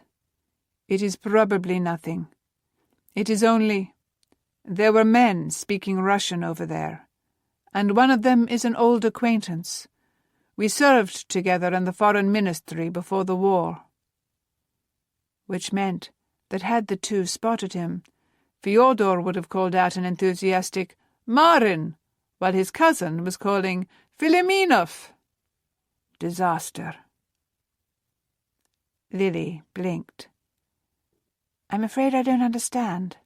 It is probably nothing. It is only... There were men speaking Russian over there, and one of them is an old acquaintance. We served together in the foreign ministry before the war." Which meant that had the 2 spotted him, Fyodor would have called out an enthusiastic "Marin," while his cousin was calling "Filiminov." Disaster. Lily blinked. "I'm afraid I don't understand."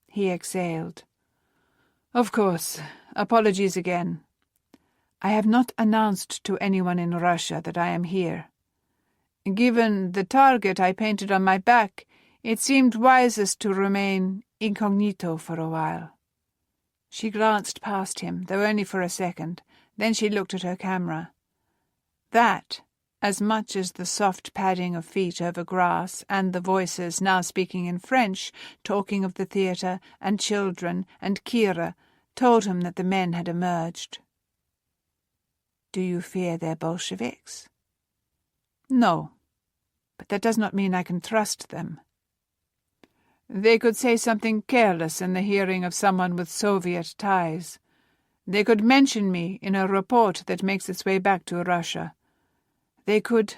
He exhaled. "Of course. Apologies again. I have not announced to anyone in Russia that I am here. Given the target I painted on my back, it seemed wisest to remain incognito for a while." She glanced past him, though only for a second. Then she looked at her camera. That, as much as the soft padding of feet over grass and the voices now speaking in French, talking of the theatre and children and Kira, told him that the men had emerged. "Do you fear they're Bolsheviks?" "No, but that does not mean I can trust them. They could say something careless in the hearing of someone with Soviet ties. They could mention me in a report that makes its way back to Russia. They could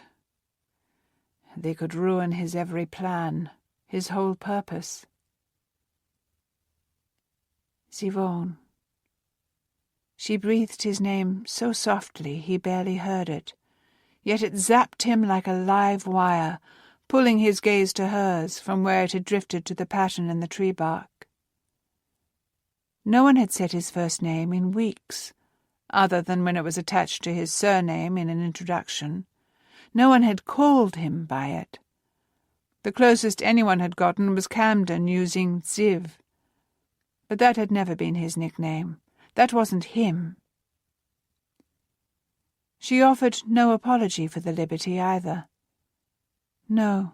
ruin his every plan, his whole purpose." Sivon. She breathed his name so softly he barely heard it, yet it zapped him like a live wire, pulling his gaze to hers from where it had drifted to the pattern in the tree bark. No one had said his first name in weeks, other than when it was attached to his surname in an introduction. No one had called him by it. The closest anyone had gotten was Camden using Ziv. But that had never been his nickname. That wasn't him. She offered no apology for the liberty either. No.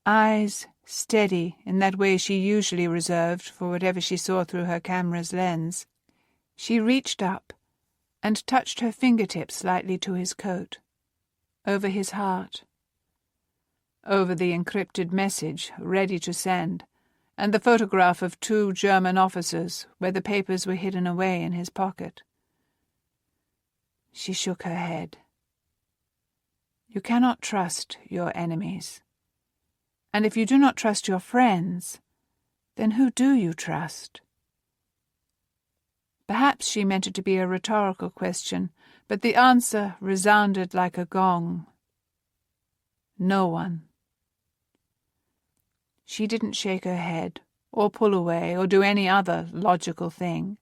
Eyes steady in that way she usually reserved for whatever she saw through her camera's lens, she reached up and touched her fingertips lightly to his coat, over his heart, over the encrypted message ready to send, and the photograph of 2 German officers where the papers were hidden away in his pocket. She shook her head. You cannot trust your enemies. And if you do not trust your friends, then who do you trust? Perhaps she meant it to be a rhetorical question, but the answer resounded like a gong. No one. She didn't shake her head, or pull away, or do any other logical thing.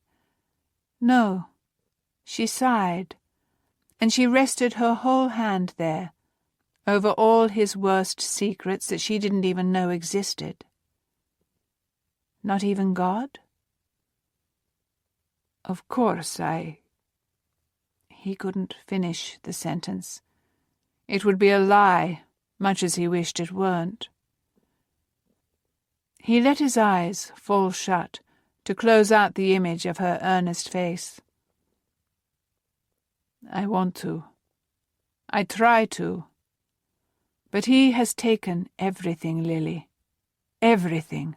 No, she sighed, and she rested her whole hand there, over all his worst secrets that she didn't even know existed. Not even God? Of course, He couldn't finish the sentence. It would be a lie, much as he wished it weren't. He let his eyes fall shut to close out the image of her earnest face. I want to. I try to. But he has taken everything, Lily. Everything.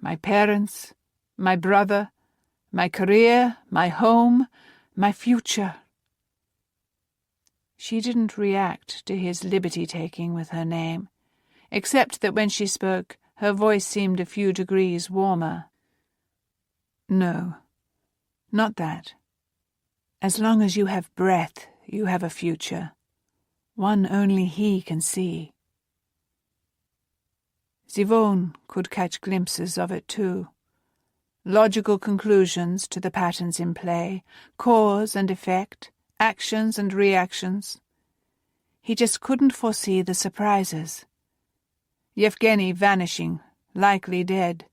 My parents, my brother, my career, my home, my future. She didn't react to his liberty-taking with her name, except that when she spoke, her voice seemed a few degrees warmer. No, not that. As long as you have breath, you have a future. One only he can see. Zivone could catch glimpses of it too. Logical conclusions to the patterns in play, cause and effect, actions and reactions. He just couldn't foresee the surprises. Yevgeny vanishing, likely dead.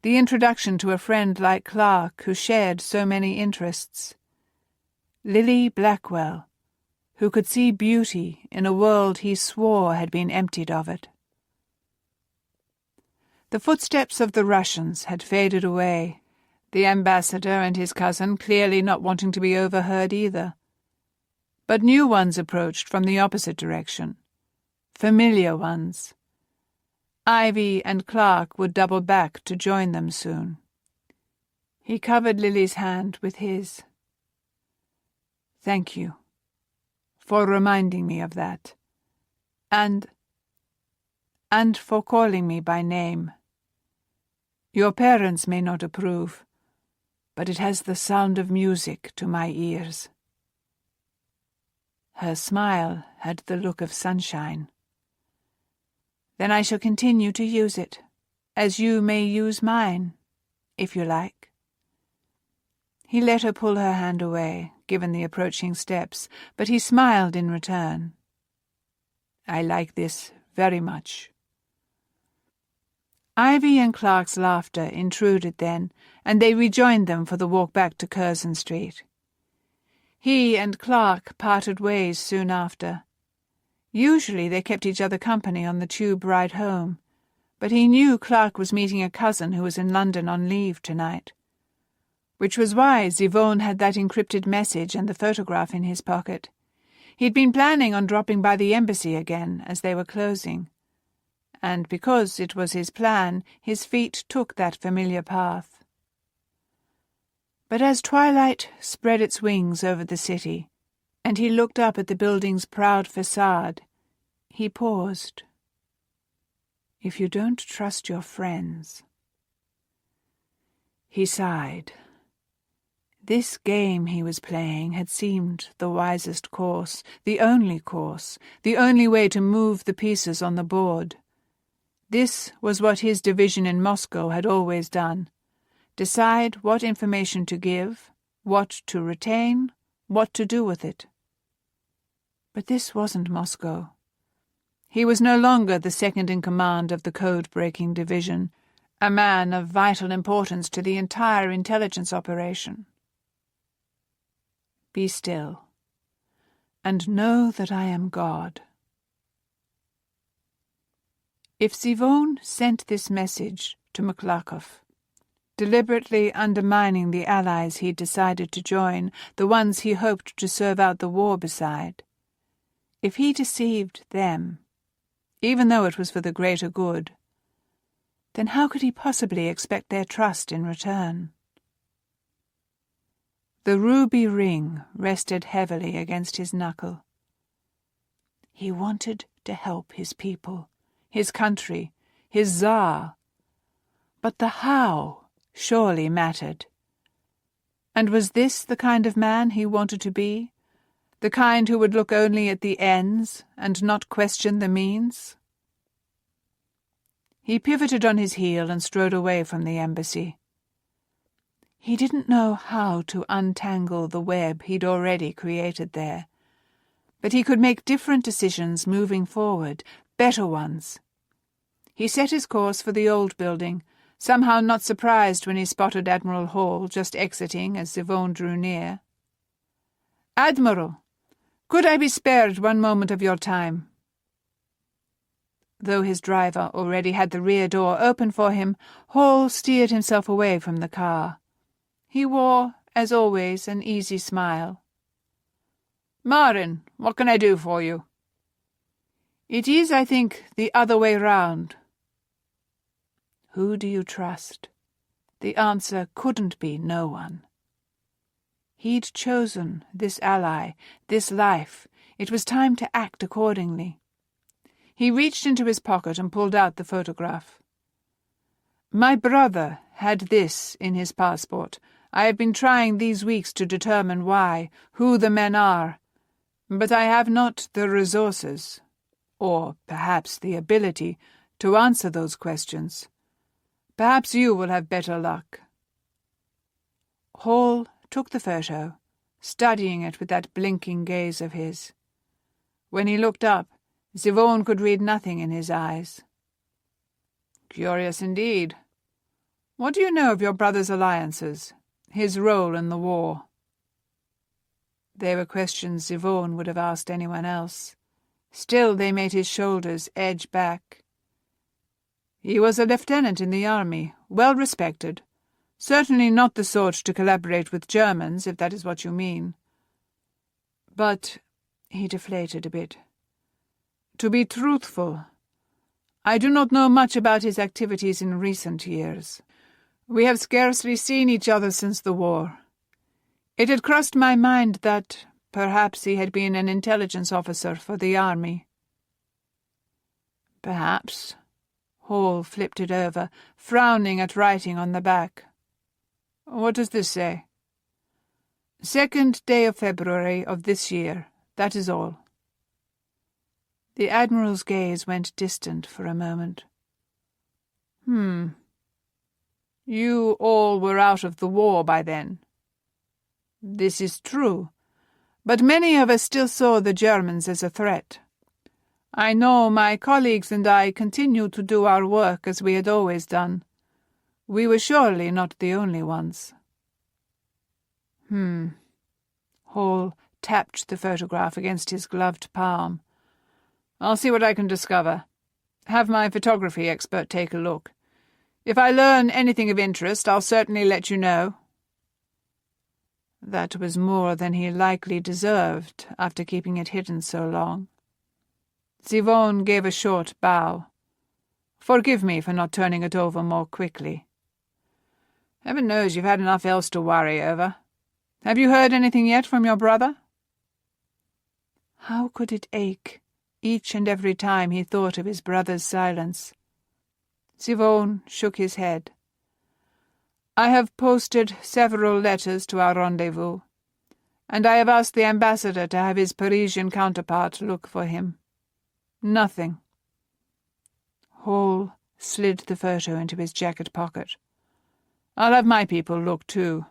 The introduction to a friend like Clark who shared so many interests. Lily Blackwell, who could see beauty in a world he swore had been emptied of it. The footsteps of the Russians had faded away, the ambassador and his cousin clearly not wanting to be overheard either. But new ones approached from the opposite direction. Familiar ones. Ivy and Clark would double back to join them soon. He covered Lily's hand with his. Thank you for reminding me of that, and for calling me by name. Your parents may not approve, but it has the sound of music to my ears. Her smile had the look of sunshine. Then I shall continue to use it, as you may use mine, if you like. He let her pull her hand away, given the approaching steps, but he smiled in return. I like this very much. Ivy and Clark's laughter intruded then, and they rejoined them for the walk back to Curzon Street. He and Clark parted ways soon after. Usually they kept each other company on the tube ride home, but he knew Clark was meeting a cousin who was in London on leave tonight. Which was why Zivone had that encrypted message and the photograph in his pocket. He'd been planning on dropping by the embassy again as they were closing. And because it was his plan, his feet took that familiar path. But as twilight spread its wings over the city, and he looked up at the building's proud facade, he paused. If you don't trust your friends... He sighed. This game he was playing had seemed the wisest course, the only way to move the pieces on the board. This was what his division in Moscow had always done. Decide what information to give, what to retain, what to do with it. But this wasn't Moscow. He was no longer the second-in-command of the code-breaking division, a man of vital importance to the entire intelligence operation. Be still, and know that I am God. If Zivone sent this message to Maklakov, deliberately undermining the allies he'd decided to join, the ones he hoped to serve out the war beside, if he deceived them, even though it was for the greater good, then how could he possibly expect their trust in return? The ruby ring rested heavily against his knuckle. He wanted to help his people, his country, his Tsar. But the how surely mattered. And was this the kind of man he wanted to be? The kind who would look only at the ends and not question the means? He pivoted on his heel and strode away from the embassy. He didn't know how to untangle the web he'd already created there, but he could make different decisions moving forward, better ones. He set his course for the old building, somehow not surprised when he spotted Admiral Hall just exiting as Yvonne drew near. "Admiral, could I be spared one moment of your time?" Though his driver already had the rear door open for him, Hall steered himself away from the car. He wore, as always, an easy smile. "Marin, what can I do for you?" "It is, I think, the other way round." Who do you trust? The answer couldn't be no one. He'd chosen this ally, this life. It was time to act accordingly. He reached into his pocket and pulled out the photograph. "My brother had this in his passport. I have been trying these weeks to determine why, who the men are, but I have not the resources, or perhaps the ability, to answer those questions. Perhaps you will have better luck." Hall took the photo, studying it with that blinking gaze of his. When he looked up, Yvonne could read nothing in his eyes. "Curious indeed. What do you know of your brother's alliances, his role in the war?" They were questions Yvonne would have asked anyone else. Still they made his shoulders edge back. "He was a lieutenant in the army, well respected. Certainly not the sort to collaborate with Germans, if that is what you mean. But," he deflated a bit, "to be truthful, I do not know much about his activities in recent years. We have scarcely seen each other since the war. It had crossed my mind that perhaps he had been an intelligence officer for the army." "Perhaps." Hall flipped it over, frowning at writing on the back. "What does this say?" "2nd day of February of this year. That is all." The Admiral's gaze went distant for a moment. You all were out of the war by then." "This is true, but many of us still saw the Germans as a threat. I know my colleagues and I continued to do our work as we had always done. We were surely not the only ones." Hall tapped the photograph against his gloved palm. "I'll see what I can discover. Have my photography expert take a look. If I learn anything of interest, I'll certainly let you know." That was more than he likely deserved after keeping it hidden so long. Yvonne gave a short bow. "Forgive me for not turning it over more quickly." "Heaven knows you've had enough else to worry over. Have you heard anything yet from your brother?" How could it ache each and every time he thought of his brother's silence? Yvonne shook his head. "I have posted several letters to our rendezvous, and I have asked the ambassador to have his Parisian counterpart look for him. Nothing." Hall slid the photo into his jacket pocket. "I'll have my people look too.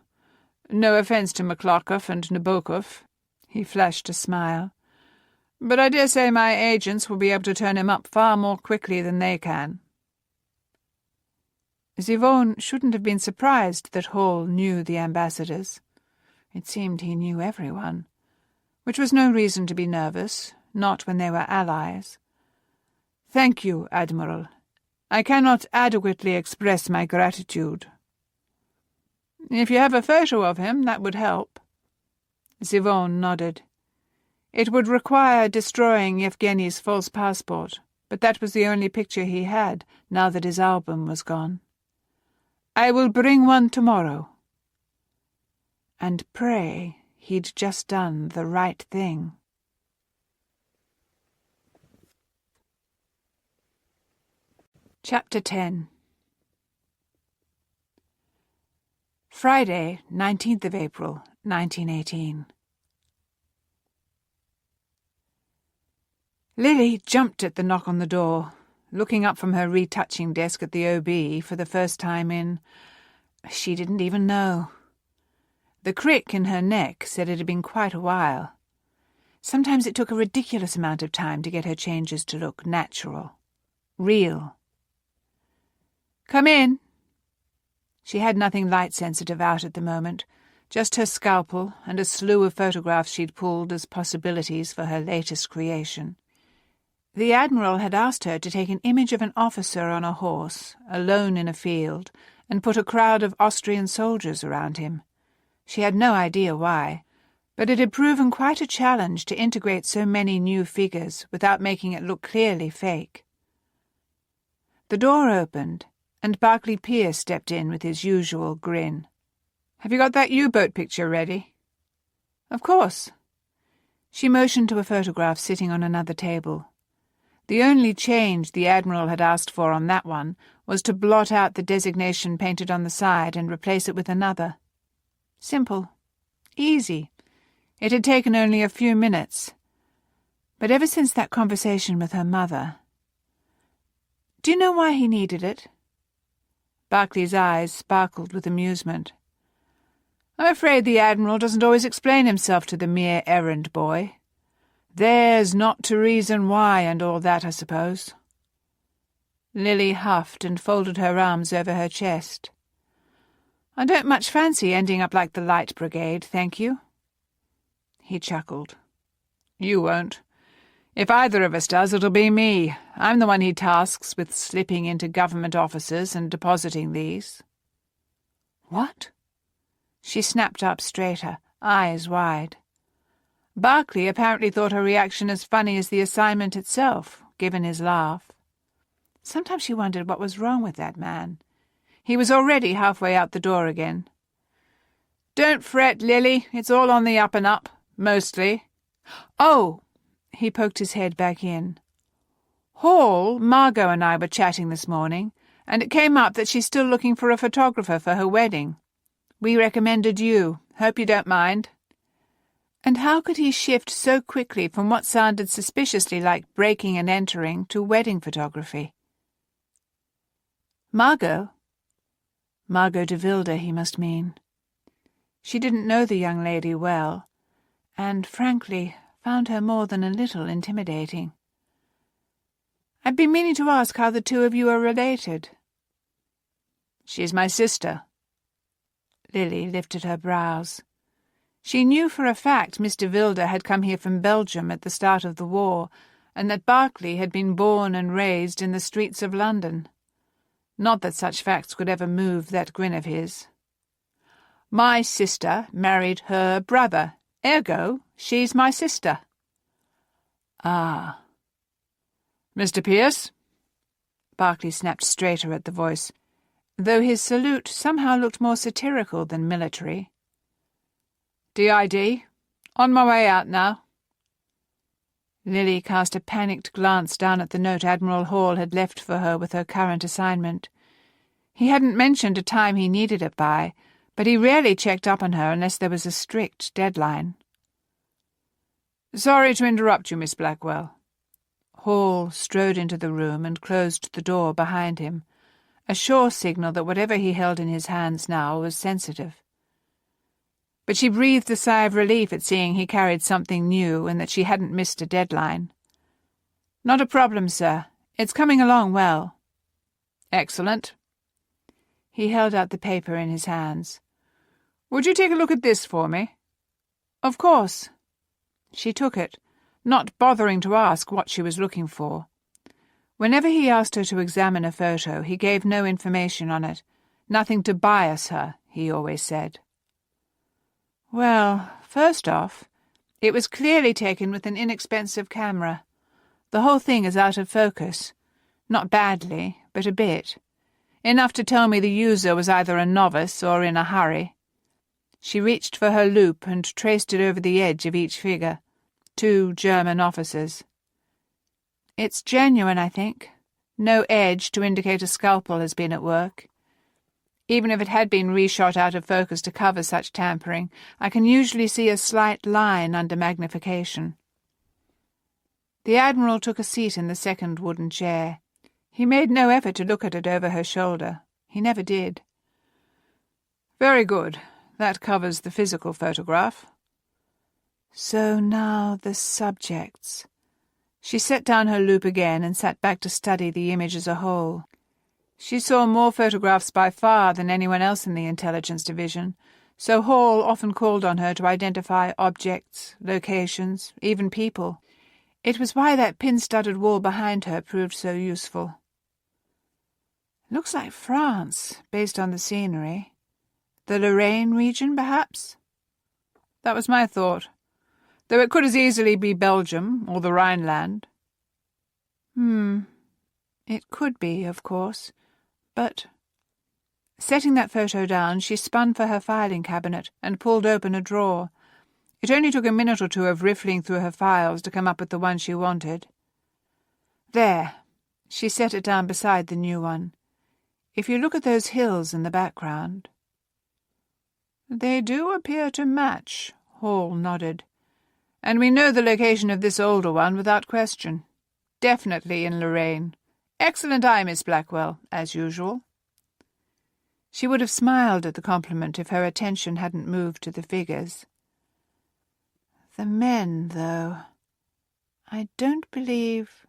No offence to Maklakov and Nabokov." He flashed a smile. "But I dare say my agents will be able to turn him up far more quickly than they can." Yvonne shouldn't have been surprised that Hall knew the ambassadors. It seemed he knew everyone, which was no reason to be nervous, not when they were allies. "Thank you, Admiral. I cannot adequately express my gratitude." "If you have a photo of him, that would help." Yvonne nodded. It would require destroying Yevgeny's false passport, but that was the only picture he had, now that his album was gone. "I will bring one tomorrow." And pray he'd just done the right thing. Chapter 10. Friday, 19th of April, 1918. Lily jumped at the knock on the door, looking up from her retouching desk at the OB for the first time in... she didn't even know. The crick in her neck said it had been quite a while. Sometimes it took a ridiculous amount of time to get her changes to look natural, real. "Come in." She had nothing light-sensitive out at the moment, just her scalpel and a slew of photographs she'd pulled as possibilities for her latest creation. The Admiral had asked her to take an image of an officer on a horse, alone in a field, and put a crowd of Austrian soldiers around him. She had no idea why, but it had proven quite a challenge to integrate so many new figures without making it look clearly fake. The door opened, and Barclay Pearce stepped in with his usual grin. "Have you got that U-boat picture ready?" "Of course." She motioned to a photograph sitting on another table. The only change the Admiral had asked for on that one was to blot out the designation painted on the side and replace it with another. Simple. Easy. It had taken only a few minutes. But ever since that conversation with her mother... "Do you know why he needed it?" Barclay's eyes sparkled with amusement. "I'm afraid the Admiral doesn't always explain himself to the mere errand boy. There's not to reason why and all that, I suppose." Lily huffed and folded her arms over her chest. "I don't much fancy ending up like the Light Brigade, thank you." He chuckled. "You won't. If either of us does, it'll be me. I'm the one he tasks with slipping into government offices and depositing these." "What?" She snapped up straighter, eyes wide. Barclay apparently thought her reaction as funny as the assignment itself, given his laugh. Sometimes she wondered what was wrong with that man. He was already halfway out the door again. "Don't fret, Lily. It's all on the up and up, mostly." "Oh!" He poked his head back in. "Hall, Margot and I were chatting this morning, and it came up that she's still looking for a photographer for her wedding. We recommended you. Hope you don't mind." And how could he shift so quickly from what sounded suspiciously like breaking and entering to wedding photography? Margot? Margot de Vilde, he must mean. She didn't know the young lady well, and, frankly, found her more than a little intimidating. "I'd been meaning to ask how the two of you are related." "She's my sister." Lily lifted her brows. She knew for a fact Miss de Vilde had come here from Belgium at the start of the war, and that Barclay had been born and raised in the streets of London. Not that such facts could ever move that grin of his. "My sister married her brother. Ergo, she's my sister." "Ah." "Mr. Pearce?" Barclay snapped straighter at the voice, though his salute somehow looked more satirical than military. "DID. On my way out now." Lily cast a panicked glance down at the note Admiral Hall had left for her with her current assignment. He hadn't mentioned a time he needed it by, but he rarely checked up on her unless there was a strict deadline. "Sorry to interrupt you, Miss Blackwell." Hall strode into the room and closed the door behind him, a sure signal that whatever he held in his hands now was sensitive. But she breathed a sigh of relief at seeing he carried something new and that she hadn't missed a deadline. "Not a problem, sir. It's coming along well." "Excellent." He held out the paper in his hands. "Would you take a look at this for me?" "Of course." She took it, not bothering to ask what she was looking for. Whenever he asked her to examine a photo, he gave no information on it. Nothing to bias her, he always said. "Well, first off, it was clearly taken with an inexpensive camera. The whole thing is out of focus. Not badly, but a bit. Enough to tell me the user was either a novice or in a hurry." She reached for her loupe and traced it over the edge of each figure. 2 German officers. "It's genuine, I think. No edge to indicate a scalpel has been at work. Even if it had been reshot out of focus to cover such tampering, I can usually see a slight line under magnification." The Admiral took a seat in the second wooden chair. He made no effort to look at it over her shoulder. He never did. Very good. That covers the physical photograph. So now the subjects. She set down her loupe again and sat back to study the image as a whole. She saw more photographs by far than anyone else in the Intelligence Division, so Hall often called on her to identify objects, locations, even people. It was why that pin-studded wall behind her proved so useful. Looks like France, based on the scenery. The Lorraine region, perhaps? That was my thought, though it could as easily be Belgium or the Rhineland. It could be, of course, but... Setting that photo down, she spun for her filing cabinet and pulled open a drawer. It only took a minute or two of riffling through her files to come up with the one she wanted. There. She set it down beside the new one. If you look at those hills in the background... They do appear to match, Hall nodded. And we know the location of this older one without question. Definitely in Lorraine. Excellent eye, Miss Blackwell, as usual. She would have smiled at the compliment if her attention hadn't moved to the figures. The men, though. I don't believe...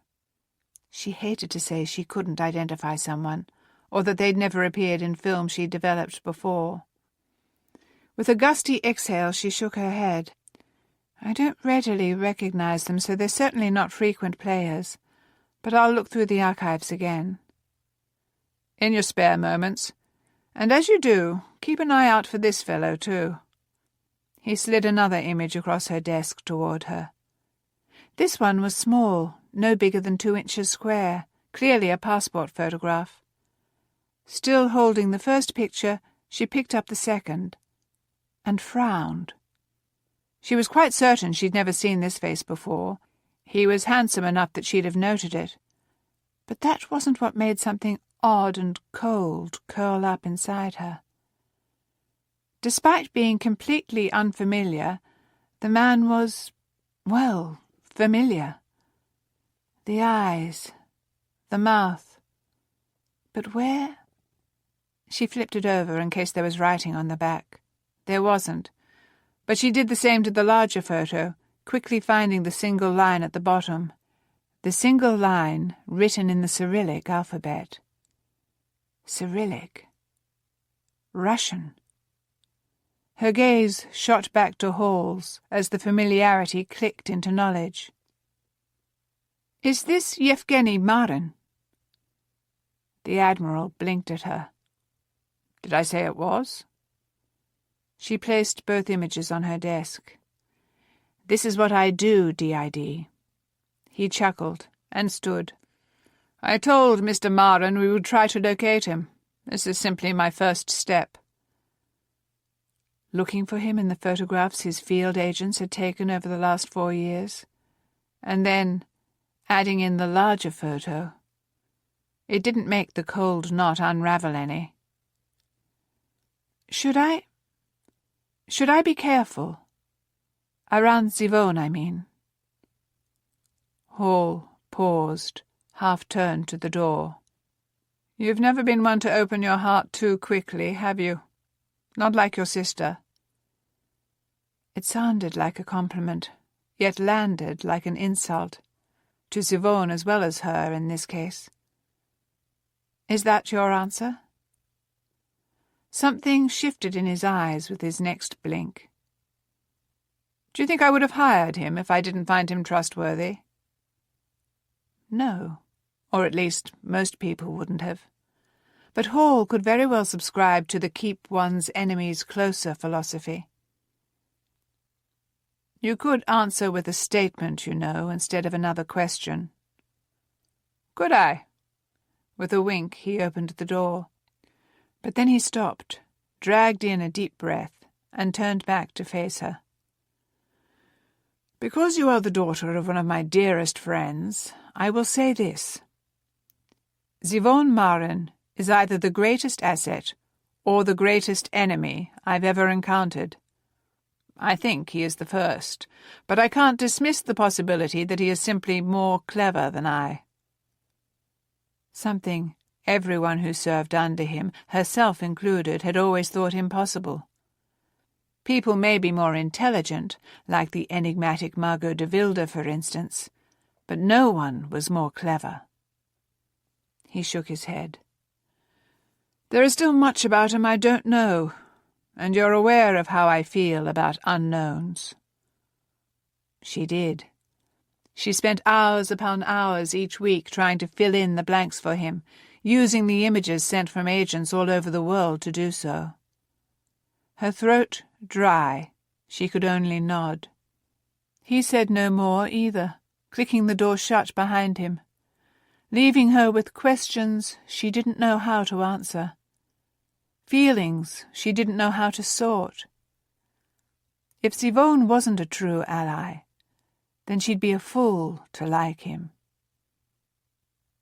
She hated to say she couldn't identify someone, or that they'd never appeared in film she'd developed before. With a gusty exhale, she shook her head. I don't readily recognize them, so they're certainly not frequent players, but I'll look through the archives again. In your spare moments. And as you do, keep an eye out for this fellow, too. He slid another image across her desk toward her. This one was small, no bigger than 2 inches square, clearly a passport photograph. Still holding the first picture, she picked up the second, and frowned. She was quite certain she'd never seen this face before. He was handsome enough that she'd have noted it. But that wasn't what made something odd and cold curl up inside her. Despite being completely unfamiliar, the man was, well, familiar. The eyes, the mouth. But where? She flipped it over in case there was writing on the back. There wasn't, but she did the same to the larger photo, quickly finding the single line at the bottom. The single line written in the Cyrillic alphabet. Cyrillic. Russian. Her gaze shot back to Hall's as the familiarity clicked into knowledge. Is this Yevgeny Marin? The Admiral blinked at her. Did I say it was? She placed both images on her desk. This is what I do, D.I.D. He chuckled and stood. I told Mr. Marin we would try to locate him. This is simply my first step. Looking for him in the photographs his field agents had taken over the last 4 years. And then adding in the larger photo. It didn't make the cold knot unravel any. Should I be careful? Around Zivone, I mean. Hall paused, half-turned to the door. You've never been one to open your heart too quickly, have you? Not like your sister. It sounded like a compliment, yet landed like an insult, to Zivone as well as her in this case. Is that your answer? Something shifted in his eyes with his next blink. Do you think I would have hired him if I didn't find him trustworthy? No, or at least most people wouldn't have. But Hall could very well subscribe to the keep one's enemies closer philosophy. You could answer with a statement, you know, instead of another question. Could I? With a wink, he opened the door. But then he stopped, dragged in a deep breath, and turned back to face her. Because you are the daughter of one of my dearest friends, I will say this. Zivone Marin is either the greatest asset or the greatest enemy I've ever encountered. I think he is the first, but I can't dismiss the possibility that he is simply more clever than I. Something everyone who served under him, herself included, had always thought impossible. People may be more intelligent, like the enigmatic Margot de Vilde, for instance, but no one was more clever. He shook his head. There is still much about him I don't know, and you're aware of how I feel about unknowns. She did. She spent hours upon hours each week trying to fill in the blanks for him, using the images sent from agents all over the world to do so. Her throat dry, she could only nod. He said no more either, clicking the door shut behind him, leaving her with questions she didn't know how to answer, feelings she didn't know how to sort. If Sivone wasn't a true ally, then she'd be a fool to like him.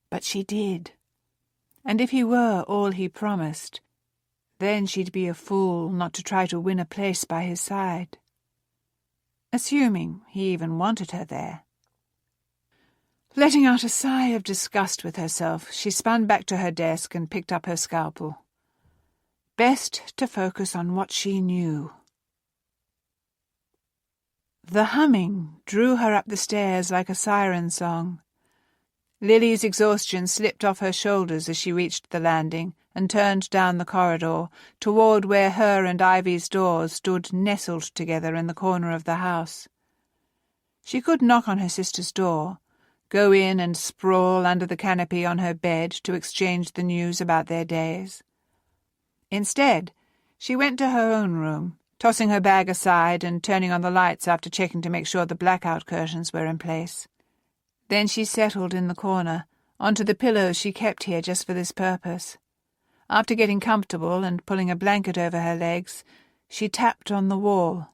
But she did. And if he were all he promised, then she'd be a fool not to try to win a place by his side. Assuming he even wanted her there. Letting out a sigh of disgust with herself, she spun back to her desk and picked up her scalpel. Best to focus on what she knew. The humming drew her up the stairs like a siren song. Lily's exhaustion slipped off her shoulders as she reached the landing and turned down the corridor toward where her and Ivy's doors stood nestled together in the corner of the house. She could knock on her sister's door, go in and sprawl under the canopy on her bed to exchange the news about their days. Instead, she went to her own room, tossing her bag aside and turning on the lights after checking to make sure the blackout curtains were in place. Then she settled in the corner, onto the pillows she kept here just for this purpose. After getting comfortable and pulling a blanket over her legs, she tapped on the wall.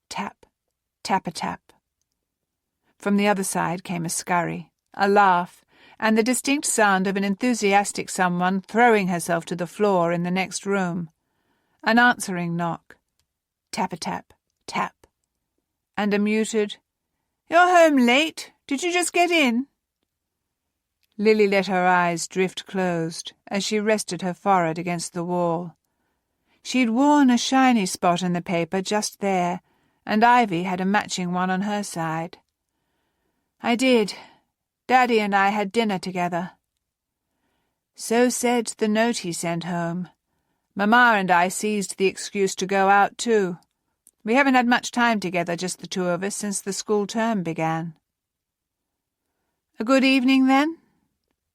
Tap, tap-a-tap. From the other side came a scurry, a laugh, and the distinct sound of an enthusiastic someone throwing herself to the floor in the next room. An answering knock. Tap-a-tap, tap. And a muted, "You're home late. Did you just get in?" Lily let her eyes drift closed as she rested her forehead against the wall. She'd worn a shiny spot in the paper just there, and Ivy had a matching one on her side. "I did. Daddy and I had dinner together." So said the note he sent home. Mamma and I seized the excuse to go out too. We haven't had much time together, just the two of us, since the school term began. A good evening, then?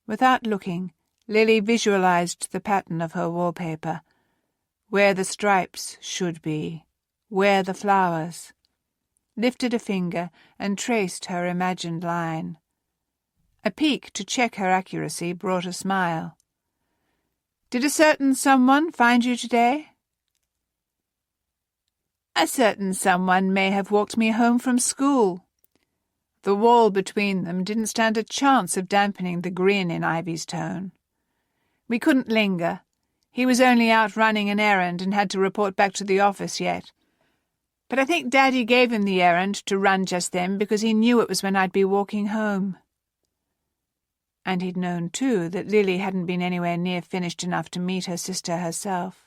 Without looking, Lily visualized the pattern of her wallpaper, where the stripes should be, where the flowers, lifted a finger and traced her imagined line. A peek to check her accuracy brought a smile. "Did a certain someone find you today?" "A certain someone may have walked me home from school." The wall between them didn't stand a chance of dampening the grin in Ivy's tone. "We couldn't linger. He was only out running an errand and had to report back to the office yet. But I think Daddy gave him the errand to run just then because he knew it was when I'd be walking home." And he'd known, too, that Lily hadn't been anywhere near finished enough to meet her sister herself.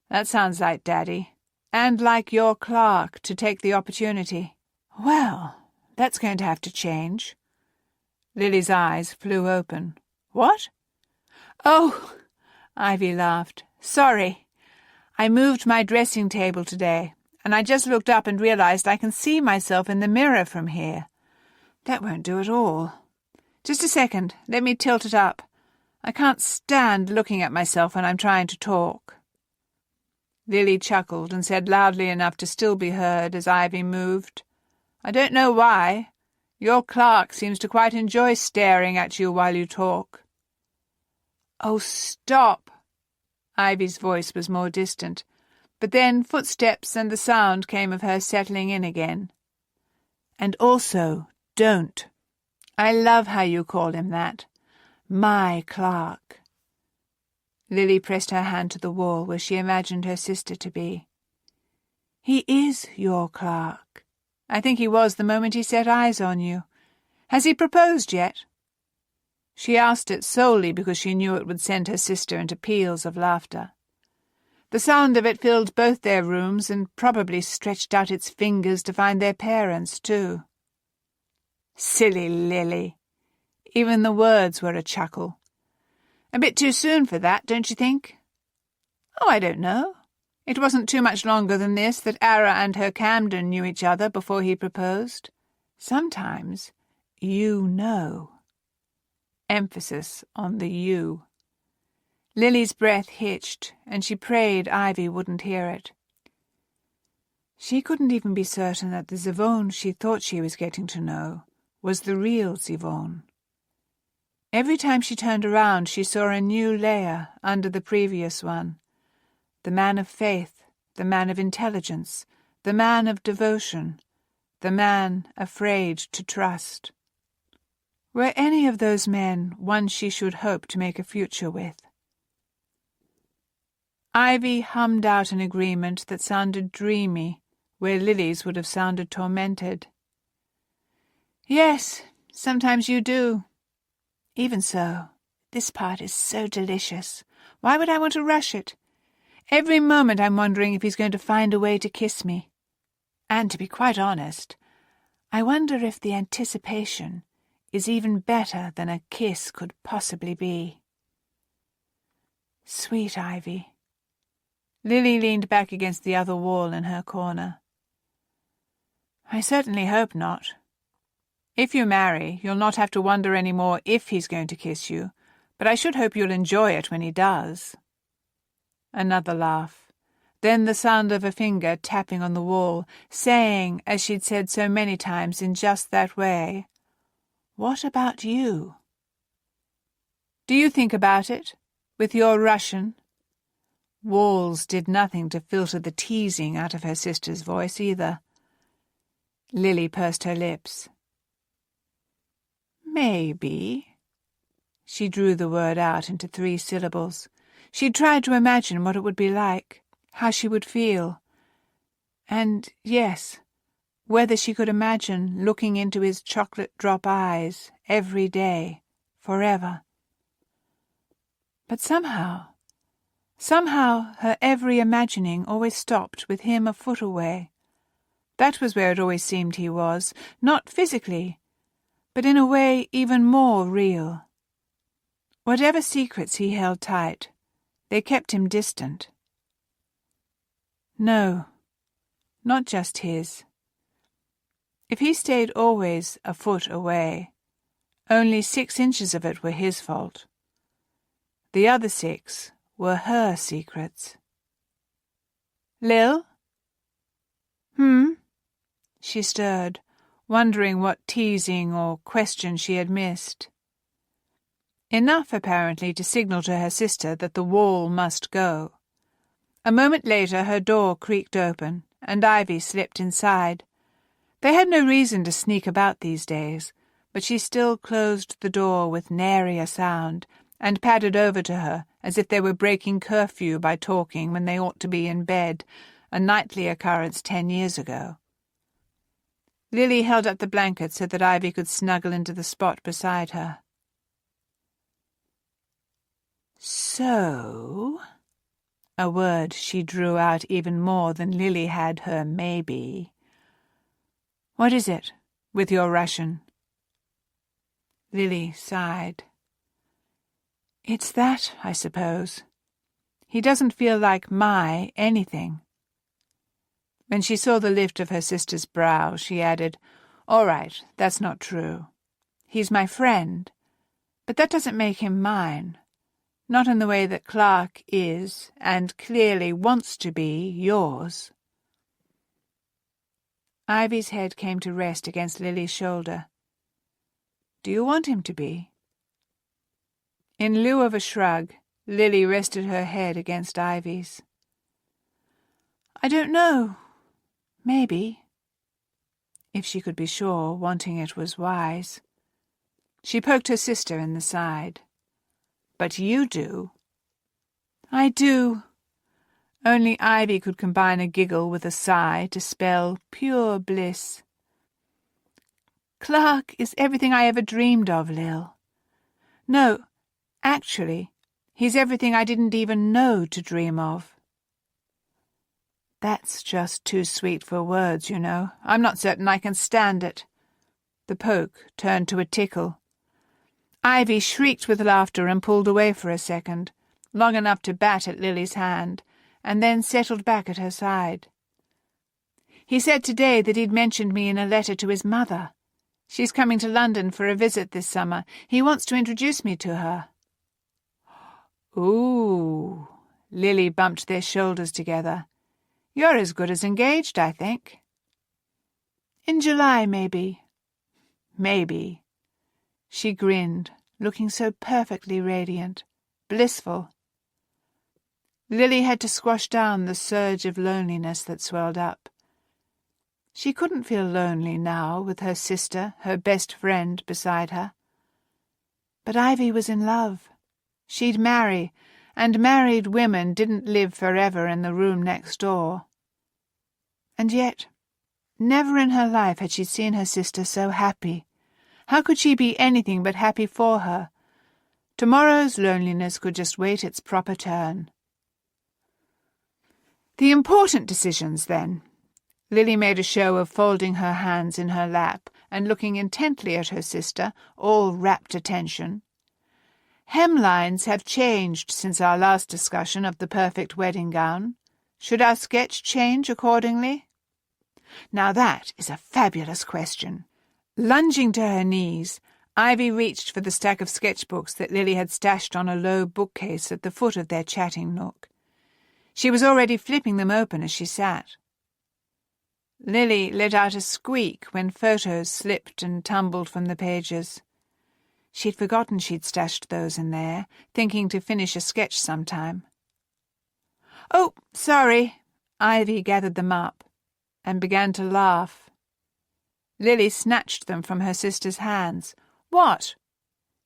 "That sounds like Daddy, and like your clerk to take the opportunity. Well, that's going to have to change." Lily's eyes flew open. "What?" "Oh," Ivy laughed. "Sorry. I moved my dressing table today, and I just looked up and realized I can see myself in the mirror from here. That won't do at all. Just a second, let me tilt it up. I can't stand looking at myself when I'm trying to talk." Lily chuckled and said loudly enough to still be heard as Ivy moved, "I don't know why. Your clerk seems to quite enjoy staring at you while you talk." "Oh, stop!" Ivy's voice was more distant, but then footsteps and the sound came of her settling in again. "And also, don't. I love how you call him that. My clerk." Lily pressed her hand to the wall where she imagined her sister to be. He is your Clark. I think he was the moment he set eyes on you. Has he proposed yet?" She asked it solely because she knew it would send her sister into peals of laughter. The sound of it filled both their rooms and probably stretched out its fingers to find their parents, too. Silly Lily. Even the words were a chuckle. A bit too soon for that, don't you think? Oh, I don't know. It wasn't too much longer than this that Ara and her Camden knew each other before he proposed. Sometimes you know. Emphasis on the you. Lily's breath hitched, and she prayed Ivy wouldn't hear it. She couldn't even be certain that the Zivone she thought she was getting to know was the real Zivone. Every time she turned around, she saw a new layer under the previous one. The man of faith, the man of intelligence, the man of devotion, the man afraid to trust. Were any of those men one she should hope to make a future with? Ivy hummed out an agreement that sounded dreamy, where Lily's would have sounded tormented. Yes, sometimes you do. Even so, this part is so delicious. Why would I want to rush it? Every moment I'm wondering if he's going to find a way to kiss me. And to be quite honest, I wonder if the anticipation is even better than a kiss could possibly be. Sweet Ivy. Lily leaned back against the other wall in her corner. I certainly hope not. If you marry, you'll not have to wonder any more if he's going to kiss you, but I should hope you'll enjoy it when he does. Another laugh. Then the sound of a finger tapping on the wall, saying, as she'd said so many times in just that way, "What about you?" "Do you think about it, with your Russian?" Walls did nothing to filter the teasing out of her sister's voice either. Lily pursed her lips. Maybe. She drew the word out into 3 syllables. She tried to imagine what it would be like, how she would feel. And, yes, whether she could imagine looking into his chocolate-drop eyes every day, forever. But somehow her every imagining always stopped with him a foot away. That was where it always seemed he was, not physically, but in a way even more real. Whatever secrets he held tight, they kept him distant. No, not just his. If he stayed always a foot away, only 6 inches of it were his fault. The other 6 were her secrets. Lil? She stirred, wondering what teasing or question she had missed. Enough, apparently, to signal to her sister that the wall must go. A moment later her door creaked open, and Ivy slipped inside. They had no reason to sneak about these days, but she still closed the door with nary a sound, and padded over to her as if they were breaking curfew by talking when they ought to be in bed, a nightly occurrence 10 years ago. Lily held up the blanket so that Ivy could snuggle into the spot beside her. So, a word she drew out even more than Lily had her maybe. What is it, with your Russian? Lily sighed. It's that, I suppose. He doesn't feel like my anything. When she saw the lift of her sister's brow, she added, All right, that's not true. He's my friend, but that doesn't make him mine. Not in the way that Clark is, and clearly wants to be, yours. Ivy's head came to rest against Lily's shoulder. Do you want him to be? In lieu of a shrug, Lily rested her head against Ivy's. I don't know. Maybe. If she could be sure, wanting it was wise. She poked her sister in the side. But you do. I do. Only Ivy could combine a giggle with a sigh to spell pure bliss. Clark is everything I ever dreamed of, Lil. No, actually, he's everything I didn't even know to dream of. That's just too sweet for words, you know. I'm not certain I can stand it. The poke turned to a tickle. Ivy shrieked with laughter and pulled away for a second, long enough to bat at Lily's hand, and then settled back at her side. He said today that he'd mentioned me in a letter to his mother. She's coming to London for a visit this summer. He wants to introduce me to her. Ooh, Lily bumped their shoulders together. You're as good as engaged, I think. In July, maybe. Maybe. She grinned, looking so perfectly radiant, blissful. Lily had to squash down the surge of loneliness that swelled up. She couldn't feel lonely now with her sister, her best friend, beside her. But Ivy was in love. She'd marry, and married women didn't live forever in the room next door. And yet, never in her life had she seen her sister so happy. How could she be anything but happy for her? Tomorrow's loneliness could just wait its proper turn. The important decisions, then. Lily made a show of folding her hands in her lap and looking intently at her sister, all rapt attention. Hemlines have changed since our last discussion of the perfect wedding gown. Should our sketch change accordingly? Now that is a fabulous question. Lunging to her knees, Ivy reached for the stack of sketchbooks that Lily had stashed on a low bookcase at the foot of their chatting nook. She was already flipping them open as she sat. Lily let out a squeak when photos slipped and tumbled from the pages. She'd forgotten she'd stashed those in there, thinking to finish a sketch sometime. "Oh, sorry." Ivy gathered them up and began to laugh. Lily snatched them from her sister's hands. "What?"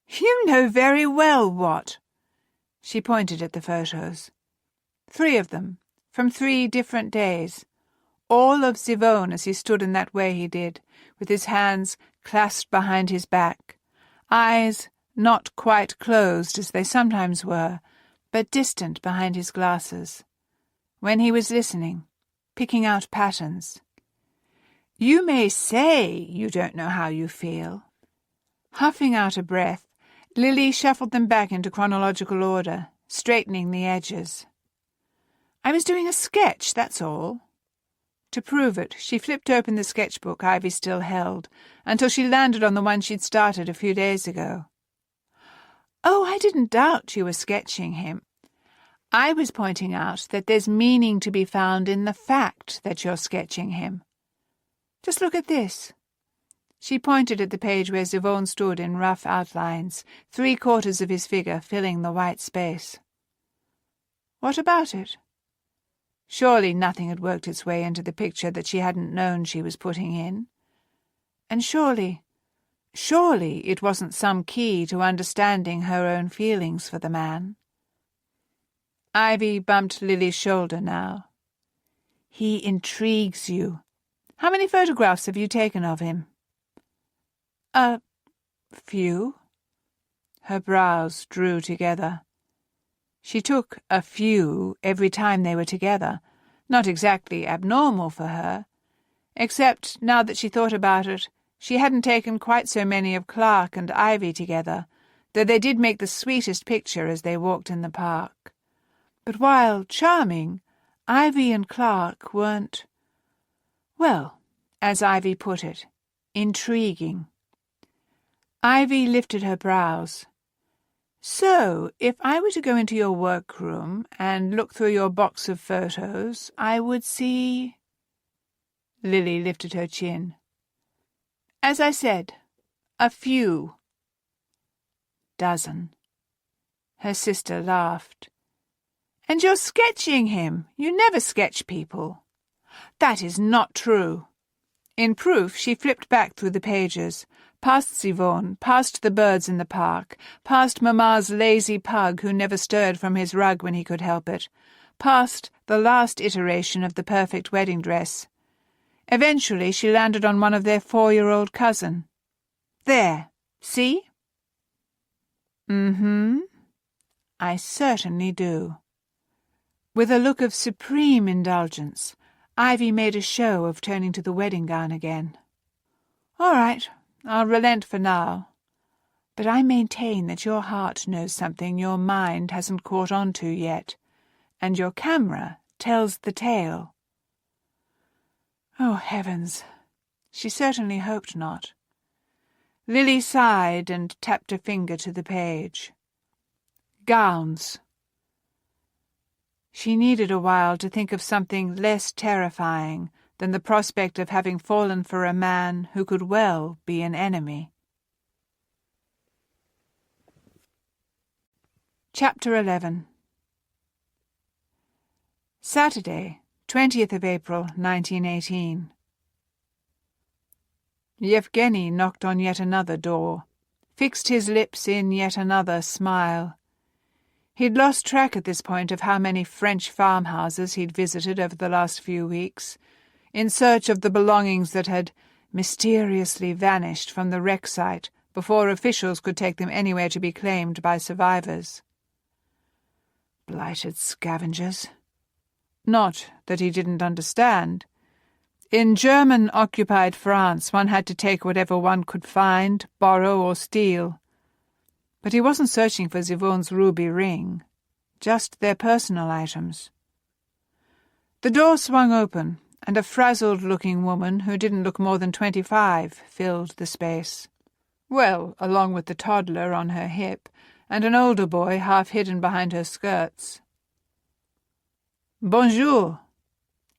"You know very well what." She pointed at the photos. 3 of them, from 3 different days. All of Zivone as he stood in that way he did, with his hands clasped behind his back, eyes not quite closed as they sometimes were, but distant behind his glasses, when he was listening, picking out patterns. You may say you don't know how you feel. Huffing out a breath, Lily shuffled them back into chronological order, straightening the edges. I was doing a sketch, that's all. To prove it, she flipped open the sketchbook Ivy still held, until she landed on the one she'd started a few days ago. Oh, I didn't doubt you were sketching him. I was pointing out that there's meaning to be found in the fact that you're sketching him. Just look at this. She pointed at the page where Zivone stood in rough outlines, 3/4 of his figure filling the white space. What about it? Surely nothing had worked its way into the picture that she hadn't known she was putting in. And surely it wasn't some key to understanding her own feelings for the man. Ivy bumped Lily's shoulder now. He intrigues you. How many photographs have you taken of him? A few. Her brows drew together. She took a few every time they were together, not exactly abnormal for her, except, now that she thought about it, she hadn't taken quite so many of Clark and Ivy together, though they did make the sweetest picture as they walked in the park. But while charming, Ivy and Clark weren't, well, as Ivy put it, intriguing. Ivy lifted her brows. So, if I were to go into your workroom and look through your box of photos, I would see... Lily lifted her chin. As I said, a few. Dozen. Her sister laughed. And you're sketching him. You never sketch people. That is not true. In proof, she flipped back through the pages, past Zivone, past the birds in the park, past Mamma's lazy pug who never stirred from his rug when he could help it, past the last iteration of the perfect wedding dress. Eventually she landed on one of their 4-year-old cousin. There, see? Mm-hmm. I certainly do. With a look of supreme indulgence, Ivy made a show of turning to the wedding gown again. All right, I'll relent for now. But I maintain that your heart knows something your mind hasn't caught on to yet, and your camera tells the tale. Oh, heavens! She certainly hoped not. Lily sighed and tapped a finger to the page. Gowns. She needed a while to think of something less terrifying than the prospect of having fallen for a man who could well be an enemy. Chapter 11. Saturday, 20th of April, 1918. Yevgeny knocked on yet another door, fixed his lips in yet another smile. He'd lost track at this point of how many French farmhouses he'd visited over the last few weeks, in search of the belongings that had mysteriously vanished from the wreck site before officials could take them anywhere to be claimed by survivors. Blighted scavengers. Not that he didn't understand. In German-occupied France, one had to take whatever one could find, borrow or steal. But he wasn't searching for Yvonne's ruby ring, just their personal items. The door swung open, and a frazzled-looking woman who didn't look more than 25 filled the space. Well, along with the toddler on her hip, and an older boy half hidden behind her skirts. Bonjour.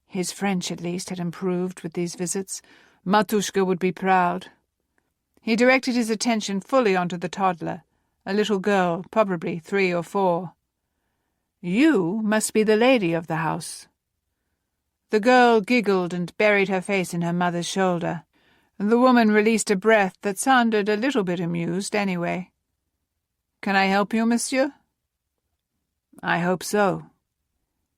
His French, at least, had improved with these visits. Matushka would be proud. He directed his attention fully onto the toddler, a little girl, probably 3 or 4. You must be the lady of the house. The girl giggled and buried her face in her mother's shoulder. The woman released a breath that sounded a little bit amused anyway. Can I help you, monsieur? I hope so.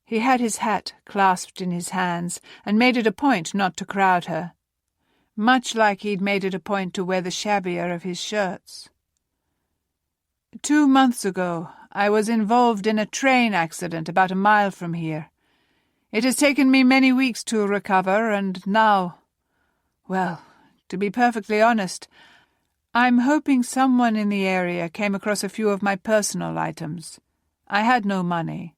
He had his hat clasped in his hands and made it a point not to crowd her, much like he'd made it a point to wear the shabbier of his shirts. 2 months ago, I was involved in a train accident about a mile from here. It has taken me many weeks to recover, and now, well, to be perfectly honest, I'm hoping someone in the area came across a few of my personal items. I had no money.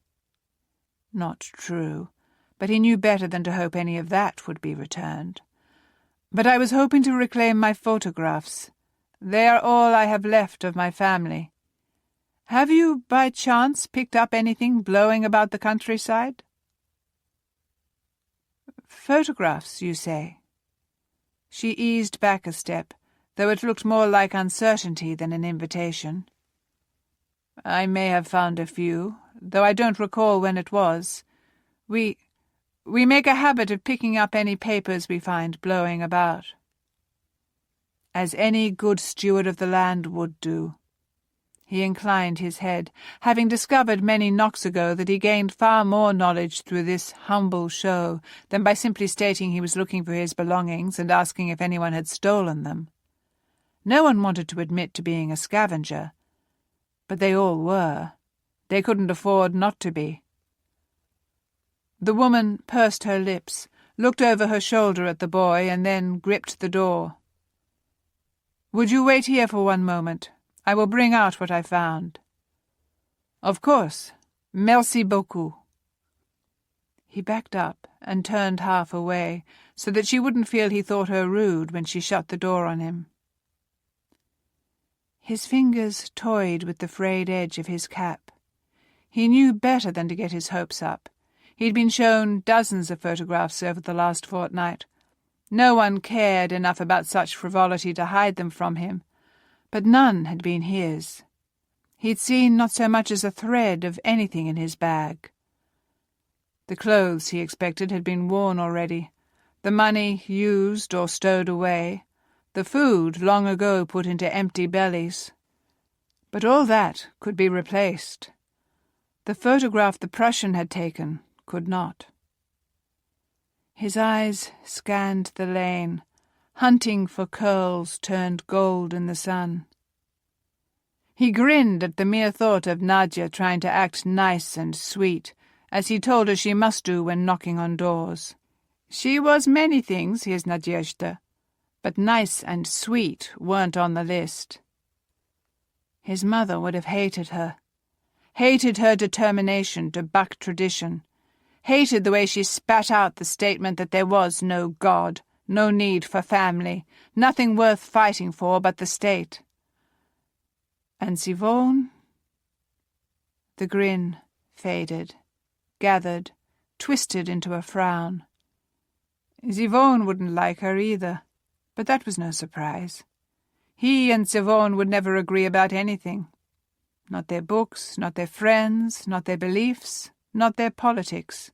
Not true, but he knew better than to hope any of that would be returned. But I was hoping to reclaim my photographs. They are all I have left of my family. Have you, by chance, picked up anything blowing about the countryside? Photographs, you say? She eased back a step, though it looked more like uncertainty than an invitation. I may have found a few, though I don't recall when it was. We make a habit of picking up any papers we find blowing about. As any good steward of the land would do. He inclined his head, having discovered many knocks ago that he gained far more knowledge through this humble show than by simply stating he was looking for his belongings and asking if anyone had stolen them. No one wanted to admit to being a scavenger, but they all were. They couldn't afford not to be. The woman pursed her lips, looked over her shoulder at the boy, and then gripped the door. Would you wait here for one moment? I will bring out what I found. Of course. Merci beaucoup. He backed up and turned half away, so that she wouldn't feel he thought her rude when she shut the door on him. His fingers toyed with the frayed edge of his cap. He knew better than to get his hopes up. He'd been shown dozens of photographs over the last fortnight. No one cared enough about such frivolity to hide them from him, but none had been his. He'd seen not so much as a thread of anything in his bag. The clothes, he expected, had been worn already, the money used or stowed away, the food long ago put into empty bellies. But all that could be replaced. The photograph the Prussian had taken could not. His eyes scanned the lane, hunting for curls turned gold in the sun. He grinned at the mere thought of Nadia trying to act nice and sweet, as he told her she must do when knocking on doors. She was many things, his Nadezhda, but nice and sweet weren't on the list. His mother would have hated her determination to buck tradition, hated the way she spat out the statement that there was no God, no need for family, nothing worth fighting for but the state. And Zivone? The grin faded, gathered, twisted into a frown. Zivone wouldn't like her either, but that was no surprise. He and Zivone would never agree about anything. Not their books, not their friends, not their beliefs, not their politics.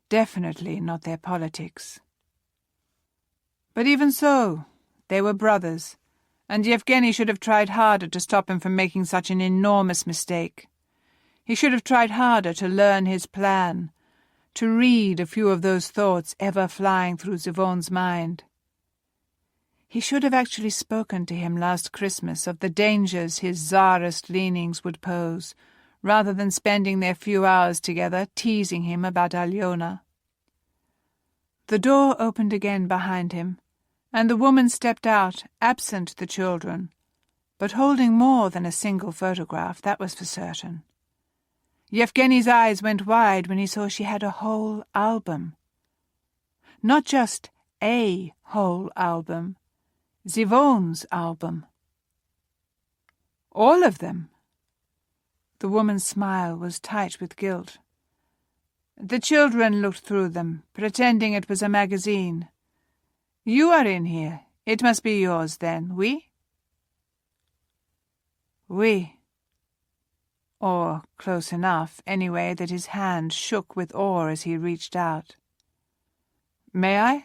Definitely not their politics. But even so, they were brothers, and Yevgeny should have tried harder to stop him from making such an enormous mistake. He should have tried harder to learn his plan, to read a few of those thoughts ever flying through Zivone's mind. He should have actually spoken to him last Christmas of the dangers his czarist leanings would pose, rather than spending their few hours together teasing him about Alyona. The door opened again behind him, and the woman stepped out, absent the children, but holding more than a single photograph, that was for certain. Yevgeny's eyes went wide when he saw she had a whole album. Not just a whole album, Zivone's album. All of them. The woman's smile was tight with guilt. The children looked through them, pretending it was a magazine. You are in here. It must be yours, then, oui? Oui. Or close enough, anyway, that his hand shook with awe as he reached out. May I?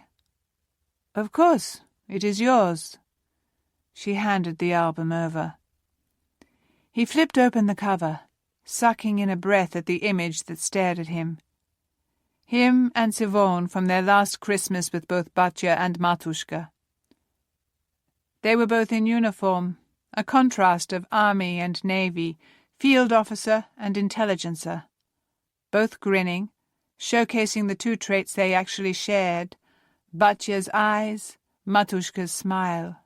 Of course, it is yours. She handed the album over. He flipped open the cover, sucking in a breath at the image that stared at him. Him and Zivone from their last Christmas with both Batya and Matushka. They were both in uniform, a contrast of army and navy, field officer and intelligencer, both grinning, showcasing the two traits they actually shared, Batya's eyes, Matushka's smile.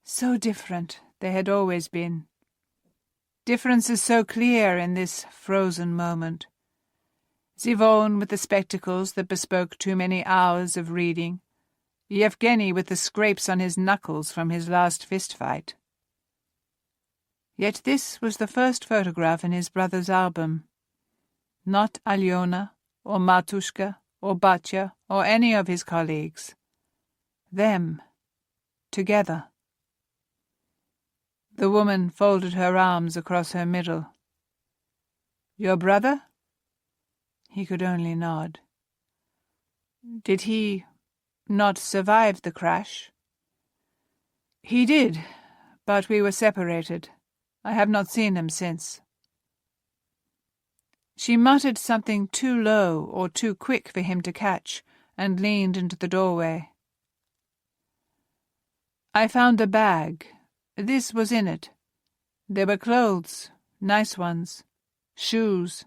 So different they had always been. Differences so clear in this frozen moment. Zivone with the spectacles that bespoke too many hours of reading, Yevgeny with the scrapes on his knuckles from his last fist-fight. Yet this was the first photograph in his brother's album. Not Alyona, or Matushka, or Batya, or any of his colleagues. Them, together. The woman folded her arms across her middle. Your brother? He could only nod. Did he not survive the crash? He did, but we were separated. I have not seen him since. She muttered something too low or too quick for him to catch, and leaned into the doorway. I found a bag. This was in it. There were clothes, nice ones, shoes,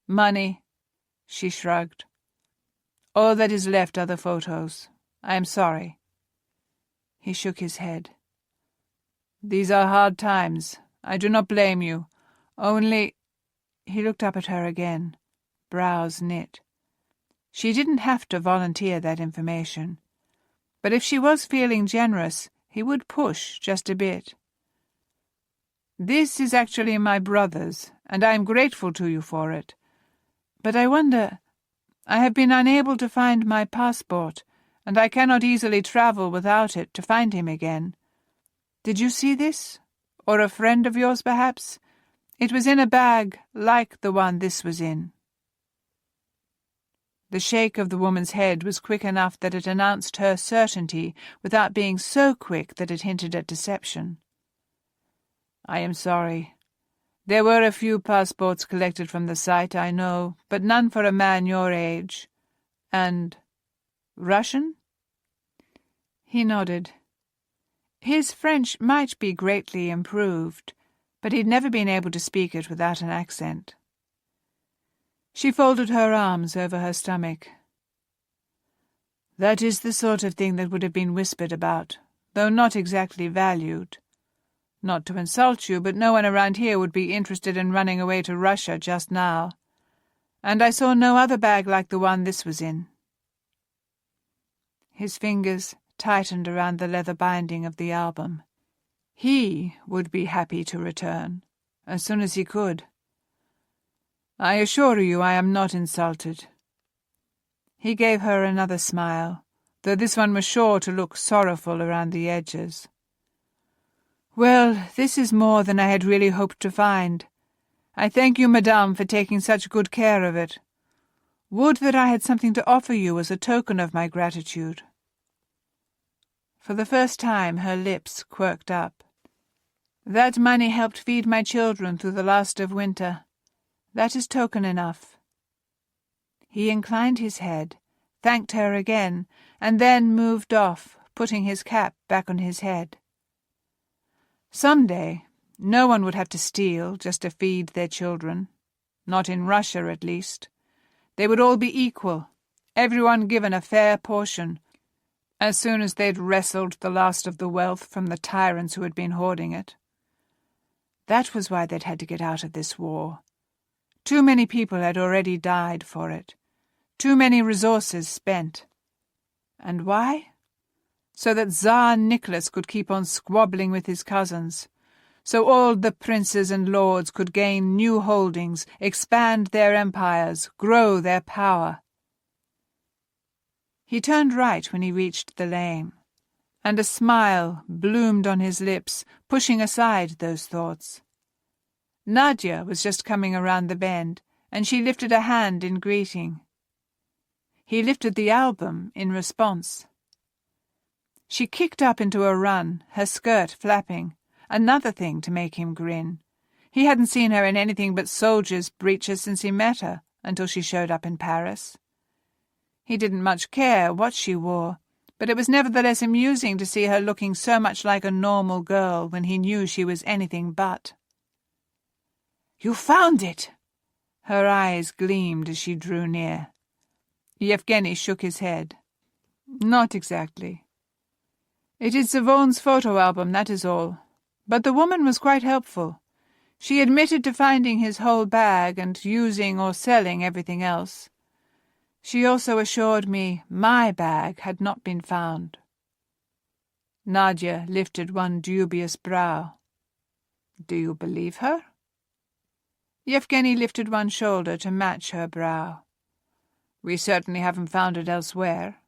money. She shrugged. All that is left are the photos. I am sorry. He shook his head. These are hard times. I do not blame you. Only... He looked up at her again, brows knit. She didn't have to volunteer that information. But if she was feeling generous, he would push just a bit. This is actually my brother's, and I am grateful to you for it. But I wonder... I have been unable to find my passport, and I cannot easily travel without it to find him again. Did you see this? Or a friend of yours, perhaps? It was in a bag like the one this was in. The shake of the woman's head was quick enough that it announced her certainty without being so quick that it hinted at deception. I am sorry. There were a few passports collected from the site, I know, but none for a man your age. And Russian?" He nodded. His French might be greatly improved, but he'd never been able to speak it without an accent. She folded her arms over her stomach. "That is the sort of thing that would have been whispered about, though not exactly valued. Not to insult you, but no one around here would be interested in running away to Russia just now. And I saw no other bag like the one this was in." His fingers tightened around the leather binding of the album. He would be happy to return, as soon as he could. "I assure you I am not insulted." He gave her another smile, though this one was sure to look sorrowful around the edges. "Well, this is more than I had really hoped to find. I thank you, madame, for taking such good care of it. Would that I had something to offer you as a token of my gratitude." For the first time her lips quirked up. "That money helped feed my children through the last of winter. That is token enough." He inclined his head, thanked her again, and then moved off, putting his cap back on his head. Some day, no one would have to steal just to feed their children. Not in Russia, at least. They would all be equal, everyone given a fair portion, as soon as they'd wrestled the last of the wealth from the tyrants who had been hoarding it. That was why they'd had to get out of this war. Too many people had already died for it. Too many resources spent. And why? So that Tsar Nicholas could keep on squabbling with his cousins, so all the princes and lords could gain new holdings, expand their empires, grow their power. He turned right when he reached the lane, and a smile bloomed on his lips, pushing aside those thoughts. Nadia was just coming around the bend, and she lifted a hand in greeting. He lifted the album in response. She kicked up into a run, her skirt flapping, another thing to make him grin. He hadn't seen her in anything but soldier's breeches since he met her, until she showed up in Paris. He didn't much care what she wore, but it was nevertheless amusing to see her looking so much like a normal girl when he knew she was anything but. "You found it!" Her eyes gleamed as she drew near. Yevgeny shook his head. "Not exactly. It is Yvonne's photo album, that is all. But the woman was quite helpful. She admitted to finding his whole bag and using or selling everything else. She also assured me my bag had not been found." Nadia lifted one dubious brow. "Do you believe her?" Yevgeny lifted one shoulder to match her brow. "We certainly haven't found it elsewhere."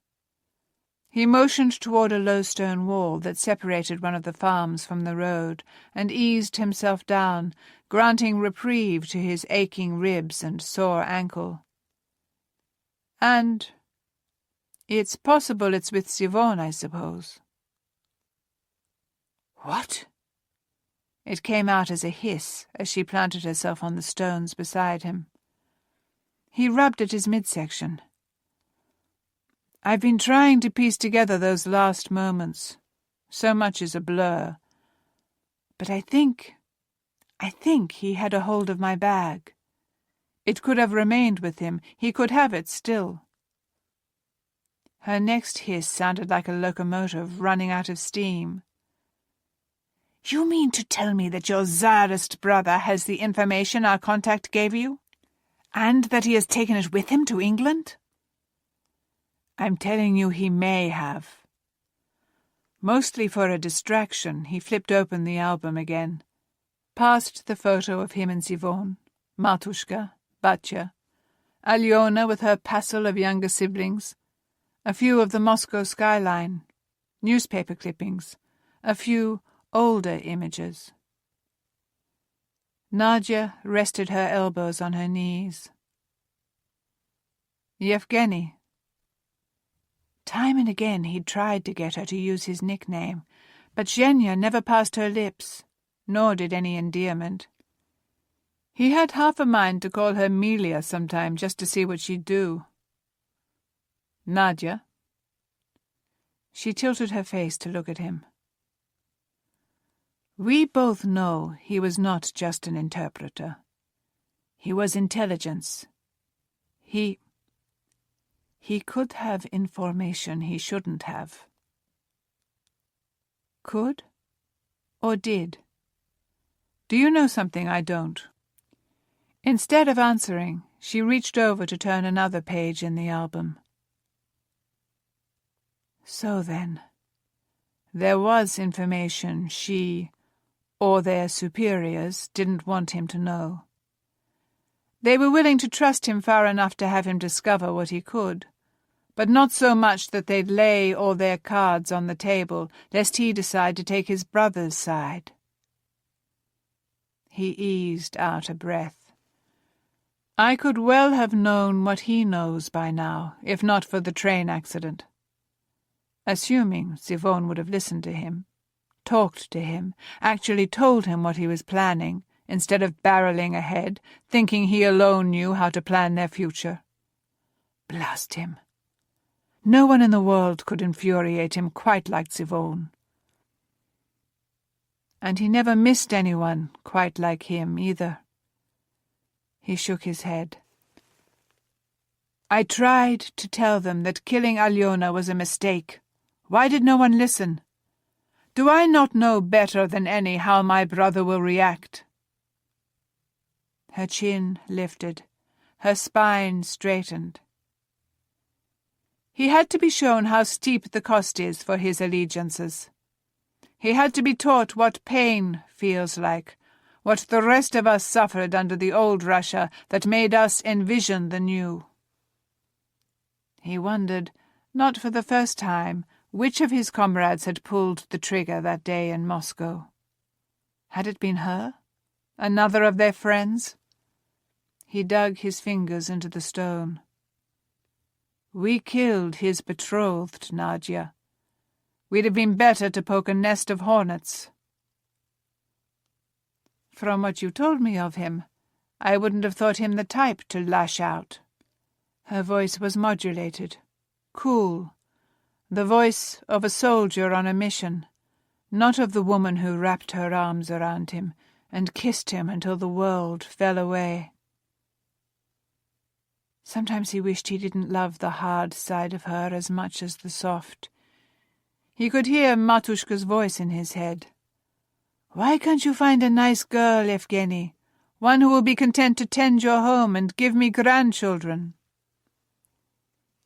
He motioned toward a low stone wall that separated one of the farms from the road, and eased himself down, granting reprieve to his aching ribs and sore ankle. "And it's possible it's with Yvonne, I suppose." "What?" It came out as a hiss as she planted herself on the stones beside him. He rubbed at his midsection. "I've been trying to piece together those last moments. So much is a blur. But I think he had a hold of my bag. It could have remained with him. He could have it still." Her next hiss sounded like a locomotive running out of steam. "You mean to tell me that your Tsarist brother has the information our contact gave you? And that he has taken it with him to England?" "I'm telling you he may have." Mostly for a distraction, he flipped open the album again, past the photo of him and Yvonne, Matushka, Batya, Alyona with her passel of younger siblings, a few of the Moscow skyline, newspaper clippings, a few older images. Nadia rested her elbows on her knees. "Yevgeny." Time and again he'd tried to get her to use his nickname, but Zhenya never passed her lips, nor did any endearment. He had half a mind to call her Melia sometime just to see what she'd do. Nadia. She tilted her face to look at him. We both know he was not just an interpreter. He was intelligence. He could have information he shouldn't have. Could? Or did? Do you know something I don't? Instead of answering, she reached over to turn another page in the album. So then, there was information she, or their superiors, didn't want him to know. They were willing to trust him far enough to have him discover what he could, but not so much that they'd lay all their cards on the table, lest he decide to take his brother's side. He eased out a breath. I could well have known what he knows by now, if not for the train accident. Assuming Sivone would have listened to him, talked to him, actually told him what he was planning, instead of barreling ahead, thinking he alone knew how to plan their future. Blast him. No one in the world could infuriate him quite like Sivone. And he never missed anyone quite like him either. He shook his head. I tried to tell them that killing Alyona was a mistake. Why did no one listen? Do I not know better than any how my brother will react? Her chin lifted, her spine straightened. He had to be shown how steep the cost is for his allegiances. He had to be taught what pain feels like, what the rest of us suffered under the old Russia that made us envision the new. He wondered, not for the first time, which of his comrades had pulled the trigger that day in Moscow. Had it been her? Another of their friends? He dug his fingers into the stone. We killed his betrothed, Nadia. We'd have been better to poke a nest of hornets. From what you told me of him, I wouldn't have thought him the type to lash out. Her voice was modulated, cool, the voice of a soldier on a mission, not of the woman who wrapped her arms around him and kissed him until the world fell away. Sometimes he wished he didn't love the hard side of her as much as the soft. He could hear Matushka's voice in his head. Why can't you find a nice girl, Evgeny? One who will be content to tend your home and give me grandchildren?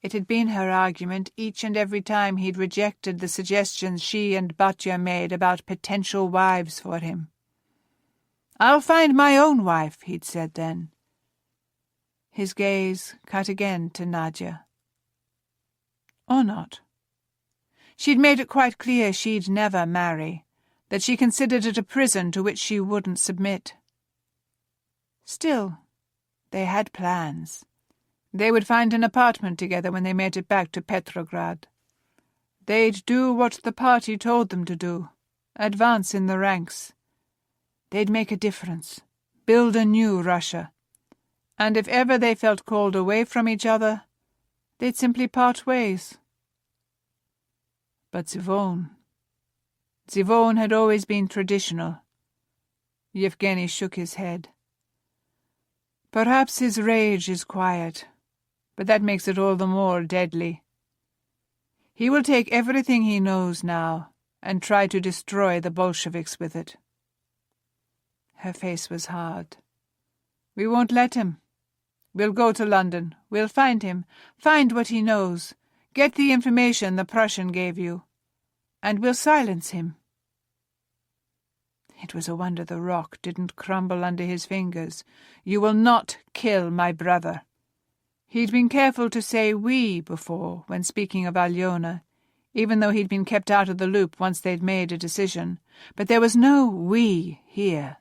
It had been her argument each and every time he'd rejected the suggestions she and Batya made about potential wives for him. I'll find my own wife, he'd said then. His gaze cut again to Nadia. Or not. She'd made it quite clear she'd never marry, that she considered it a prison to which she wouldn't submit. Still, they had plans. They would find an apartment together when they made it back to Petrograd. They'd do what the party told them to do, advance in the ranks. They'd make a difference, build a new Russia. And if ever they felt called away from each other, they'd simply part ways. But Sivone had always been traditional. Yevgeny shook his head. Perhaps his rage is quiet, but that makes it all the more deadly. He will take everything he knows now and try to destroy the Bolsheviks with it. Her face was hard. We won't let him. We'll go to London. We'll find him. Find what he knows. Get the information the Prussian gave you. And we'll silence him. It was a wonder the rock didn't crumble under his fingers. You will not kill my brother. He'd been careful to say we before when speaking of Alyona, even though he'd been kept out of the loop once they'd made a decision. But there was no we here.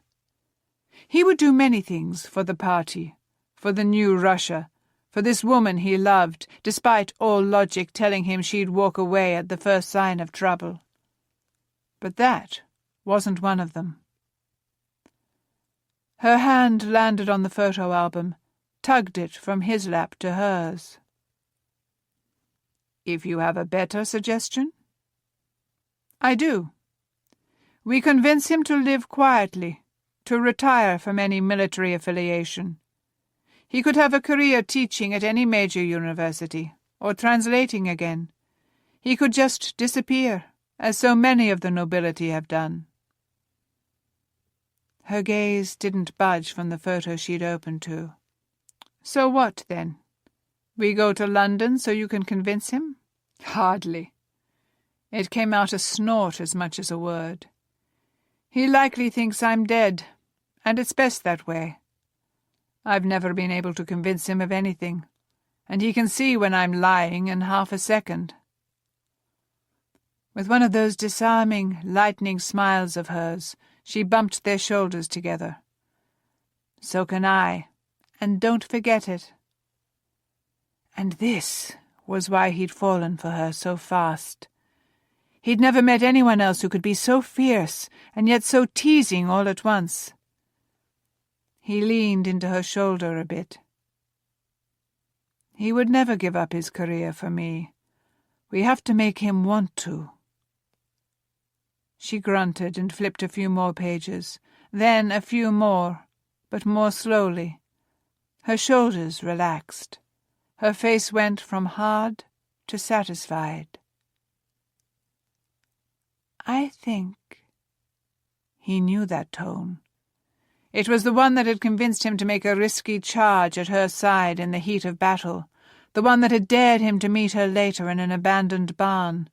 He would do many things for the party, for the new Russia, for this woman he loved, despite all logic telling him she'd walk away at the first sign of trouble. But that wasn't one of them. Her hand landed on the photo album, tugged it from his lap to hers. "If you have a better suggestion?" "I do. We convince him to live quietly, to retire from any military affiliation. He could have a career teaching at any major university, or translating again. He could just disappear, as so many of the nobility have done." Her gaze didn't budge from the photo she'd opened to. "So what, then? We go to London so you can convince him?" "Hardly." It came out a snort as much as a word. "He likely thinks I'm dead, and it's best that way. I've never been able to convince him of anything, and he can see when I'm lying in half a second." With one of those disarming, lightning smiles of hers, she bumped their shoulders together. "So can I, and don't forget it." And this was why he'd fallen for her so fast. He'd never met anyone else who could be so fierce and yet so teasing all at once. He leaned into her shoulder a bit. "He would never give up his career for me. We have to make him want to." She grunted and flipped a few more pages, then a few more, but more slowly. Her shoulders relaxed. Her face went from hard to satisfied. "I think—" He knew that tone. It was the one that had convinced him to make a risky charge at her side in the heat of battle, the one that had dared him to meet her later in an abandoned barn,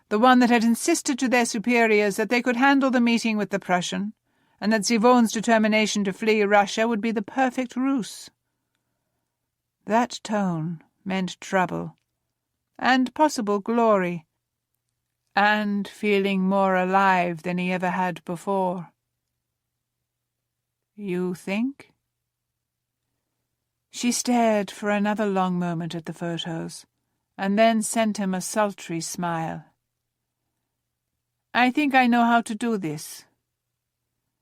the one that had insisted to their superiors that they could handle the meeting with the Prussian, and that Sivone's determination to flee Russia would be the perfect ruse. That tone meant trouble, and possible glory, and feeling more alive than he ever had before. "You think?" She stared for another long moment at the photos, and then sent him a sultry smile. "I think I know how to do this.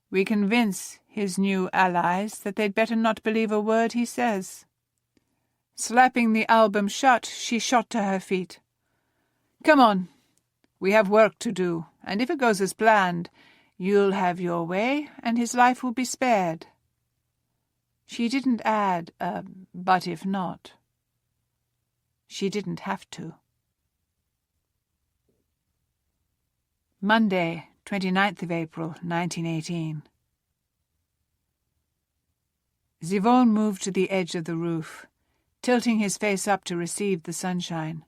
We convince his new allies that they'd better not believe a word he says." Slapping the album shut, she shot to her feet. "Come on. We have work to do, and if it goes as planned, you'll have your way, and his life will be spared." She didn't add but if not. She didn't have to. Monday, 29th of April, 1918. Sivone moved to the edge of the roof, tilting his face up to receive the sunshine.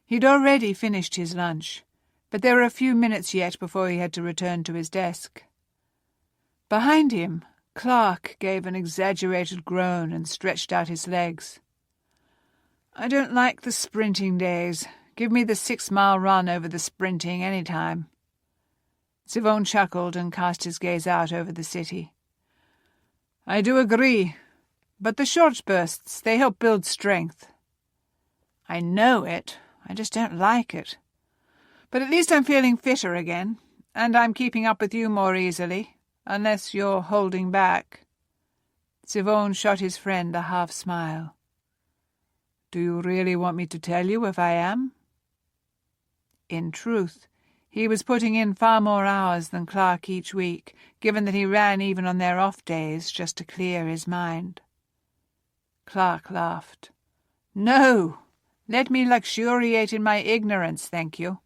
He'd already finished his lunch, but there were a few minutes yet before he had to return to his desk. Behind him, Clark gave an exaggerated groan and stretched out his legs. "I don't like the sprinting days. Give me the 6-mile run over the sprinting any time." Sivone chuckled and cast his gaze out over the city. "I do agree, but the short bursts, they help build strength." "I know it. I just don't like it. But at least I'm feeling fitter again, and I'm keeping up with you more easily, unless you're holding back." Sivone shot his friend a half-smile. "Do you really want me to tell you if I am?" In truth, he was putting in far more hours than Clark each week, given that he ran even on their off days just to clear his mind. Clark laughed. "No, let me luxuriate in my ignorance, thank you."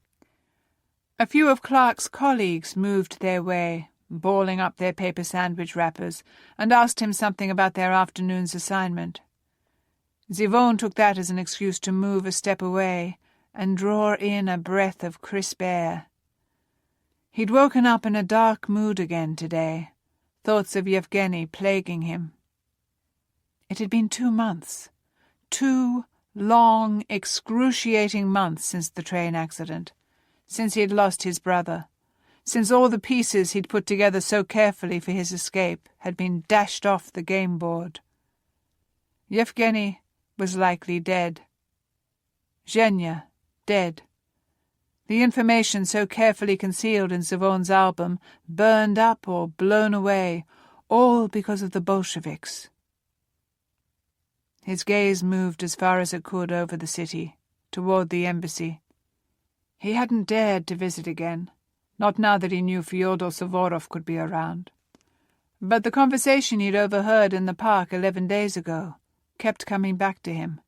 A few of Clark's colleagues moved their way, balling up their paper sandwich wrappers, and asked him something about their afternoon's assignment. Sivone took that as an excuse to move a step away and draw in a breath of crisp air. He'd woken up in a dark mood again today, thoughts of Yevgeny plaguing him. It had been 2 months, 2 long, excruciating months since the train accident, since he'd lost his brother, since all the pieces he'd put together so carefully for his escape had been dashed off the game board. Yevgeny was likely dead. Zhenya dead. The information so carefully concealed in Sivone's album burned up or blown away, All because of the Bolsheviks. His gaze moved as far as it could over the city, toward the embassy. He hadn't dared to visit again, not now that he knew Fyodor Suvorov could be around. But the conversation he'd overheard in the park 11 days ago kept coming back to him.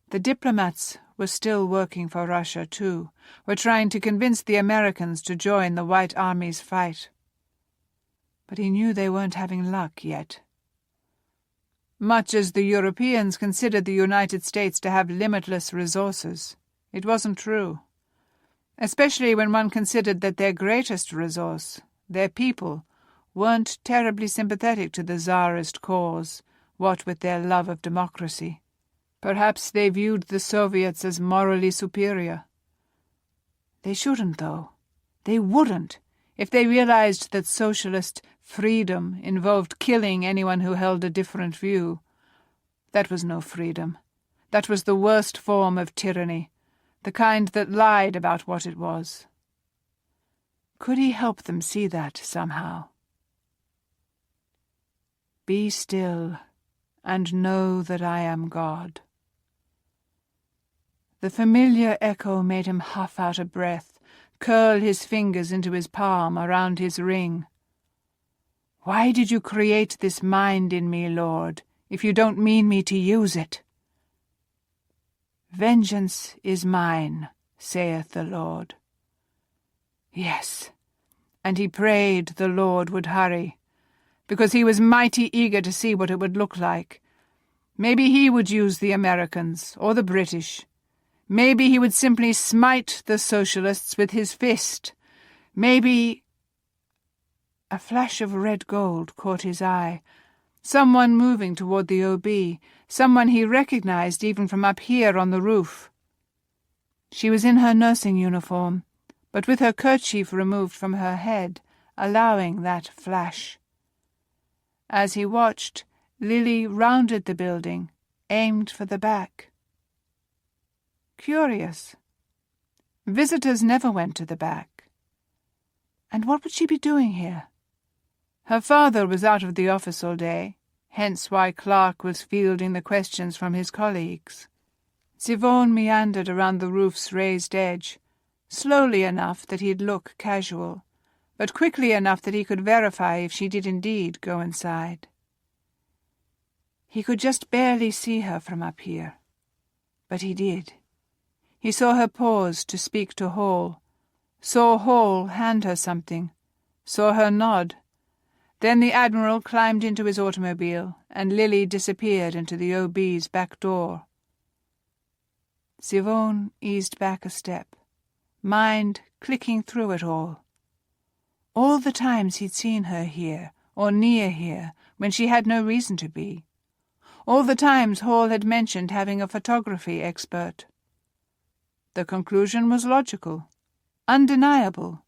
The diplomats were still working for Russia, too, were trying to convince the Americans to join the White Army's fight. But he knew they weren't having luck yet. Much as the Europeans considered the United States to have limitless resources, it wasn't true. Especially when one considered that their greatest resource, their people, weren't terribly sympathetic to the Tsarist cause, what with their love of democracy. Perhaps they viewed the Soviets as morally superior. They shouldn't, though. They wouldn't, if they realized that socialist freedom involved killing anyone who held a different view. That was no freedom. That was the worst form of tyranny, the kind that lied about what it was. Could he help them see that somehow? Be still, and know that I am God. The familiar echo made him huff out a breath, curl his fingers into his palm around his ring. Why did you create this mind in me, Lord, if you don't mean me to use it? Vengeance is mine, saith the Lord. Yes, and he prayed the Lord would hurry, because he was mighty eager to see what it would look like. Maybe he would use the Americans, or the British. Maybe he would simply smite the socialists with his fist. Maybe... A flash of red gold caught his eye. Someone moving toward the OB, someone he recognized even from up here on the roof. She was in her nursing uniform, but with her kerchief removed from her head, allowing that flash. As he watched, Lily rounded the building, aimed for the back. Curious. Visitors never went to the back. And what would she be doing here? Her father was out of the office all day, hence why Clark was fielding the questions from his colleagues. Zivone meandered around the roof's raised edge, slowly enough that he'd look casual, but quickly enough that he could verify if she did indeed go inside. He could just barely see her from up here, but he did. He saw her pause to speak to Hall, saw Hall hand her something, saw her nod. Then the Admiral climbed into his automobile, and Lily disappeared into the OB's back door. Zivone eased back a step, mind clicking through it all. All the times he'd seen her here, or near here, when she had no reason to be. All the times Hall had mentioned having a photography expert. The conclusion was logical, undeniable.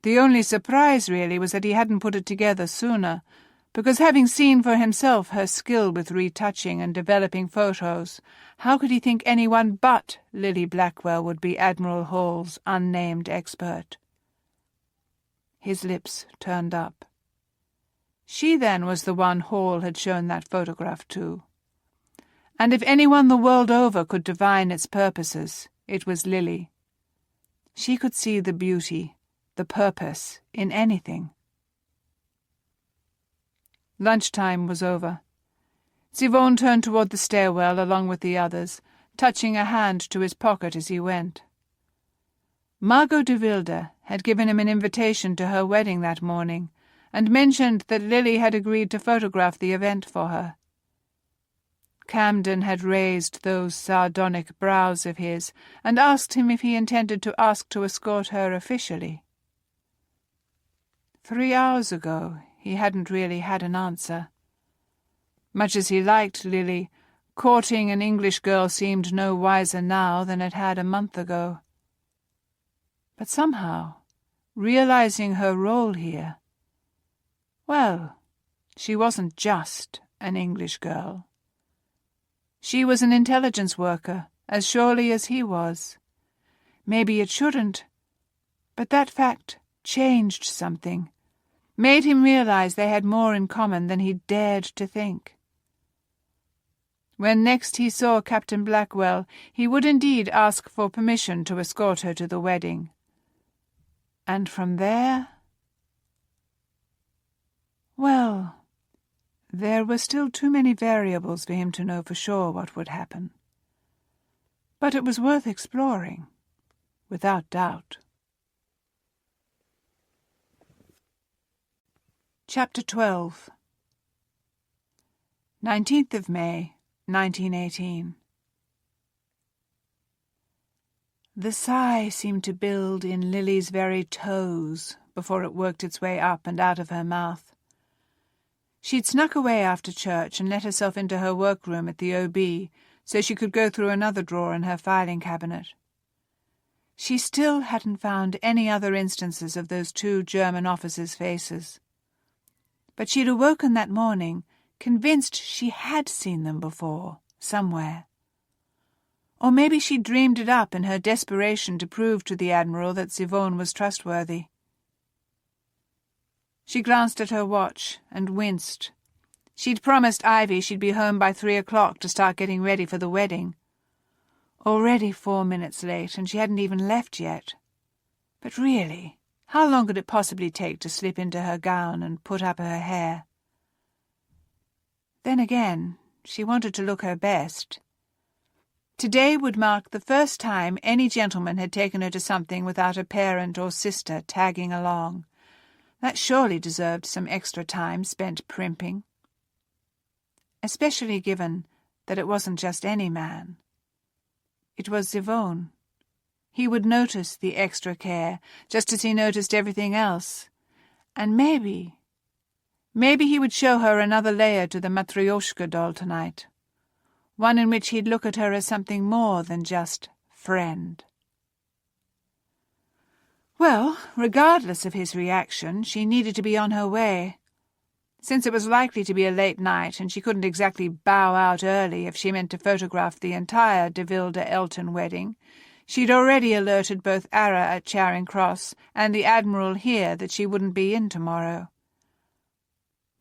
The only surprise, really, was that he hadn't put it together sooner, because having seen for himself her skill with retouching and developing photos, how could he think anyone but Lily Blackwell would be Admiral Hall's unnamed expert? His lips turned up. She, then, was the one Hall had shown that photograph to. And if anyone the world over could divine its purposes, it was Lily. She could see the beauty, the purpose, in anything. Lunchtime was over. Zivone turned toward the stairwell along with the others, touching a hand to his pocket as he went. Margot de Wilde had given him an invitation to her wedding that morning, and mentioned that Lily had agreed to photograph the event for her. Camden had raised those sardonic brows of his, and asked him if he intended to ask to escort her officially. 3 hours ago he hadn't really had an answer. Much as he liked Lily, courting an English girl seemed no wiser now than it had a month ago. But somehow, realizing her role here, well, she wasn't just an English girl. She was an intelligence worker, as surely as he was. Maybe it shouldn't, but that fact changed something, made him realize they had more in common than he dared to think. When next he saw Captain Blackwell, he would indeed ask for permission to escort her to the wedding. And from there... well, there were still too many variables for him to know for sure what would happen. But it was worth exploring, without doubt. Chapter 12. 19th of May, 1918. The sigh seemed to build in Lily's very toes before it worked its way up and out of her mouth. She'd snuck away after church and let herself into her workroom at the OB so she could go through another drawer in her filing cabinet. She still hadn't found any other instances of those two German officers' faces. But she'd awoken that morning convinced she had seen them before, somewhere. Or maybe she dreamed it up in her desperation to prove to the Admiral that Yvonne was trustworthy. She glanced at her watch and winced. She'd promised Ivy she'd be home by 3 o'clock to start getting ready for the wedding. Already 4 minutes late, and she hadn't even left yet. But really, how long could it possibly take to slip into her gown and put up her hair? Then again, she wanted to look her best. Today would mark the first time any gentleman had taken her to something without a parent or sister tagging along. That surely deserved some extra time spent primping. Especially given that it wasn't just any man. It was Yvonne. He would notice the extra care, just as he noticed everything else. And maybe he would show her another layer to the Matryoshka doll tonight. One in which he'd look at her as something more than just friend. Well, regardless of his reaction, she needed to be on her way. Since it was likely to be a late night, and she couldn't exactly bow out early if she meant to photograph the entire De Wilde-Elton wedding, she'd already alerted both Ara at Charing Cross and the Admiral here that she wouldn't be in tomorrow.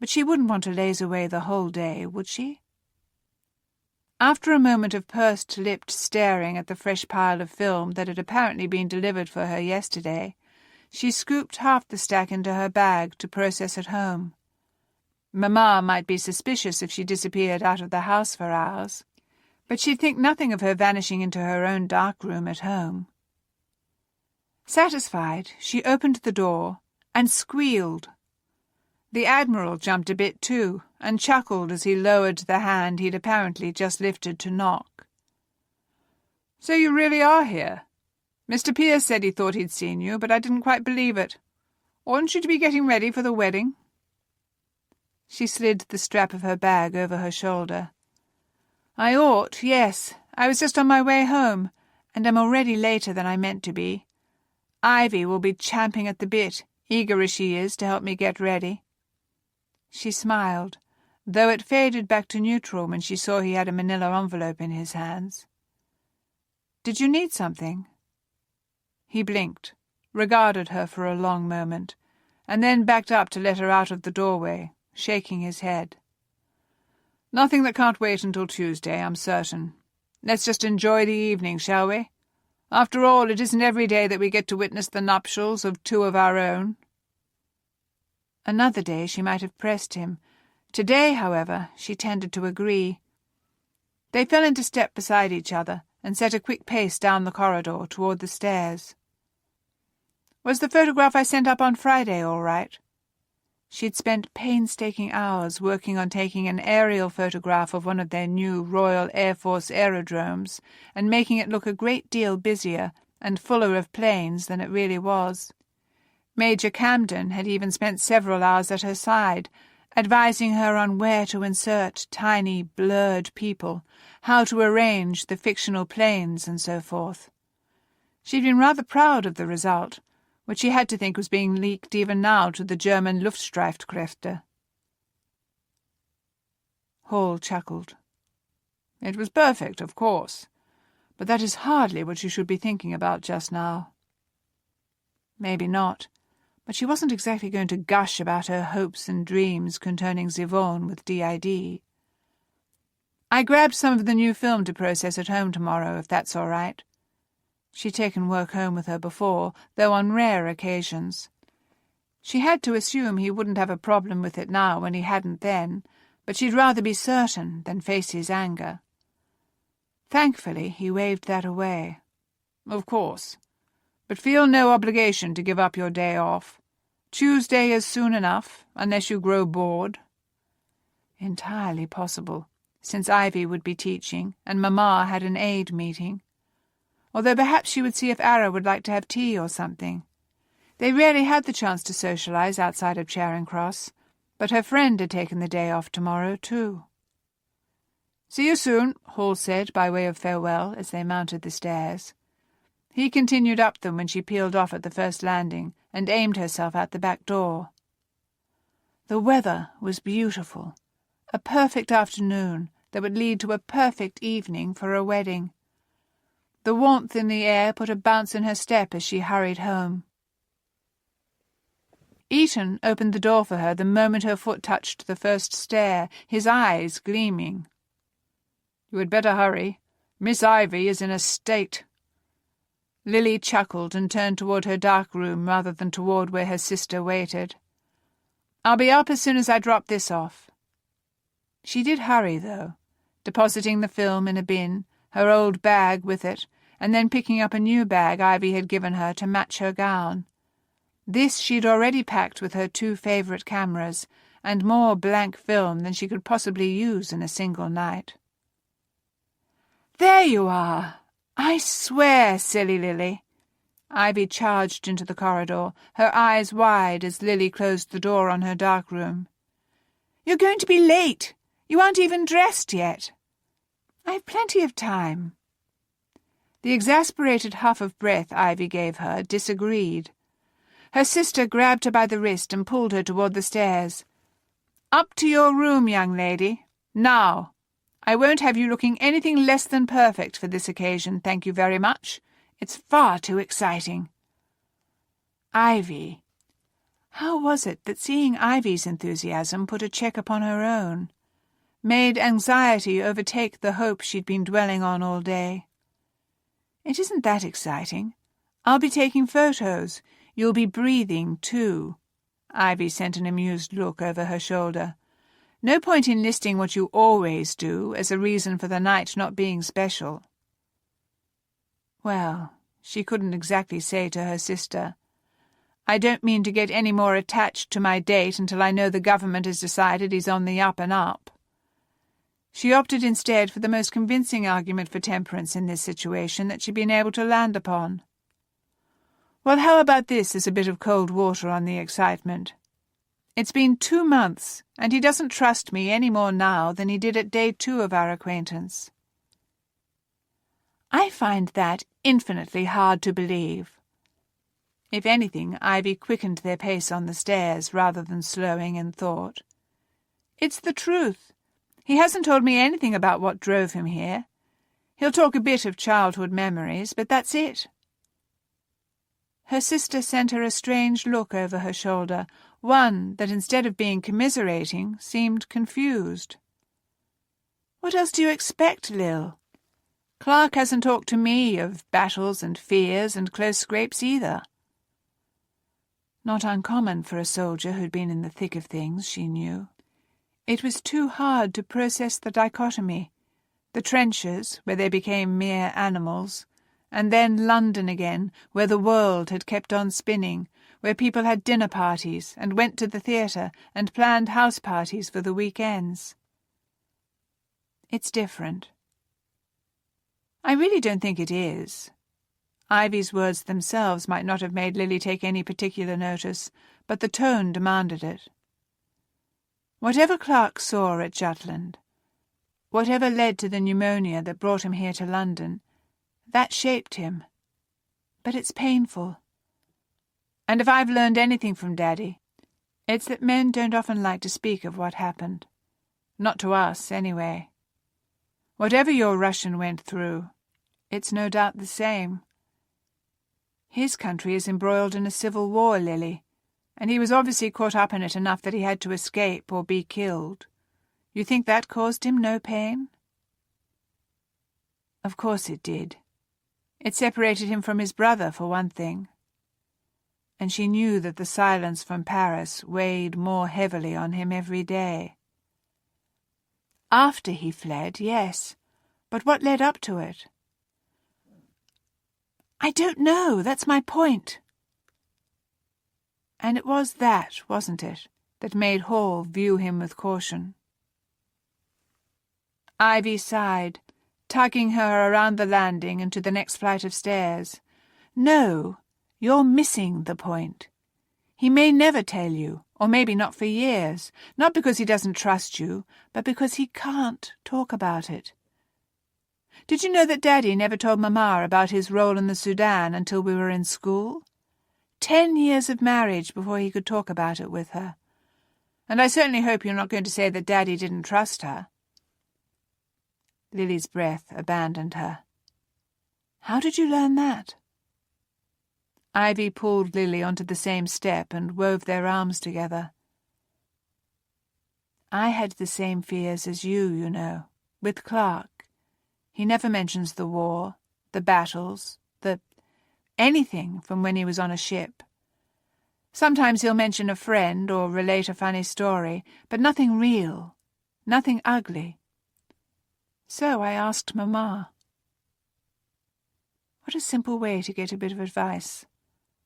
But she wouldn't want to laze away the whole day, would she? After a moment of pursed-lipped staring at the fresh pile of film that had apparently been delivered for her yesterday, she scooped half the stack into her bag to process at home. Mamma might be suspicious if she disappeared out of the house for hours, but she'd think nothing of her vanishing into her own dark room at home. Satisfied, she opened the door and squealed. The Admiral jumped a bit too, and chuckled as he lowered the hand he'd apparently just lifted to knock. "So you really are here? Mr. Pierce said he thought he'd seen you, but I didn't quite believe it. Oughtn't you to be getting ready for the wedding?" She slid the strap of her bag over her shoulder. "I ought, yes. I was just on my way home, and I'm already later than I meant to be. Ivy will be champing at the bit, eager as she is to help me get ready." She smiled, though it faded back to neutral when she saw he had a manila envelope in his hands. "Did you need something?" He blinked, regarded her for a long moment, and then backed up to let her out of the doorway, shaking his head. "Nothing that can't wait until Tuesday, I'm certain. Let's just enjoy the evening, shall we? After all, it isn't every day that we get to witness the nuptials of two of our own." Another day she might have pressed him. Today, however, she tended to agree. They fell into step beside each other and set a quick pace down the corridor toward the stairs. "Was the photograph I sent up on Friday all right?" She'd spent painstaking hours working on taking an aerial photograph of one of their new Royal Air Force aerodromes and making it look a great deal busier and fuller of planes than it really was. Major Camden had even spent several hours at her side, advising her on where to insert tiny, blurred people, how to arrange the fictional planes, and so forth. She'd been rather proud of the result, which she had to think was being leaked even now to the German Luftstreitkräfte. Hall chuckled. "It was perfect, of course, but that is hardly what you should be thinking about just now." Maybe not, But she wasn't exactly going to gush about her hopes and dreams concerning Zivone with DID. "I grabbed some of the new film to process at home tomorrow, if that's all right." She'd taken work home with her before, though on rare occasions. She had to assume he wouldn't have a problem with it now when he hadn't then, but she'd rather be certain than face his anger. Thankfully, he waved that away. "Of course. But feel no obligation to give up your day off. Tuesday is soon enough, unless you grow bored." Entirely possible, since Ivy would be teaching, and Mamma had an aid meeting. Although perhaps she would see if Ara would like to have tea or something. They rarely had the chance to socialize outside of Charing Cross, but her friend had taken the day off tomorrow, too. "See you soon," Hall said by way of farewell as they mounted the stairs. He continued up them when she peeled off at the first landing and aimed herself out the back door. The weather was beautiful, a perfect afternoon that would lead to a perfect evening for a wedding. The warmth in the air put a bounce in her step as she hurried home. Eaton opened the door for her the moment her foot touched the first stair, his eyes gleaming. "You had better hurry. Miss Ivy is in a state." Lily chuckled and turned toward her dark room rather than toward where her sister waited. "I'll be up as soon as I drop this off." She did hurry, though, depositing the film in a bin, her old bag with it, and then picking up a new bag Ivy had given her to match her gown. This she'd already packed with her 2 favorite cameras, and more blank film than she could possibly use in a single night. "There you are! I swear, silly Lily!" Ivy charged into the corridor, her eyes wide as Lily closed the door on her dark room. "You're going to be late! You aren't even dressed yet!" "I've plenty of time." The exasperated huff of breath Ivy gave her disagreed. Her sister grabbed her by the wrist and pulled her toward the stairs. "Up to your room, young lady. Now! I won't have you looking anything less than perfect for this occasion, thank you very much. It's far too exciting." Ivy. How was it that seeing Ivy's enthusiasm put a check upon her own? Made anxiety overtake the hope she'd been dwelling on all day. "It isn't that exciting. I'll be taking photos. You'll be breathing, too." Ivy sent an amused look over her shoulder. "No point in listing what you always do as a reason for the night not being special." Well, she couldn't exactly say to her sister, "I don't mean to get any more attached to my date until I know the government has decided he's on the up and up." She opted instead for the most convincing argument for temperance in this situation that she'd been able to land upon. "Well, how about this as a bit of cold water on the excitement? It's been 2 months, and he doesn't trust me any more now than he did at day 2 of our acquaintance." I find that infinitely hard to believe. If anything, Ivy quickened their pace on the stairs rather than slowing in thought. "It's the truth. He hasn't told me anything about what drove him here. He'll talk a bit of childhood memories, but that's it." Her sister sent her a strange look over her shoulder, one that, instead of being commiserating, seemed confused. "What else do you expect, Lil? Clark hasn't talked to me of battles and fears and close scrapes either." Not uncommon for a soldier who'd been in the thick of things, she knew. It was too hard to process the dichotomy, the trenches, where they became mere animals, and then London again, where the world had kept on spinning, where people had dinner parties and went to the theatre and planned house parties for the weekends. It's different. I really don't think it is. Ivy's words themselves might not have made Lily take any particular notice, but the tone demanded it. Whatever Clark saw at Jutland, whatever led to the pneumonia that brought him here to London, that shaped him. But it's painful. And if I've learned anything from Daddy, it's that men don't often like to speak of what happened. Not to us, anyway. Whatever your Russian went through, it's no doubt the same. His country is embroiled in a civil war, Lily, and he was obviously caught up in it enough that he had to escape or be killed. You think that caused him no pain?" "Of course it did. It separated him from his brother, for one thing." And she knew that the silence from Paris weighed more heavily on him every day. "After he fled, yes. But what led up to it?" "I don't know. That's my point." And it was that, wasn't it, that made Hall view him with caution. Ivy sighed, tugging her around the landing and to the next flight of stairs. "No, you're missing the point. He may never tell you, or maybe not for years, not because he doesn't trust you, but because he can't talk about it. Did you know that Daddy never told Mama about his role in the Sudan until we were in school? 10 years of marriage before he could talk about it with her. And I certainly hope you're not going to say that Daddy didn't trust her." Lily's breath abandoned her. "How did you learn that?" Ivy pulled Lily onto the same step and wove their arms together. "I had the same fears as you know, with Clark. He never mentions the war, the battles, anything from when he was on a ship. Sometimes he'll mention a friend or relate a funny story, but nothing real, nothing ugly. So I asked Mama." What a simple way to get a bit of advice.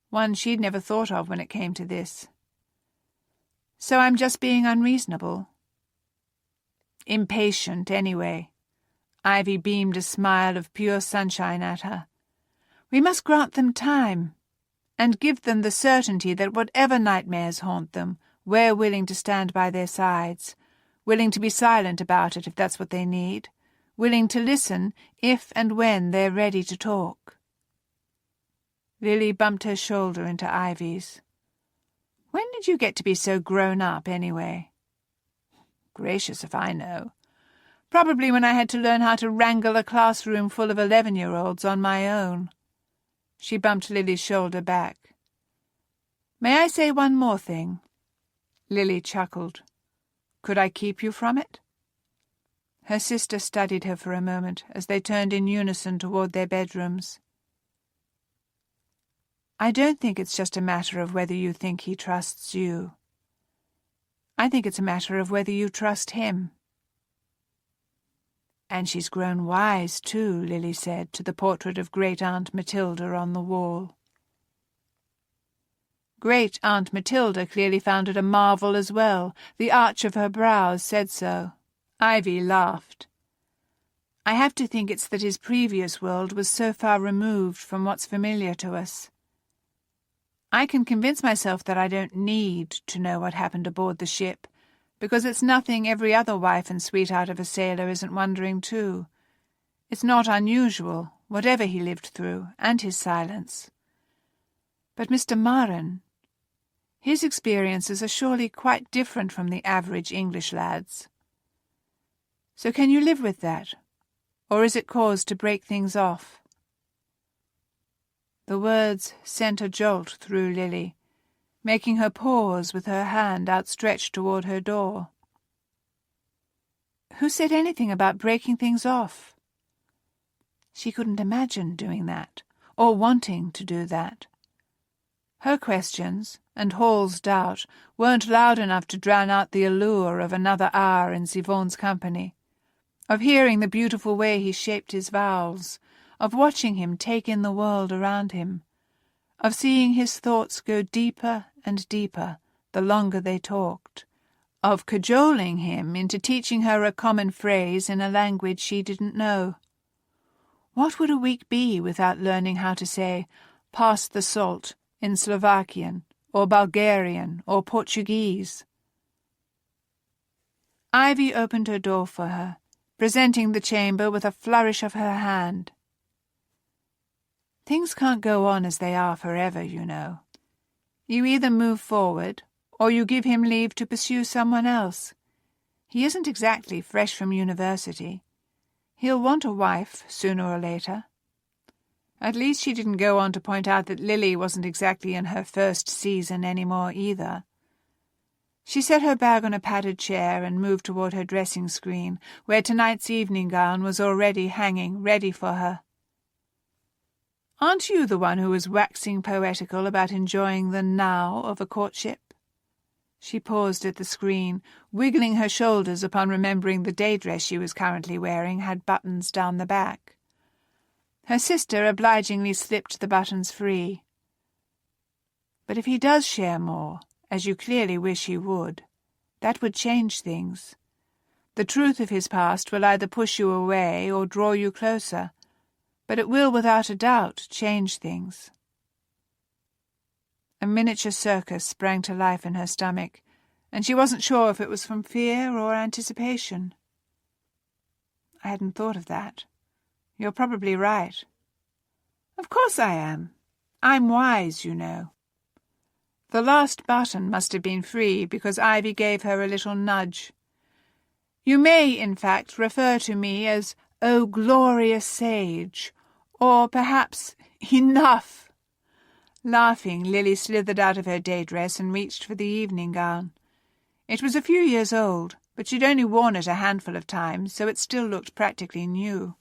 One she'd never thought of when it came to this. "So I'm just being unreasonable?" "Impatient, anyway." Ivy beamed a smile of pure sunshine at her. "We must grant them time, and give them the certainty that whatever nightmares haunt them, we're willing to stand by their sides, willing to be silent about it if that's what they need, willing to listen if and when they're ready to talk." Lily bumped her shoulder into Ivy's. "When did you get to be so grown up, anyway?" "Gracious if I know. Probably when I had to learn how to wrangle a classroom full of 11-year-olds on my own." She bumped Lily's shoulder back. "May I say one more thing?" Lily chuckled. "Could I keep you from it?" Her sister studied her for a moment as they turned in unison toward their bedrooms. "I don't think it's just a matter of whether you think he trusts you. I think it's a matter of whether you trust him." "And she's grown wise, too," Lily said to the portrait of Great-Aunt Matilda on the wall. Great-Aunt Matilda clearly found it a marvel as well. The arch of her brows said so. Ivy laughed. "I have to think it's that his previous world was so far removed from what's familiar to us. I can convince myself that I don't need to know what happened aboard the ship, because it's nothing every other wife and sweetheart of a sailor isn't wondering too. It's not unusual, whatever he lived through, and his silence. But Mr. Maren, his experiences are surely quite different from the average English lad's. So can you live with that, or is it cause to break things off?" The words sent a jolt through Lily, making her pause with her hand outstretched toward her door. Who said anything about breaking things off? She couldn't imagine doing that, or wanting to do that. Her questions, and Hall's doubt, weren't loud enough to drown out the allure of another hour in Yvonne's company, of hearing the beautiful way he shaped his vowels, of watching him take in the world around him, of seeing his thoughts go deeper and deeper the longer they talked, of cajoling him into teaching her a common phrase in a language she didn't know. What would a week be without learning how to say, "pass the salt," in Slovakian, or Bulgarian, or Portuguese? Ivy opened her door for her, presenting the chamber with a flourish of her hand. "Things can't go on as they are forever, you know. You either move forward, or you give him leave to pursue someone else. He isn't exactly fresh from university. He'll want a wife sooner or later. At least she didn't go on to point out that Lily wasn't exactly in her first season anymore either. She set her bag on a padded chair and moved toward her dressing screen, where tonight's evening gown was already hanging ready for her. "Aren't you the one who was waxing poetical about enjoying the now of a courtship?" She paused at the screen, wiggling her shoulders upon remembering the day dress she was currently wearing had buttons down the back. Her sister obligingly slipped the buttons free. "But if he does share more, as you clearly wish he would, that would change things. The truth of his past will either push you away or draw you closer, but it will without a doubt change things." A miniature circus sprang to life in her stomach, and she wasn't sure if it was from fear or anticipation. "I hadn't thought of that. You're probably right." "Of course I am. I'm wise, you know." The last button must have been free because Ivy gave her a little nudge. "You may, in fact, refer to me as, 'Oh, glorious sage,' or perhaps 'Enough.'" Laughing, Lily slithered out of her day dress and reached for the evening gown. It was a few years old, but she'd only worn it a handful of times, so it still looked practically new.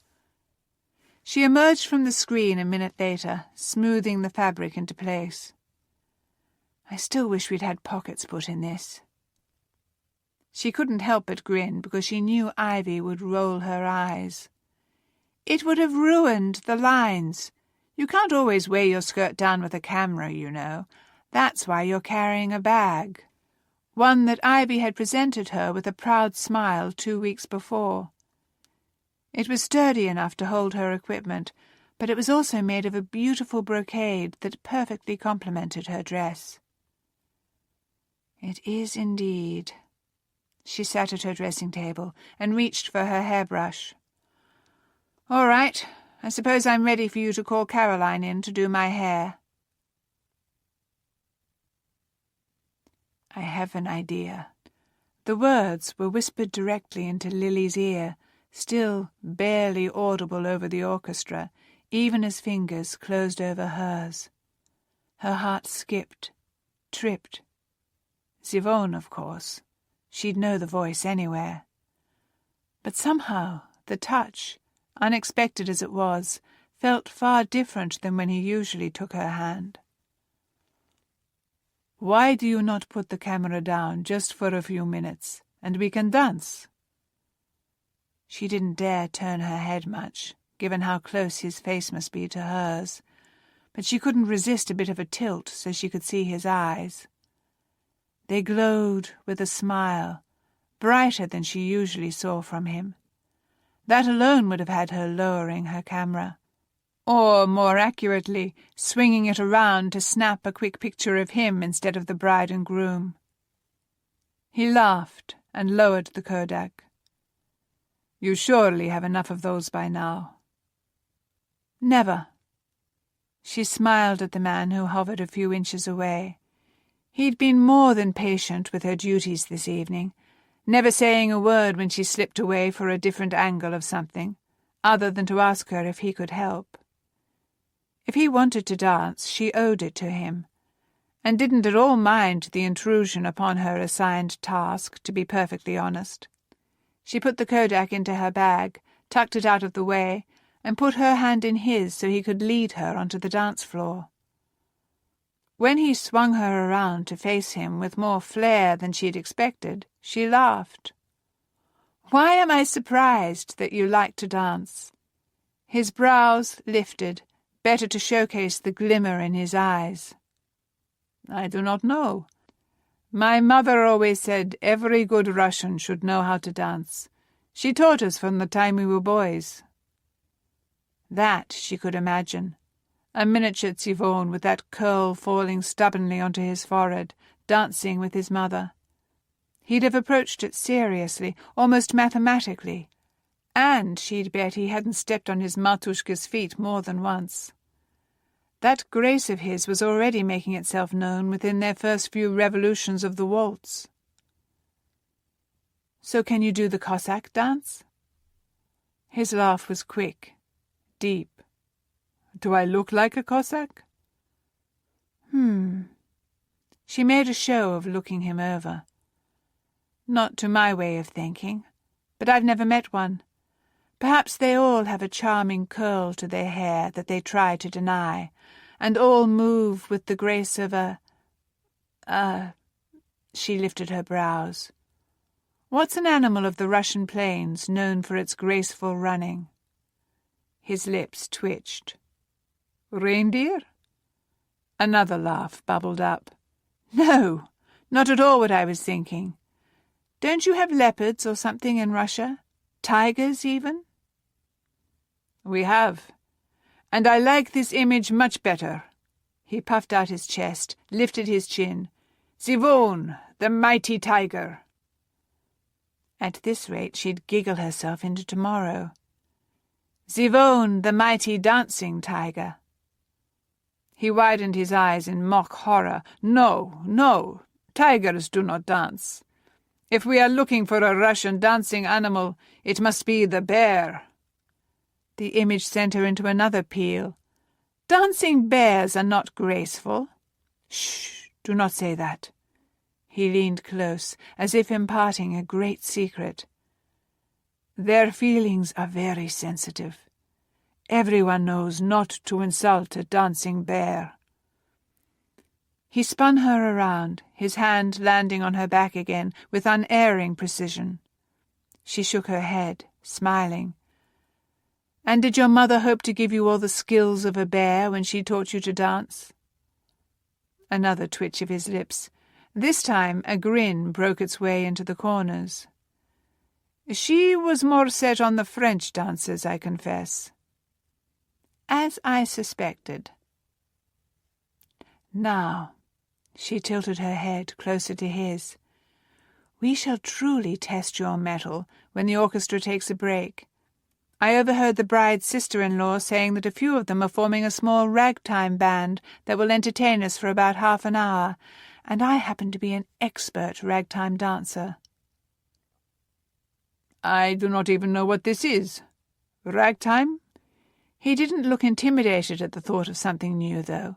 She emerged from the screen a minute later, smoothing the fabric into place. "I still wish we'd had pockets put in this." She couldn't help but grin because she knew Ivy would roll her eyes. "It would have ruined the lines. You can't always weigh your skirt down with a camera, you know. That's why you're carrying a bag." One that Ivy had presented her with a proud smile 2 weeks before. It was sturdy enough to hold her equipment, but it was also made of a beautiful brocade that perfectly complemented her dress. "It is indeed." She sat at her dressing table and reached for her hairbrush. "All right, I suppose I'm ready for you to call Caroline in to do my hair." "I have an idea." The words were whispered directly into Lily's ear, still barely audible over the orchestra, even as fingers closed over hers. Her heart skipped, tripped. Zivone, of course. She'd know the voice anywhere. But somehow the touch, unexpected as it was, felt far different than when he usually took her hand. "Why do you not put the camera down just for a few minutes, and we can dance?" She didn't dare turn her head much, given how close his face must be to hers, but she couldn't resist a bit of a tilt so she could see his eyes. They glowed with a smile, brighter than she usually saw from him. That alone would have had her lowering her camera, or, more accurately, swinging it around to snap a quick picture of him instead of the bride and groom. He laughed and lowered the Kodak. "You surely have enough of those by now." "Never." She smiled at the man who hovered a few inches away. He'd been more than patient with her duties this evening, never saying a word when she slipped away for a different angle of something, other than to ask her if he could help. If he wanted to dance, she owed it to him, and didn't at all mind the intrusion upon her assigned task, to be perfectly honest. She put the Kodak into her bag, tucked it out of the way, and put her hand in his so he could lead her onto the dance floor. When he swung her around to face him with more flair than she'd expected, she laughed. "Why am I surprised that you like to dance?" His brows lifted, better to showcase the glimmer in his eyes. "I do not know. My mother always said every good Russian should know how to dance. She taught us from the time we were boys." That she could imagine. A miniature Zivone with that curl falling stubbornly onto his forehead, dancing with his mother. He'd have approached it seriously, almost mathematically, and she'd bet he hadn't stepped on his Matushka's feet more than once. That grace of his was already making itself known within their first few revolutions of the waltz. "So can you do the Cossack dance?" His laugh was quick, deep. Do I look like a Cossack? She made a show of looking him over. Not to my way of thinking, but I've never met one. Perhaps they all have a charming curl to their hair that they try to deny, and all move with the grace of She lifted her brows. What's an animal of the Russian plains known for its graceful running? His lips twitched. Reindeer? Another laugh bubbled up. No, not at all what I was thinking. Don't you have leopards or something in Russia? Tigers, even? We have, and I like this image much better. He puffed out his chest, lifted his chin. Zivon, the mighty tiger. At this rate she'd giggle herself into tomorrow. Zivon, the mighty dancing tiger. He widened his eyes in mock horror. No, no, tigers do not dance. If we are looking for a Russian dancing animal, it must be the bear. The image sent her into another peal. Dancing bears are not graceful. Shh, do not say that. He leaned close, as if imparting a great secret. Their feelings are very sensitive. Everyone knows not to insult a dancing bear. He spun her around, his hand landing on her back again with unerring precision. She shook her head, smiling. And did your mother hope to give you all the skills of a bear when she taught you to dance? Another twitch of his lips. This time a grin broke its way into the corners. She was more set on the French dances, I confess. As I suspected. Now, she tilted her head closer to his. We shall truly test your mettle when the orchestra takes a break. I overheard the bride's sister-in-law saying that a few of them are forming a small ragtime band that will entertain us for about half an hour, and I happen to be an expert ragtime dancer. I do not even know what this is. Ragtime? He didn't look intimidated at the thought of something new, though.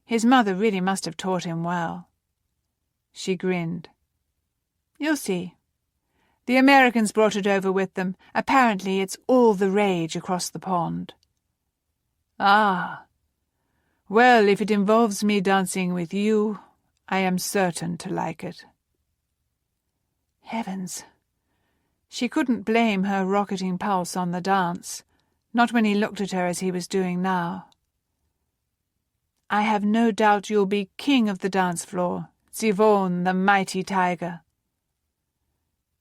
His mother really must have taught him well. She grinned. You'll see. The Americans brought it over with them. Apparently it's all the rage across the pond. Ah. Well, if it involves me dancing with you, I am certain to like it. Heavens! She couldn't blame her rocketing pulse on the dance, not when he looked at her as he was doing now. I have no doubt you'll be king of the dance floor, Zivon, the mighty tiger.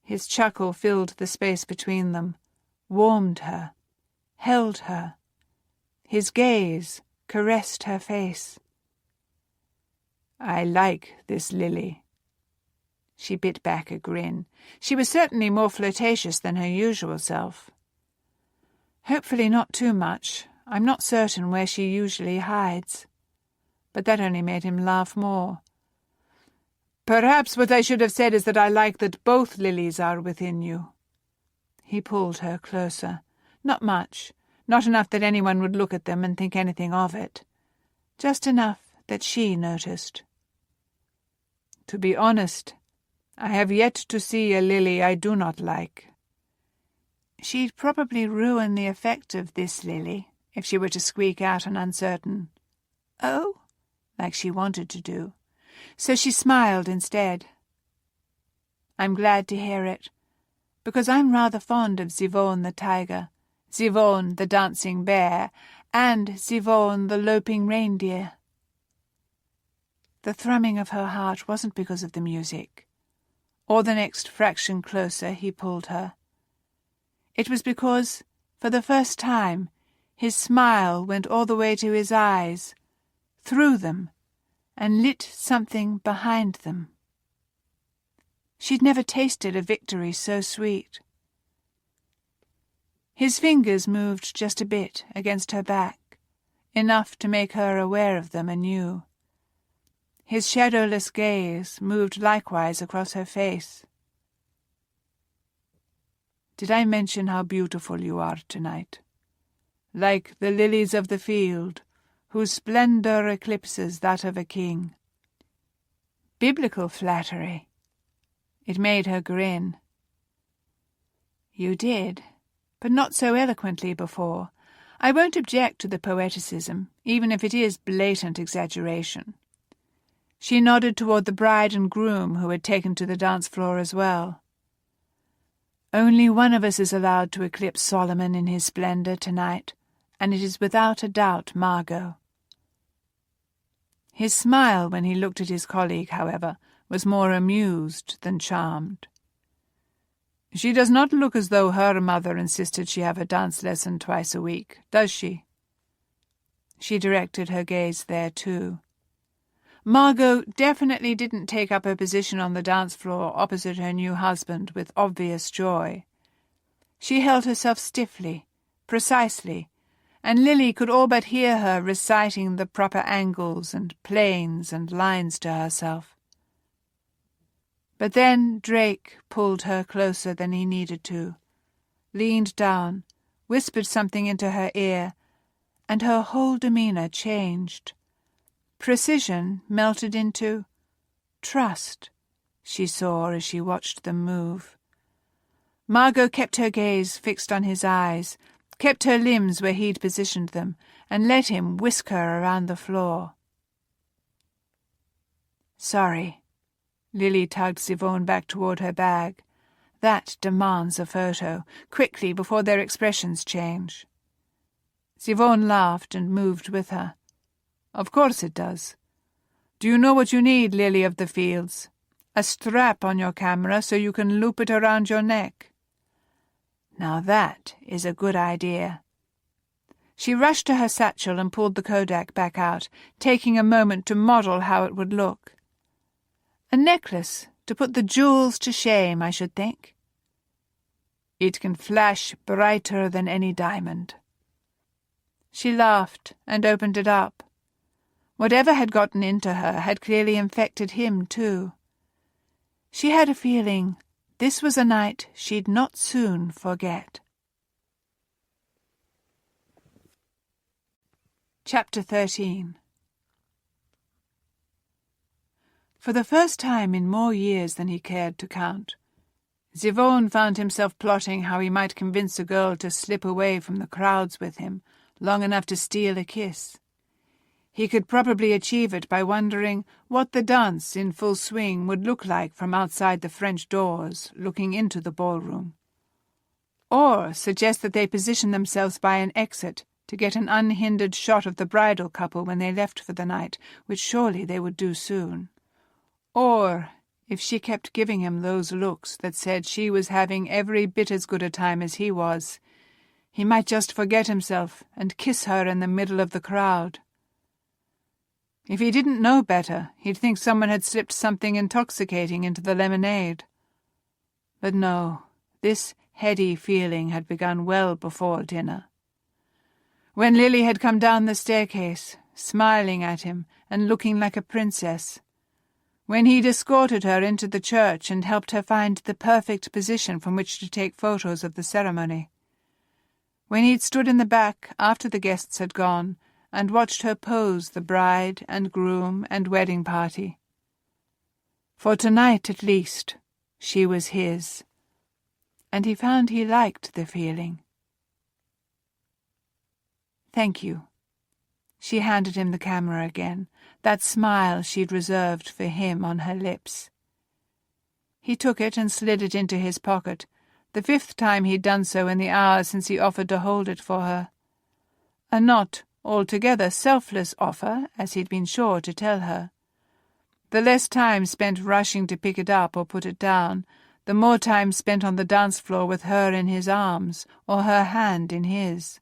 His chuckle filled the space between them, warmed her, held her. His gaze caressed her face. I like this lily. She bit back a grin. She was certainly more flirtatious than her usual self. Hopefully not too much. I'm not certain where she usually hides. But that only made him laugh more. Perhaps what I should have said is that I like that both lilies are within you. He pulled her closer. Not much. Not enough that anyone would look at them and think anything of it. Just enough that she noticed. To be honest, I have yet to see a lily I do not like. She'd probably ruin the effect of this lily if she were to squeak out an uncertain "Oh," like she wanted to do. So she smiled instead. I'm glad to hear it, because I'm rather fond of Zivon the tiger, Zivon the dancing bear, and Zivon the loping reindeer. The thrumming of her heart wasn't because of the music, or the next fraction closer he pulled her. It was because, for the first time, his smile went all the way to his eyes, through them, and lit something behind them. She'd never tasted a victory so sweet. His fingers moved just a bit against her back, enough to make her aware of them anew. His shadowless gaze moved likewise across her face. Did I mention how beautiful you are tonight? like the lilies of the field, whose splendor eclipses that of a king. Biblical flattery. It made her grin. You did, but not so eloquently before. I won't object to the poeticism, even if it is blatant exaggeration. She nodded toward the bride and groom, who had taken to the dance floor as well. Only one of us is allowed to eclipse Solomon in his splendor tonight, and it is without a doubt Margot. His smile when he looked at his colleague, however, was more amused than charmed. She does not look as though her mother insisted she have a dance lesson twice a week, does she? She directed her gaze there, too. Margot definitely didn't take up her position on the dance floor opposite her new husband with obvious joy. She held herself stiffly, precisely, and Lily could all but hear her reciting the proper angles and planes and lines to herself. But then Drake pulled her closer than he needed to, leaned down, whispered something into her ear, and her whole demeanor changed. Precision melted into trust, she saw as she watched them move. Margot kept her gaze fixed on his eyes, kept her limbs where he'd positioned them, and let him whisk her around the floor. Sorry. Lily tugged Siobhan back toward her bag. That demands a photo, quickly before their expressions change. Siobhan laughed and moved with her. Of course it does. Do you know what you need, Lily of the Fields? A strap on your camera so you can loop it around your neck. Now that is a good idea. She rushed to her satchel and pulled the Kodak back out, taking a moment to model how it would look. A necklace to put the jewels to shame, I should think. It can flash brighter than any diamond. She laughed and opened it up. Whatever had gotten into her had clearly infected him, too. She had a feeling this was a night she'd not soon forget. Chapter 13. For the first time in more years than he cared to count, Siobhan found himself plotting how he might convince a girl to slip away from the crowds with him long enough to steal a kiss. He could probably achieve it by wondering what the dance in full swing would look like from outside the French doors, looking into the ballroom. Or suggest that they position themselves by an exit to get an unhindered shot of the bridal couple when they left for the night, which surely they would do soon. Or, if she kept giving him those looks that said she was having every bit as good a time as he was, he might just forget himself and kiss her in the middle of the crowd. If he didn't know better, he'd think someone had slipped something intoxicating into the lemonade. But no, this heady feeling had begun well before dinner. When Lily had come down the staircase, smiling at him and looking like a princess. When he'd escorted her into the church and helped her find the perfect position from which to take photos of the ceremony. When he'd stood in the back after the guests had gone and watched her pose the bride and groom and wedding party. For tonight, at least, she was his, and he found he liked the feeling. Thank you. She handed him the camera again, that smile she'd reserved for him on her lips. He took it and slid it into his pocket, the 5th time he'd done so in the hour since he offered to hold it for her. A not altogether selfless offer, as he'd been sure to tell her. The less time spent rushing to pick it up or put it down, the more time spent on the dance floor with her in his arms, or her hand in his.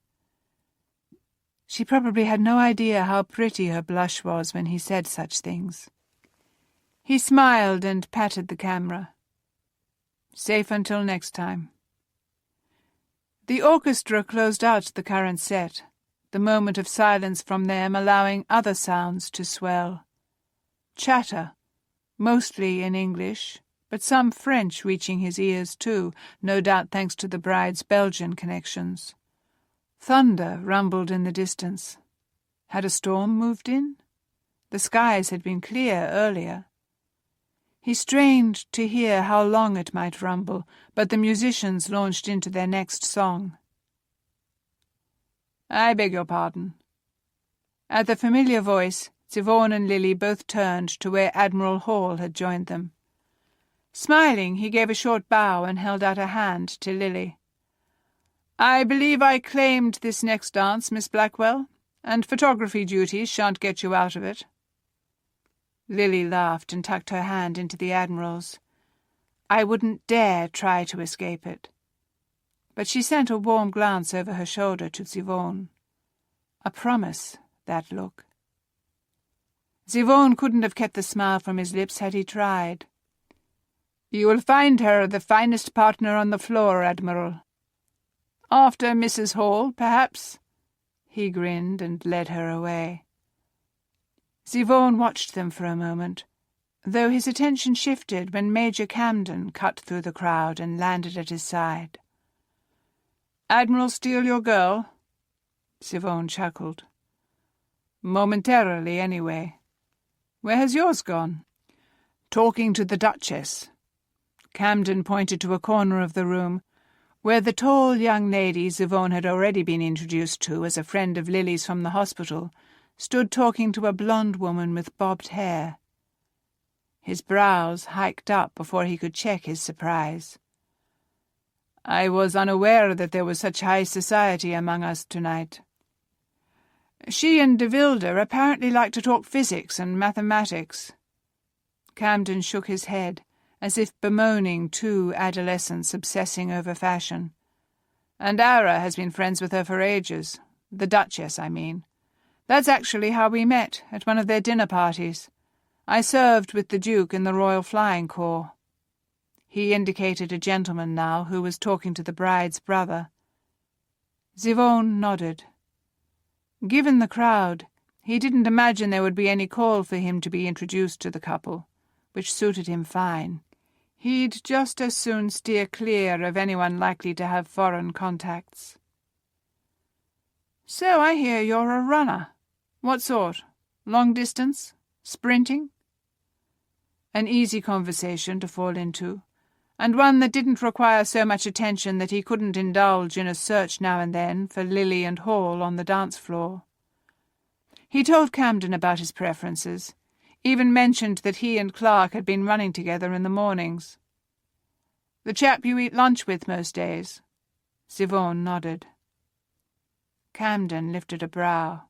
She probably had no idea how pretty her blush was when he said such things. He smiled and patted the camera. Safe until next time. The orchestra closed out the current set, the moment of silence from them allowing other sounds to swell. Chatter, mostly in English, but some French reaching his ears too, no doubt thanks to the bride's Belgian connections. Thunder rumbled in the distance. Had a storm moved in? The skies had been clear earlier. He strained to hear how long it might rumble, but the musicians launched into their next song. "I beg your pardon." At the familiar voice, Siobhan and Lily both turned to where Admiral Hall had joined them. Smiling, he gave a short bow and held out a hand to Lily. "I believe I claimed this next dance, Miss Blackwell, and photography duties shan't get you out of it." Lily laughed and tucked her hand into the Admiral's. I wouldn't dare try to escape it. But she sent a warm glance over her shoulder to Siobhan. A promise, that look. Siobhan couldn't have kept the smile from his lips had he tried. "You will find her the finest partner on the floor, Admiral. After Mrs. Hall, perhaps?" He grinned and led her away. Siobhan watched them for a moment, though his attention shifted when Major Camden cut through the crowd and landed at his side. "Admiral steal your girl?" Siobhan chuckled. "Momentarily, anyway. Where has yours gone?" "Talking to the Duchess." Camden pointed to a corner of the room, where the tall young lady Siobhan had already been introduced to as a friend of Lily's from the hospital stood talking to a blonde woman with bobbed hair. His brows hiked up before he could check his surprise. "I was unaware that there was such high society among us tonight." "She and de Wilde apparently like to talk physics and mathematics." Camden shook his head, as if bemoaning two adolescents obsessing over fashion. "And Ara has been friends with her for ages. The Duchess, I mean. That's actually how we met, at one of their dinner parties. I served with the Duke in the Royal Flying Corps." He indicated a gentleman now who was talking to the bride's brother. Siobhan nodded. Given the crowd, he didn't imagine there would be any call for him to be introduced to the couple, which suited him fine. He'd just as soon steer clear of anyone likely to have foreign contacts. "So I hear you're a runner. What sort? Long distance? Sprinting?" An easy conversation to fall into, and one that didn't require so much attention that he couldn't indulge in a search now and then for Lily and Hall on the dance floor. He told Camden about his preferences, even mentioned that he and Clark had been running together in the mornings. "The chap you eat lunch with most days?" Siobhan nodded. Camden lifted a brow.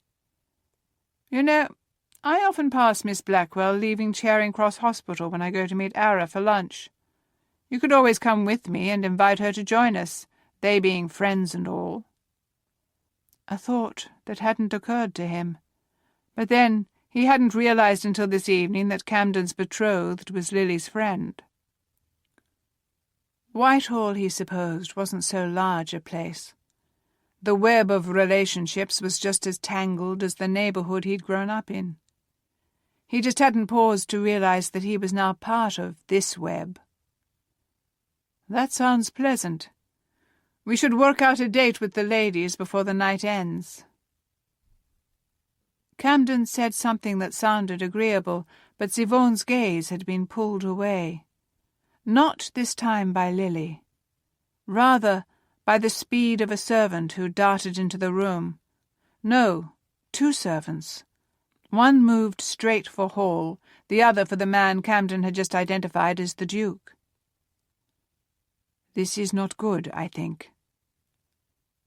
"You know, I often pass Miss Blackwell leaving Charing Cross Hospital when I go to meet Ara for lunch. You could always come with me and invite her to join us, they being friends and all." A thought that hadn't occurred to him. But then he hadn't realized until this evening that Camden's betrothed was Lily's friend. Whitehall, he supposed, wasn't so large a place. The web of relationships was just as tangled as the neighbourhood he'd grown up in. He just hadn't paused to realize that he was now part of this web. "That sounds pleasant. We should work out a date with the ladies before the night ends." Camden said something that sounded agreeable, but Siobhan's gaze had been pulled away. Not this time by Lily. Rather by the speed of a servant who darted into the room. No, two servants. One moved straight for Hall, the other for the man Camden had just identified as the Duke. "This is not good, I think."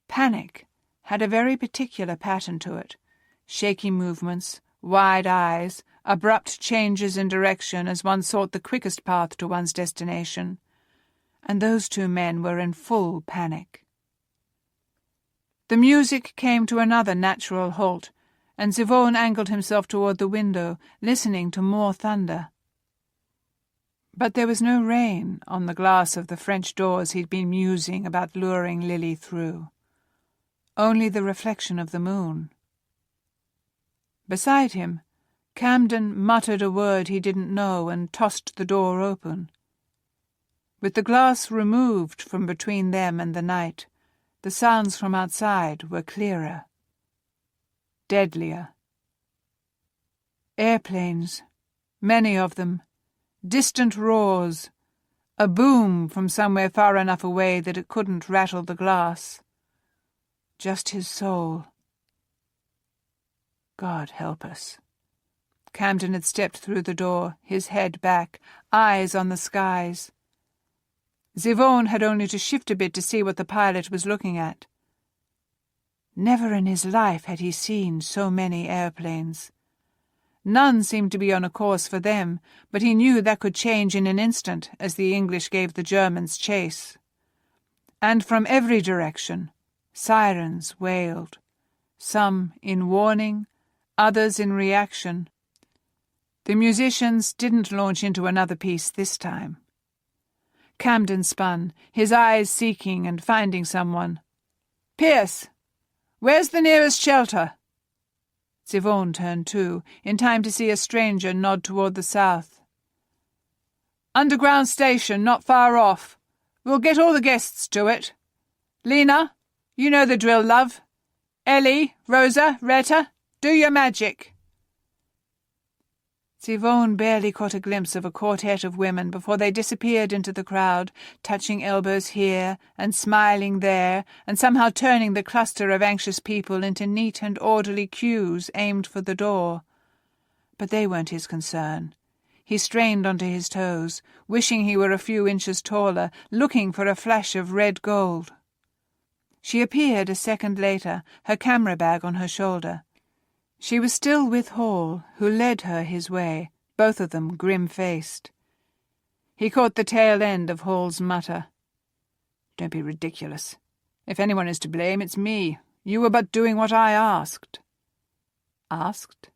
Panic had a very particular pattern to it. Shaky movements, wide eyes, abrupt changes in direction as one sought the quickest path to one's destination. And those two men were in full panic. The music came to another natural halt, and Siobhan angled himself toward the window, listening to more thunder. But there was no rain on the glass of the French doors he'd been musing about luring Lily through. Only the reflection of the moon. Beside him, Camden muttered a word he didn't know and tossed the door open. With the glass removed from between them and the night, The sounds from outside were clearer, deadlier. Airplanes, many of them, distant roars, a boom from somewhere far enough away that it couldn't rattle the glass. Just his soul. God help us. Camden had stepped through the door, his head back, eyes on the skies. Zivone had only to shift a bit to see what the pilot was looking at. Never in his life had he seen so many airplanes. None seemed to be on a course for them, but he knew that could change in an instant as the English gave the Germans chase. And from every direction, sirens wailed, some in warning, others in reaction. The musicians didn't launch into another piece this time. Camden spun, his eyes seeking and finding someone. "Pierce! Where's the nearest shelter?" Zivone turned too, in time to see a stranger nod toward the south. "Underground station, not far off. We'll get all the guests to it. Lena, you know the drill, love. Ellie, Rosa, Retta, do your magic." Zivone barely caught a glimpse of a quartet of women before they disappeared into the crowd, touching elbows here and smiling there, and somehow turning the cluster of anxious people into neat and orderly queues aimed for the door. But they weren't his concern. He strained onto his toes, wishing he were a few inches taller, looking for a flash of red gold. She appeared a second later, her camera bag on her shoulder. She was still with Hall, who led her his way, both of them grim-faced. He caught the tail end of Hall's mutter. "Don't be ridiculous. If anyone is to blame, it's me. You were but doing what I asked." Asked?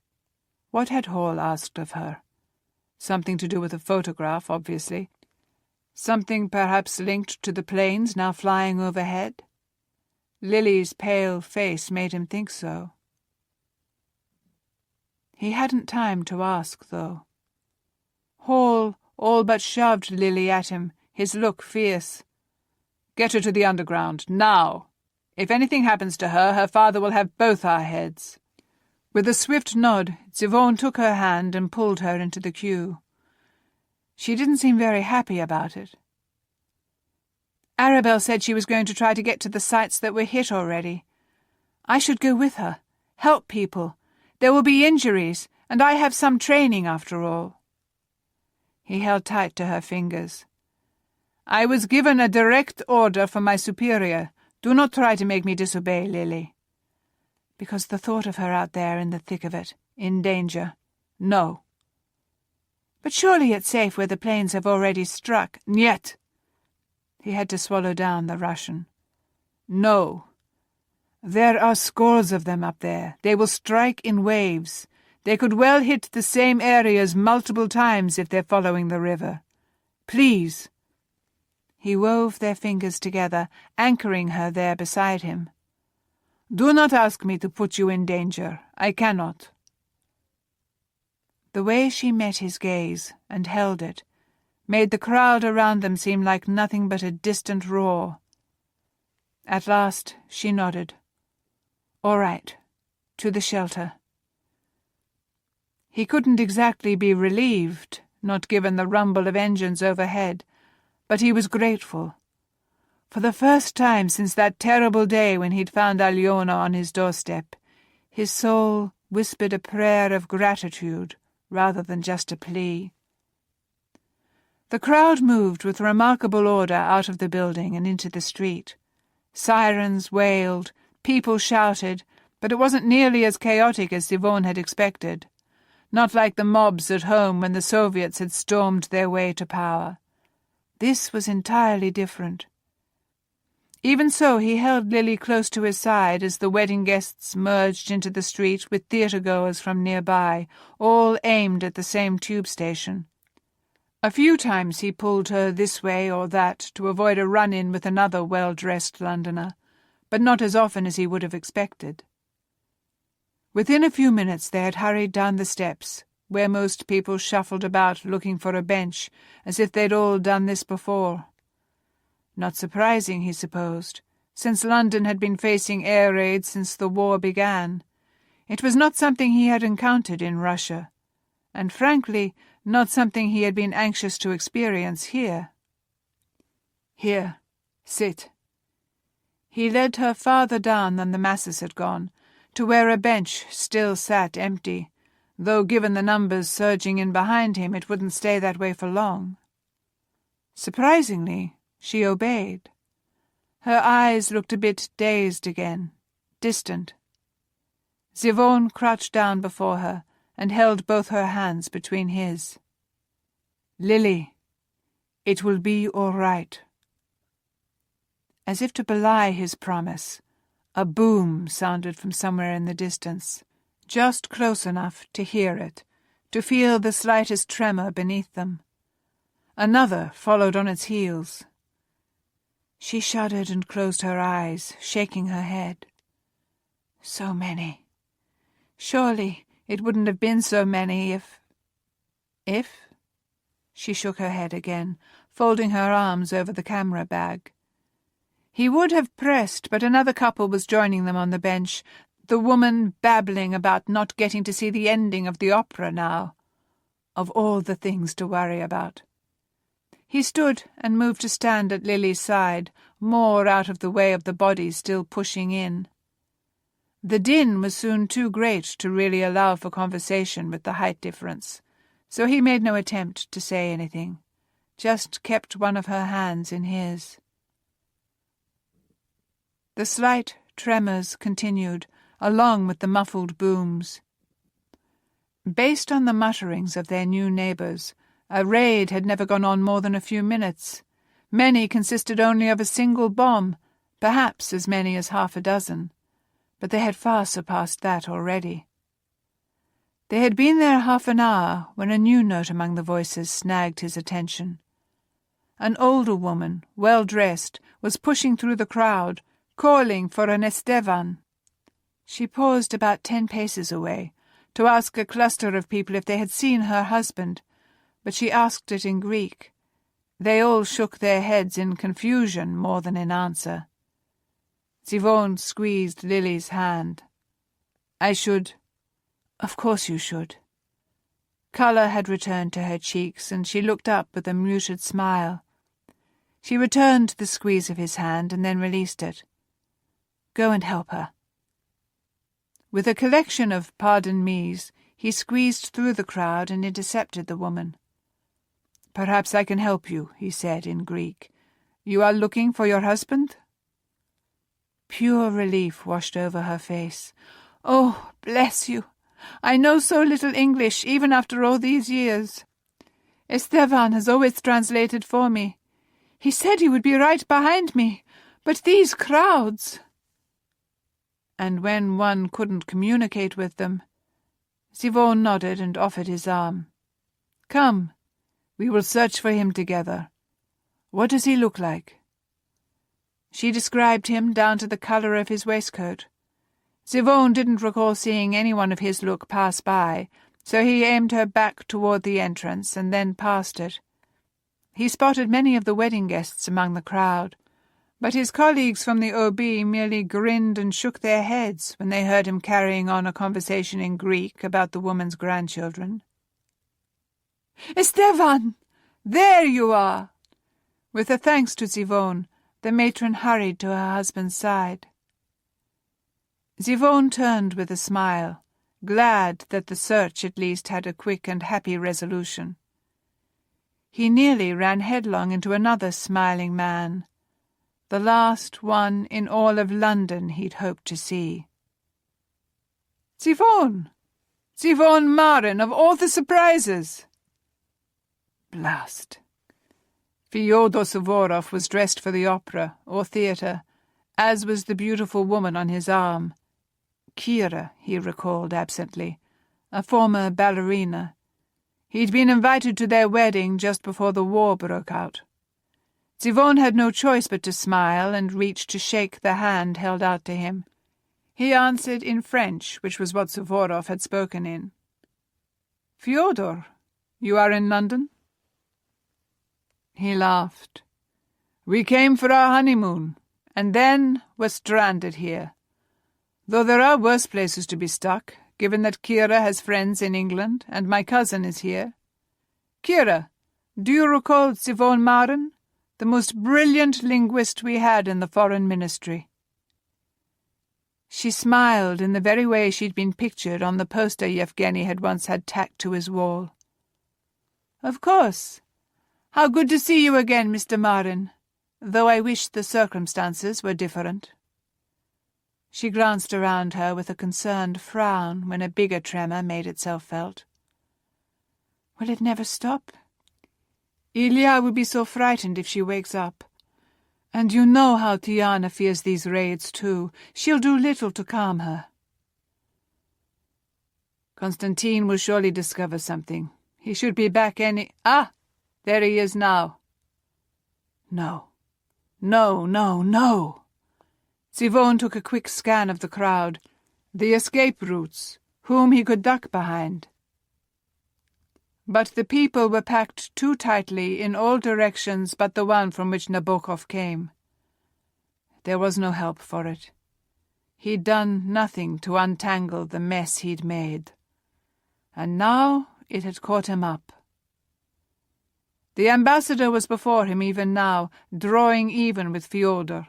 What had Hall asked of her? Something to do with a photograph, obviously. Something perhaps linked to the planes now flying overhead? Lily's pale face made him think so. He hadn't time to ask, though. Hall all but shoved Lily at him, his look fierce. "Get her to the underground, now. If anything happens to her, her father will have both our heads." With a swift nod, Zivone took her hand and pulled her into the queue. She didn't seem very happy about it. Arabelle said she was going to try to get to the sites that were hit already. I should go with her, help people. There will be injuries, and I have some training after all. He held tight to her fingers. "I was given a direct order from my superior. Do not try to make me disobey, Lily." Because the thought of her out there in the thick of it, in danger. No. "But surely it's safe where the planes have already struck." "Niet." He had to swallow down the Russian. "No. There are scores of them up there. They will strike in waves. They could well hit the same areas multiple times if they're following the river. Please." He wove their fingers together, anchoring her there beside him. "Do not ask me to put you in danger. I cannot." The way she met his gaze and held it made the crowd around them seem like nothing but a distant roar. At last she nodded. "All right, to the shelter." He couldn't exactly be relieved, not given the rumble of engines overhead, but he was grateful. For the first time since that terrible day when he'd found Aliona on his doorstep, his soul whispered a prayer of gratitude rather than just a plea. The crowd moved with remarkable order out of the building and into the street. Sirens wailed, people shouted, but it wasn't nearly as chaotic as Zivone had expected. Not like the mobs at home when the Soviets had stormed their way to power. This was entirely different. Even so, he held Lily close to his side as the wedding guests merged into the street with theatre-goers from nearby, all aimed at the same tube station. A few times he pulled her this way or that to avoid a run-in with another well-dressed Londoner, but not as often as he would have expected. Within a few minutes they had hurried down the steps, where most people shuffled about looking for a bench, as if they'd all done this before. Not surprising, he supposed. since London had been facing air raids since the war began. It was not something he had encountered in Russia, and frankly, not something he had been anxious to experience here. "Here, sit." He led her farther down than the masses had gone, to where a bench still sat empty, though given the numbers surging in behind him it wouldn't stay that way for long. Surprisingly, she obeyed. Her eyes looked a bit dazed again, distant. Zivone crouched down before her and held both her hands between his. "Lily, it will be all right." As if to belie his promise, a boom sounded from somewhere in the distance, just close enough to hear it, to feel the slightest tremor beneath them. Another followed on its heels. She shuddered and closed her eyes, shaking her head. So many. Surely it wouldn't have been so many if... She shook her head again, folding her arms over the camera bag. He would have pressed, but another couple was joining them on the bench, the woman babbling about not getting to see the ending of the opera now. Of all the things to worry about. He stood and moved to stand at Lily's side, more out of the way of the bodies still pushing in. The din was soon too great to really allow for conversation with the height difference, so he made no attempt to say anything, just kept one of her hands in his. The slight tremors continued, along with the muffled booms. Based on the mutterings of their new neighbours, a raid had never gone on more than a few minutes. Many consisted only of a single bomb, perhaps as many as half a dozen, but they had far surpassed that already. They had been there half an hour when a new note among the voices snagged his attention. An older woman, well-dressed, was pushing through the crowd, calling for an Estevan. She paused about 10 paces away, to ask a cluster of people if they had seen her husband, but she asked it in Greek. They all shook their heads in confusion more than in answer. Zivone squeezed Lily's hand. "I should—" "Of course you should." Colour had returned to her cheeks, and she looked up with a muted smile. She returned the squeeze of his hand and then released it. "Go and help her." With a collection of pardon me's, he squeezed through the crowd and intercepted the woman. "Perhaps I can help you," he said in Greek. "You are looking for your husband?" Pure relief washed over her face. "Oh, bless you! I know so little English, even after all these years. Estevan has always translated for me. He said he would be right behind me, but these crowds—" And when one couldn't communicate with them, Zivone nodded and offered his arm. "Come, we will search for him together. What does he look like?" She described him down to the colour of his waistcoat. Zivone didn't recall seeing anyone of his look pass by, so he aimed her back toward the entrance and then past it. He spotted many of the wedding guests among the crowd, but his colleagues from the OB merely grinned and shook their heads when they heard him carrying on a conversation in Greek about the woman's grandchildren. "Estevan! There you are!" With a thanks to Zivone, the matron hurried to her husband's side. Zivone turned with a smile, glad that the search at least had a quick and happy resolution. He nearly ran headlong into another smiling man, the last one in all of London he'd hoped to see. "Zivone! Zivone Marin, of all the surprises!" Blast! Fyodor Suvorov was dressed for the opera, or theatre, as was the beautiful woman on his arm. Kira, he recalled absently, a former ballerina. He'd been invited to their wedding just before the war broke out. Zivone had no choice but to smile and reach to shake the hand held out to him. He answered in French, which was what Suvorov had spoken in. "Fyodor, you are in London?" He laughed. "We came for our honeymoon, and then we're stranded here. Though there are worse places to be stuck, given that Kira has friends in England and my cousin is here. Kira, do you recall Sivon Maren, the most brilliant linguist we had in the Foreign Ministry?" She smiled in the very way she'd been pictured on the poster Yevgeny had once had tacked to his wall. "Of course. How good to see you again, Mr. Maren, though I wish the circumstances were different." She glanced around her with a concerned frown when a bigger tremor made itself felt. "Will it never stop? Ilya will be so frightened if she wakes up. And you know how Tiana fears these raids, too. She'll do little to calm her." "Constantine will surely discover something. He should be back any— Ah! There he is now." No. No, no, no. Sivon took a quick scan of the crowd, the escape routes, whom he could duck behind. But the people were packed too tightly in all directions but the one from which Nabokov came. There was no help for it. He'd done nothing to untangle the mess he'd made. And now it had caught him up. The ambassador was before him even now, drawing even with Fyodor.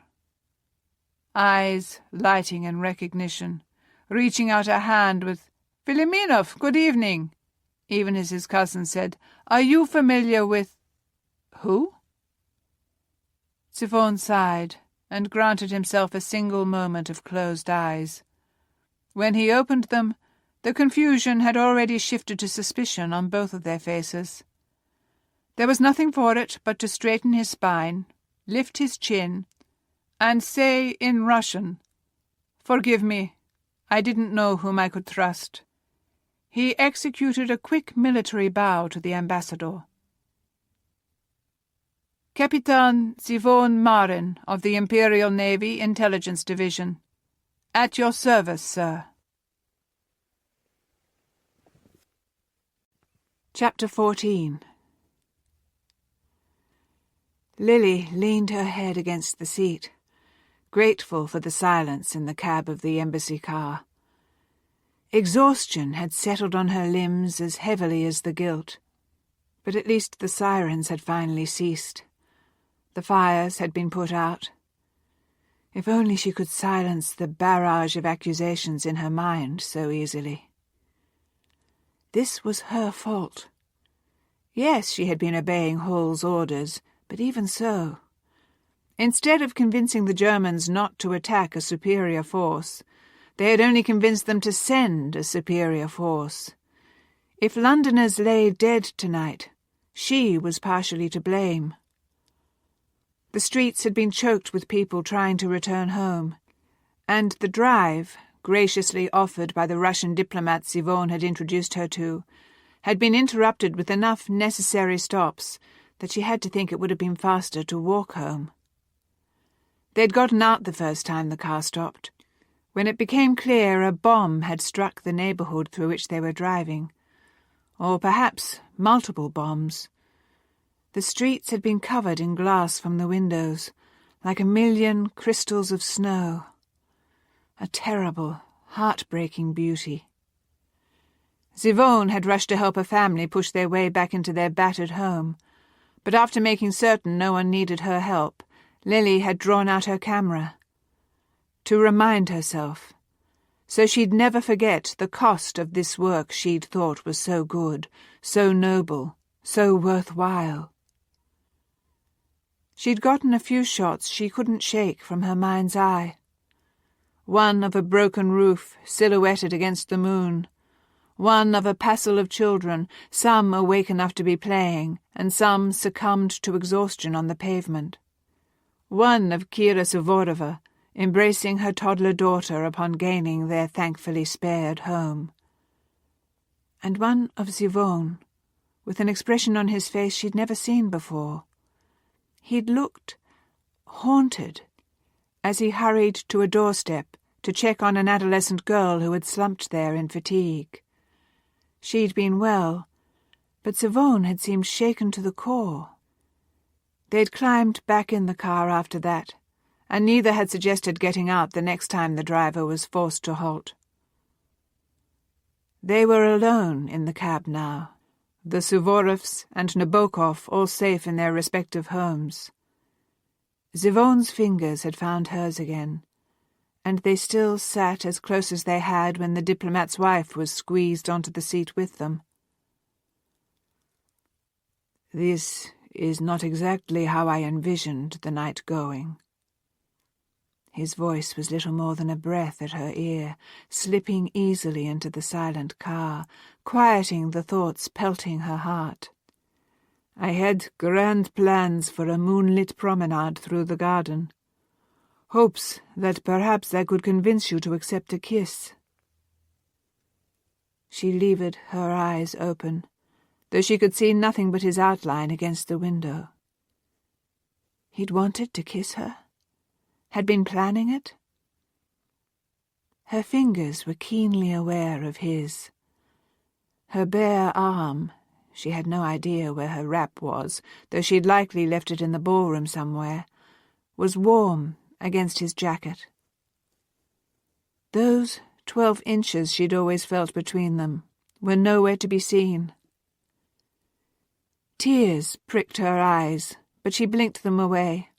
Eyes lighting in recognition, reaching out a hand with, "Filiminov, good evening," even as his cousin said, "Are you familiar with—" "Who?" Sivon sighed and granted himself a single moment of closed eyes. When he opened them, the confusion had already shifted to suspicion on both of their faces. There was nothing for it but to straighten his spine, lift his chin, and say in Russian, "Forgive me, I didn't know whom I could trust." He executed a quick military bow to the ambassador. "Capitan Sivon Maren of the Imperial Navy Intelligence Division. At your service, sir." Chapter 14. Lily leaned her head against the seat, grateful for the silence in the cab of the embassy car. Exhaustion had settled on her limbs as heavily as the guilt, but at least the sirens had finally ceased. The fires had been put out. If only she could silence the barrage of accusations in her mind so easily. This was her fault. Yes, she had been obeying Hull's orders, but even so. Instead of convincing the Germans not to attack a superior force, they had only convinced them to send a superior force. If Londoners lay dead tonight, she was partially to blame. The streets had been choked with people trying to return home, and the drive, graciously offered by the Russian diplomat Sivon had introduced her to, had been interrupted with enough necessary stops that she had to think it would have been faster to walk home. They'd gotten out the first time the car stopped, when it became clear a bomb had struck the neighbourhood through which they were driving, or perhaps multiple bombs. The streets had been covered in glass from the windows, like a million crystals of snow. A terrible, heartbreaking beauty. Sivon had rushed to help her family push their way back into their battered home, but after making certain no one needed her help, Lily had drawn out her camera. To remind herself, so she'd never forget the cost of this work she'd thought was so good, so noble, so worthwhile. She'd gotten a few shots she couldn't shake from her mind's eye. One of a broken roof silhouetted against the moon, one of a passel of children, some awake enough to be playing, and some succumbed to exhaustion on the pavement. One of Kira Suvorova, embracing her toddler daughter upon gaining their thankfully spared home. And one of Sivon, with an expression on his face she'd never seen before. He'd looked haunted as he hurried to a doorstep to check on an adolescent girl who had slumped there in fatigue. She'd been well, but Sivon had seemed shaken to the core. They'd climbed back in the car after that, and neither had suggested getting out the next time the driver was forced to halt. They were alone in the cab now, the Suvorovs and Nabokov all safe in their respective homes. Zivon's fingers had found hers again, and they still sat as close as they had when the diplomat's wife was squeezed onto the seat with them. "This is not exactly how I envisioned the night going." His voice was little more than a breath at her ear, slipping easily into the silent car, quieting the thoughts pelting her heart. "I had grand plans for a moonlit promenade through the garden. Hopes that perhaps I could convince you to accept a kiss." She levered her eyes open, though she could see nothing but his outline against the window. He'd wanted to kiss her? Had been planning it? Her fingers were keenly aware of his. Her bare arm, she had no idea where her wrap was, though she'd likely left it in the ballroom somewhere, was warm against his jacket. Those 12 inches she'd always felt between them were nowhere to be seen. Tears pricked her eyes, but she blinked them away.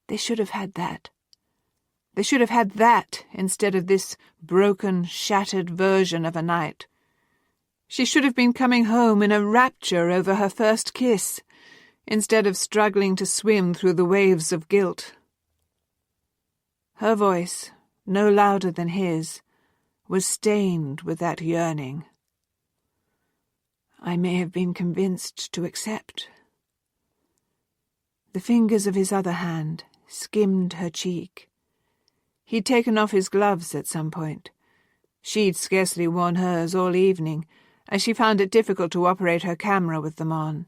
They should have had that. They should have had that instead of this broken, shattered version of a night. She should have been coming home in a rapture over her first kiss, instead of struggling to swim through the waves of guilt. Her voice, no louder than his, was stained with that yearning. "I may have been convinced to accept." The fingers of his other hand skimmed her cheek. He'd taken off his gloves at some point. She'd scarcely worn hers all evening, as she found it difficult to operate her camera with them on,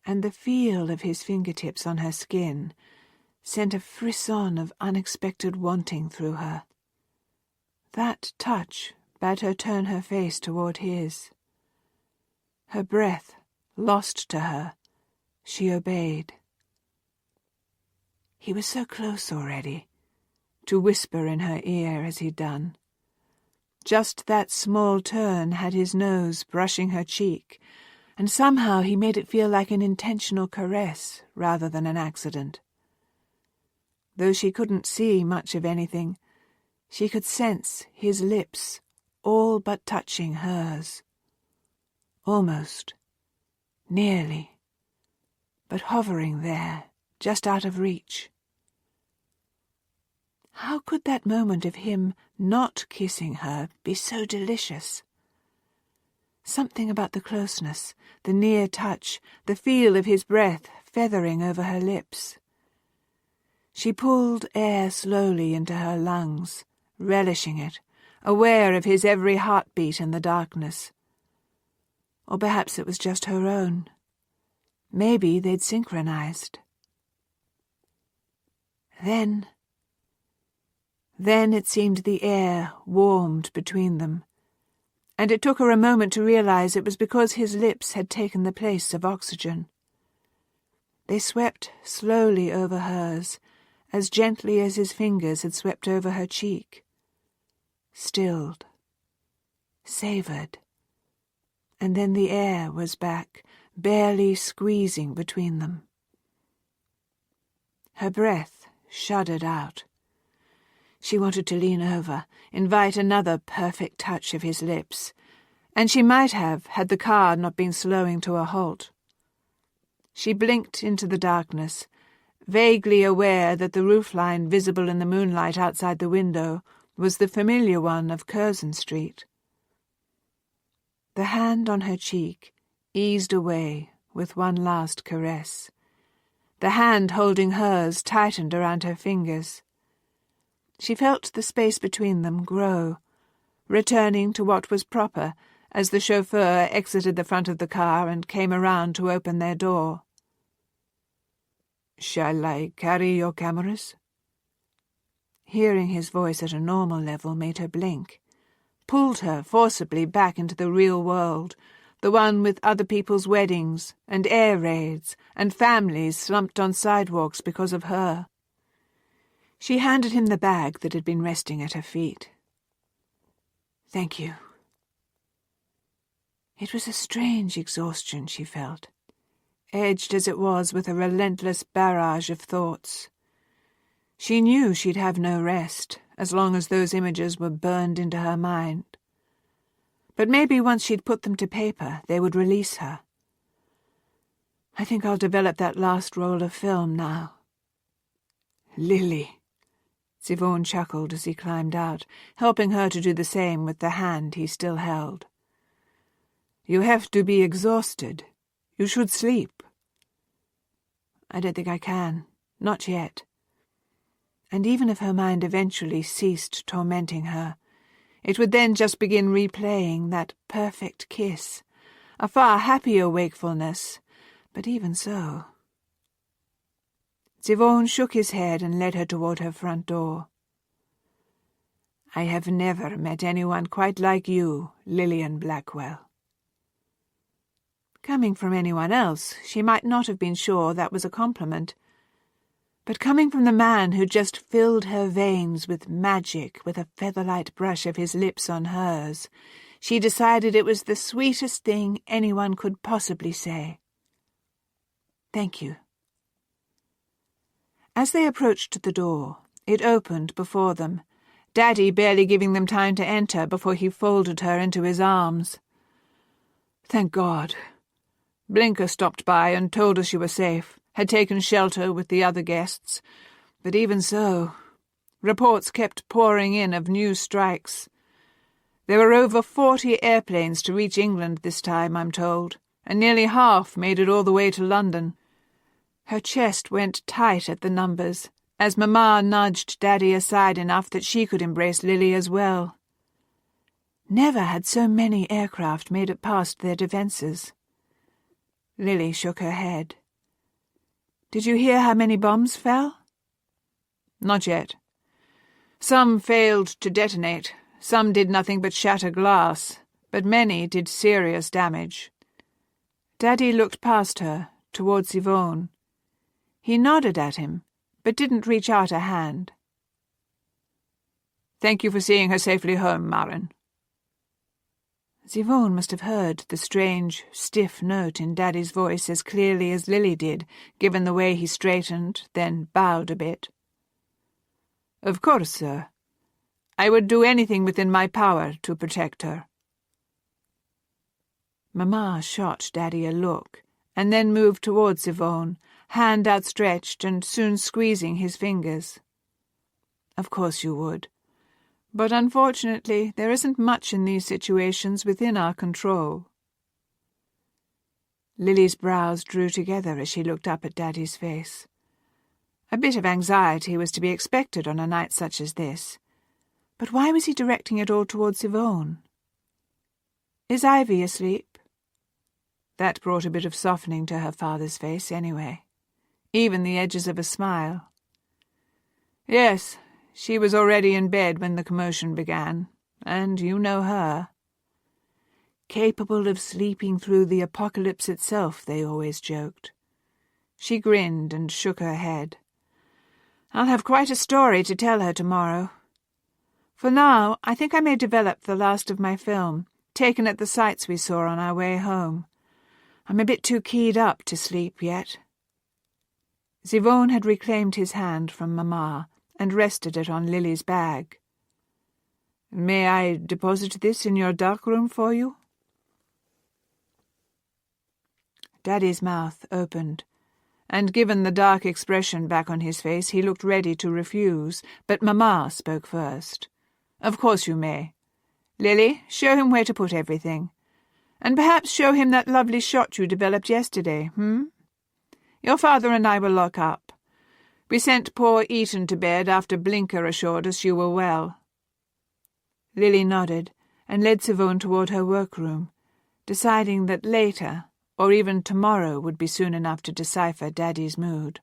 and the feel of his fingertips on her skin sent a frisson of unexpected wanting through her. That touch bade her turn her face toward his. Her breath lost to her, she obeyed. He was so close already, to whisper in her ear as he'd done. Just that small turn had his nose brushing her cheek, and somehow he made it feel like an intentional caress rather than an accident. Though she couldn't see much of anything, she could sense his lips all but touching hers. Almost, nearly, but hovering there, just out of reach. How could that moment of him not kissing her be so delicious? Something about the closeness, the near touch, the feel of his breath feathering over her lips. She pulled air slowly into her lungs, relishing it, aware of his every heartbeat in the darkness. Or perhaps it was just her own. Maybe they'd synchronized. Then it seemed the air warmed between them, and it took her a moment to realize it was because his lips had taken the place of oxygen. They swept slowly over hers, as gently as his fingers had swept over her cheek. Stilled, savored, and then the air was back, barely squeezing between them. Her breath shuddered out. She wanted to lean over, invite another perfect touch of his lips, and she might have had the car not been slowing to a halt. She blinked into the darkness, vaguely aware that the roofline visible in the moonlight outside the window was the familiar one of Curzon Street. The hand on her cheek eased away with one last caress. The hand holding hers tightened around her fingers. She felt the space between them grow, returning to what was proper as the chauffeur exited the front of the car and came around to open their door. "Shall I carry your cameras?" Hearing his voice at a normal level made her blink, pulled her forcibly back into the real world, the one with other people's weddings and air raids and families slumped on sidewalks because of her. She handed him the bag that had been resting at her feet. "Thank you." It was a strange exhaustion she felt, edged as it was with a relentless barrage of thoughts. She knew she'd have no rest as long as those images were burned into her mind. But maybe once she'd put them to paper, they would release her. "I think I'll develop that last roll of film now." "Lily," Zivone chuckled as he climbed out, helping her to do the same with the hand he still held. "You have to be exhausted. You should sleep." "I don't think I can. Not yet." And even if her mind eventually ceased tormenting her, it would then just begin replaying that perfect kiss, a far happier wakefulness, but even so. Zivone shook his head and led her toward her front door. "I have never met anyone quite like you, Lillian Blackwell." Coming from anyone else, she might not have been sure that was a compliment. But coming from the man who just filled her veins with magic with a featherlight brush of his lips on hers, she decided it was the sweetest thing anyone could possibly say. "Thank you." As they approached the door, it opened before them, Daddy barely giving them time to enter before he folded her into his arms. "Thank God. Blinker stopped by and told us you were safe, had taken shelter with the other guests. But even so, reports kept pouring in of new strikes. There were over 40 airplanes to reach England this time, I'm told, and nearly half made it all the way to London." Her chest went tight at the numbers, as Mamma nudged Daddy aside enough that she could embrace Lily as well. Never had so many aircraft made it past their defences. Lily shook her head. "Did you hear how many bombs fell?" "Not yet. Some failed to detonate, some did nothing but shatter glass, but many did serious damage." Daddy looked past her, towards Zivone. He nodded at him, but didn't reach out a hand. "Thank you for seeing her safely home, Marin." Zivone must have heard the strange, stiff note in Daddy's voice as clearly as Lily did, given the way he straightened, then bowed a bit. "Of course, sir. I would do anything within my power to protect her." Mamma shot Daddy a look, and then moved towards Zivone, hand outstretched and soon squeezing his fingers. "Of course you would. But unfortunately, there isn't much in these situations within our control." Lily's brows drew together as she looked up at Daddy's face. A bit of anxiety was to be expected on a night such as this. But why was he directing it all towards Zivone? "Is Ivy asleep?" That brought a bit of softening to her father's face anyway, even the edges of a smile. "Yes. She was already in bed when the commotion began, and you know her. Capable of sleeping through the apocalypse itself, they always joked." She grinned and shook her head. "I'll have quite a story to tell her tomorrow. For now, I think I may develop the last of my film, taken at the sites we saw on our way home. I'm a bit too keyed up to sleep yet." Zivone had reclaimed his hand from Mamma and rested it on Lily's bag. "May I deposit this in your darkroom for you?" Daddy's mouth opened, and given the dark expression back on his face, he looked ready to refuse, but Mamma spoke first. "Of course you may. Lily, show him where to put everything. And perhaps show him that lovely shot you developed yesterday, Your father and I will lock up. We sent poor Eaton to bed after Blinker assured us you were well." Lily nodded and led Zivone toward her workroom, deciding that later, or even tomorrow, would be soon enough to decipher Daddy's mood.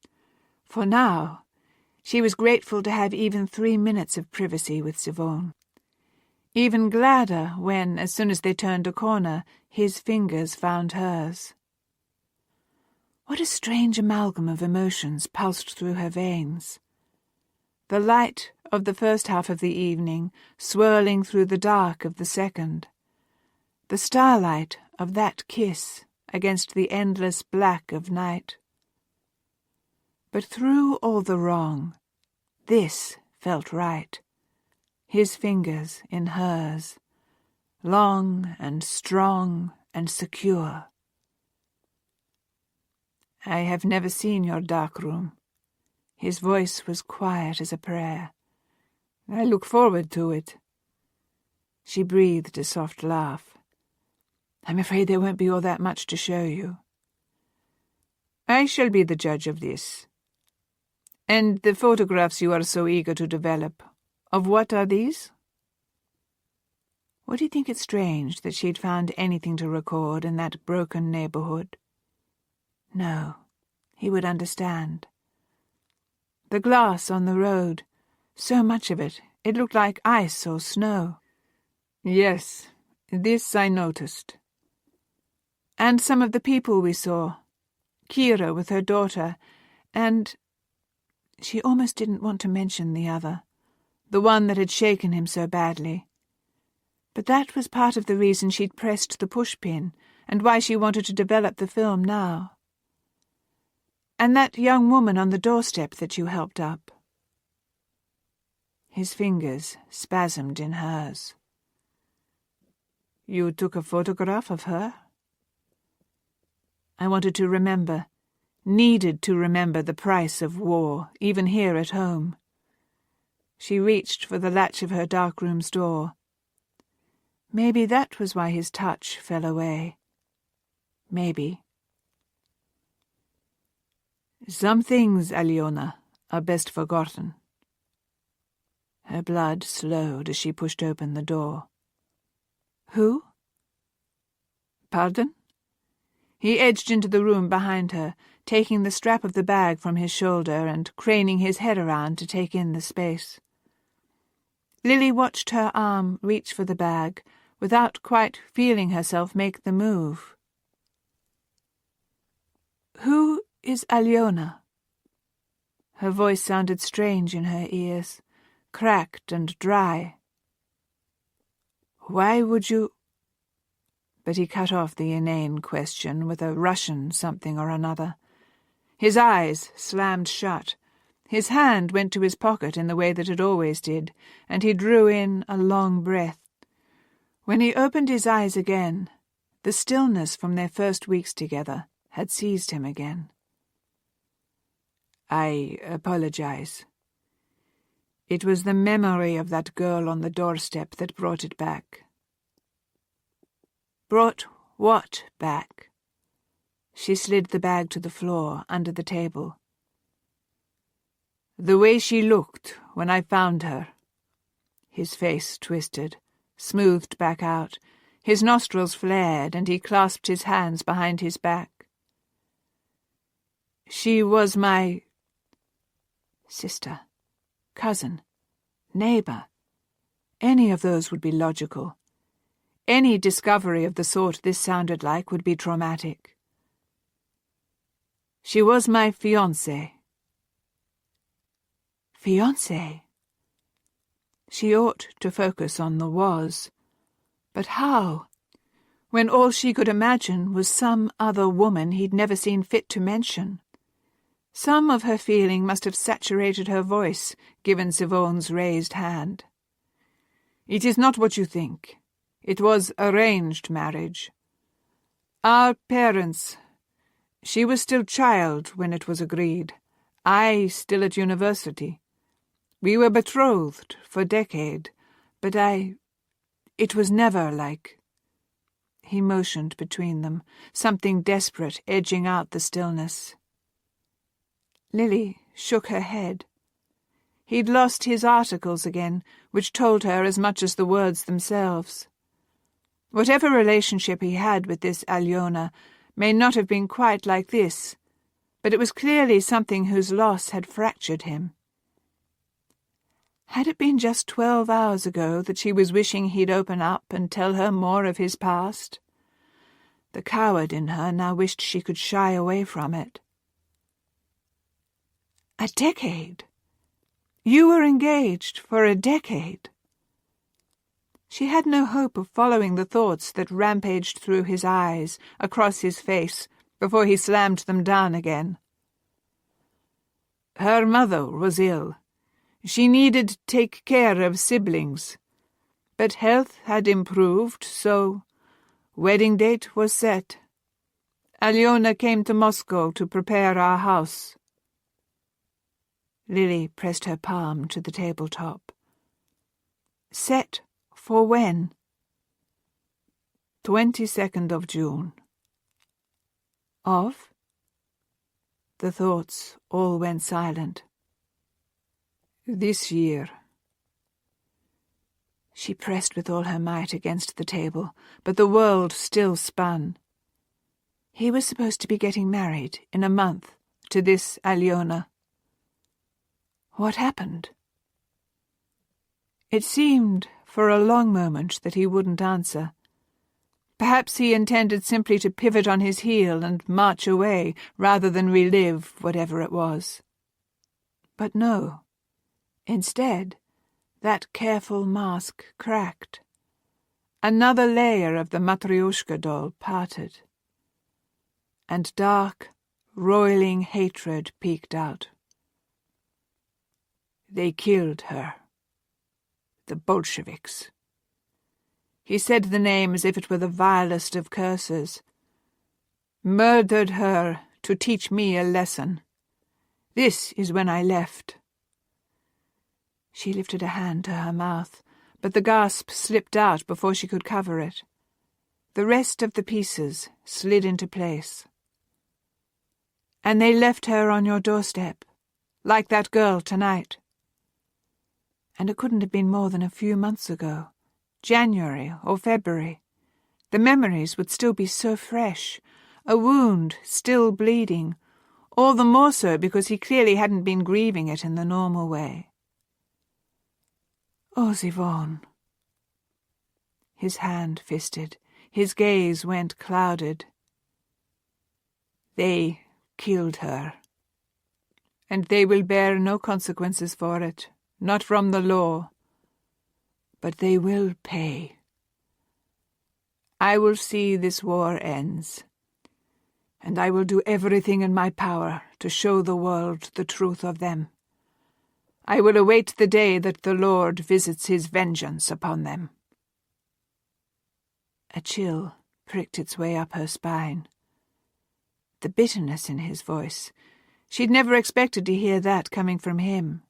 For now, she was grateful to have even 3 minutes of privacy with Zivone. Even gladder when, as soon as they turned a corner, his fingers found hers. What a strange amalgam of emotions pulsed through her veins. the light of the first half of the evening swirling through the dark of the second, the starlight of that kiss against the endless black of night. But through all the wrong, this felt right, his fingers in hers, long and strong and secure. "I have never seen your dark room." His voice was quiet as a prayer. "I look forward to it." She breathed a soft laugh. "I'm afraid there won't be all that much to show you." "I shall be the judge of this. And the photographs you are so eager to develop, of what are these?" Would he think it strange that she'd found anything to record in that broken neighbourhood? No, he would understand. The glass on the road, so much of it, it looked like ice or snow. "Yes, this I noticed." "And some of the people we saw. Kira with her daughter, and—" She almost didn't want to mention the other, the one that had shaken him so badly. But that was part of the reason she'd pressed the pushpin, and why she wanted to develop the film now. "And that young woman on the doorstep that you helped up." His fingers spasmed in hers. "You took a photograph of her?" I wanted to remember, needed to remember the price of war, even here at home. She reached for the latch of her darkroom's door. Maybe that was why his touch fell away. Maybe. "Some things, Aliona, are best forgotten." Her blood slowed as she pushed open the door. "Who?" "Pardon?" He edged into the room behind her, taking the strap of the bag from his shoulder and craning his head around to take in the space. Lily watched her arm reach for the bag without quite feeling herself make the move. "Who is Aliona?" Her voice sounded strange in her ears, cracked and dry. "Why would you—" But he cut off the inane question with a Russian something or another. His eyes slammed shut. His hand went to his pocket in the way that it always did, and he drew in a long breath. When he opened his eyes again, the stillness from their first weeks together had seized him again. "I apologize. It was the memory of that girl on the doorstep that brought it back." "Brought what back?" She slid the bag to the floor under the table. "The way she looked when I found her." His face twisted, smoothed back out. His nostrils flared, and he clasped his hands behind his back. "She was my sister, cousin, neighbour. Any of those would be logical. Any discovery of the sort this sounded like would be traumatic. She was my fiancée." Fiancé? She ought to focus on the was. But how? When all she could imagine was some other woman he'd never seen fit to mention. Some of her feeling must have saturated her voice, given Sivone's raised hand. "It is not what you think. It was arranged marriage. Our parents... She was still child when it was agreed. I still at university. We were betrothed for a decade, but it was never like—" He motioned between them, something desperate edging out the stillness. Lily shook her head. He'd lost his articles again, which told her as much as the words themselves. Whatever relationship he had with this Aliona may not have been quite like this, but it was clearly something whose loss had fractured him. Had it been just 12 hours ago that she was wishing he'd open up and tell her more of his past? The coward in her now wished she could shy away from it. A decade? You were engaged for a decade." She had no hope of following the thoughts that rampaged through his eyes, across his face, before he slammed them down again. "Her mother was ill. She needed to take care of siblings. But health had improved, so wedding date was set. Alyona came to Moscow to prepare our house." Lily pressed her palm to the tabletop. "Set for when?" 22nd of June. Of? The thoughts all went silent. "This year." She pressed with all her might against the table, but the world still spun. He was supposed to be getting married in a month to this Alyona. What happened? It seemed for a long moment that he wouldn't answer. Perhaps he intended simply to pivot on his heel and march away rather than relive whatever it was. But no. Instead, that careful mask cracked. Another layer of the Matryoshka doll parted. And dark, roiling hatred peeked out. "They killed her. The Bolsheviks." He said the name as if it were the vilest of curses. "Murdered her to teach me a lesson. This is when I left." She lifted a hand to her mouth, but the gasp slipped out before she could cover it. The rest of the pieces slid into place. "And they left her on your doorstep, like that girl tonight." And it couldn't have been more than a few months ago. January or February. The memories would still be so fresh, a wound still bleeding, all the more so because he clearly hadn't been grieving it in the normal way. "Oh, Yvonne." His hand fisted, his gaze went clouded. "They killed her. And they will bear no consequences for it, not from the law. But they will pay. I will see this war ends, and I will do everything in my power to show the world the truth of them. I will await the day that the Lord visits his vengeance upon them." A chill pricked its way up her spine. The bitterness in his voice. She'd never expected to hear that coming from him.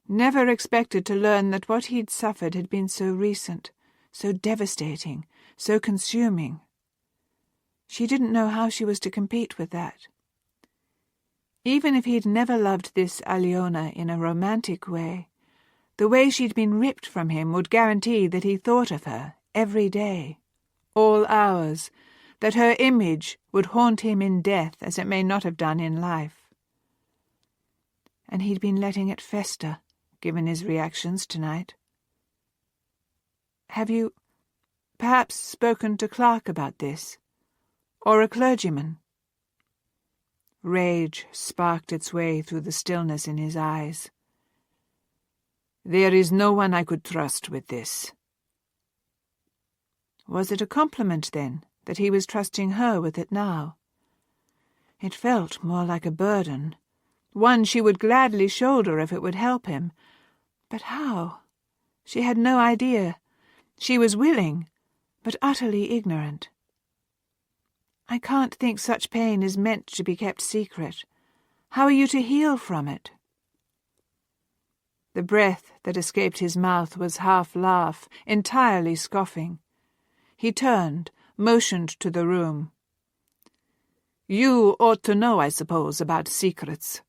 Never expected to learn that what he'd suffered had been so recent, so devastating, so consuming. She didn't know how she was to compete with that. Even if he'd never loved this Alyona in a romantic way, the way she'd been ripped from him would guarantee that he thought of her every day, all hours, that her image would haunt him in death as it may not have done in life. And he'd been letting it fester, given his reactions tonight. "Have you perhaps spoken to Clark about this? Or a clergyman?" Rage sparked its way through the stillness in his eyes. "There is no one I could trust with this." Was it a compliment, then, that he was trusting her with it now? It felt more like a burden, one she would gladly shoulder if it would help him. But how? She had no idea. She was willing, but utterly ignorant. "I can't think such pain is meant to be kept secret. How are you to heal from it?" The breath that escaped his mouth was half laugh, entirely scoffing. He turned, motioned to the room. "You ought to know, I suppose, about secrets."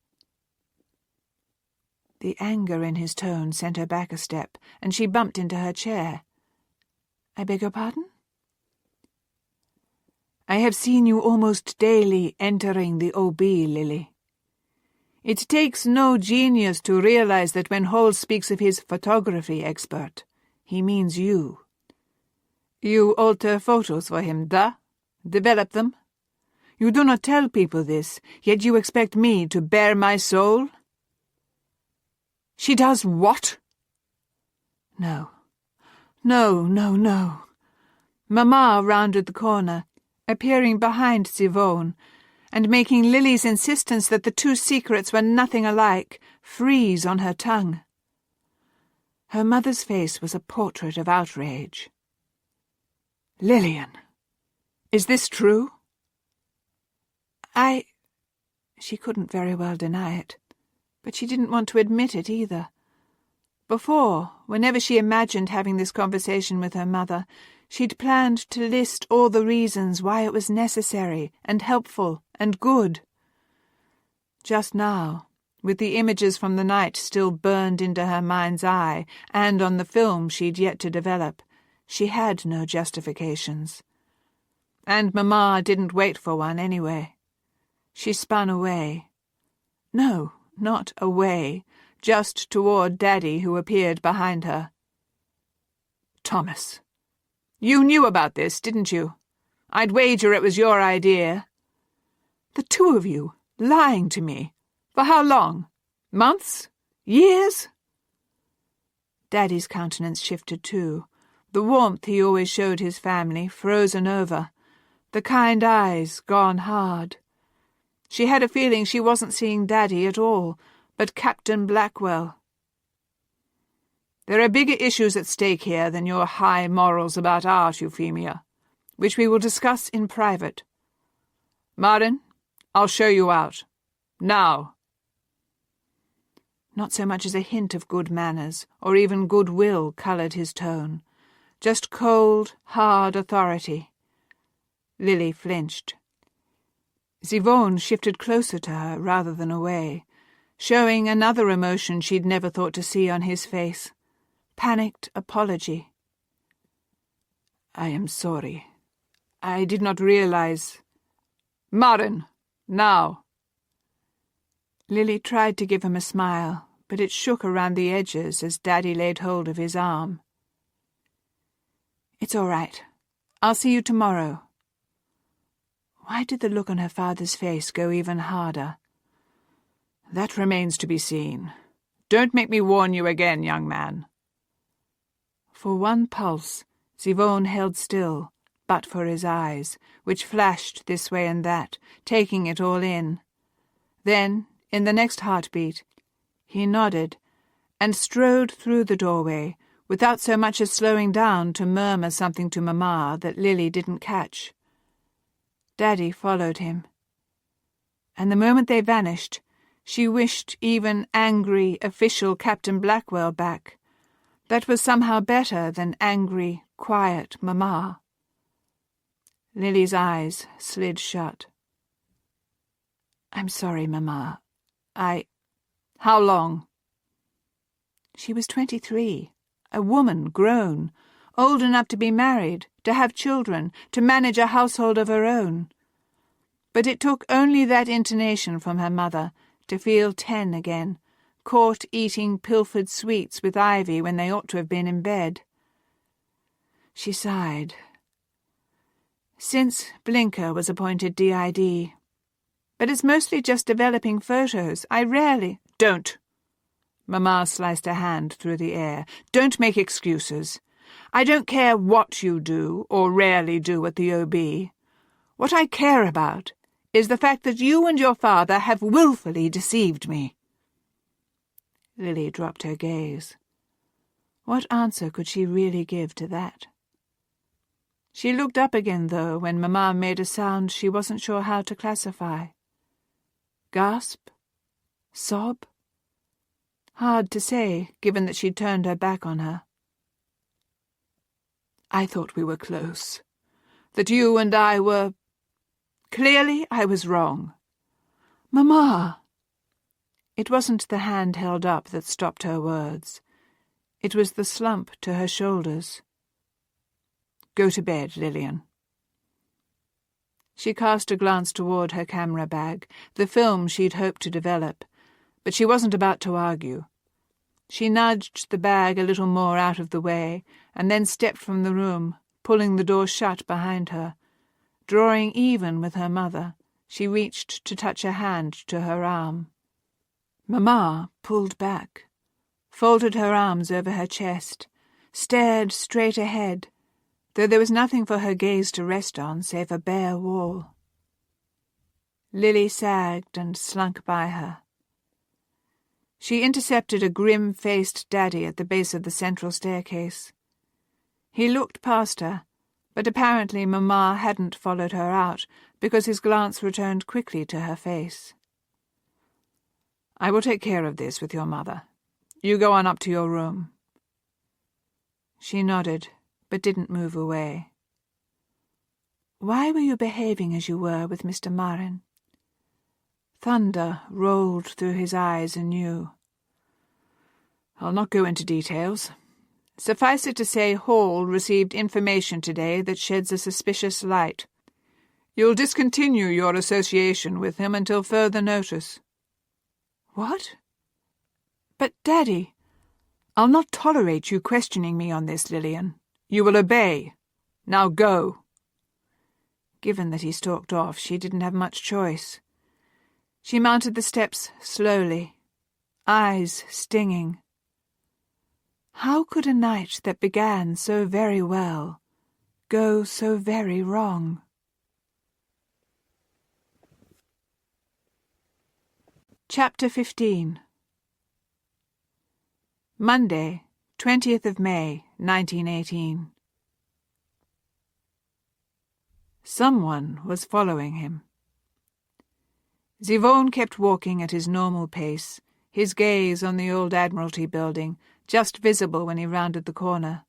The anger in his tone sent her back a step, and she bumped into her chair. "I beg your pardon?" "I have seen you almost daily entering the OB, Lily. It takes no genius to realize that when Hall speaks of his photography expert, he means you. You alter photos for him, da? Develop them? You do not tell people this, yet you expect me to bare my soul?" She does what? No. No, no, no. Mamma rounded the corner, appearing behind Yvonne, and making Lily's insistence that the two secrets were nothing alike freeze on her tongue. Her mother's face was a portrait of outrage. Lillian, is this true? She couldn't very well deny it, but she didn't want to admit it either. Before, whenever she imagined having this conversation with her mother, she'd planned to list all the reasons why it was necessary and helpful and good. Just now, with the images from the night still burned into her mind's eye and on the film she'd yet to develop, she had no justifications. And Mamma didn't wait for one anyway. She spun away. No, not away, just toward Daddy, who appeared behind her. Thomas, you knew about this, didn't you? I'd wager it was your idea. The two of you, lying to me. For how long? Months? Years? Daddy's countenance shifted too, the warmth he always showed his family frozen over, the kind eyes gone hard. She had a feeling she wasn't seeing Daddy at all, but Captain Blackwell. There are bigger issues at stake here than your high morals about art, Euphemia, which we will discuss in private. Martin, I'll show you out. Now. Not so much as a hint of good manners, or even goodwill, coloured his tone. Just cold, hard authority. Lily flinched. Yvonne shifted closer to her rather than away, showing another emotion she'd never thought to see on his face. Panicked apology. I am sorry. I did not realize. Martin, now. Lily tried to give him a smile, but it shook around the edges as Daddy laid hold of his arm. It's all right. I'll see you tomorrow. Why did the look on her father's face go even harder? That remains to be seen. Don't make me warn you again, young man. For one pulse, Yvonne held still, but for his eyes, which flashed this way and that, taking it all in. Then, in the next heartbeat, he nodded and strode through the doorway, without so much as slowing down to murmur something to Mamma that Lily didn't catch. Daddy followed him. And the moment they vanished, she wished even angry, official Captain Blackwell back. That was somehow better than angry, quiet Mamma. Lily's eyes slid shut. I'm sorry, Mamma. How long? She was 23, a woman grown, old enough to be married, to have children, to manage a household of her own. But it took only that intonation from her mother to feel 10 again, caught eating pilfered sweets with Ivy when they ought to have been in bed. She sighed. Since Blinker was appointed DID. But it's mostly just developing photos. I rarely... Don't! Mamma sliced her hand through the air. Don't make excuses. I don't care what you do, or rarely do at the OB. What I care about is the fact that you and your father have willfully deceived me. Lily dropped her gaze. What answer could she really give to that? She looked up again, though, when Mamma made a sound she wasn't sure how to classify. Gasp? Sob? Hard to say, given that she'd turned her back on her. I thought we were close. That you and I were... Clearly I was wrong. Mamma! It wasn't the hand held up that stopped her words. It was the slump to her shoulders. Go to bed, Lillian. She cast a glance toward her camera bag, the film she'd hoped to develop, but she wasn't about to argue. She nudged the bag a little more out of the way, and then stepped from the room, pulling the door shut behind her. Drawing even with her mother, she reached to touch a hand to her arm. Mamma pulled back. folded her arms over her chest, stared straight ahead, though there was nothing for her gaze to rest on save a bare wall. Lily sagged and slunk by her. She intercepted a grim-faced Daddy at the base of the central staircase. He looked past her, but apparently Mamma hadn't followed her out, because his glance returned quickly to her face. "I will take care of this with your mother. You go on up to your room." She nodded, but didn't move away. "Why were you behaving as you were with Mr. Marin?" Thunder rolled through his eyes anew. "I'll not go into details. Suffice it to say, Hall received information today that sheds a suspicious light. You'll discontinue your association with him until further notice." "What? But, Daddy—" "I'll not tolerate you questioning me on this, Lillian. You will obey. Now go." Given that he stalked off, she didn't have much choice. She mounted the steps slowly, eyes stinging. How could a night that began so very well go so very wrong? Chapter 15. Monday, 20th of May, 1918. Someone was following him. Zivone kept walking at his normal pace, his gaze on the old Admiralty building, just visible when he rounded the corner.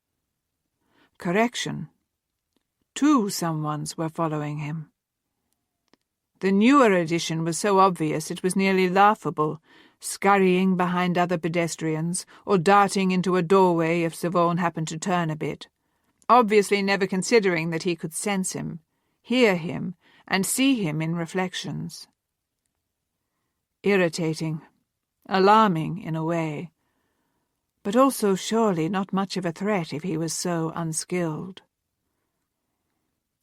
Correction. 2 someones were following him. The newer edition was so obvious it was nearly laughable, scurrying behind other pedestrians, or darting into a doorway if Zivone happened to turn a bit, obviously never considering that he could sense him, hear him, and see him in reflections. Irritating, alarming in a way, but also surely not much of a threat if he was so unskilled.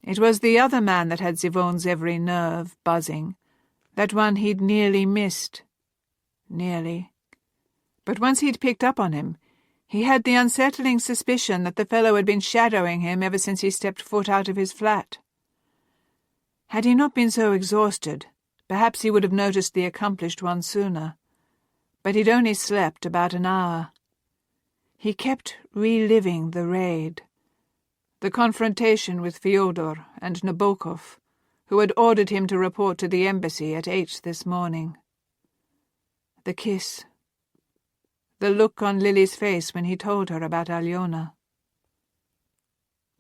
It was the other man that had Zivone's every nerve buzzing, that one he'd nearly missed. Nearly. But once he'd picked up on him, he had the unsettling suspicion that the fellow had been shadowing him ever since he stepped foot out of his flat. Had he not been so exhausted, perhaps he would have noticed the accomplished one sooner. But he'd only slept about an hour. He kept reliving the raid, the confrontation with Fyodor and Nabokov, who had ordered him to report to the embassy at 8 this morning. The kiss. The look on Lily's face when he told her about Alyona.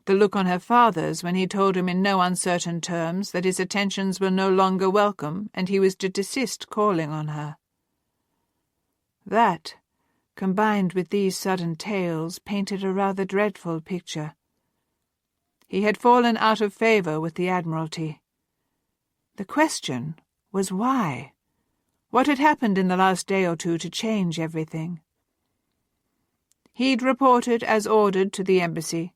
The look on her father's when he told him in no uncertain terms that his attentions were no longer welcome and he was to desist calling on her. That, combined with these sudden tales, painted a rather dreadful picture. He had fallen out of favour with the Admiralty. The question was why? What had happened in the last day or two to change everything? He'd reported as ordered to the embassy,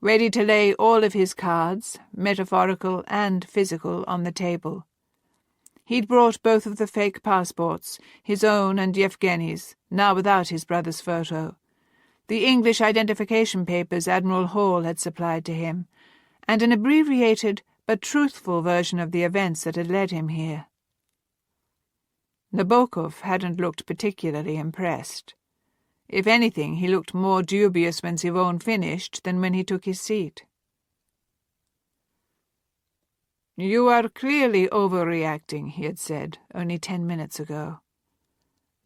ready to lay all of his cards, metaphorical and physical, on the table. He'd brought both of the fake passports, his own and Yevgeny's, now without his brother's photo, the English identification papers Admiral Hall had supplied to him, and an abbreviated but truthful version of the events that had led him here. Nabokov hadn't looked particularly impressed. If anything, he looked more dubious when Zivone finished than when he took his seat. "You are clearly overreacting," he had said only 10 minutes ago.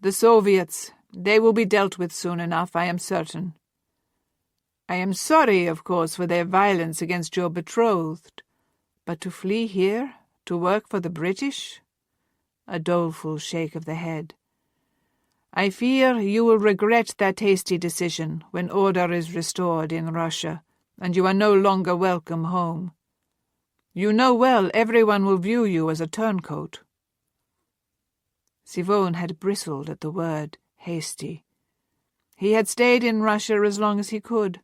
"The Soviets, they will be dealt with soon enough, I am certain. I am sorry, of course, for their violence against your betrothed, but to flee here, to work for the British?" A doleful shake of the head. "I fear you will regret that hasty decision when order is restored in Russia, and you are no longer welcome home. You know well everyone will view you as a turncoat." Zivone had bristled at the word hasty. He had stayed in Russia as long as he could,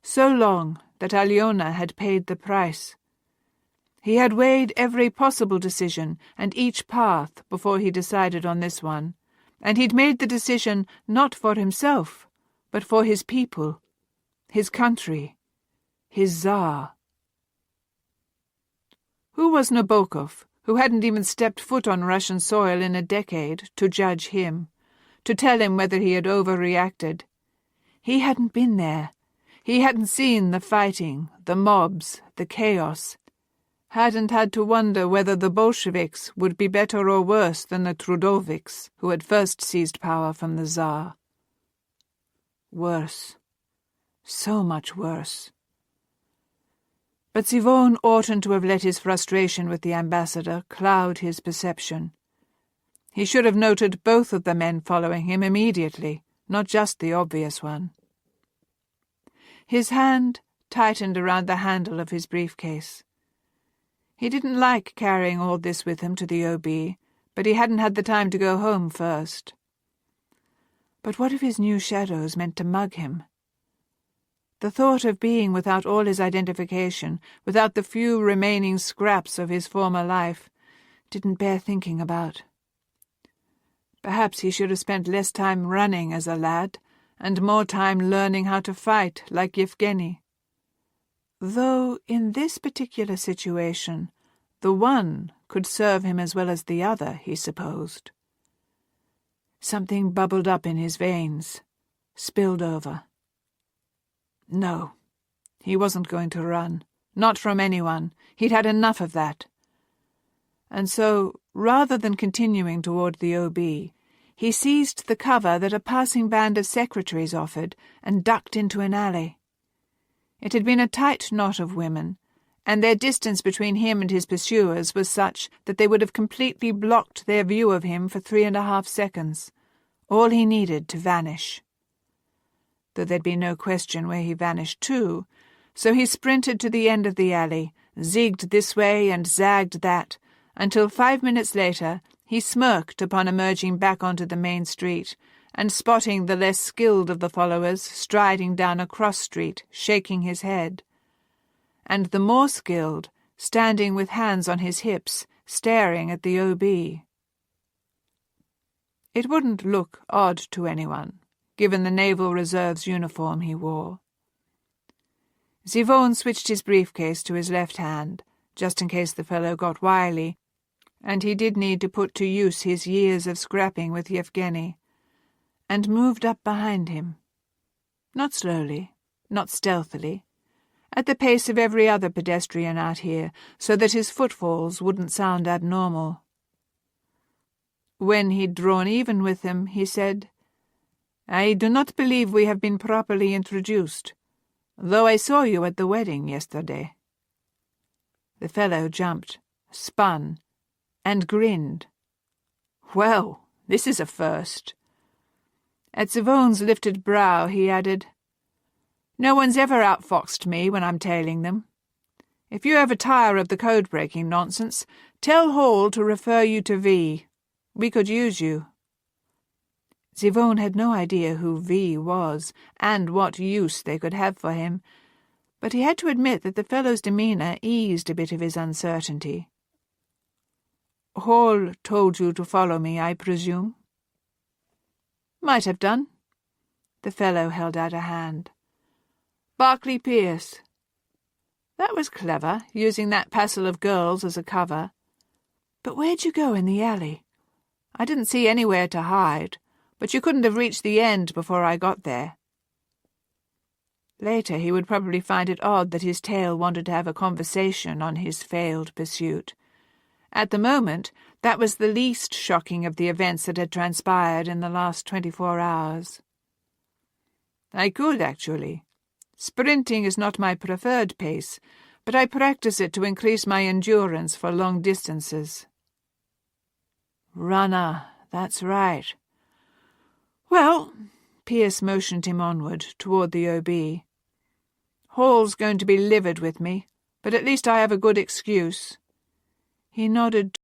so long that Alyona had paid the price. He had weighed every possible decision and each path before he decided on this one, And he'd made the decision not for himself, but for his people, his country, his Tsar. Who was Nabokov, who hadn't even stepped foot on Russian soil in a decade, to judge him, to tell him whether he had overreacted? He hadn't been there. He hadn't seen the fighting, the mobs, the chaos. Hadn't had to wonder whether the Bolsheviks would be better or worse than the Trudoviks, who had first seized power from the Tsar. Worse. So much worse. But Zivon oughtn't to have let his frustration with the ambassador cloud his perception. He should have noted both of the men following him immediately, not just the obvious one. His hand tightened around the handle of his briefcase. He didn't like carrying all this with him to the OB, but he hadn't had the time to go home first. But what if his new shadows meant to mug him? The thought of being without all his identification, without the few remaining scraps of his former life, didn't bear thinking about. Perhaps he should have spent less time running as a lad, and more time learning how to fight like Yevgeny. Though in this particular situation, the one could serve him as well as the other, he supposed. Something bubbled up in his veins, spilled over. No, he wasn't going to run. Not from anyone. He'd had enough of that. And so, rather than continuing toward the OB, he seized the cover that a passing band of secretaries offered and ducked into an alley. It had been a tight knot of women, and their distance between him and his pursuers was such that they would have completely blocked their view of him for 3.5 seconds, all he needed to vanish. Though there'd be no question where he vanished to, so he sprinted to the end of the alley, zigged this way and zagged that, until 5 minutes later he smirked upon emerging back onto the main street, and spotting the less skilled of the followers striding down a cross street, shaking his head, and the more skilled standing with hands on his hips, staring at the OB. It wouldn't look odd to anyone, given the Naval Reserve's uniform he wore. Zivon switched his briefcase to his left hand, just in case the fellow got wily, and he did need to put to use his years of scrapping with Yevgeny, and moved up behind him. Not slowly, not stealthily, at the pace of every other pedestrian out here, so that his footfalls wouldn't sound abnormal. When he'd drawn even with them, he said, "I do not believe we have been properly introduced, though I saw you at the wedding yesterday." The fellow jumped, spun, and grinned. "Well, this is a first." At Zivon's lifted brow he added, "No one's ever outfoxed me when I'm tailing them. If you ever tire of the code-breaking nonsense, tell Hall to refer you to V. We could use you." Zivon had no idea who V was, and what use they could have for him, but he had to admit that the fellow's demeanour eased a bit of his uncertainty. "Hall told you to follow me, I presume?" "Might have done." The fellow held out a hand. "Barclay Pierce." That was clever, using that passel of girls as a cover. But where'd you go in the alley? I didn't see anywhere to hide, but you couldn't have reached the end before I got there. Later he would probably find it odd that his tail wanted to have a conversation on his failed pursuit. At the moment, that was the least shocking of the events that had transpired in the last 24 hours. "I could, actually. Sprinting is not my preferred pace, but I practice it to increase my endurance for long distances." "Runner, that's right." "Well," Pierce motioned him onward, toward the OB. "Hall's going to be livid with me, but at least I have a good excuse." He nodded